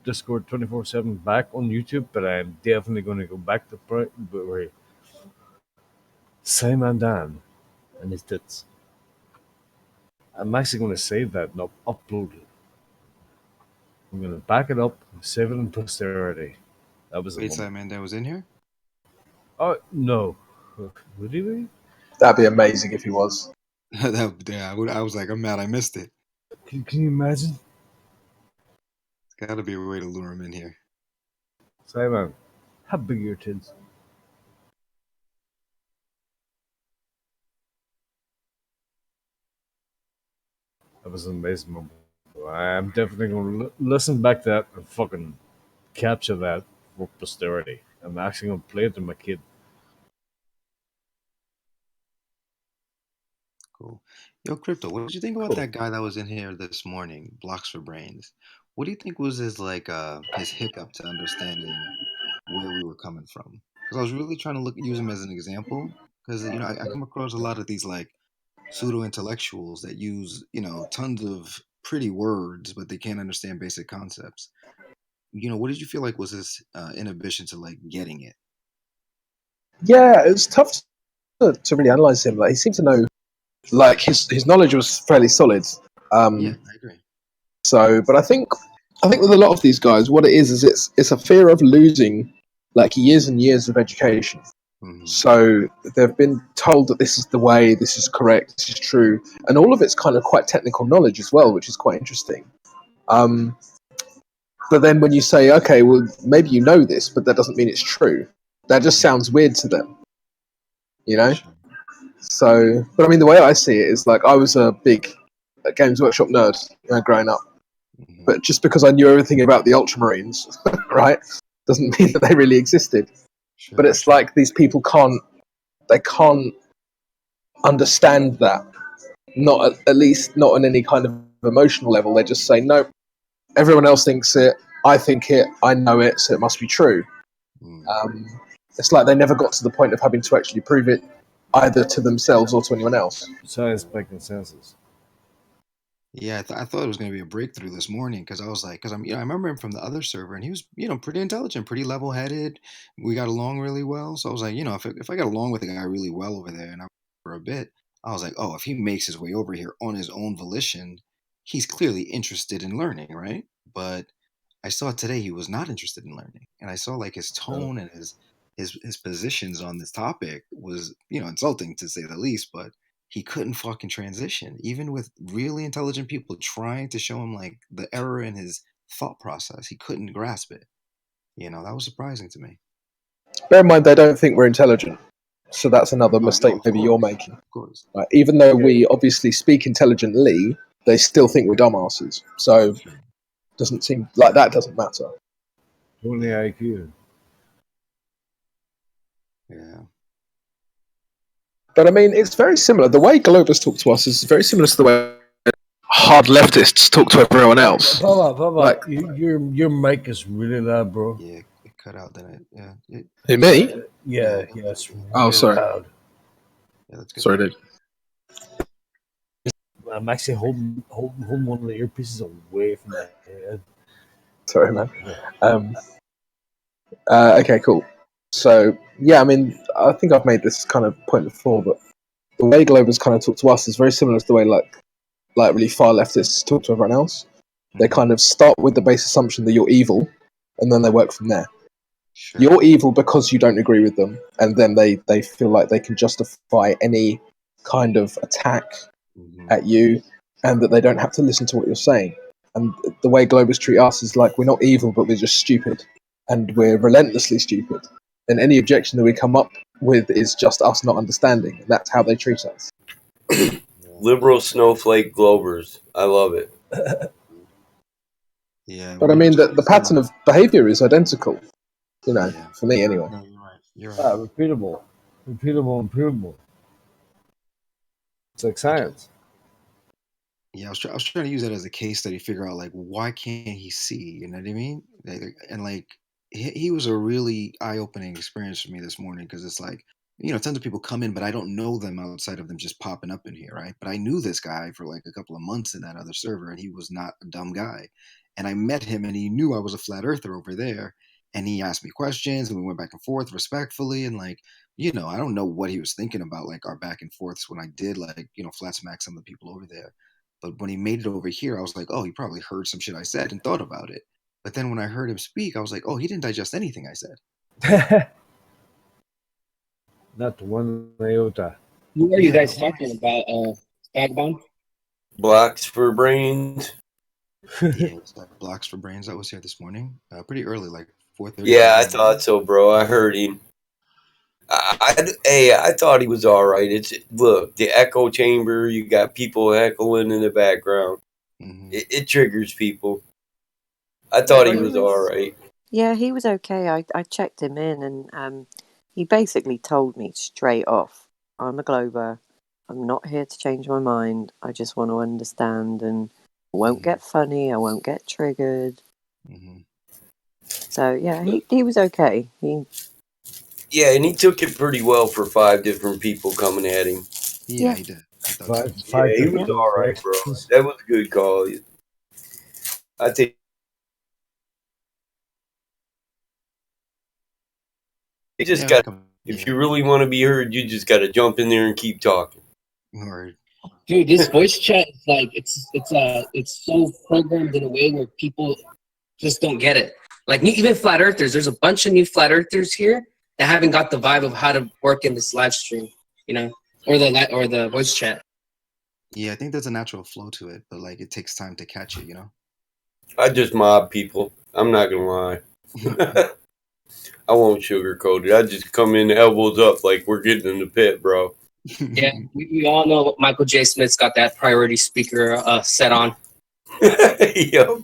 Discord 24/7 back on YouTube, but I'm definitely going to go back to Simon Dan and his tits. I'm actually going to save that and upload it. I'm going to back it up and save it in posterity. That was Wait, Simon Dan was in here? Oh no, would he be? That'd be amazing if he was. I was like, I'm mad I missed it. Can you imagine? There's got to be a way to lure him in here. Simon, how big are your tits? That was an amazing moment. I'm definitely going to listen back to that and fucking capture that for posterity. I'm actually going to play it to my kid. Cool. Yo, Crypto, what did you think about that guy that was in here this morning, Blocks for Brains? What do you think was his his hiccup to understanding where we were coming from? Because I was really trying to use him as an example. Because I come across a lot of these like pseudo intellectuals that use tons of pretty words, but they can't understand basic concepts. What did you feel like was his inhibition to like getting it? Yeah, it was tough to really analyze him. Like he seemed to know, like his knowledge was fairly solid. Yeah, I agree. So, but I think I think with a lot of these guys, what it is it's a fear of losing like years and years of education. So they've been told that this is the way, this is correct, this is true, and all of it's kind of quite technical knowledge as well, which is quite interesting. But then when you say, okay, well, maybe you know this, but that doesn't mean it's true. That just sounds weird to them, you know? So, but I mean, the way I see it is like I was a big Games Workshop nerd growing up. But just because I knew everything about the Ultramarines, right, doesn't mean that they really existed. But it's like these people can't understand that. Not at least not on any kind of emotional level. They just say, nope, everyone else thinks it, I think it, I know it, so it must be true. It's like they never got to the point of having to actually prove it either to themselves or to anyone else. Science by consensus. Yeah, I thought it was going to be a breakthrough this morning because I was like, because I remember him from the other server and he was, pretty intelligent, pretty level-headed. We got along really well. So I was like, if I got along with a guy really well over there and for a bit, I was like, oh, if he makes his way over here on his own volition, he's clearly interested in learning, right? But I saw today he was not interested in learning, and I saw like his tone and his positions on this topic was, insulting to say the least, but. He couldn't fucking transition, even with really intelligent people trying to show him like the error in his thought process. He couldn't grasp it. That was surprising to me. Bear in mind, they don't think we're intelligent, so that's another mistake maybe you're making. Of course. Right? Even though we obviously speak intelligently, they still think we're dumbasses. So, doesn't seem like that doesn't matter. Only IQ. Yeah. But I mean, it's very similar. The way Globus talk to us is very similar to the way hard leftists talk to everyone else. Papa, Like- your mic is really loud, bro. Yeah, it cut out, didn't it? Yeah. Who, me? Yeah, it's really Oh, sorry. loud. Yeah, that's good. Sorry, dude. I'm actually holding one of the earpieces away from my head. Sorry, man. Okay, cool. So, yeah, I mean, I think I've made this kind of point before, but the way Globus kind of talk to us is very similar to the way, like really far leftists talk to everyone else. They kind of start with the base assumption that you're evil, and then they work from there. Sure. You're evil because you don't agree with them, and then they feel like they can justify any kind of attack at you, and that they don't have to listen to what you're saying. And the way Globus treat us is like we're not evil, but we're just stupid, and we're relentlessly stupid. And any objection that we come up with is just us not understanding. And that's how they treat us. Liberal snowflake globers. I love it. Yeah. But I mean, the pattern of behavior is identical. For me anyway. No, you're right. You're right. Repeatable. It's like science. Yeah, I was trying to use that as a case study, figure out like why can't he see? You know what I mean? And like he was a really eye-opening experience for me this morning because it's like tons of people come in, but I don't know them outside of them just popping up in here, right? But I knew this guy for like a couple of months in that other server, and he was not a dumb guy. And I met him, and he knew I was a flat earther over there, and he asked me questions, and we went back and forth respectfully, and like I don't know what he was thinking about like our back and forths when I did like flat smack some of the people over there. But when he made it over here, I was like, oh, he probably heard some shit I said and thought about it. But then when I heard him speak, I was like, oh, he didn't digest anything I said. Not one iota. Who are you guys talking about? Vagabond? Blocks for brains. Yeah, it's like Blocks for Brains that was here this morning. Pretty early, like 4:30. Yeah, I thought so, bro. I heard him. I thought he was all right. Look, the echo chamber. You got people echoing in the background. It triggers people. I thought he was all right. Yeah, he was okay. I checked him in, and he basically told me straight off, I'm a Glober. I'm not here to change my mind. I just want to understand, and I won't get funny. I won't get triggered. So, yeah, he was okay. Yeah, and he took it pretty well for 5 different people coming at him. Yeah, he did. Five he was all right, bro. That was a good call. I think. You just got. If you really want to be heard, you just got to jump in there and keep talking. Dude, this voice chat is like it's so programmed in a way where people just don't get it. Like even flat earthers, there's a bunch of new flat earthers here that haven't got the vibe of how to work in this live stream, you know, or the voice chat. Yeah, I think there's a natural flow to it, but like it takes time to catch it, you know. I just mob people. I'm not gonna lie. I won't sugarcoat it. I just come in elbows up like we're getting in the pit, bro. Yeah, we all know Michael J. Smith's got that priority speaker set on. Yep.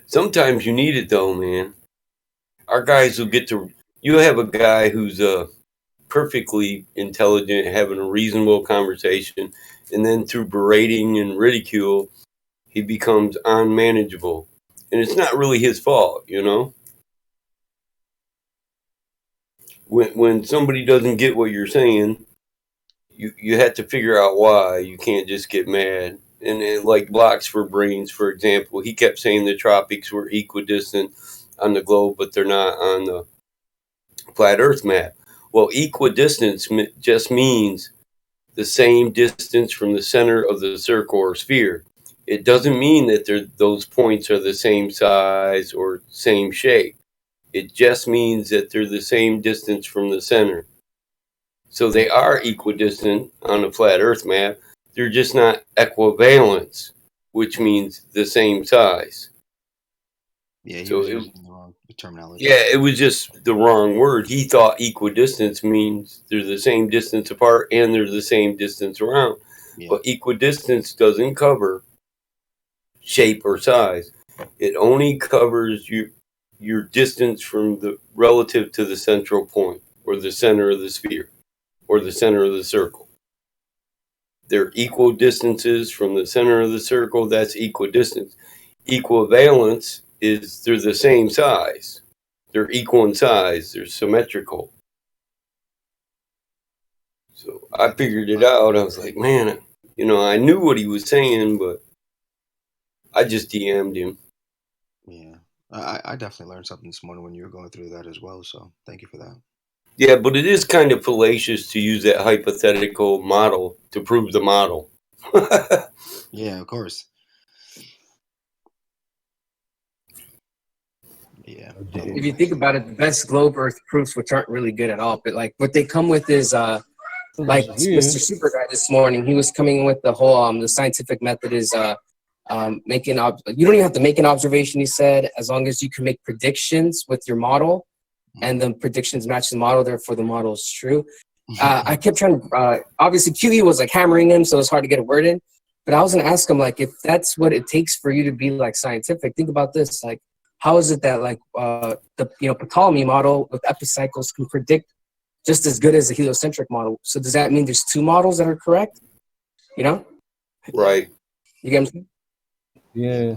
Sometimes you need it though, man. Our guys will get to. You have a guy who's perfectly intelligent, having a reasonable conversation, and then through berating and ridicule, he becomes unmanageable. And it's not really his fault, you know? When somebody doesn't get what you're saying, you have to figure out why. You can't just get mad. And like Blocks for Brains, for example, he kept saying the tropics were equidistant on the globe, but they're not on the flat Earth map. Well, equidistance just means the same distance from the center of the circle or sphere. It doesn't mean that those points are the same size or same shape. It just means that they're the same distance from the center. So they are equidistant on a flat Earth map. They're just not equivalence, which means the same size. Yeah, he So was using the wrong terminology. yeah, it was just the wrong word. He thought equidistance means they're the same distance apart and they're the same distance around. Yeah. But equidistance doesn't cover shape or size. It only covers your distance from the relative to the central point or the center of the sphere or the center of the circle. They're equal distances from the center of the circle. That's equidistance. Equivalence is they're the same size. They're equal in size. They're symmetrical. So I figured it out. I was like, man, you know, I knew what he was saying, but I just DM'd him. Yeah, I definitely learned something this morning when you were going through that as well. So thank you for that. Yeah, but it is kind of fallacious to use that hypothetical model to prove the model. Yeah, of course. Yeah. If you think about it, the best globe Earth proofs, which aren't really good at all, but like what they come with is like Mr. Super Guy this morning, he was coming with the whole the scientific method is making you don't even have to make an observation, he said, as long as you can make predictions with your model and the predictions match the model, therefore the model is true. I kept trying obviously QE was like hammering him, so it's hard to get a word in, but I was gonna ask him, like, if that's what it takes for you to be like scientific, think about this, like how is it that like the Ptolemy model with epicycles can predict just as good as the heliocentric model? So does that mean there's two models that are correct? You know? Right. You get what I'm saying? Yeah.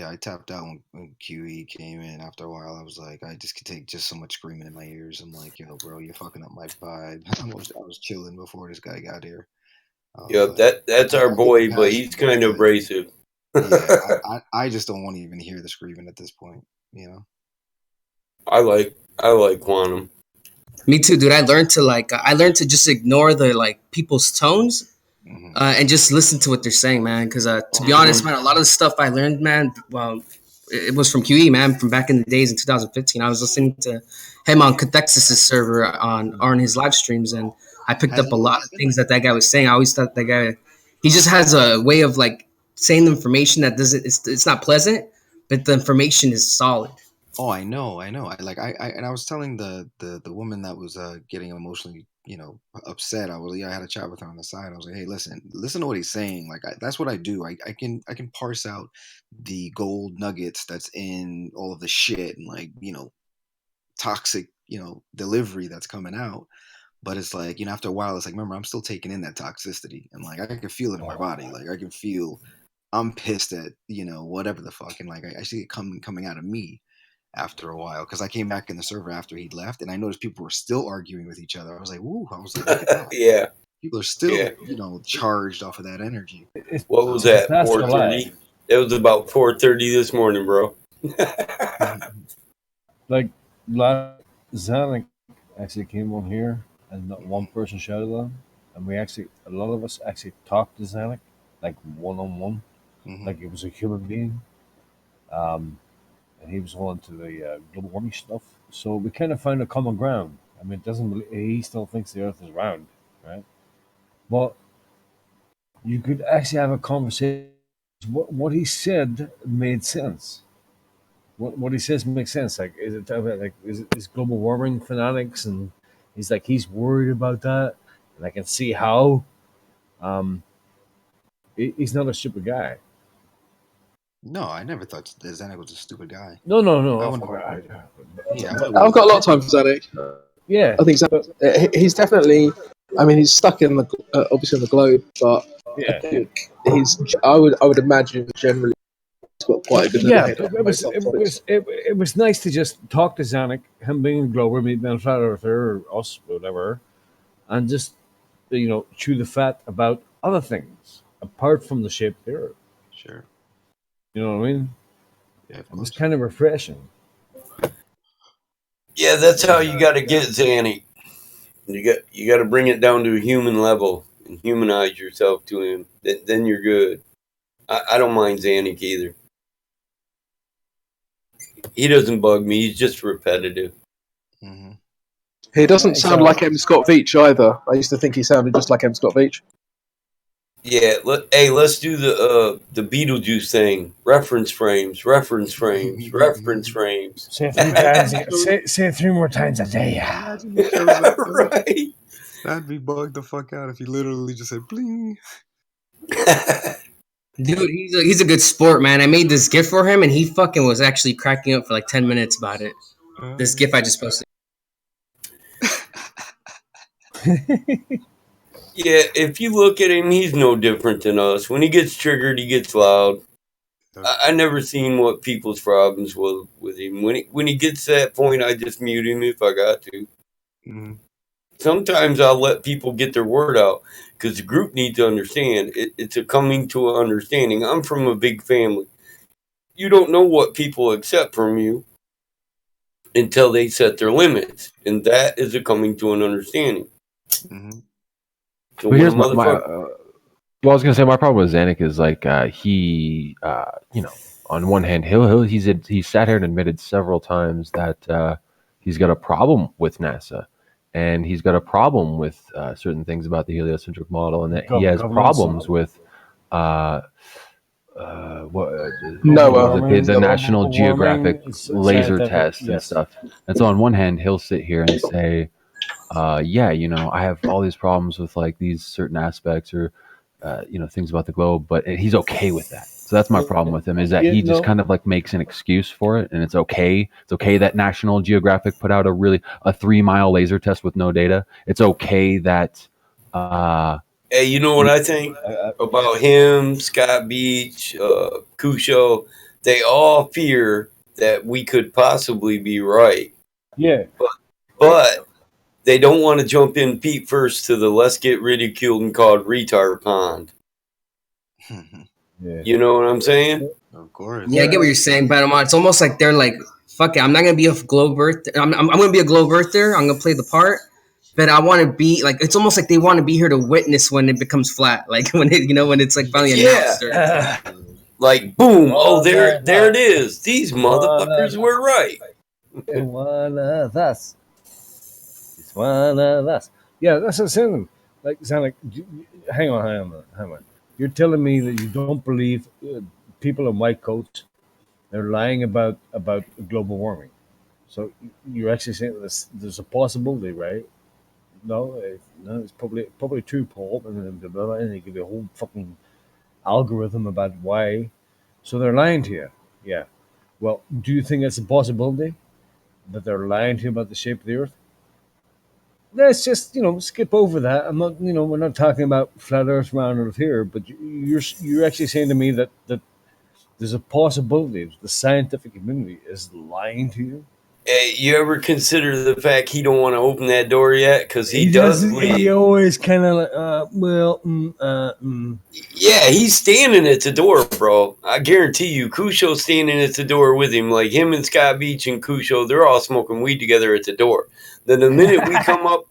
I tapped out when QE came in. After a while, I was like, I just could take just so much screaming in my ears. I'm like, yo, bro, you're fucking up my vibe. I was chilling before this guy got here. Yep, that's our boy, but he's kind of abrasive. Yeah, I just don't want to even hear the screaming at this point, you know? I like quantum. Me too, dude. I learned to just ignore the like people's tones and just listen to what they're saying, man. Because to be honest, man, a lot of the stuff I learned, man, it was from QE, man, from back in the days in 2015. I was listening to him on Cathexis' server on his live streams, and I picked up a lot of things that guy was saying. I always thought that guy, he just has a way of like saying the information that doesn't, it's not pleasant, but the information is solid. Oh, I know. I was telling the woman that was getting emotionally, upset. I had a chat with her on the side. I was like, hey, listen to what he's saying. Like that's what I do. I can parse out the gold nuggets that's in all of the shit and like toxic delivery that's coming out. But it's like after a while, it's like, remember, I'm still taking in that toxicity, and like I can feel it in my body. Like I can feel I'm pissed at whatever the fuck, and like I see it coming out of me. After a while, because I came back in the server after he'd left, and I noticed people were still arguing with each other. I was like, "Ooh!" I was like, "Look at that!" Yeah, people are still, charged off of that energy. What was that? 4:30. It was about 4:30 this morning, bro. Like Zanuck actually came on here, and not one person shouted at him. and a lot of us actually talked to Zanuck like one-on-one, Mhm. like it was a human being. And he was all into the global warming stuff. So we kind of found a common ground. I mean, it doesn't really, he still thinks the Earth is round, right? But you could actually have a conversation. What he said made sense. What he says makes sense. Like, is global warming fanatics, and he's worried about that, and I can see how. He's not a stupid guy. No, I never thought Zanuck was a stupid guy. No. I Of wouldn't- course. Yeah, I've got a lot of time for Zanuck. Yeah, I think he's definitely. I mean, he's stuck in the obviously on the globe, but Yeah. I think I would imagine generally he's got quite a good little Yeah, head but on most topics. it was nice to just talk to Zanuck, him being a Glober, me being a flat earther, or us, whatever, and just chew the fat about other things apart from the shape of the Earth. Sure. You know what I mean? Yeah, It was kind of refreshing. Yeah, that's how you got to get Zanny. You got to bring it down to a human level and humanize yourself to him. Then you're good. I don't mind Zanuck either. He doesn't bug me. He's just repetitive. He doesn't sound like M. Scott Veach either. I used to think he sounded just like M. Scott Veach. Yeah, let's do the Beetlejuice thing. Reference frames. Say it 3 times. Say it 3 more times a day. Right. That'd be bugged the fuck out if you literally just said bling. Dude, he's a good sport, man. I made this GIF for him, and he fucking was actually cracking up for like 10 minutes about it. This GIF I just posted. Yeah, if you look at him, he's no different than us. When he gets triggered, he gets loud. I never seen what people's problems were with him. When he gets to that point, I just mute him if I got to. Sometimes I'll let people get their word out because the group needs to understand. It's a coming to an understanding. I'm from a big family. You don't know what people accept from you until they set their limits, and that is a coming to an understanding. So But here's when a my motherfucker- well, I was gonna say my problem with Zanuck is like he on one hand he's sat here and admitted several times that he's got a problem with NASA, and he's got a problem with certain things about the heliocentric model, and that he has Governance. problems with NOAA. the National Global Geographic warming, laser scientific, test and yes. stuff. And so on one hand, he'll sit here and say, I have all these problems with like these certain aspects or, things about the globe, but he's okay with that. So that's my problem with him is that he just kind of like makes an excuse for it. And it's okay. It's okay that National Geographic put out a 3-mile laser test with no data. It's okay that, Hey, you know what I think about him, Scott Beach, Kusho? They all fear that we could possibly be right. Yeah. But they don't want to jump in feet first to the let's get ridiculed and called retard pond. Yeah. You know what I'm saying? Of course. Yeah, I get what you're saying, but it's almost like they're like, fuck it, I'm not gonna be a globe earth. I'm gonna be a globe earther. I'm gonna play the part, but I want to be like. It's almost like they want to be here to witness when it becomes flat, like when it's like finally announced. Yeah. Like boom! Oh, there it is. These motherfuckers were right. One of us. It's one of us. Yeah, that's what I'm saying. Like, Zanuck, hang on. You're telling me that you don't believe people in white coats are lying about global warming. So you're actually saying there's a possibility, right? No, it's probably true, Paul. And they give you a whole fucking algorithm about why. So they're lying to you. Yeah. Well, do you think it's a possibility that they're lying to you about the shape of the Earth? Let's just skip over that. I'm not we're not talking about flat Earth, round Earth here, but you're actually saying to me that there's a possibility that the scientific community is lying to you. Hey, you ever consider the fact he don't want to open that door yet? Because he does. He always kind of like, Yeah, he's standing at the door, bro. I guarantee you, Kusho's standing at the door with him. Like him and Scott Beach and Kusho, they're all smoking weed together at the door. Then the minute we come up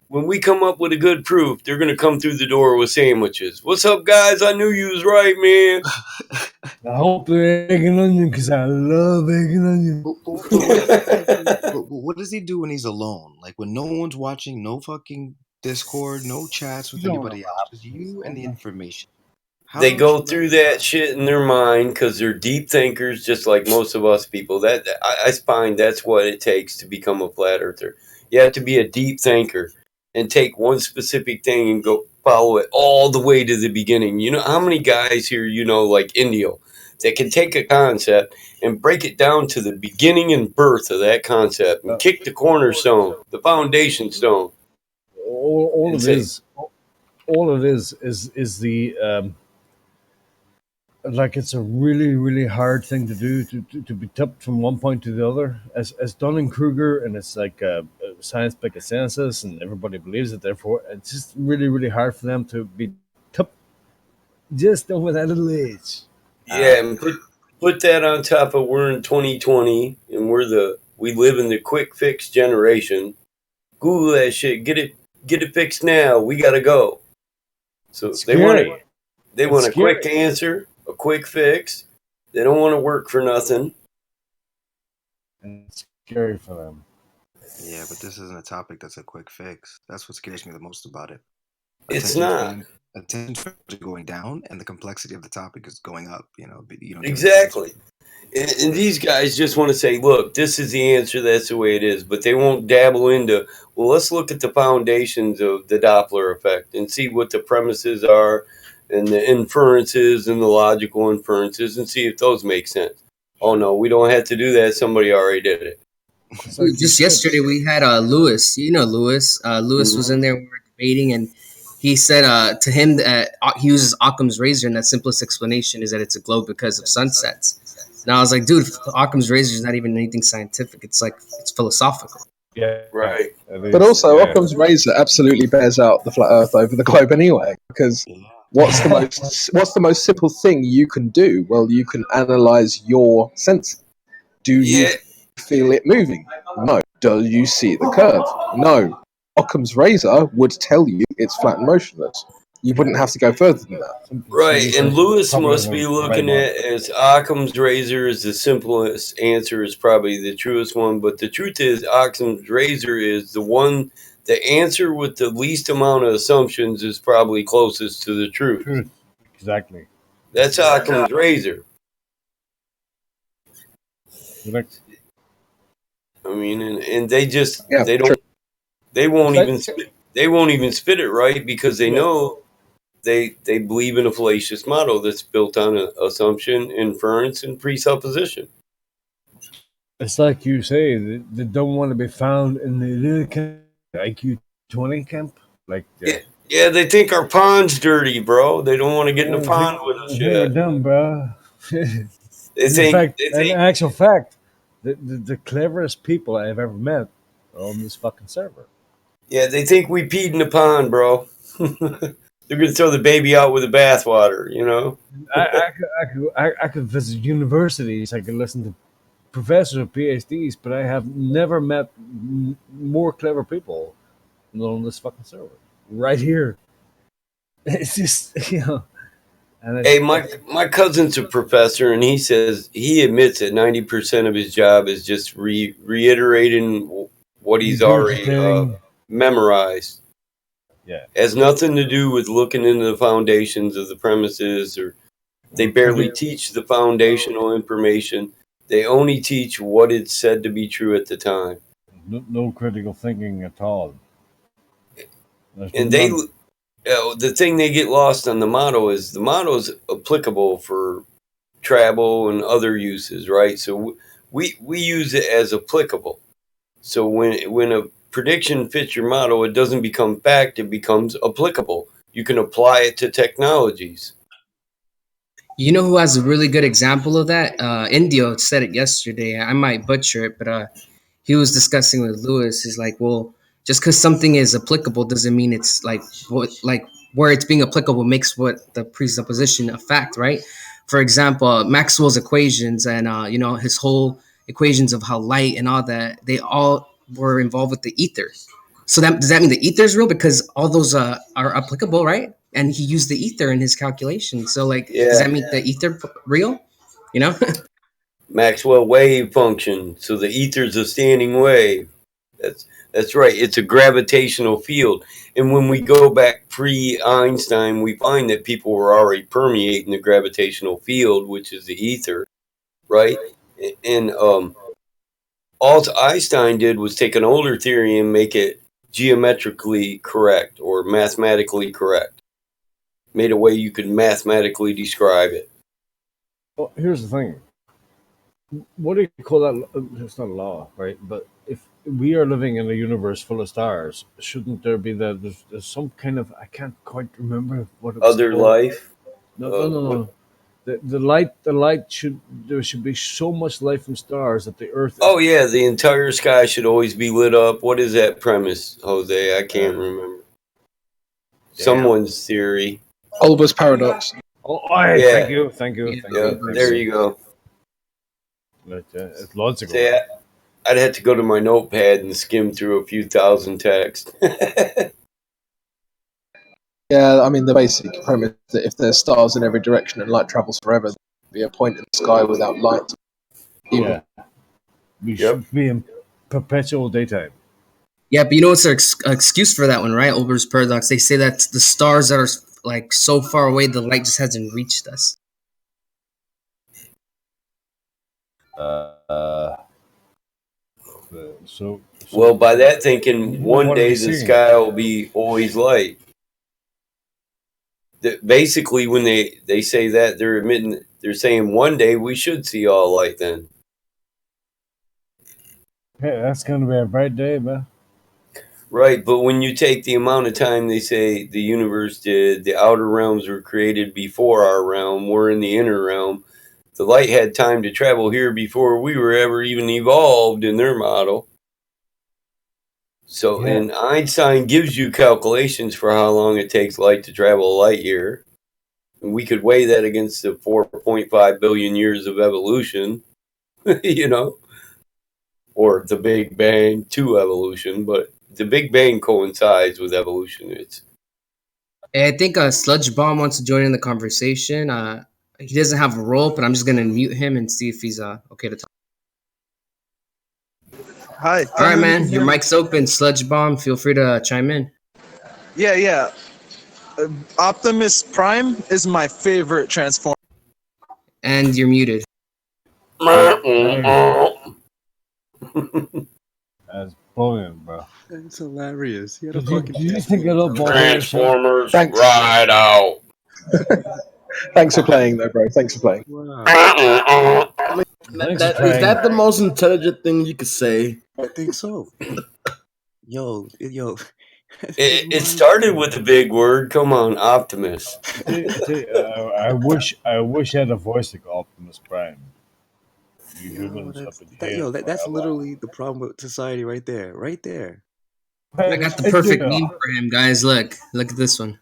when we come up with a good proof, they're gonna come through the door with sandwiches. What's up, guys? I knew you was right, man. I hope they're egg and onion because I love egg and onion. But what does he do when he's alone? Like when no one's watching, no fucking Discord, no chats with anybody else, just you and the information. How They don't go you through that shit in their mind because they're deep thinkers, just like most of us people. That I find that's what it takes to become a flat earther. You have to be a deep thinker and take one specific thing and go follow it all the way to the beginning. You know how many guys here, like Indio, that can take a concept and break it down to the beginning and birth of that concept and kick the cornerstone, the foundation stone. All it is the like it's a really, really hard thing to do to be tipped from one point to the other. As Dunning-Kruger, and it's like science by consensus, and everybody believes it. Therefore, it's just really, really hard for them to be tipped just over that little age. Yeah, and put that on top of we're in 2020 and we live in the quick fix generation. Google that shit, get it fixed now. We gotta go. So they want a quick answer, a quick fix. They don't want to work for nothing. And it's scary for them. Yeah, but this isn't a topic that's a quick fix. That's what scares me the most about it. It's not. Attention spans are going down, and the complexity of the topic is going up. Exactly. And these guys just want to say, look, this is the answer. That's the way it is. But they won't dabble into, well, let's look at the foundations of the Doppler effect and see what the premises are and the inferences and the logical inferences and see if those make sense. Oh, no, we don't have to do that. Somebody already did it. Just yesterday, we had Lewis. You know Lewis. Lewis was in there. We were debating, and he said to him that he uses Occam's razor, and that simplest explanation is that it's a globe because of sunsets. And I was like, dude, Occam's razor is not even anything scientific. It's philosophical. Yeah, right. But also, Occam's razor absolutely bears out the flat Earth over the globe anyway. Because what's the most simple thing you can do? Well, you can analyze your senses. Do you feel it moving? No. Do you see the curve? No. Occam's razor would tell you it's flat and motionless. You wouldn't have to go further than that. Right, and Lewis must be looking at as Occam's razor is the simplest answer, is probably the truest one. But the truth is, Occam's razor is the answer with the least amount of assumptions is probably closest to the truth. Exactly. That's Occam's razor. Correct. I mean, and they just they won't even spit it right because they know they believe in a fallacious model that's built on assumption, inference, and presupposition. It's like you say, they don't want to be found in the little camp, IQ 20 camp. Like yeah, they think our pond's dirty, bro. They don't want to get in the pond with us. They're dumb, bro. In actual fact, the cleverest people I've ever met are on this fucking server. Yeah, they think we peed in the pond, bro. They're gonna throw the baby out with the bathwater, you know. I could visit universities. I could listen to professors or PhDs, but I have never met more clever people than on this fucking server right here. It's just And hey, my cousin's a professor, and he admits that 90% of his job is just reiterating what he's already memorized. Yeah, has nothing to do with looking into the foundations of the premises, or they barely teach the foundational information. They only teach what it's said to be true at the time. No critical thinking at all. And the thing they get lost on the model is applicable for travel and other uses, right? So we use it as applicable. So when a prediction fits your model, it doesn't become fact, it becomes applicable. You can apply it to technologies. You know who has a really good example of that? Indio said it yesterday. I might butcher it, but he was discussing with Lewis. He's like, well, just because something is applicable doesn't mean it's where it's being applicable makes what the presupposition a fact, right? For example, Maxwell's equations and his whole equations of how light and all that, they all were involved with the ether. So that does that mean the ether is real because all those are applicable, right? And he used the ether in his calculation. So like, does that mean the ether real? You know? Maxwell wave function. So the ether's a standing wave. That's right. It's a gravitational field. And when we go back pre-Einstein, we find that people were already permeating the gravitational field, which is the ether, right? And all Einstein did was take an older theory and make it geometrically correct or mathematically correct. Made a way you could mathematically describe it. Well, here's the thing. What do you call that? It's not a law, right? But if we are living in a universe full of stars, shouldn't there be that there's some kind of, I can't quite remember what it was Other called. life? No. The light there should be so much light from stars that the Earth. Oh yeah, the entire sky should always be lit up. What is that premise, Jose? I can't remember. Someone's theory. Olber's paradox. Oh, Yeah. thank you. Yeah, there you go. It's logical. See, I'd have to go to my notepad and skim through a few thousand texts. Yeah, I mean the basic premise that if there's stars in every direction and light travels forever, there'd be a point in the sky without light. Yeah. We should be in perpetual daytime. Yeah, but you know what's their excuse for that one, right? Olber's paradox. They say that the stars that are like so far away, the light just hasn't reached us. So Well, by that thinking, one what are day we the seeing? sky will be always light. Basically, when they say that, they're saying one day we should see all light then. Hey, that's gonna be a bright day, man. Right, but when you take the amount of time they say the universe did, the outer realms were created before our realm, we're in the inner realm. The light had time to travel here before we were ever even evolved in their model. So, and Einstein gives you calculations for how long it takes light to travel a light year. And we could weigh that against the 4.5 billion years of evolution, you know, or the Big Bang to evolution, but the Big Bang coincides with evolution. Hey, I think Sludge Bomb wants to join in the conversation. He doesn't have a role, but I'm just gonna mute him and see if he's okay to talk. Hi. All right, man. Your mic's open. Sludge Bomb, feel free to chime in. Yeah. Optimus Prime is my favorite Transformer. And you're muted. That's brilliant, bro. That's hilarious. He had a Did you, fucking did you think a little ball? Transformers Thanks. ride out. Thanks for playing, though, bro. Thanks for playing. Is that the most intelligent thing you could say? I think so. Yo. It started with a big word. Come on, Optimus. I wish I had a voice like Optimus Prime. You humans up in here That's forever. literally the problem with society right there. Right there. I got the perfect meme for him, guys. Look at this one.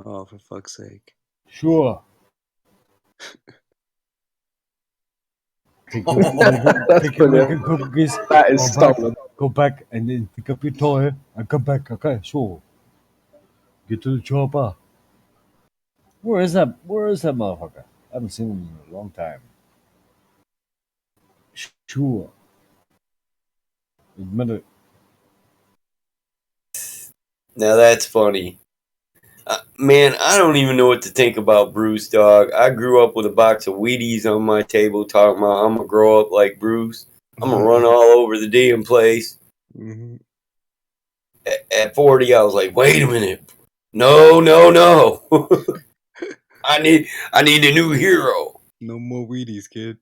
Oh, for fuck's sake. Sure. That's brilliant. Cookies, That is go back- stolen. Go back and then pick up your toy and come back. Okay, sure. Get to the chopper. Where is that motherfucker? I haven't seen him in a long time. Sure. Admit it. Now that's funny. Man, I don't even know what to think about Bruce, dog. I grew up with a box of Wheaties on my table talking about I'm going to grow up like Bruce. I'm going to run all over the damn place. Mm-hmm. At 40, I was like, wait a minute. No. I need a new hero. No more Wheaties, kid.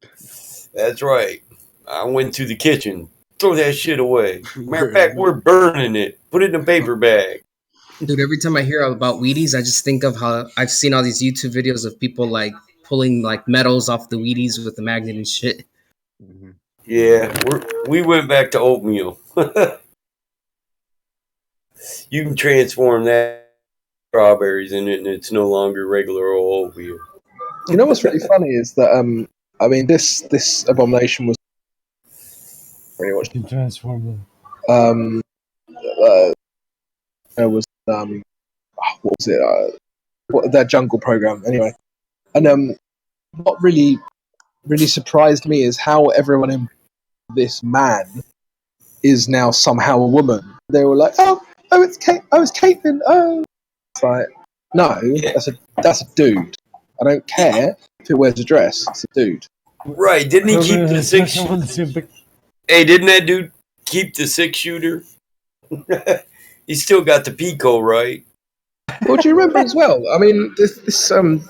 That's right. I went to the kitchen. Throw that shit away. Matter of fact, we're burning it. Put it in a paper bag. Dude, every time I hear about Wheaties, I just think of how I've seen all these YouTube videos of people like pulling like metals off the Wheaties with the magnet and shit. Mm-hmm. Yeah, we went back to oatmeal. You can transform that strawberries in it, and it's no longer regular old oatmeal. You know what's really funny is that I mean this abomination was pretty much transform uh, was what was it? That jungle program. Anyway, and what really surprised me is how everyone in this man is now somehow a woman. They were like, oh, it's Kate. Oh, it's Caitlin. Oh, it's like, no, that's a dude. I don't care if it wears a dress. It's a dude. Right? Didn't he keep the six? Hey, didn't that dude keep the 6-shooter? He still got the Pico, right? Well, do you remember as well? I mean, this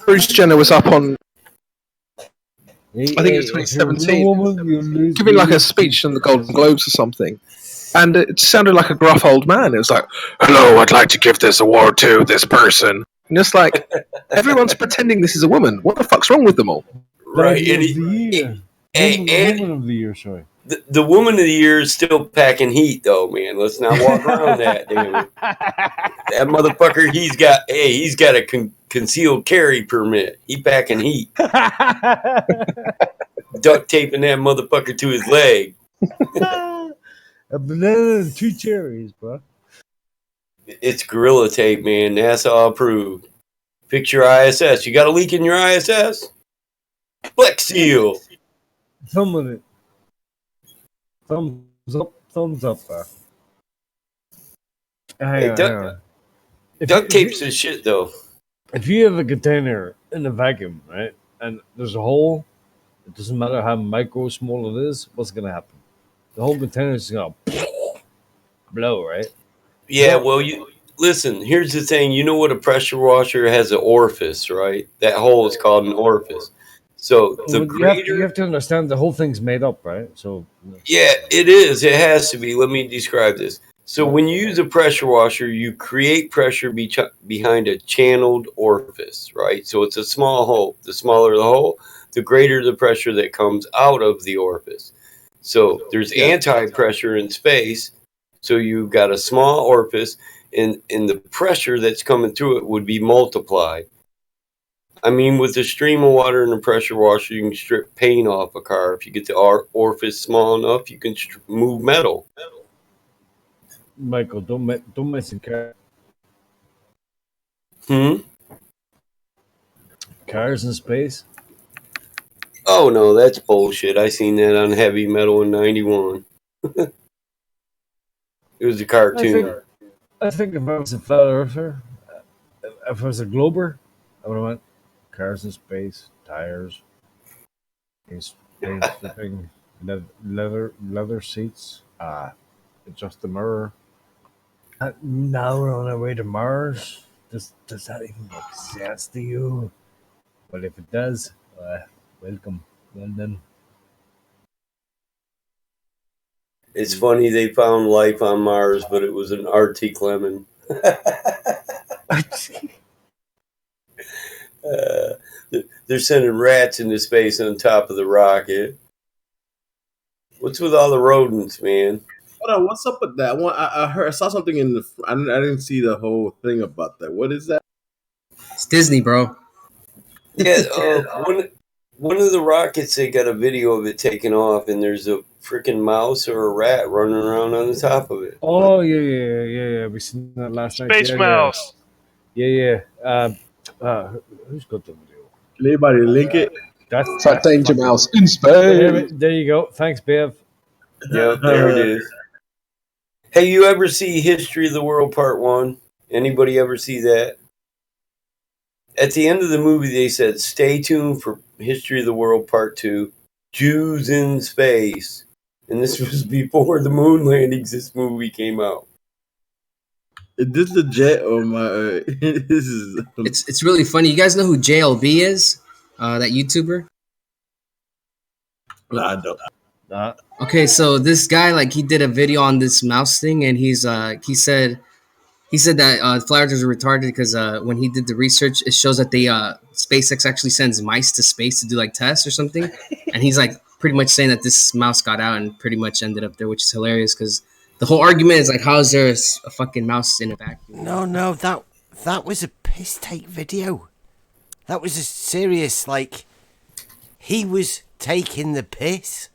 Bruce Jenner was up on. I think it was 2017, giving like a speech on the Golden Globes or something, and it sounded like a gruff old man. It was like, "Hello, I'd like to give this award to this person," and it's like everyone's pretending this is a woman. What the fuck's wrong with them all? Right? And Woman of the year, sorry. The woman of the year is still packing heat, though, man. Let's not walk around that. Damn it. That motherfucker, he's got a concealed carry permit. He packing heat. Duct taping that motherfucker to his leg. A banana and 2 cherries, bro. It's Gorilla Tape, man. NASA approved. Fix your ISS. You got a leak in your ISS? Flex Seal. Some of it. Thumbs up, bro. Hey, duct tape's his shit, though. If you have a container in a vacuum, right, and there's a hole, it doesn't matter how micro small it is, what's going to happen? The whole container is going to blow, right? Yeah, well, listen, here's the thing. You know what a pressure washer has an orifice, right? That hole is called an orifice. So the greater... You have to understand the whole thing's made up, right? So yeah, it is. It has to be. Let me describe this. So when you use a pressure washer, you create pressure behind a channeled orifice, right? So it's a small hole. The smaller the hole, the greater the pressure that comes out of the orifice. So there's anti-pressure in space. So you've got a small orifice, and the pressure that's coming through it would be multiplied. I mean, with a stream of water and a pressure washer, you can strip paint off a car. If you get the orifice small enough, you can move metal. Michael, don't mess with cars. Cars in space? Oh, no, that's bullshit. I seen that on Heavy Metal in 91. It was a cartoon. I think if I was a flat earther, if I was a glober, I would have went cars in space, tires, space flipping, leather seats, adjust the mirror. Now we're on our way to Mars. Does that even make sense to you? Well, if it does, welcome. Well done. It's funny they found life on Mars, but it was an Arctic lemon. They're sending rats into space on top of the rocket. What's with all the rodents, man? Hold on, what's up with that one? I saw something in the. I didn't see the whole thing about that. What is that? It's Disney, bro. Yeah, one of the rockets, they got a video of it taking off, and there's a freaking mouse or a rat running around on the top of it. Oh yeah. We seen that last night. Space Mouse. Yeah. Who's got the video? Can anybody link it? It's like Danger Mouse in space. There you go. Thanks, Bev. Yeah, there it is. Hey, you ever see History of the World Part 1? Anybody ever see that? At the end of the movie, they said, stay tuned for History of the World Part 2, Jews in Space. And this was before the moon landings this movie came out. Is this legit or my... this is... It's really funny. You guys know who JLB is? That YouTuber? No, I don't. Okay, so this guy, like, he did a video on this mouse thing, and he said that flat earthers are retarded because when he did the research, it shows that SpaceX actually sends mice to space to do like tests or something, and he's like pretty much saying that this mouse got out and pretty much ended up there, which is hilarious because the whole argument is like, how is there a fucking mouse in a vacuum? No, that was a piss take video. That was a serious, like, he was taking the piss.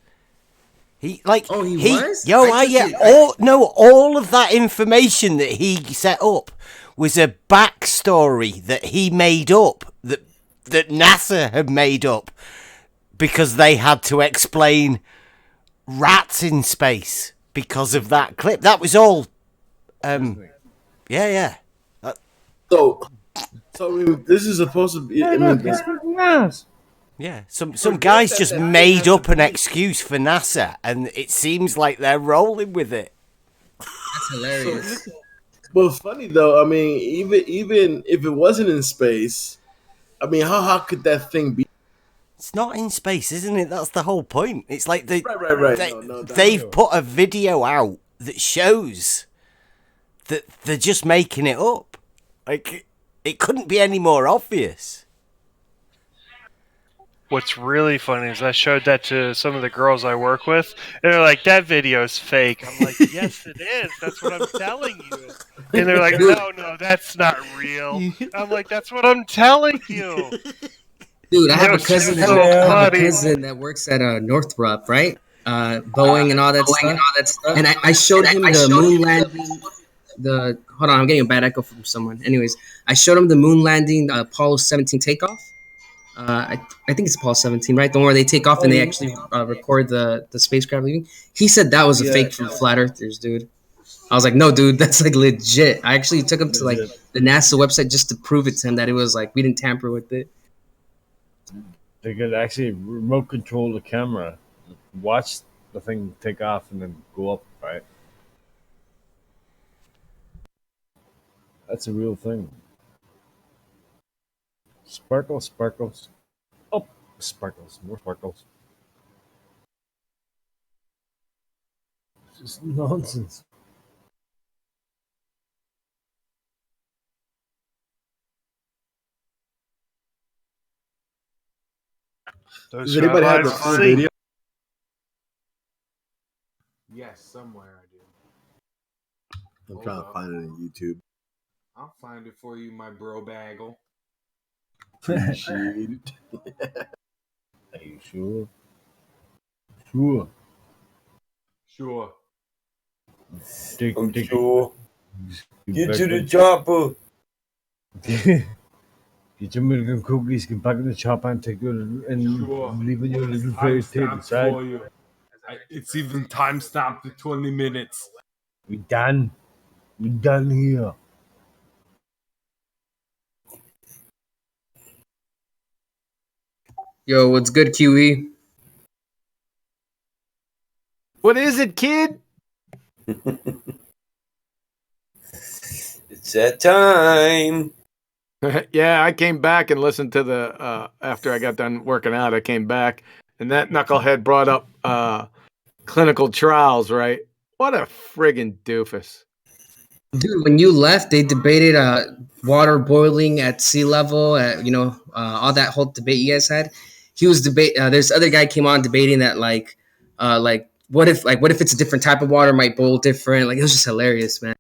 He like Oh, he was? Yo, I took yeah. it- All of that information that he set up was a backstory that he made up that NASA had made up because they had to explain rats in space because of that clip. That was all. Yeah. So I mean, this is supposed to be. I mean, Yeah, some guys just made up an excuse for NASA, and it seems like they're rolling with it. That's hilarious. But funny though, I mean, even if it wasn't in space, I mean, how could that thing be? It's not in space, isn't it? That's the whole point. It's like Right. They've put a video out that shows that they're just making it up. Like, it couldn't be any more obvious. What's really funny is I showed that to some of the girls I work with, and they're like, "That video is fake." I'm like, "Yes, it is. That's what I'm telling you." And they're like, "No, that's not real." I'm like, "That's what I'm telling you." Dude, I have That a was cousin. so I have a funny. cousin that works at Northrop, right? Boeing and all that stuff. And I showed him the moon landing. Hold on, I'm getting a bad echo from someone. Anyways, I showed him the moon landing, Apollo 17 takeoff. I think it's Apollo 17, right? The one where they take off and they actually record the spacecraft leaving. He said that was a fake from flat earthers, dude. I was like, no, dude, that's like legit. I actually took him to like the NASA website just to prove it to him that it was like we didn't tamper with it. They could actually remote control the camera, watch the thing take off, and then go up, right? That's a real thing. Sparkles. Oh, sparkles. More sparkles. It's just nonsense. Does anybody have the full video? Yes, somewhere I do. I'm trying to find it on YouTube. I'll find it for you, my bro bagel. Appreciate it. Are you sure? Sure. I'm sure. Get to the chopper. Get your milk and cookies, get back in the chopper and take your and leave in your little place tape Timestamp inside. for you. It's even time stamped to 20 minutes. We done. We done here. Yo, what's good, QE? What is it, kid? It's that time. Yeah, I came back and listened to the after I got done working out. I came back and that knucklehead brought up clinical trials. Right? What a friggin' doofus! Dude, when you left, they debated water boiling at sea level. All that whole debate you guys had. He was there's other guy came on debating that like what if it's a different type of water might boil different. Like it was just hilarious, man.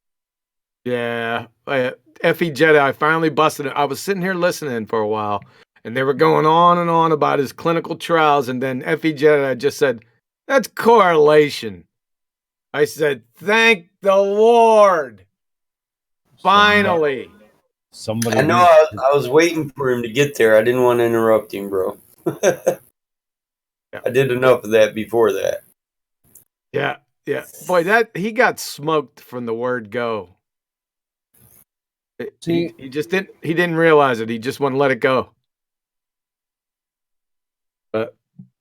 Yeah, Effie Jedi finally busted it. I was sitting here listening for a while, and they were going on and on about his clinical trials, and then Effie Jedi just said, "That's correlation." I said, "Thank the Lord, finally." Somebody. I know. I was waiting for him to get there. I didn't want to interrupt him, bro. I did enough of that before that. Yeah. Boy, that he got smoked from the word go. He just didn't. He didn't realize it. He just wouldn't let it go. But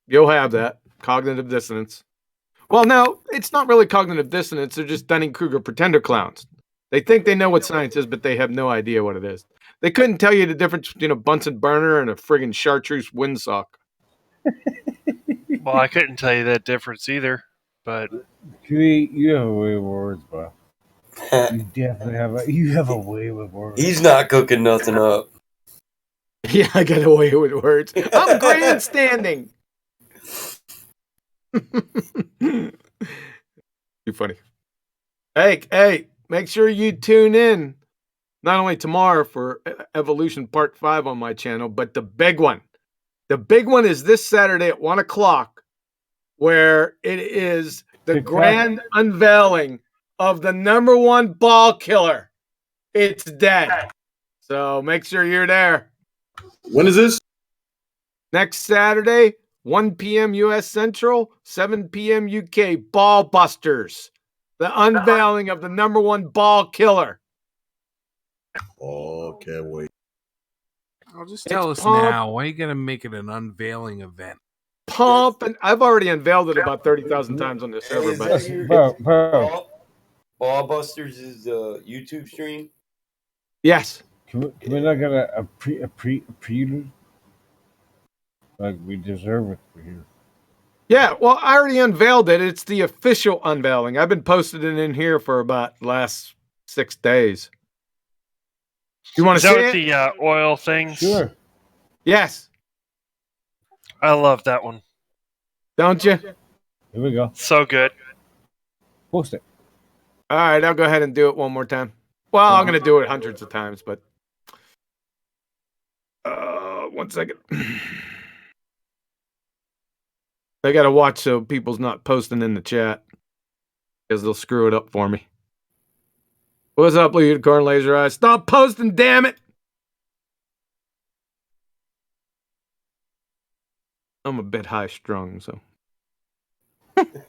you'll have that cognitive dissonance. Well, no, it's not really cognitive dissonance. They're just Dunning-Kruger pretender clowns. They think they know what science is, but they have no idea what it is. They couldn't tell you the difference between a Bunsen burner and a friggin' chartreuse windsock. Well, I couldn't tell you that difference either, but You have a way with words, bro. You definitely have a way with words. He's not cooking nothing up. Yeah, I got away with words. I'm grandstanding. Too funny. Hey, make sure you tune in not only tomorrow for Evolution Part 5 on my channel, but the big one. The big one is this Saturday at 1 o'clock. where it is the Good grand unveiling of the #1 ball killer. It's dead. So make sure you're there. When is this? Next Saturday, 1 p.m. U.S. Central, 7 p.m. UK. Ball Busters. The unveiling of the #1 ball killer. Oh, can't wait. I'll just tell It's us pump. now. Why are you gonna make it an unveiling event? Pump, and I've already unveiled it about 30,000 times on this server. Is But that your Ball Busters is YouTube stream? yes, Can we not get a prelude? Like we deserve it for here. yeah. Well, I already unveiled it. It's the official unveiling. I've been posting it in here for about the last 6 days. You want Is to that see with it? the oil things? Sure. Yes. I love that one. Don't you? Here we go. So good. Post it. All right, I'll go ahead and do it one more time. Well, I'm going to do it hundreds of times, but 1 second. I got to watch so people's not posting in the chat because they'll screw it up for me. What's up, Blue Unicorn Laser Eyes? Stop posting, damn it! I'm a bit high strung, so.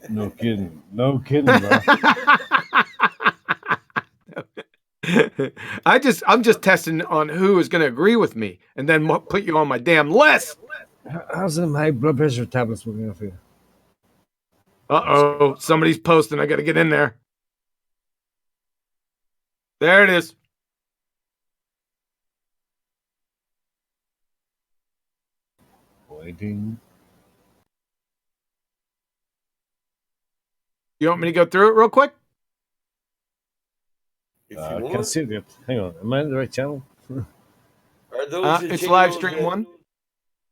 No kidding. No kidding, bro. I'm just testing on who is going to agree with me and then put you on my damn list. How's them high blood pressure tablets working out for you? Uh-oh, somebody's posting. I got to get in there. There it is. Waiting. You want me to go through it real quick? I can't see it. Hang on. Am I in the right channel? Are those the it's channels live stream that- 1.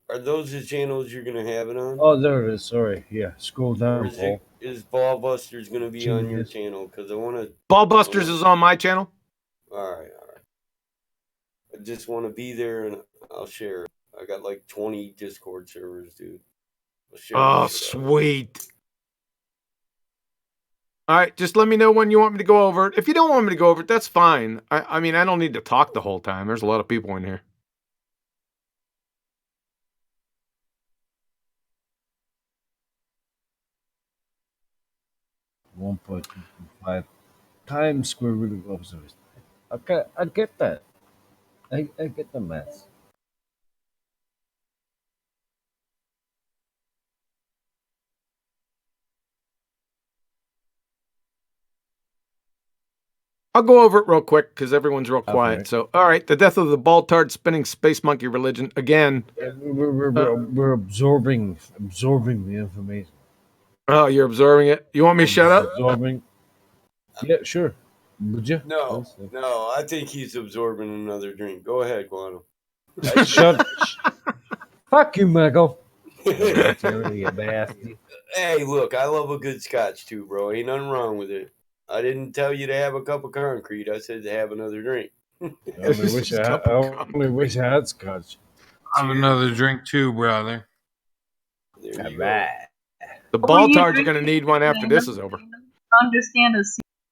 Are those the channels you're gonna have it on? Oh, there it is. Sorry. Yeah. Scroll Or down, is, Paul. is Ball Busters gonna be on your Genius. channel? Because I want to. Ball Busters is on my channel. All right. I just want to be there and I'll share. I got like 20 Discord servers, dude. I'll share Oh, my stuff. sweet. All right, just let me know when you want me to go over it. If you don't want me to go over it, that's fine. I mean, I don't need to talk the whole time. There's a lot of people in here. $1.5 times square root of observation. Okay, I get that. I get the math. I'll go over it real quick because everyone's real quiet. Okay. So, all right, the death of the ball tart spinning space monkey religion again. We're absorbing the information. Oh, you're absorbing it. You want me to shut up? Absorbing. Yeah, sure. Would you? No, I think he's absorbing another drink. Go ahead, Guano. Shut. Fuck you, Michael. You bastard. Hey, look, I love a good scotch too, bro. Ain't nothing wrong with it. I didn't tell you to have a cup of concrete. I said to have another drink. I only wish I had scotch. Have another drink too, brother. There you The What ball were you tarts are going to drinking, need one after Dana? this is over. Understand a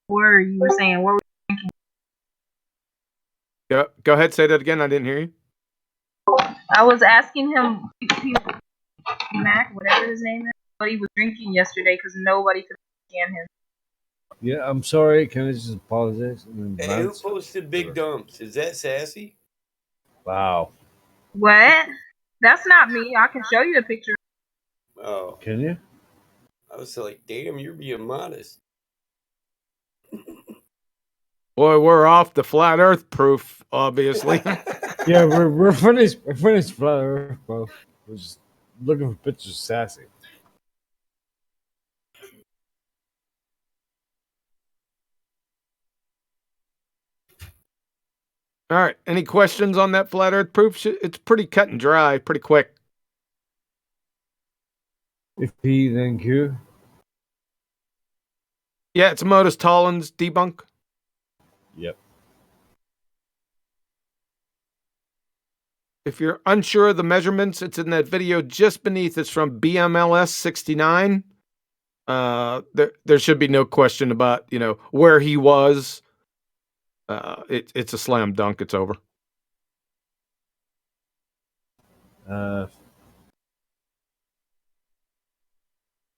word you were saying. What were you drinking? Go ahead, say that again. I didn't hear you. I was asking him, Mac, whatever his name is, what he was drinking yesterday because nobody could understand him. Yeah, I'm sorry. Can I just apologize in Hey, who advance? posted Big Dumps? Is that Sassy? Wow. What? That's not me. I can show you the picture. Oh, Can you? I was like, damn, you're being modest. Boy, we're off the flat Earth proof, obviously. Yeah, we're finished. We're finished, brother. Bro, we're just looking for pictures of Sassy. All right. Any questions on that flat Earth proof? It's pretty cut and dry, pretty quick. If P, then Q. Yeah, it's Modus Tollins debunk. Yep. If you're unsure of the measurements, it's in that video just beneath. It's from BMLS 69. there should be no question about where he was. It's a slam dunk. It's over.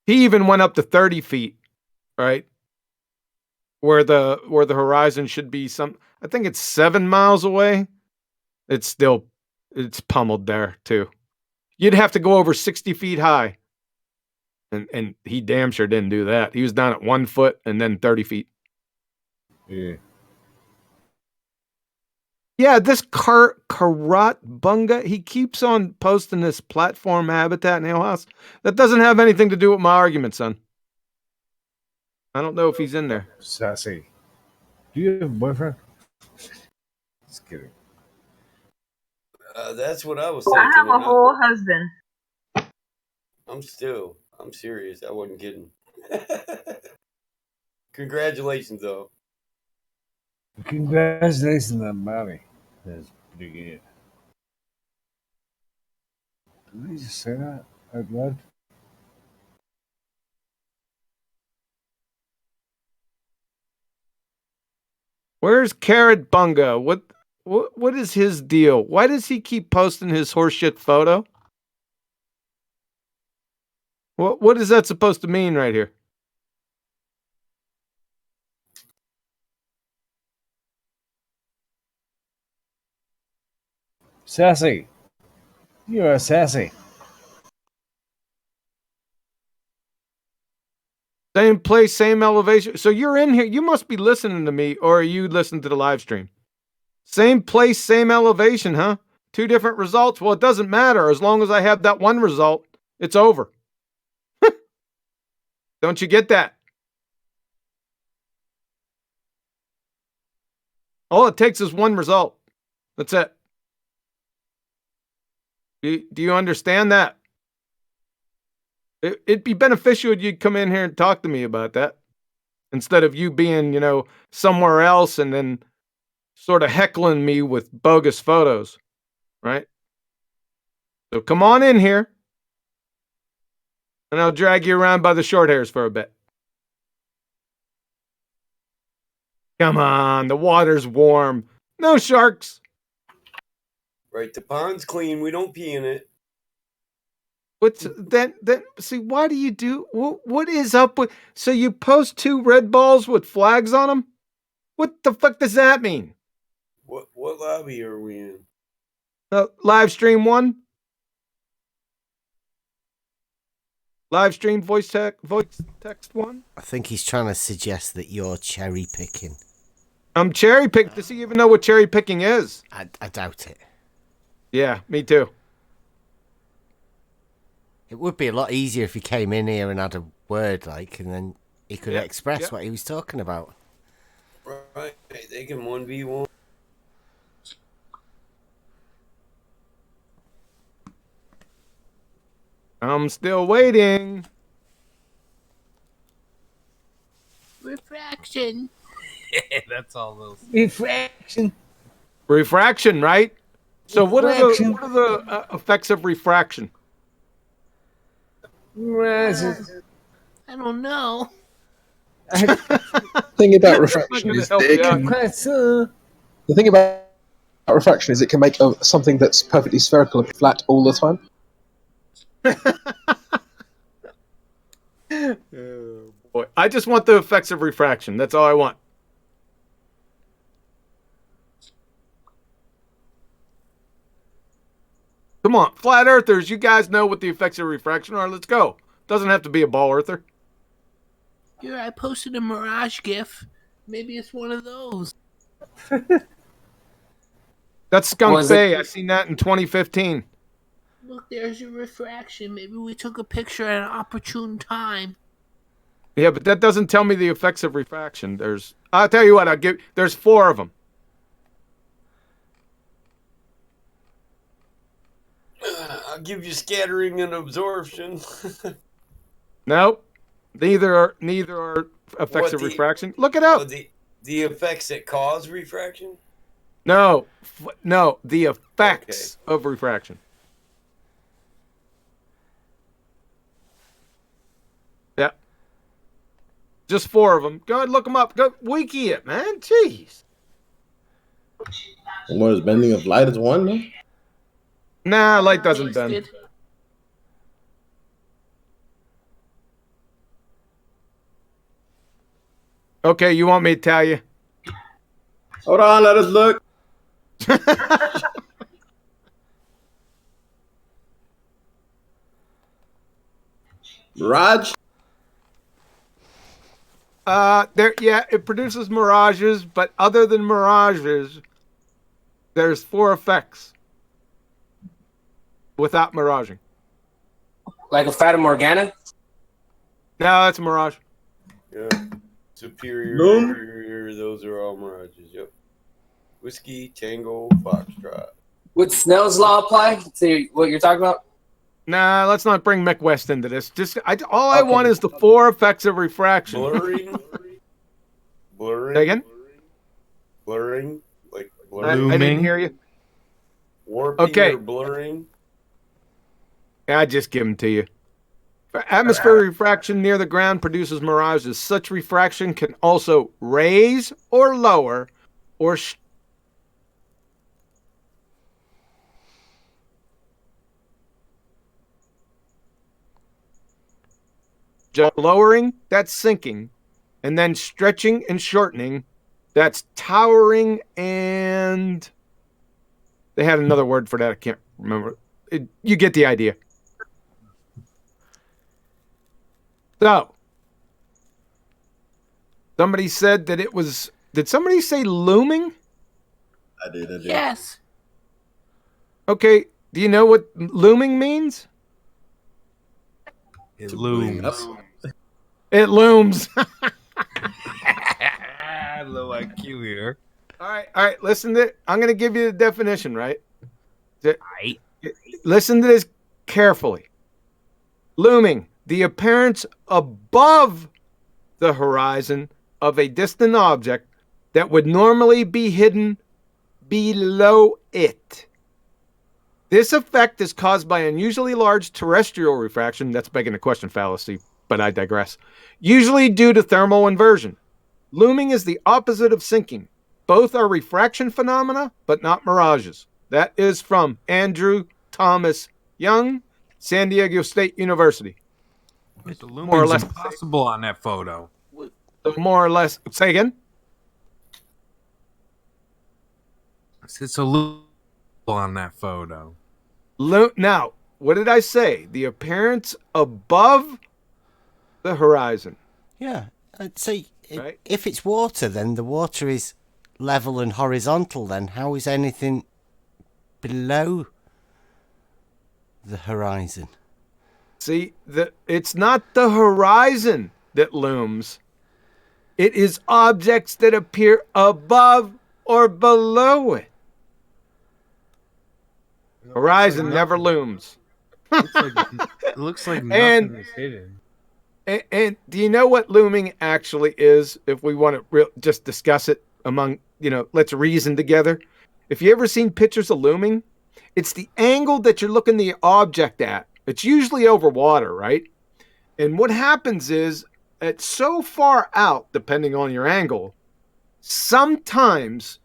He even went up to 30 feet, right? Where the horizon should be I think it's 7 miles away. It's pummeled there too. You'd have to go over 60 feet high. And he damn sure didn't do that. He was down at 1 foot and then 30 feet. Yeah. Yeah, this Karat Bunga, he keeps on posting this platform habitat in Hill House. That doesn't have anything to do with my argument, son. I don't know if he's in there. Sassy. Do you have a boyfriend? Just kidding. That's what I was I thinking. have a whole husband. I'm serious. I wasn't kidding. Congratulations, though. Congratulations on Bobby. That's pretty good. Did I just say that out loud? Where's Carrot Bunga? What is his deal? Why does he keep posting his horseshit photo? What is that supposed to mean right here? Sassy. You're a sassy. Same place, same elevation. So you're in here. You must be listening to me, or are you listening to the live stream? Same place, same elevation, huh? 2 different results. Well, it doesn't matter. As long as I have that one result, it's over. Don't you get that? All it takes is one result. That's it. Do you understand that? It'd be beneficial if you'd come in here and talk to me about that, instead of you being, somewhere else and then sort of heckling me with bogus photos, right? So come on in here, and I'll drag you around by the short hairs for a bit. Come on, the water's warm. No sharks. Right, the pond's clean. We don't pee in it. What's then? See, why do you do? What is up with? So you post 2 red balls with flags on them? What the fuck does that mean? What lobby are we in? Live stream 1. Live stream voice text 1. I think he's trying to suggest that you're cherry picking. I'm cherry picked. Does he even know what cherry picking is? I doubt it. Yeah, me too. It would be a lot easier if he came in here and had a word, and then he could express what he was talking about. Right, they can 1v1. I'm still waiting. Refraction. That's all those. Refraction, right? So what are the effects of refraction? I don't know. The thing about refraction is that the thing about refraction is it can make something that's perfectly spherical appear flat all the time. Oh, boy. I just want the effects of refraction. That's all I want. Come on, flat earthers, you guys know what the effects of refraction are. Let's go. Doesn't have to be a ball earther. Here, I posted a Mirage GIF. Maybe it's one of those. That's Skunk Bay. I seen that in 2015. Look, there's your refraction. Maybe we took a picture at an opportune time. Yeah, but that doesn't tell me the effects of refraction. I'll tell you what, there's 4 of them. I'll give you scattering and absorption. Nope. Neither are effects of refraction. Look it up. The effects that cause refraction? No, the effects of refraction. Yeah. Just 4 of them. Go ahead, look them up. Go wiki it, man. Jeez. More is bending of light is one, no? Nah, light doesn't bend. Okay, you want me to tell you? Hold on, let us look. Mirage? It produces mirages, but other than mirages, there's 4 effects without miraging. Like a Fata Morgana? No, that's a mirage. Yeah. Superior, Boom. inferior, those are all mirages. Yep. Whiskey, Tango, Foxtrot. Would Snell's law apply to what you're talking about? Nah, let's not bring Mick West into this. All I want is the 4 effects of refraction. Blurring. Blurring. Say again? Blurring. Like blurring. I didn't hear you. Warping Okay. or blurring. I just give them to you. Atmospheric refraction near the ground produces mirages. Such refraction can also raise or lower or lowering, that's sinking, and then stretching and shortening, that's towering, and they had another word for that. I can't remember. You get the idea. So, somebody said that it was. Did somebody say looming? I did. Yes. Okay. Do you know what looming means? It looms. It looms. Low IQ here. All right. Listen to it. I'm going to give you the definition, right? Listen to this carefully. Looming, the appearance above the horizon of a distant object that would normally be hidden below it. This effect is caused by unusually large terrestrial refraction. That's begging the question fallacy, but I digress. Usually due to thermal inversion. Looming is the opposite of sinking. Both are refraction phenomena, but not mirages. That is from Andrew Thomas Young, San Diego State University. The More or lumen's less. impossible on that photo. More or less. Say again? It's a lumen on that photo. Now, what did I say? The appearance above the horizon. Yeah. So if it's water, then the water is level and horizontal. Then how is anything below the horizon? See, it's not the horizon that looms. It is objects that appear above or below it. Horizon never looms. It looks like nothing And- is hidden. And do you know what looming actually is? If we want to just discuss it among, let's reason together. If you ever seen pictures of looming, it's the angle that you're looking the object at. It's usually over water, right? And what happens is it's so far out, depending on your angle, sometimes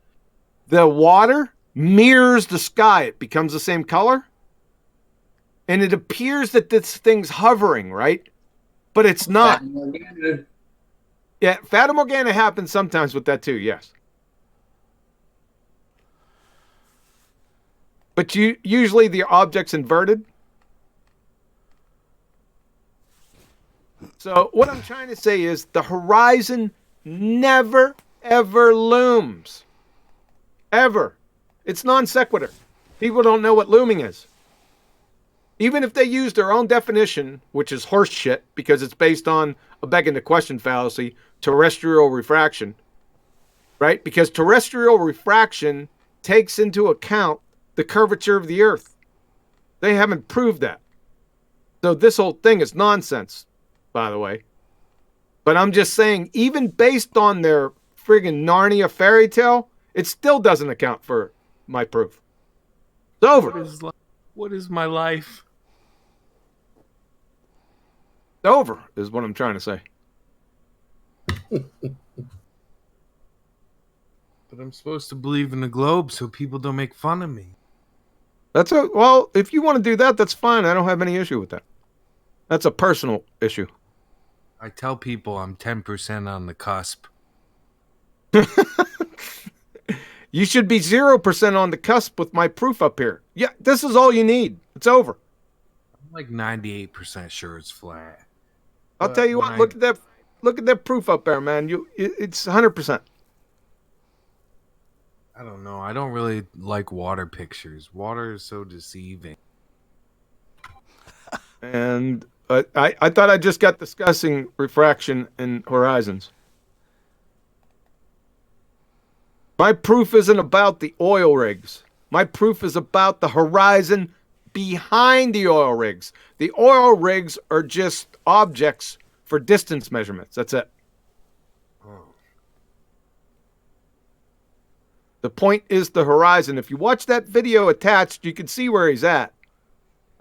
the water mirrors the sky. It becomes the same color. And it appears that this thing's hovering, right? But it's not. Yeah, Fata Morgana happens sometimes with that too, yes. But usually the object's inverted. So what I'm trying to say is the horizon never, ever looms. Ever. It's non sequitur. People don't know what looming is. Even if they use their own definition, which is horse shit, because it's based on a begging the question fallacy, terrestrial refraction, right? Because terrestrial refraction takes into account the curvature of the Earth. They haven't proved that. So this whole thing is nonsense, by the way. But I'm just saying, even based on their friggin' Narnia fairy tale, it still doesn't account for my proof. It's over. What is my life? Over is what I'm trying to say. But I'm supposed to believe in the globe so people don't make fun of me. Well, if you want to do that, that's fine. I don't have any issue with that. That's a personal issue. I tell people I'm 10% on the cusp. You should be 0% on the cusp with my proof up here. Yeah, this is all you need. It's over. I'm like 98% sure it's flat. I'll tell you what. Look at that. Look at that proof up there, man. It's 100%. I don't know. I don't really like water pictures. Water is so deceiving. And I thought I just got discussing refraction and horizons. My proof isn't about the oil rigs. My proof is about the horizon behind the oil rigs. The oil rigs are just objects for distance measurements. That's it. The point is the horizon. If you watch that video attached, you can see where he's at.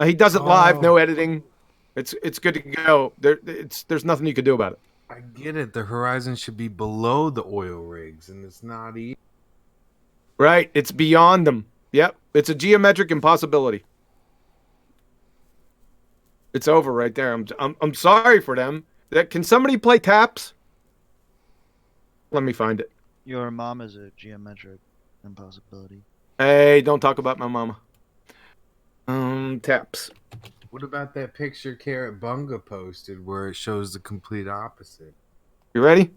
He does it live, no editing. It's good to go. There's nothing you can do about it. I get it. The horizon should be below the oil rigs, and it's not either. Right, it's beyond them. Yep, it's a geometric impossibility. It's over right there. I'm sorry for them. Can somebody play taps? Let me find it. Your mom is a geometric impossibility. Hey, don't talk about my mama. Taps. What about that picture Carrot Bunga posted where it shows the complete opposite? You ready?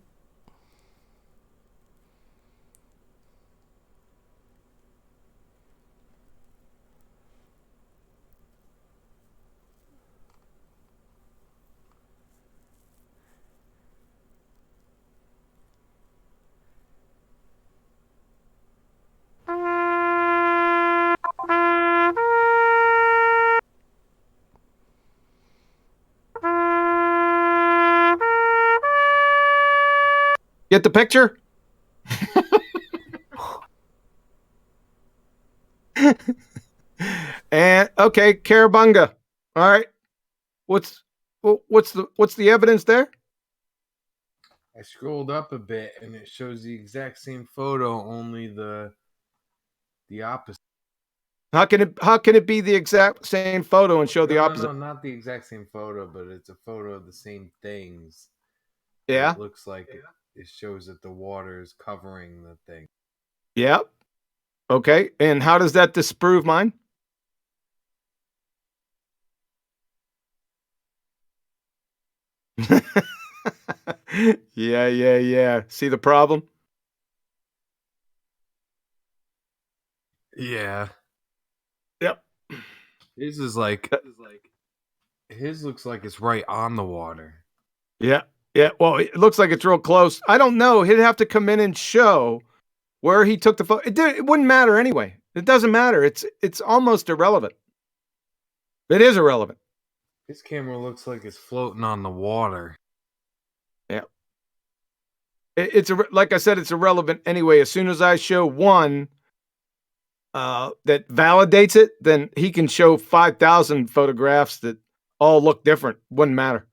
Get the picture? And okay, Carabunga. All right. What's the evidence there? I scrolled up a bit and it shows the exact same photo, only the opposite. How can it be the exact same photo and show the opposite? No, not the exact same photo, but it's a photo of the same things. Yeah. It looks like it shows that the water is covering the thing. Yep. Okay. And how does that disprove mine? Yeah. See the problem? Yeah. Yep. His looks like it's right on the water. Yeah. Well, it looks like it's real close. I don't know. He'd have to come in and show where he took the photo. It wouldn't matter anyway. It doesn't matter. It's almost irrelevant. It is irrelevant. His camera looks like it's floating on the water. Yeah. Like I said, it's irrelevant anyway. As soon as I show one that validates it, then he can show 5,000 photographs that all look different. Wouldn't matter.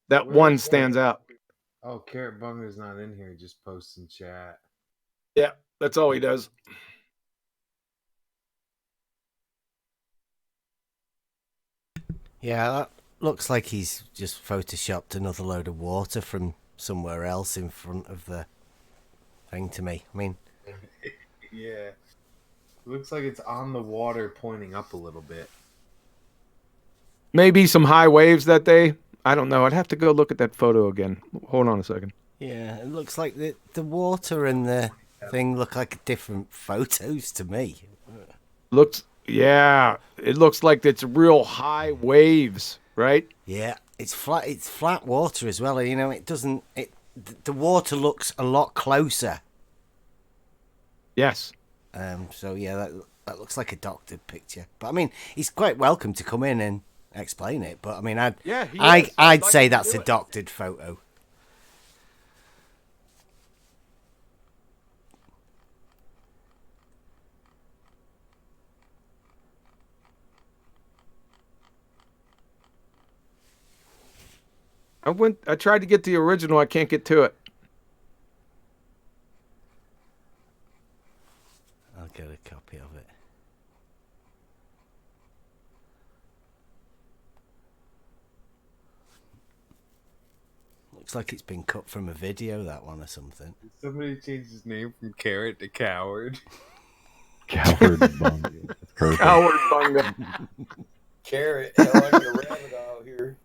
That one stands out. Oh, Carrot Bunga's not in here. He just posts in chat. Yeah, that's all he does. Yeah, that looks like he's just photoshopped another load of water from somewhere else in front of the thing to me. I mean... Yeah. Looks like it's on the water pointing up a little bit. Maybe some high waves that day. I don't know. I'd have to go look at that photo again. Hold on a second. Yeah, it looks like the water and the thing look like different photos to me. Yeah, it looks like it's real high waves, right? Yeah, it's flat. It's flat water as well. You know, it doesn't. The water looks a lot closer. Yes. So yeah, that looks like a doctored picture. But I mean, he's quite welcome to come in and explain it. But I mean, I'd say that's a doctored photo. I tried to get the original. I can't get to it. a copy of it. Looks like it's been cut from a video, that one, or something. Somebody changed his name from Carrot to Coward. Coward Bunga. That's perfect. Coward Bunga. Carrot, hell, I got a rabbit out here.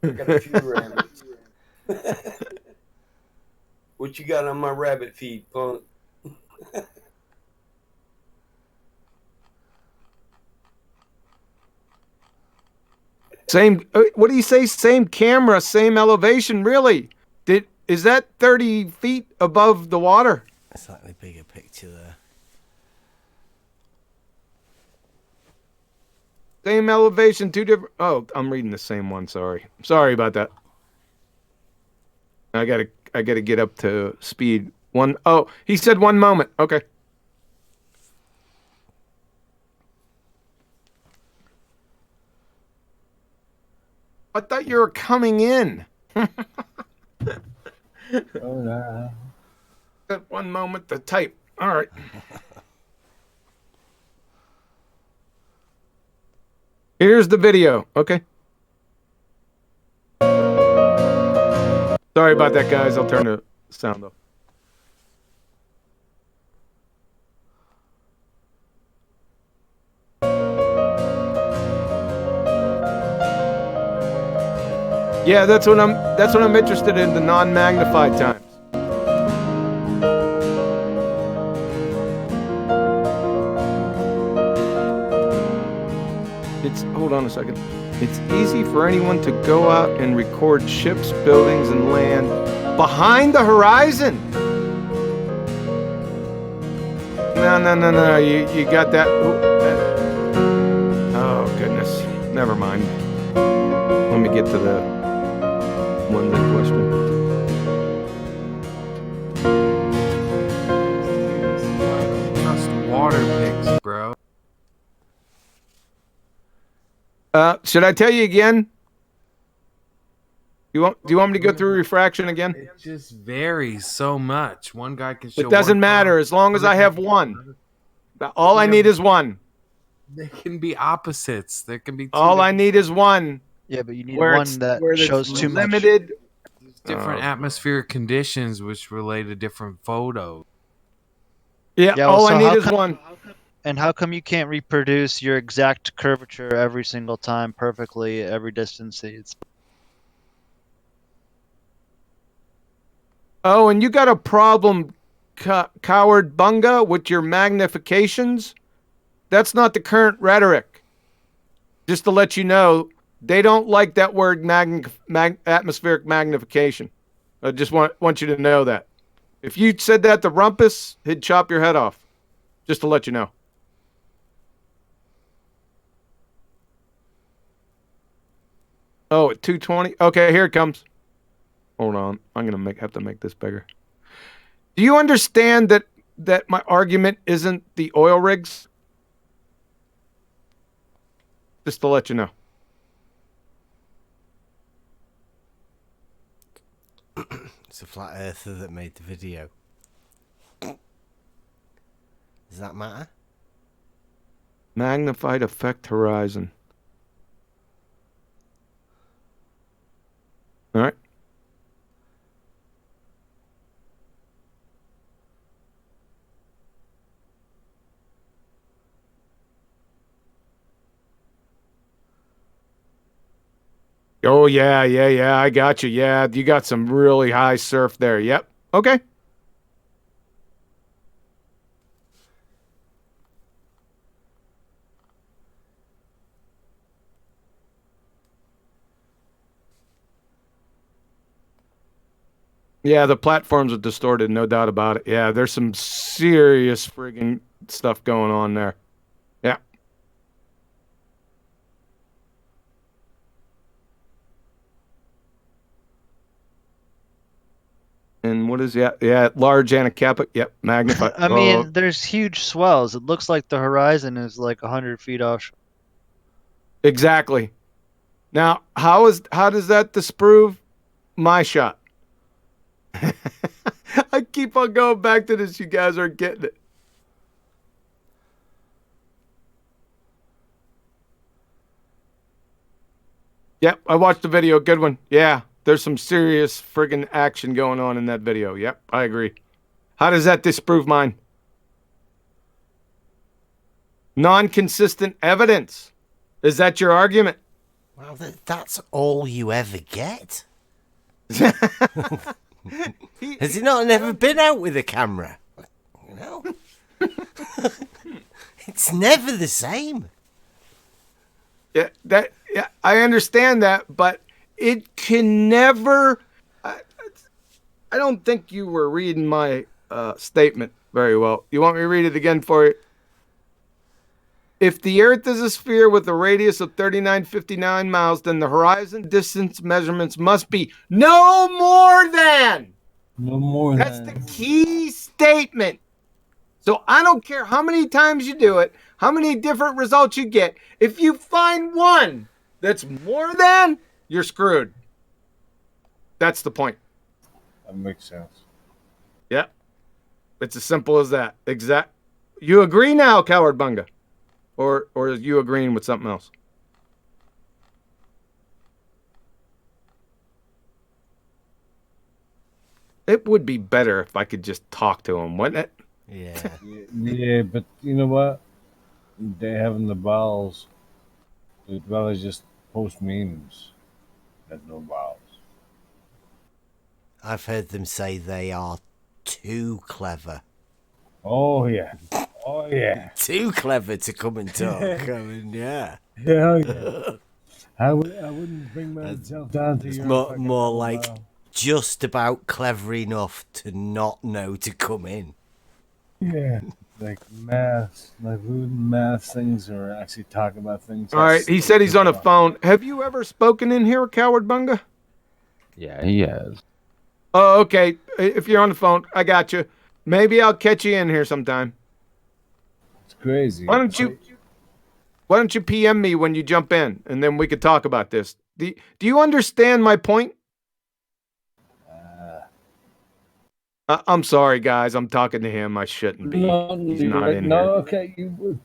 I got a few rabbits. What you got on my rabbit feed, punk? Same. What do you say? Same camera, same elevation. Really? Is that 30 feet above the water? A slightly bigger picture there. Same elevation, two different. Oh, I'm reading the same one. Sorry about that. I gotta get up to speed. Oh, he said 1 moment. Okay. I thought you were coming in. Oh, no. Got 1 moment to type. All right. Here's the video. Okay. Sorry about that, guys. I'll turn the sound off. Yeah, that's what I'm interested in, the non-magnified times. Hold on a second. It's easy for anyone to go out and record ships, buildings, and land behind the horizon. No. You got that. Oh, goodness. Never mind. Let me get to the ones in question. Just water pics, bro. Should I tell you again? Do you want me to go through refraction again? It just varies so much. One guy can show. It doesn't one matter color, as long as I have one. All I need is one. They can be opposites. There can be. All I need is one. Yeah, but you need Where one it's- that where it's shows too much. limited. Different atmospheric conditions, which relate to different photos. Yeah, well, all I so need how is come- one. And how come you can't reproduce your exact curvature every single time perfectly, every distance that it's... Oh, and you got a problem, Coward Bunga, with your magnifications? That's not the current rhetoric. Just to let you know, they don't like that word atmospheric magnification. I just want you to know that. If you said that to Rumpus, he'd chop your head off. Just to let you know. Oh, at 220? Okay, here it comes. Hold on. I'm going to have to make this bigger. Do you understand that my argument isn't the oil rigs? Just to let you know. It's a flat earther that made the video. Does that matter? Magnified effect horizon. All right. Oh, yeah. I got you. Yeah, you got some really high surf there. Yep. Okay. Yeah, the platforms are distorted, no doubt about it. Yeah, there's some serious friggin' stuff going on there. Yeah. And what is that? Yeah, large anacapic. Yep, magnified. I mean, there's huge swells. It looks like the horizon is like 100 feet off. Exactly. Now, how does that disprove my shot? I keep on going back to this. You guys aren't getting it. Yep, I watched the video. Good one. Yeah, there's some serious friggin' action going on in that video. Yep, I agree. How does that disprove mine? Non-consistent evidence. Is that your argument? Well, that's all you ever get. Has he not never been out with a camera? You know? It's never the same. Yeah, I understand that, but it can never. I don't think you were reading my statement very well. You want me to read it again for you? If the Earth is a sphere with a radius of 3959 miles, then the horizon distance measurements must be no more than. No more That's the key statement. So I don't care how many times you do it, how many different results you get. If you find one that's more than, you're screwed. That's the point. That makes sense. Yeah. It's as simple as that. You agree now, Coward Bunga? Or are you agreeing with something else? It would be better if I could just talk to him, wouldn't it? Yeah. Yeah, but you know what? They having the balls. They'd rather just post memes than no balls. I've heard them say they are too clever. Oh yeah. Oh yeah. Too clever to come and talk. I mean, yeah. Hell yeah. I wouldn't bring myself down to It's your more fucking like mobile. just about clever enough to not know to come in. Yeah. Like math, like reading math things or actually talking about things. All right, he said he's on a phone. Have you ever spoken in here, Coward Bunga? Yeah, he has. Oh, okay. If you're on the phone, I got you. Maybe I'll catch you in here sometime. It's crazy. Why don't you PM me when you jump in, and then we could talk about this. Do you understand my point? I'm sorry, guys. I'm talking to him. I shouldn't be. No, He's not in no, here. okay. You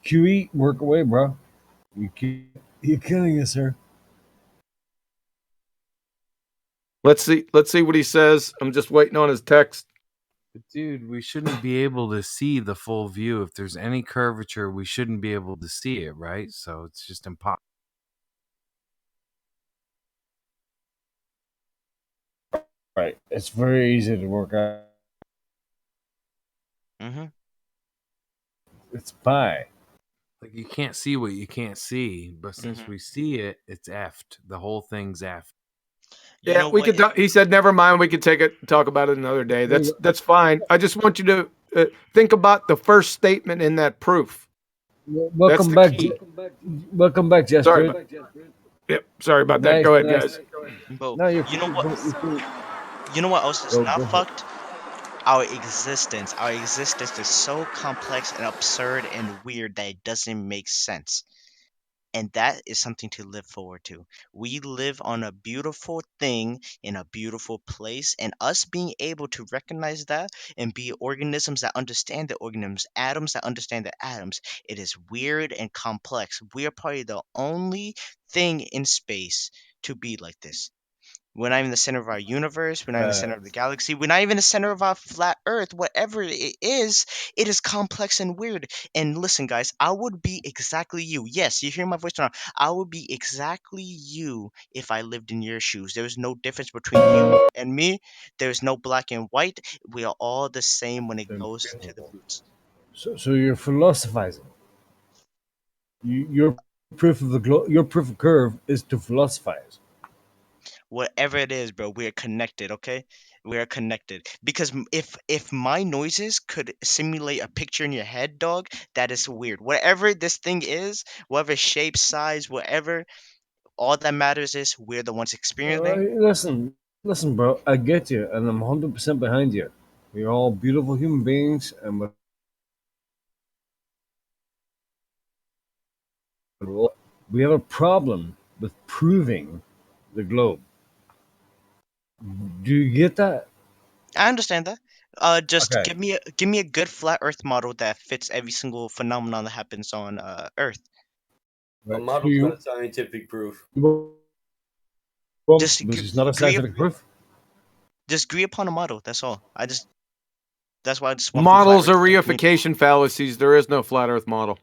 QE, work away, bro. You're killing us, sir. Let's see what he says. I'm just waiting on his text. But dude, we shouldn't be able to see the full view. If there's any curvature, we shouldn't be able to see it, right? So it's just impossible. Right. It's very easy to work out. Mm-hmm. It's pi. Like you can't see what you can't see, but since we see it, it's effed. The whole thing's effed. Yeah, we could. He said, "Never mind. We could talk about it another day." That's fine. I just want you to think about the first statement in that proof. Welcome back. Welcome back, Jester. Sorry. Yep. Sorry about that. Go ahead, guys. But No, you know what? You know what else is not fucked? Our existence. Our existence is so complex and absurd and weird that it doesn't make sense. And that is something to live forward to. We live on a beautiful thing in a beautiful place, and us being able to recognize that and be organisms that understand the organisms, atoms that understand the atoms, it is weird and complex. We are probably the only thing in space to be like this. We're not even the center of our universe. We're not even the center of the galaxy. We're not even the center of our flat Earth. Whatever it is complex and weird. And listen, guys, I would be exactly you. Yes, you hear my voice now. I would be exactly you if I lived in your shoes. There is no difference between you and me. There's no black and white. We are all the same when it goes to the roots. So you're philosophizing. Your proof of your proof of curve is to philosophize. Whatever it is, bro, we are connected, okay? We are connected. Because if my noises could simulate a picture in your head, dog, that is weird. Whatever this thing is, whatever shape, size, whatever, all that matters is we're the ones experiencing. Listen, bro. I get you, and I'm 100% behind you. We're all beautiful human beings, and we have a problem with proving the globe. Do you get that? I understand that. Just Okay. give me a good flat Earth model that fits every single phenomenon that happens on Earth. A model's not scientific proof. Well, Just which is not a agree, scientific proof. just agree upon a model. That's all. That's why I just want Models are flat Earth community. reification fallacies. There is no flat Earth model.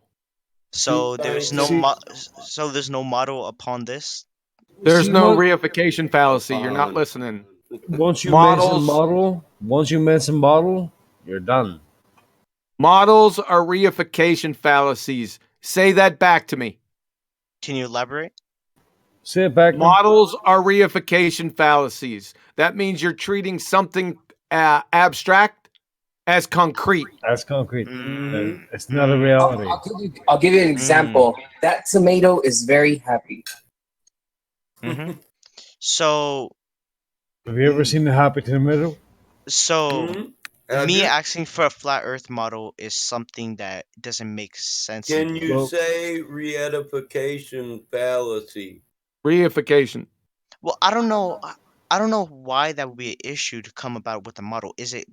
So there's no See- there's no model upon this. There's See, no what- reification fallacy. You're not listening. Once you Models- mention model, you're done. Models are reification fallacies. Say that back to me. Can you elaborate? Say it back. Models are reification fallacies. That means you're treating something abstract as concrete. As concrete. It's not a reality. I'll give you an example. That tomato is very happy. So Have you ever seen the happy tomato? So Have me you? asking for a flat Earth model is something that doesn't make sense. Can to me. you say reification fallacy? Reification. Well, I don't know. I don't know why that would be an issue to come about with a model. Is it?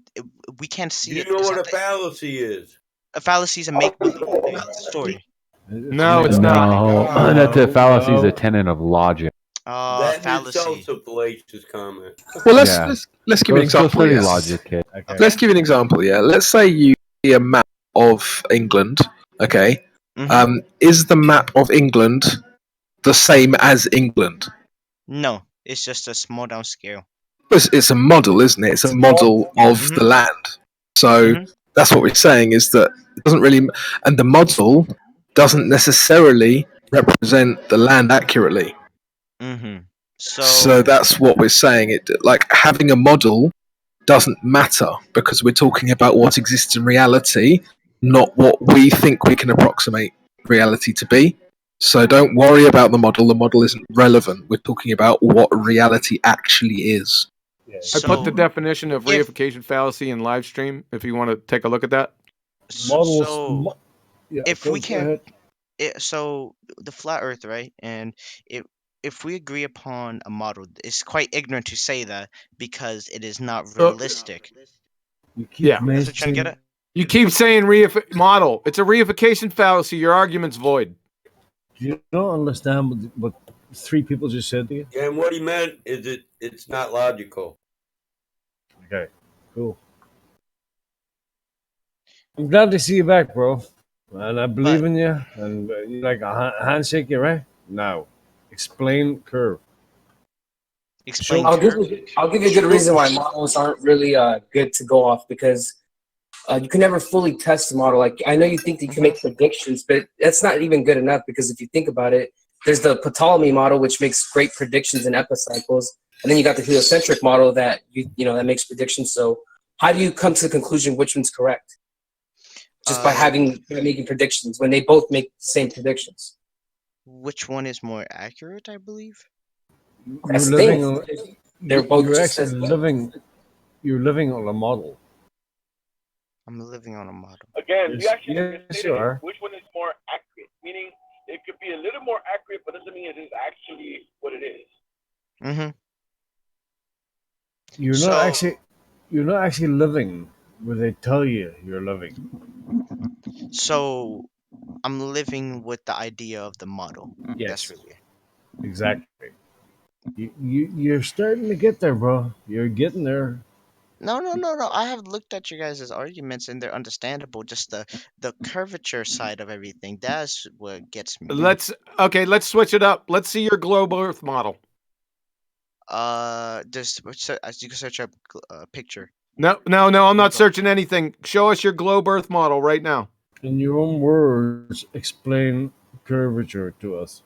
We can't see Do you it. know Is what that a fallacy is? a fallacy is a make-believe story. No, it's no, not. that's a fallacy is a tenet of logic. That in fallacy. itself is a fallacious comment. Well, Yeah. let's give an Go example. study yeah. logic, kid. Let's give you an example. Yeah, let's say you see a map of England. Okay, is the map of England the same as England? No, it's just a small down scale. It's a model, isn't it? It's a model of the land. So that's what we're saying is that it doesn't really, and the model doesn't necessarily represent the land accurately. So that's what we're saying. It like having a model doesn't matter because we're talking about what exists in reality, not what we think we can approximate reality to be. So don't worry about the model. The model isn't relevant. We're talking about what reality actually is. I put the definition of reification fallacy in live stream if you want to take a look at that. So if go we can, ahead. so the flat Earth, right? And if we agree upon a model, it's quite ignorant to say that because it is not realistic. Yeah. That's what you're trying to get at? You keep saying model. It's a reification fallacy. Your argument's void. You don't understand what three people just said to you? Yeah, and what he meant is it's not logical. Okay, cool. I'm glad to see you back, bro. And I believe in you. And you like a handshake, you right? Now, explain curve. I'll give you a good reason why models aren't really good to go off because you can never fully test a model. Like I know you think that you can make predictions, but that's not even good enough because if you think about it, there's the Ptolemy model which makes great predictions in epicycles, and then you got the heliocentric model that you know that makes predictions. So how do you come to the conclusion which one's correct? Just by making predictions when they both make the same predictions. Which one is more accurate? I believe. That's the thing. They're both You're just actually living. You're living on a model. I'm living on a model. Again, you Yes, actually yes, stated you are. which one is more accurate, meaning it could be a little more accurate, but doesn't mean it is actually what it is. You're not actually living where they tell you you're living. So I'm living with the idea of the model. Yes. That's really Exactly. You're starting to get there, bro. You're getting there. No. I have looked at you guys' arguments and they're understandable. Just the curvature side of everything. That's what gets me. Let's switch it up. Let's see your globe Earth model. Just you can search up a picture. No, I'm not searching anything. Show us your globe Earth model right now. In your own words, explain curvature to us.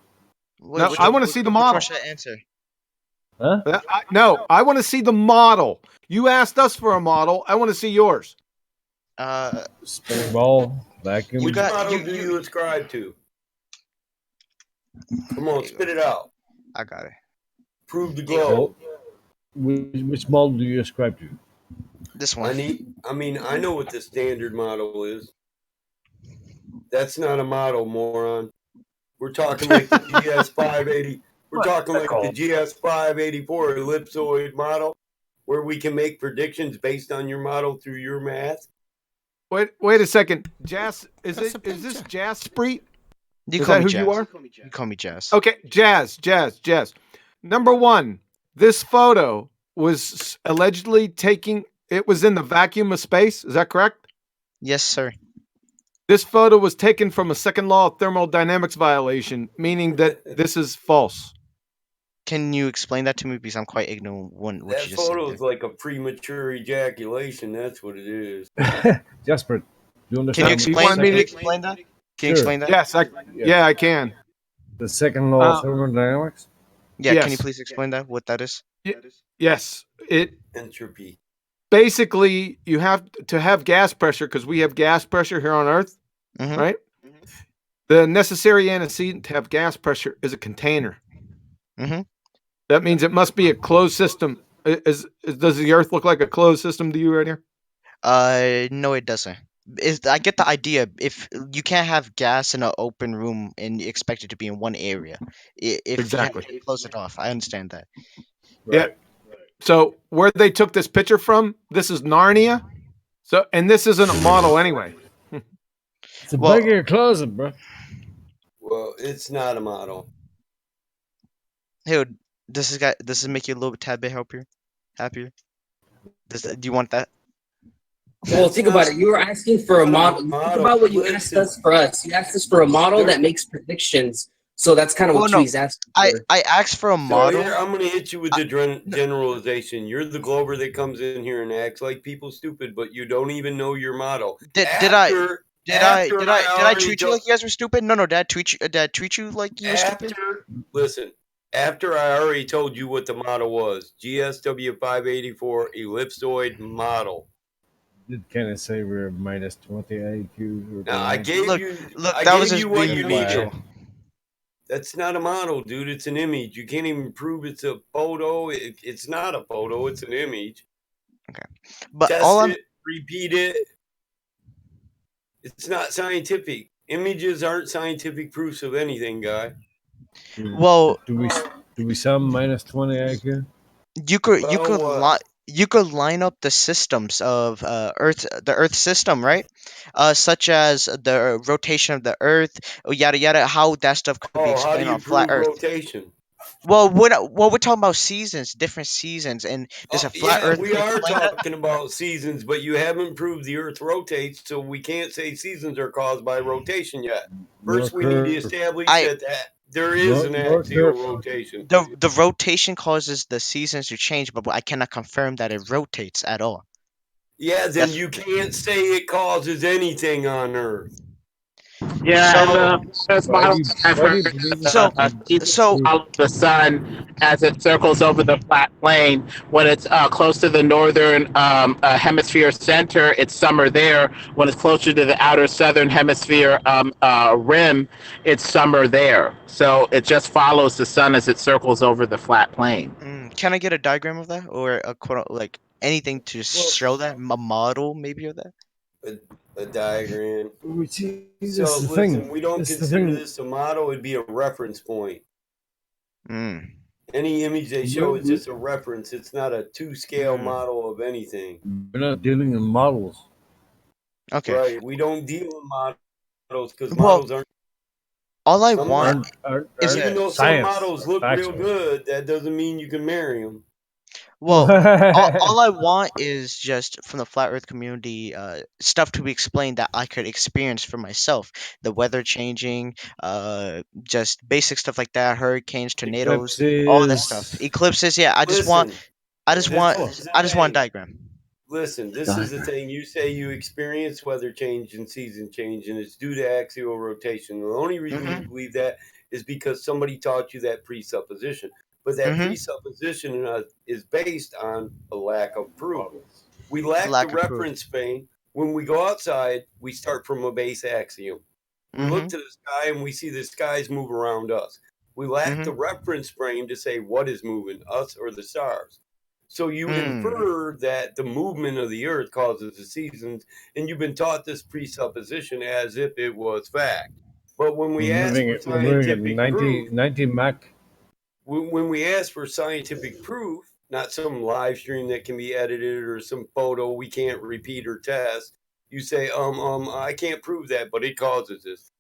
No, I want to see the model. Which one should I answer? Huh? No, I want to see the model. You asked us for a model. I want to see yours. Spinning ball, vacuum. Which model do you ascribe to? Come on, spit it out. I got it. Prove the globe. Which model do you ascribe to? This one. I know what the standard model is. That's not a model, moron. We're talking like the GS580. We're talking like the GS584 ellipsoid model, where we can make predictions based on your model through your math. Wait a second. Jazz, is this Jazz Spreet? You Is call that me who Jazz. you are? You call me Jazz. Okay, Jazz. Number one, this photo was allegedly taking. It was in the vacuum of space. Is that correct? Yes, sir. This photo was taken from a second law of thermodynamics violation, meaning that this is false. Can you explain that to me? Because I'm quite ignorant what you That just said. photo is like a premature ejaculation. That's what it is. Jasper, do you Can understand? you explain? Can you explain that? Can you Sure. explain that? Yes, yeah, I can. The second law of thermodynamics? Yeah. Can you Yes. please explain that? What that is? Yes, it Entropy. basically you have to have gas pressure because we have gas pressure here on Earth, right? The necessary antecedent to have gas pressure is a container. That means it must be a closed system. Does the Earth look like a closed system to you right here? No, it doesn't. I get the idea. If you can't have gas in an open room and you expect it to be in one area, if Exactly. you have to close it off, I understand that. Yeah. So where they took this picture from, this is Narnia. So, and this isn't a model anyway. It's a bigger closet, bro. Well, it's not a model. Hey, does this make you a little tad bit happier? Do you want that? Well, think about it. You were asking for a model. Think about what you asked us for us. You asked us for a model that makes predictions. So that's kind of what he's asking for. I asked for a model. Here, I'm going to hit you with the generalization. You're the Glober that comes in here and acts like people stupid, but you don't even know your model. Did I treat you like you guys were stupid? No, did I treat you like you were stupid? Listen, after I already told you what the model was, GSW 584 ellipsoid model. Did Kenneth say we're minus 20 IQ? Now, I gave you what you needed. That's not a model, dude. It's an image. You can't even prove it's a photo. It's not a photo. It's an image. Okay. But Test it, repeat it. It's not scientific. Images aren't scientific proofs of anything, guy. Well, do we sum minus 20 IQ? You could line up the systems of the Earth system, right? Such as the rotation of the Earth, yada yada. How that stuff could be explained on flat Earth. Rotation? Well, we're talking about seasons, different seasons, and there's a flat Earth. We are talking about seasons, but you haven't proved the Earth rotates, so we can't say seasons are caused by rotation yet. First, we need to establish that there is an axial rotation. The rotation causes the seasons to change, but I cannot confirm that it rotates at all. Yeah, then you can't say it causes anything on Earth. Yeah, the sun as it circles over the flat plane. When it's close to the northern hemisphere center, it's summer there. When it's closer to the outer southern hemisphere rim, it's summer there. So it just follows the sun as it circles over the flat plane. Can I get a diagram of that, or a quote, like anything to show that, a model maybe of that? A diagram. So listen, we don't consider this a model. It'd be a reference point. Any image they show is just a reference. It's not a two-scale model of anything. We're not dealing in models. Okay. Right. We don't deal in models because models aren't. All I want is even though some models look real good, that doesn't mean you can marry them. Well, all I want is just from the flat Earth community, stuff to be explained that I could experience for myself. The weather changing, just basic stuff like that, hurricanes, tornadoes, all that stuff. Eclipses, yeah. I just want a diagram. Listen, this is the thing. You say you experience weather change and season change, and it's due to axial rotation. The only reason you believe that is because somebody taught you that presupposition. But that presupposition is based on a lack of proof. We lack the reference frame. When we go outside, we start from a base axiom. We look to the sky and we see the skies move around us. We lack the reference frame to say what is moving, us or the stars. So you infer that the movement of the Earth causes the seasons, and you've been taught this presupposition as if it was fact. But when we ask for scientific proof, 90 Mach. When we ask for scientific proof, not some live stream that can be edited or some photo we can't repeat or test, you say, I can't prove that, but it causes this.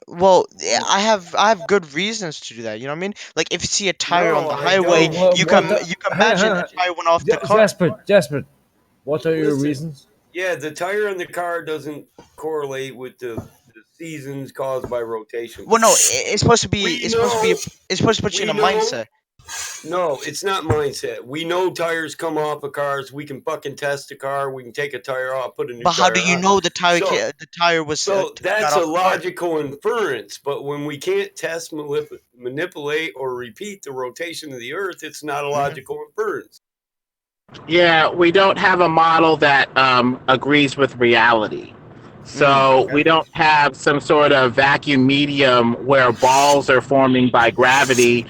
Well, I have good reasons to do that. You know what I mean? Like if you see a tire on No, the I highway, don't. you can imagine the tire went off the car. Jasper, what are your Listen, reasons? Yeah, the tire in the car doesn't correlate with the seasons caused by rotation. Well, no, it's supposed to be. We It's supposed to be. know. It's supposed to put you in a mindset. No, it's not mindset. We know tires come off of cars. We can fucking test a car. We can take a tire off, put a new But how tire do you on. know the tire? So, The tire was. so got that's off a the car? logical inference. But when we can't test, manipulate, or repeat the rotation of the Earth, it's not a logical inference. Yeah, we don't have a model that agrees with reality. So we don't have some sort of vacuum medium where balls are forming by gravity,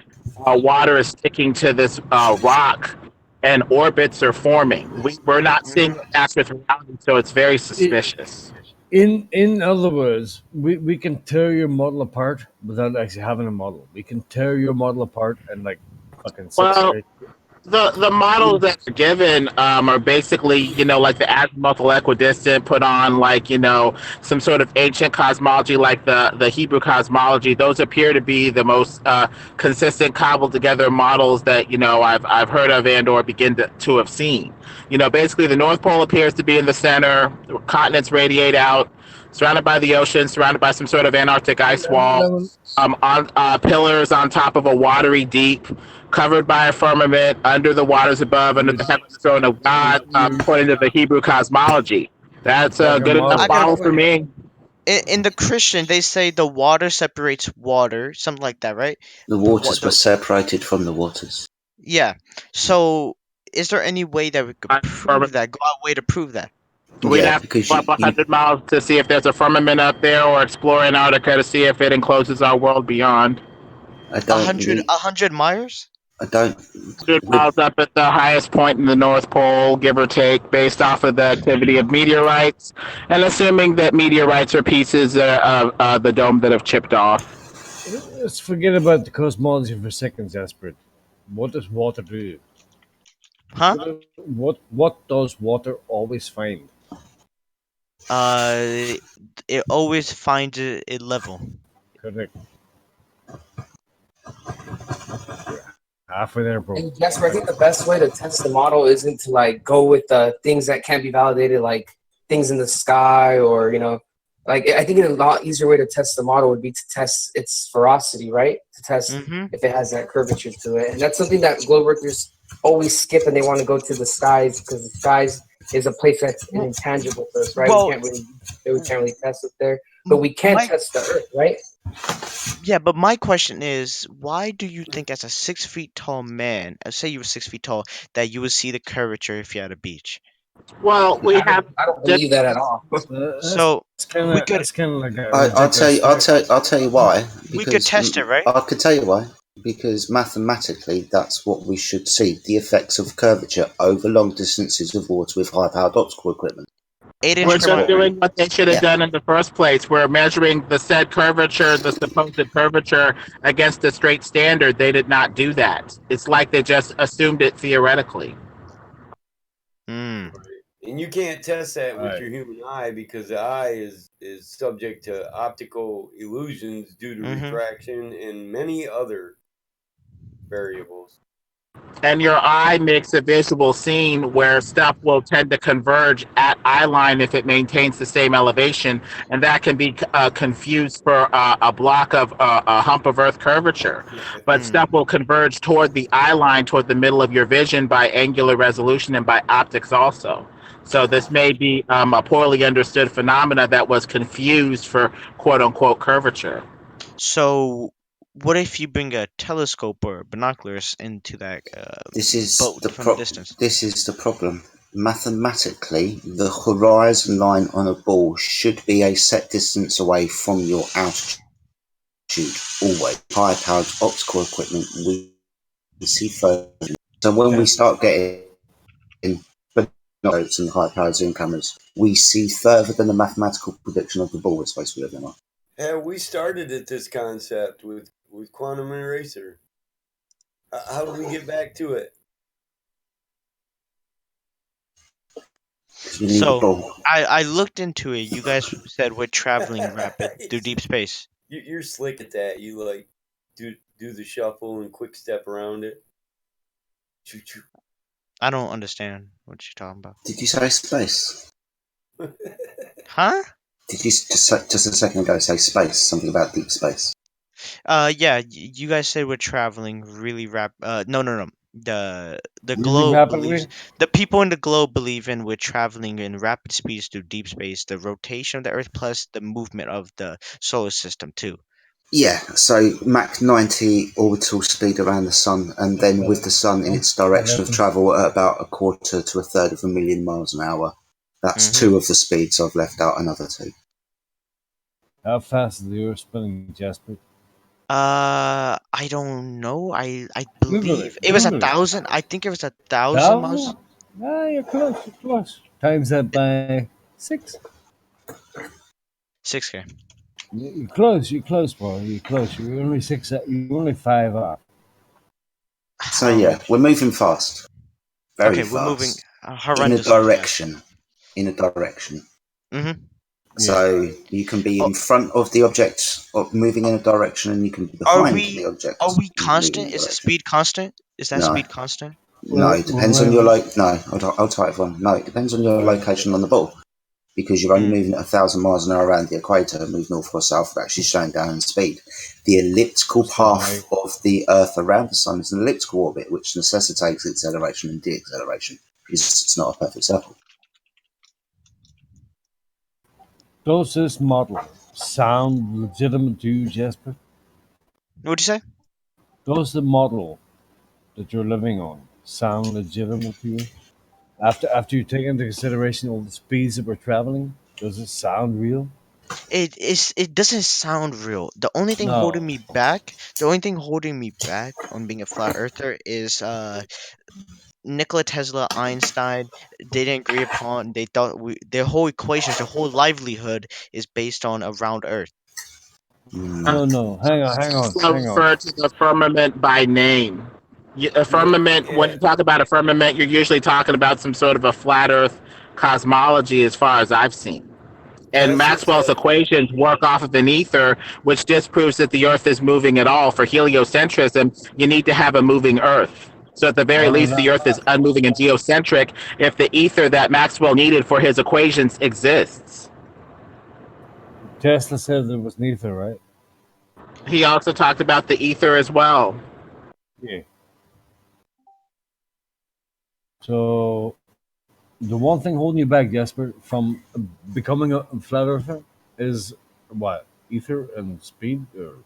water is sticking to this rock, and orbits are forming. We're not seeing a match with reality, so it's very suspicious. In other words, we can tear your model apart without actually having a model. We can tear your model apart and like fucking Well, substrate. the models that are given are basically, like the azimuthal equidistant put on, like, some sort of ancient cosmology, like the Hebrew cosmology. Those appear to be the most consistent, cobbled together models that, I've heard of and or begin to have seen. Basically the North Pole appears to be in the center, the continents radiate out, surrounded by the ocean, surrounded by some sort of Antarctic ice wall, on pillars on top of a watery deep, covered by a firmament, under the waters above, under the heavens throne of God, according to the Hebrew cosmology. That's a good enough model for me. In the Christian, they say the water separates water, something like that, right? The waters were separated from the waters. Yeah. So, is there any way that we could prove that? Go out way to prove that. We'd Yeah, have to because go up 100 miles to see if there's a firmament up there, or explore Antarctica to see if it encloses our world beyond. I don't 100 miles? I don't. 100 miles up at the highest point in the North Pole, give or take, based off of the activity of meteorites, and assuming that meteorites are pieces of the dome that have chipped off. Let's forget about the cosmology for a second, Jasper. What does water do? Huh? What does water always find? It always finds it level. Correct. Halfway there, bro. And Jasper, I think the best way to test the model isn't to like go with the things that can't be validated, like things in the sky, or like I think a lot easier way to test the model would be to test its ferocity, right? To test if it has that curvature to it, and that's something that globe earthers always skip, and they want to go to the skies because the skies is a place that's intangible to us, right? Well, we can't really test it there, but we can test the Earth, right? Yeah, but my question is, why do you think, as a 6 feet tall man, say you were 6 feet tall, that you would see the curvature if you're at a beach? Well, we have. I don't believe that at all. So we could. It's kind of like I'll tell you why. We could test it, right? I could tell you why. Because mathematically, that's what we should see: the effects of curvature over long distances of water with high-powered optical equipment. We're just doing what they should have done in the first place. We're measuring the said curvature, the supposed curvature, against a straight standard. They did not do that. It's like they just assumed it theoretically. And you can't test that with your human eye because the eye is subject to optical illusions due to refraction and many other variables. And your eye makes a visual scene where stuff will tend to converge at eye line if it maintains the same elevation, and that can be confused for a block of a hump of Earth curvature. But stuff will converge toward the eye line, toward the middle of your vision by angular resolution and by optics also. So this may be a poorly understood phenomena that was confused for quote-unquote curvature. So what if you bring a telescope or binoculars into that boat from a distance? This is the problem. Mathematically, the horizon line on a ball should be a set distance away from your altitude. Always. High-powered optical equipment, we see further. So when we start getting binoculars and high-powered zoom cameras, we see further than the mathematical prediction of the ball we're supposed to be living on. Yeah, we started at this concept with Quantum Eraser. How do we get back to it? So I looked into it. You guys said we're traveling rapid through deep space. You're slick at that. You like do the shuffle and quick step around it. Choo choo. I don't understand what you're talking about. Did you say space? Huh? Did you just a second ago say space? Something about deep space? Yeah, you guys said we're traveling really no. The Really globe rapidly? believes the people in the globe believe in we're traveling in rapid speeds through deep space, the rotation of the Earth plus the movement of the solar system too. Yeah, so Mach 90 orbital speed around the sun, and then with the sun in its direction of travel at about a quarter to a third of a million miles an hour. That's two of the speeds. I've left out another two. How fast is the Earth spinning, Jasper? I don't know. I Google believe it. it was Google it. 1,000. I think it was 1,000 miles. 1,000? Ah, you're close. You're close. Times that by 6. 6K. You're close. You're close, bro. You're close. You're only 6. You're only 5 off. So yeah, we're moving fast. Very Okay, fast. we're moving in a horrendous. direction. In a direction. Mm-hmm. So you can be in front of the object, or moving in a direction, and you can be behind the object. Are we moving in a constant? Is the direction. speed constant? Is that No. speed constant? No, it depends on your No, I'll type one. No, it depends on your location on the ball, because you're only moving at 1,000 miles an hour around the equator. Move north or south, we're actually slowing down in speed. The elliptical path of the Earth around the Sun is an elliptical orbit, which necessitates acceleration and de-acceleration, because it's not a perfect circle. Does this model sound legitimate to you, Jasper? What'd you say? Does the model that you're living on sound legitimate to you? After you take into consideration all the speeds that we're traveling, does it sound real? It doesn't sound real. The only thing No. holding me back on being a flat earther is Nikola Tesla, Einstein. They didn't agree upon. They thought their whole equations, their whole livelihood is based on a round Earth. No. Hang on. Refer to the firmament by name. A firmament. When you talk about a firmament, you're usually talking about some sort of a flat Earth cosmology, as far as I've seen. And Maxwell's equations work off of an ether, which disproves that the Earth is moving at all. For heliocentrism, you need to have a moving Earth. So at the very least, the Earth is unmoving and geocentric if the ether that Maxwell needed for his equations exists. Tesla said there was neither, right? He also talked about the ether as well. Yeah. So, the one thing holding you back, Jasper, from becoming a flat earther is what? Ether and speed? Or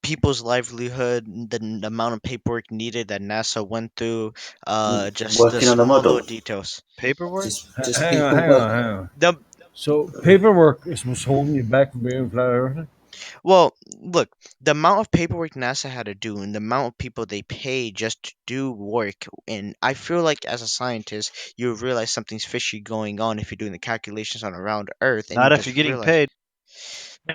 People's livelihood, the amount of paperwork needed that NASA went through, just Working the on a small model. little details. Paperwork? hang on. So, paperwork is what's holding you back from being a flat earther? Well, look, the amount of paperwork NASA had to do and the amount of people they pay just to do work, and I feel like as a scientist, you realize something's fishy going on if you're doing the calculations on around Earth. And Not you if just you're getting realize- paid.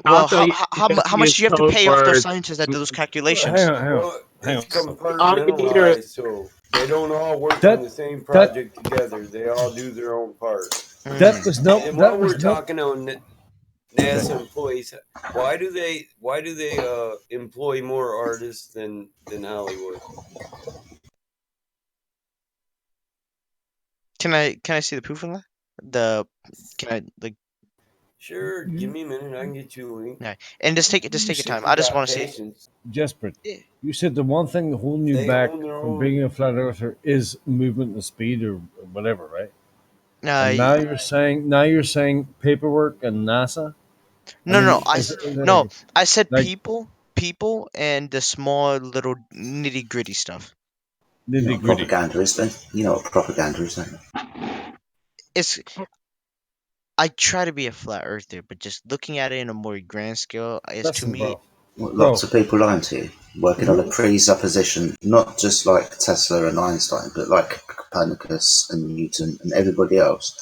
Well, Also, how much do you have to pay off those scientists that do those calculations? Hang on. It's compartmentalized, so they don't all work on the same project together. They all do their own part. That was no. And That while was we're no. talking on NASA employees, why do they employ more artists than Hollywood? Can I see the proof of that? Sure, give me a minute. I can get you a link. Yeah, and just take your time. I just want to see. Jasper, you said the one thing holding you They back own their from own- being a flat earther is movement and speed or whatever, right? And Uh, now you're saying paperwork and NASA. No, mean, I said like- people, and the small little nitty gritty stuff. You know what propaganda is, then? You know what propaganda is, don't you? I try to be a flat earther, but just looking at it in a more grand scale is to me. Lots of people lying to you, working on a presupposition, not just like Tesla and Einstein, but like Copernicus and Newton and everybody else,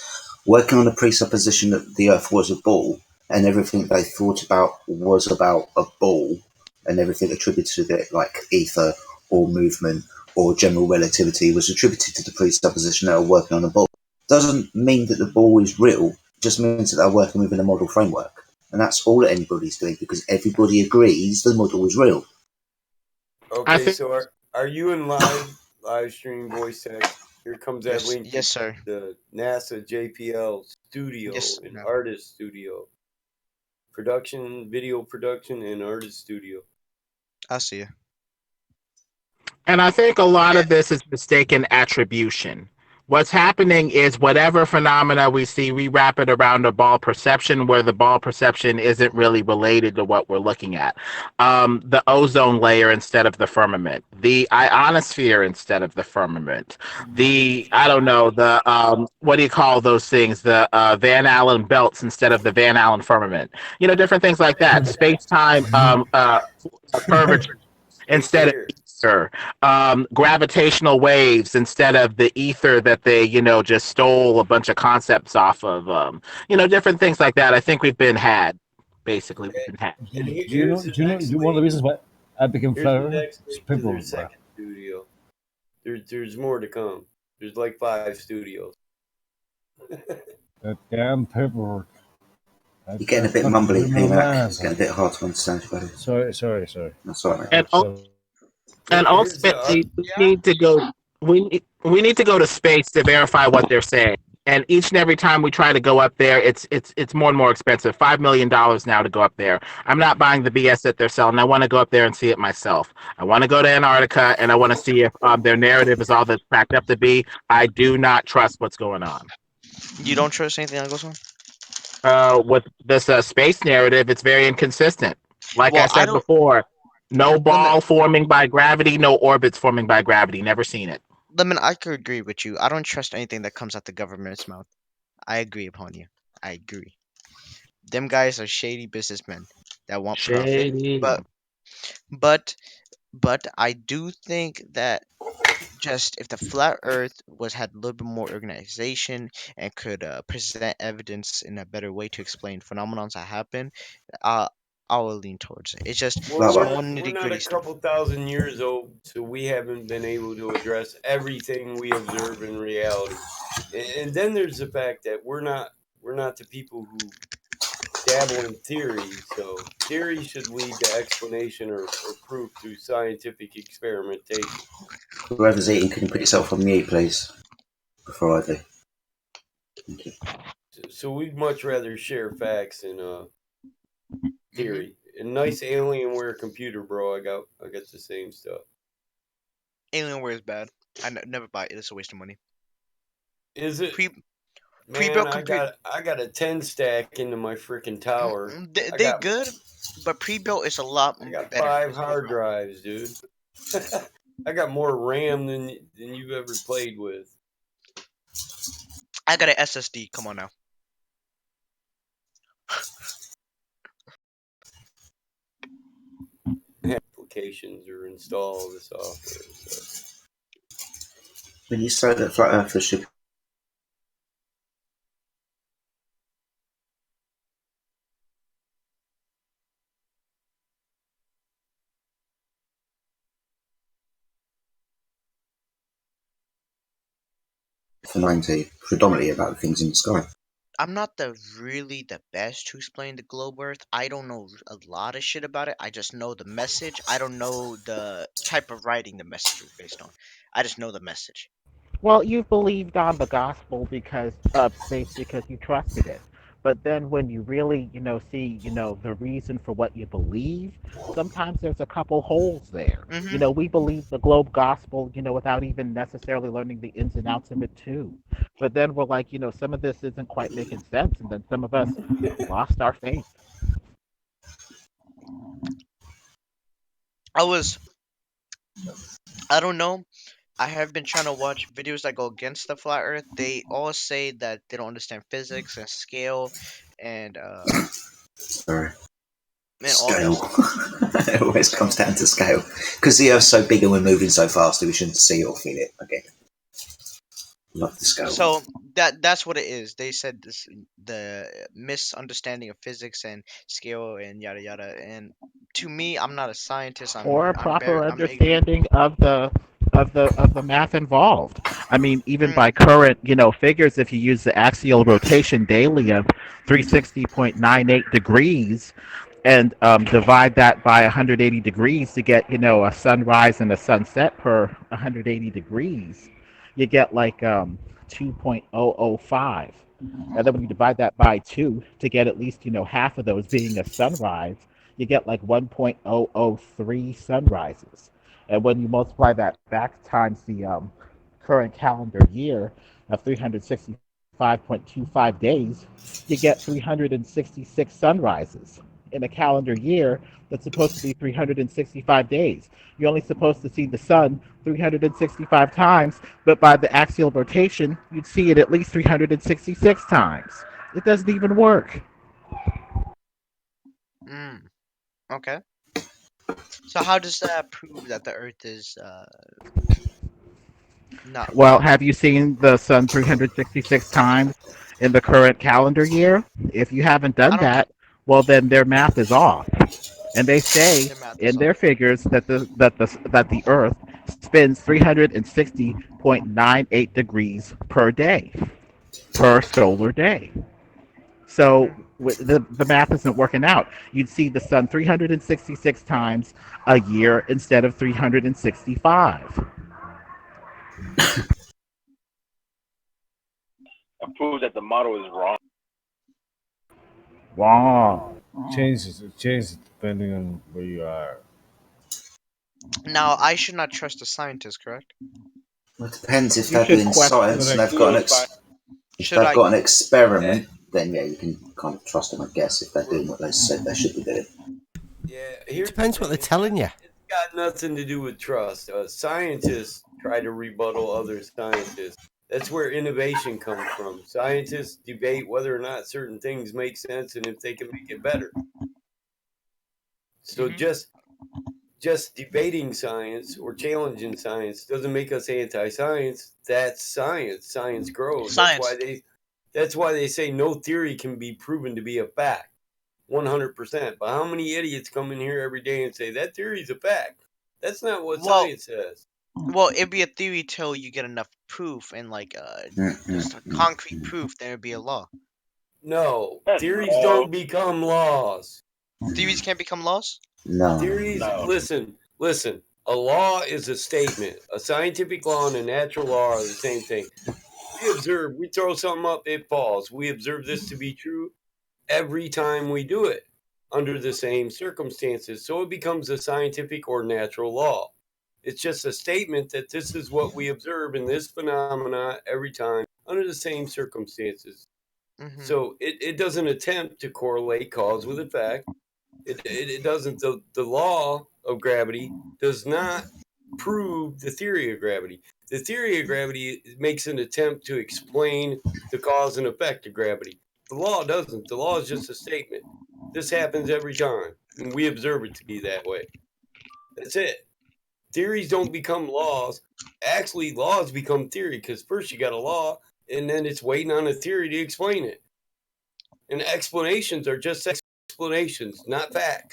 working on a presupposition that the Earth was a ball, and everything they thought about was about a ball, and everything attributed to it, like ether or movement or general relativity, was attributed to the presupposition they were working on a ball. Doesn't mean that the ball is real, just means that they're working within a model framework. And that's all that anybody's doing because everybody agrees the model is real. Okay, so are you in live stream voice text? Here comes that Yes, link. yes, sir. The NASA JPL studio Yes, and no. artist studio. Production, video production, and artist studio. I see you. And I think a lot of this is mistaken attribution. What's happening is whatever phenomena we see, we wrap it around a ball perception where the ball perception isn't really related to what we're looking at. The ozone layer instead of the firmament, the ionosphere instead of the firmament, I don't know, what do you call those things? The Van Allen belts instead of the Van Allen firmament. Different things like that. Space-time curvature instead of ether, gravitational waves instead of the ether that they, just stole a bunch of concepts off of, different things like that. I think we've been had. Basically, we've been had. Do you know one of the reasons why I became Here's the flat next It's link to people, their bro. second studio. There's more to come. There's like 5 studios. That damn paperwork. You're getting a bit mumbly, P-Mac. It's getting a bit hard to understand, buddy. Sorry. That's all right. And ultimately, we need to go. We need to go to space to verify what they're saying. And each and every time we try to go up there, it's more and more expensive. $5 million now to go up there. I'm not buying the BS that they're selling. I want to go up there and see it myself. I want to go to Antarctica and I want to see if their narrative is all that's cracked up to be. I do not trust what's going on. You don't trust anything that goes on? With this space narrative, it's very inconsistent. Like Well, I said before, no ball forming by gravity, no orbits forming by gravity. Never seen it. Lemon, I could agree with you. I don't trust anything that comes out the government's mouth. I agree upon you. I agree. Them guys are shady businessmen that want Shady. profit. But I do think that just if the flat Earth had a little bit more organization and could present evidence in a better way to explain phenomena that happen, I will lean towards it. It's just Well, all we're nitty not gritty a stuff. couple thousand years old, so we haven't been able to address everything we observe in reality. And then there's the fact that we're not the people who dabble in theory. So theory should lead to explanation or proof through scientific experimentation. Whoever's eating, can you put yourself on mute, please? Before I do. Thank you. So we'd much rather share facts than theory. A nice Alienware computer, bro. I got the same stuff. Alienware is bad. I never buy it. It's a waste of money. Is it? Man, Pre-built I got a 10 stack into my freaking tower. They're good, but pre-built is a lot better. 5 hard drives, dude. I got more RAM than you've ever played with. I got an SSD. Come on now. Applications or install the software. So. When you say that flat earthers should for 90, predominantly about things in the sky. I'm not really the best to explain the globe Earth. I don't know a lot of shit about it. I just know the message. I don't know the type of writing the message was based on. I just know the message. Well, you believed on the gospel because you trusted it. But then when you really, see, the reason for what you believe, sometimes there's a couple holes there. Mhm. We believe the globe gospel, without even necessarily learning the ins and outs of it too. But then we're like, some of this isn't quite making sense, and then some of us lost our faith. I don't know. I have been trying to watch videos that go against the flat Earth. They all say that they don't understand physics and scale, and Sorry. and all Scale. It always comes down to scale. Because the Earth's so big and we're moving so fast that we shouldn't see or feel it. Okay. Love the scale. So that's what it is. They said the misunderstanding of physics and scale and yada yada. And to me, I'm not a scientist. Or a proper I'm ignorant. understanding of the math involved. I mean, even by current, figures, if you use the axial rotation daily of 360.98 degrees and divide that by 180 degrees to get, a sunrise and a sunset per 180 degrees, you get like 2.005. And then when you divide that by 2 to get at least, half of those being a sunrise, you get like 1.003 sunrises. And when you multiply that back times the current calendar year of 365.25 days, you get 366 sunrises. In a calendar year that's supposed to be 365 days, you're only supposed to see the sun 365 times, but by the axial rotation, you'd see it at least 366 times. It doesn't even work. Okay. So how does that prove that the Earth is not? Well, have you seen the sun 366 times in the current calendar year? If you haven't done that, well, then their math is off. And they say in their figures that the Earth spins 360.98 degrees per day, per solar day. So the math isn't working out. You'd see the sun 366 times a year instead of 365. That proves that the model is wrong. Wow. It changes depending on where you are. Now, I should not trust the scientists, correct? Well, it depends if they're doing science and they've got an experiment. Then yeah, you can kind of trust them, I guess, if they're doing what they said they should be doing. It depends what they're telling you. It's got nothing to do with trust. Scientists try to rebuttal other scientists. That's where innovation comes from. Scientists debate whether or not certain things make sense and if they can make it better. So just debating science or challenging science doesn't make us anti-science. That's science. Science grows. That's why they say no theory can be proven to be a fact. 100%. But how many idiots come in here every day and say that theory is a fact? That's not what science says. Well, it'd be a theory till you get enough proof and just a concrete proof. Then it'd be a law. No, theories don't become laws. Theories can't become laws. No. Theories. No. Listen. A law is a statement. A scientific law and a natural law are the same thing. We throw something up, it falls. We observe this to be true every time we do it under the same circumstances. So it becomes a scientific or natural law. It's just a statement that this is what we observe in this phenomena every time under the same circumstances. Mm-hmm. So it doesn't attempt to correlate cause with effect. It doesn't. The law of gravity does not prove the theory of gravity. The theory of gravity makes an attempt to explain the cause and effect of gravity. The law doesn't. The law is just a statement. This happens every time, and we observe it to be that way. That's it. Theories don't become laws. Actually, laws become theory because first you got a law, and then it's waiting on a theory to explain it. And explanations are just explanations, not facts.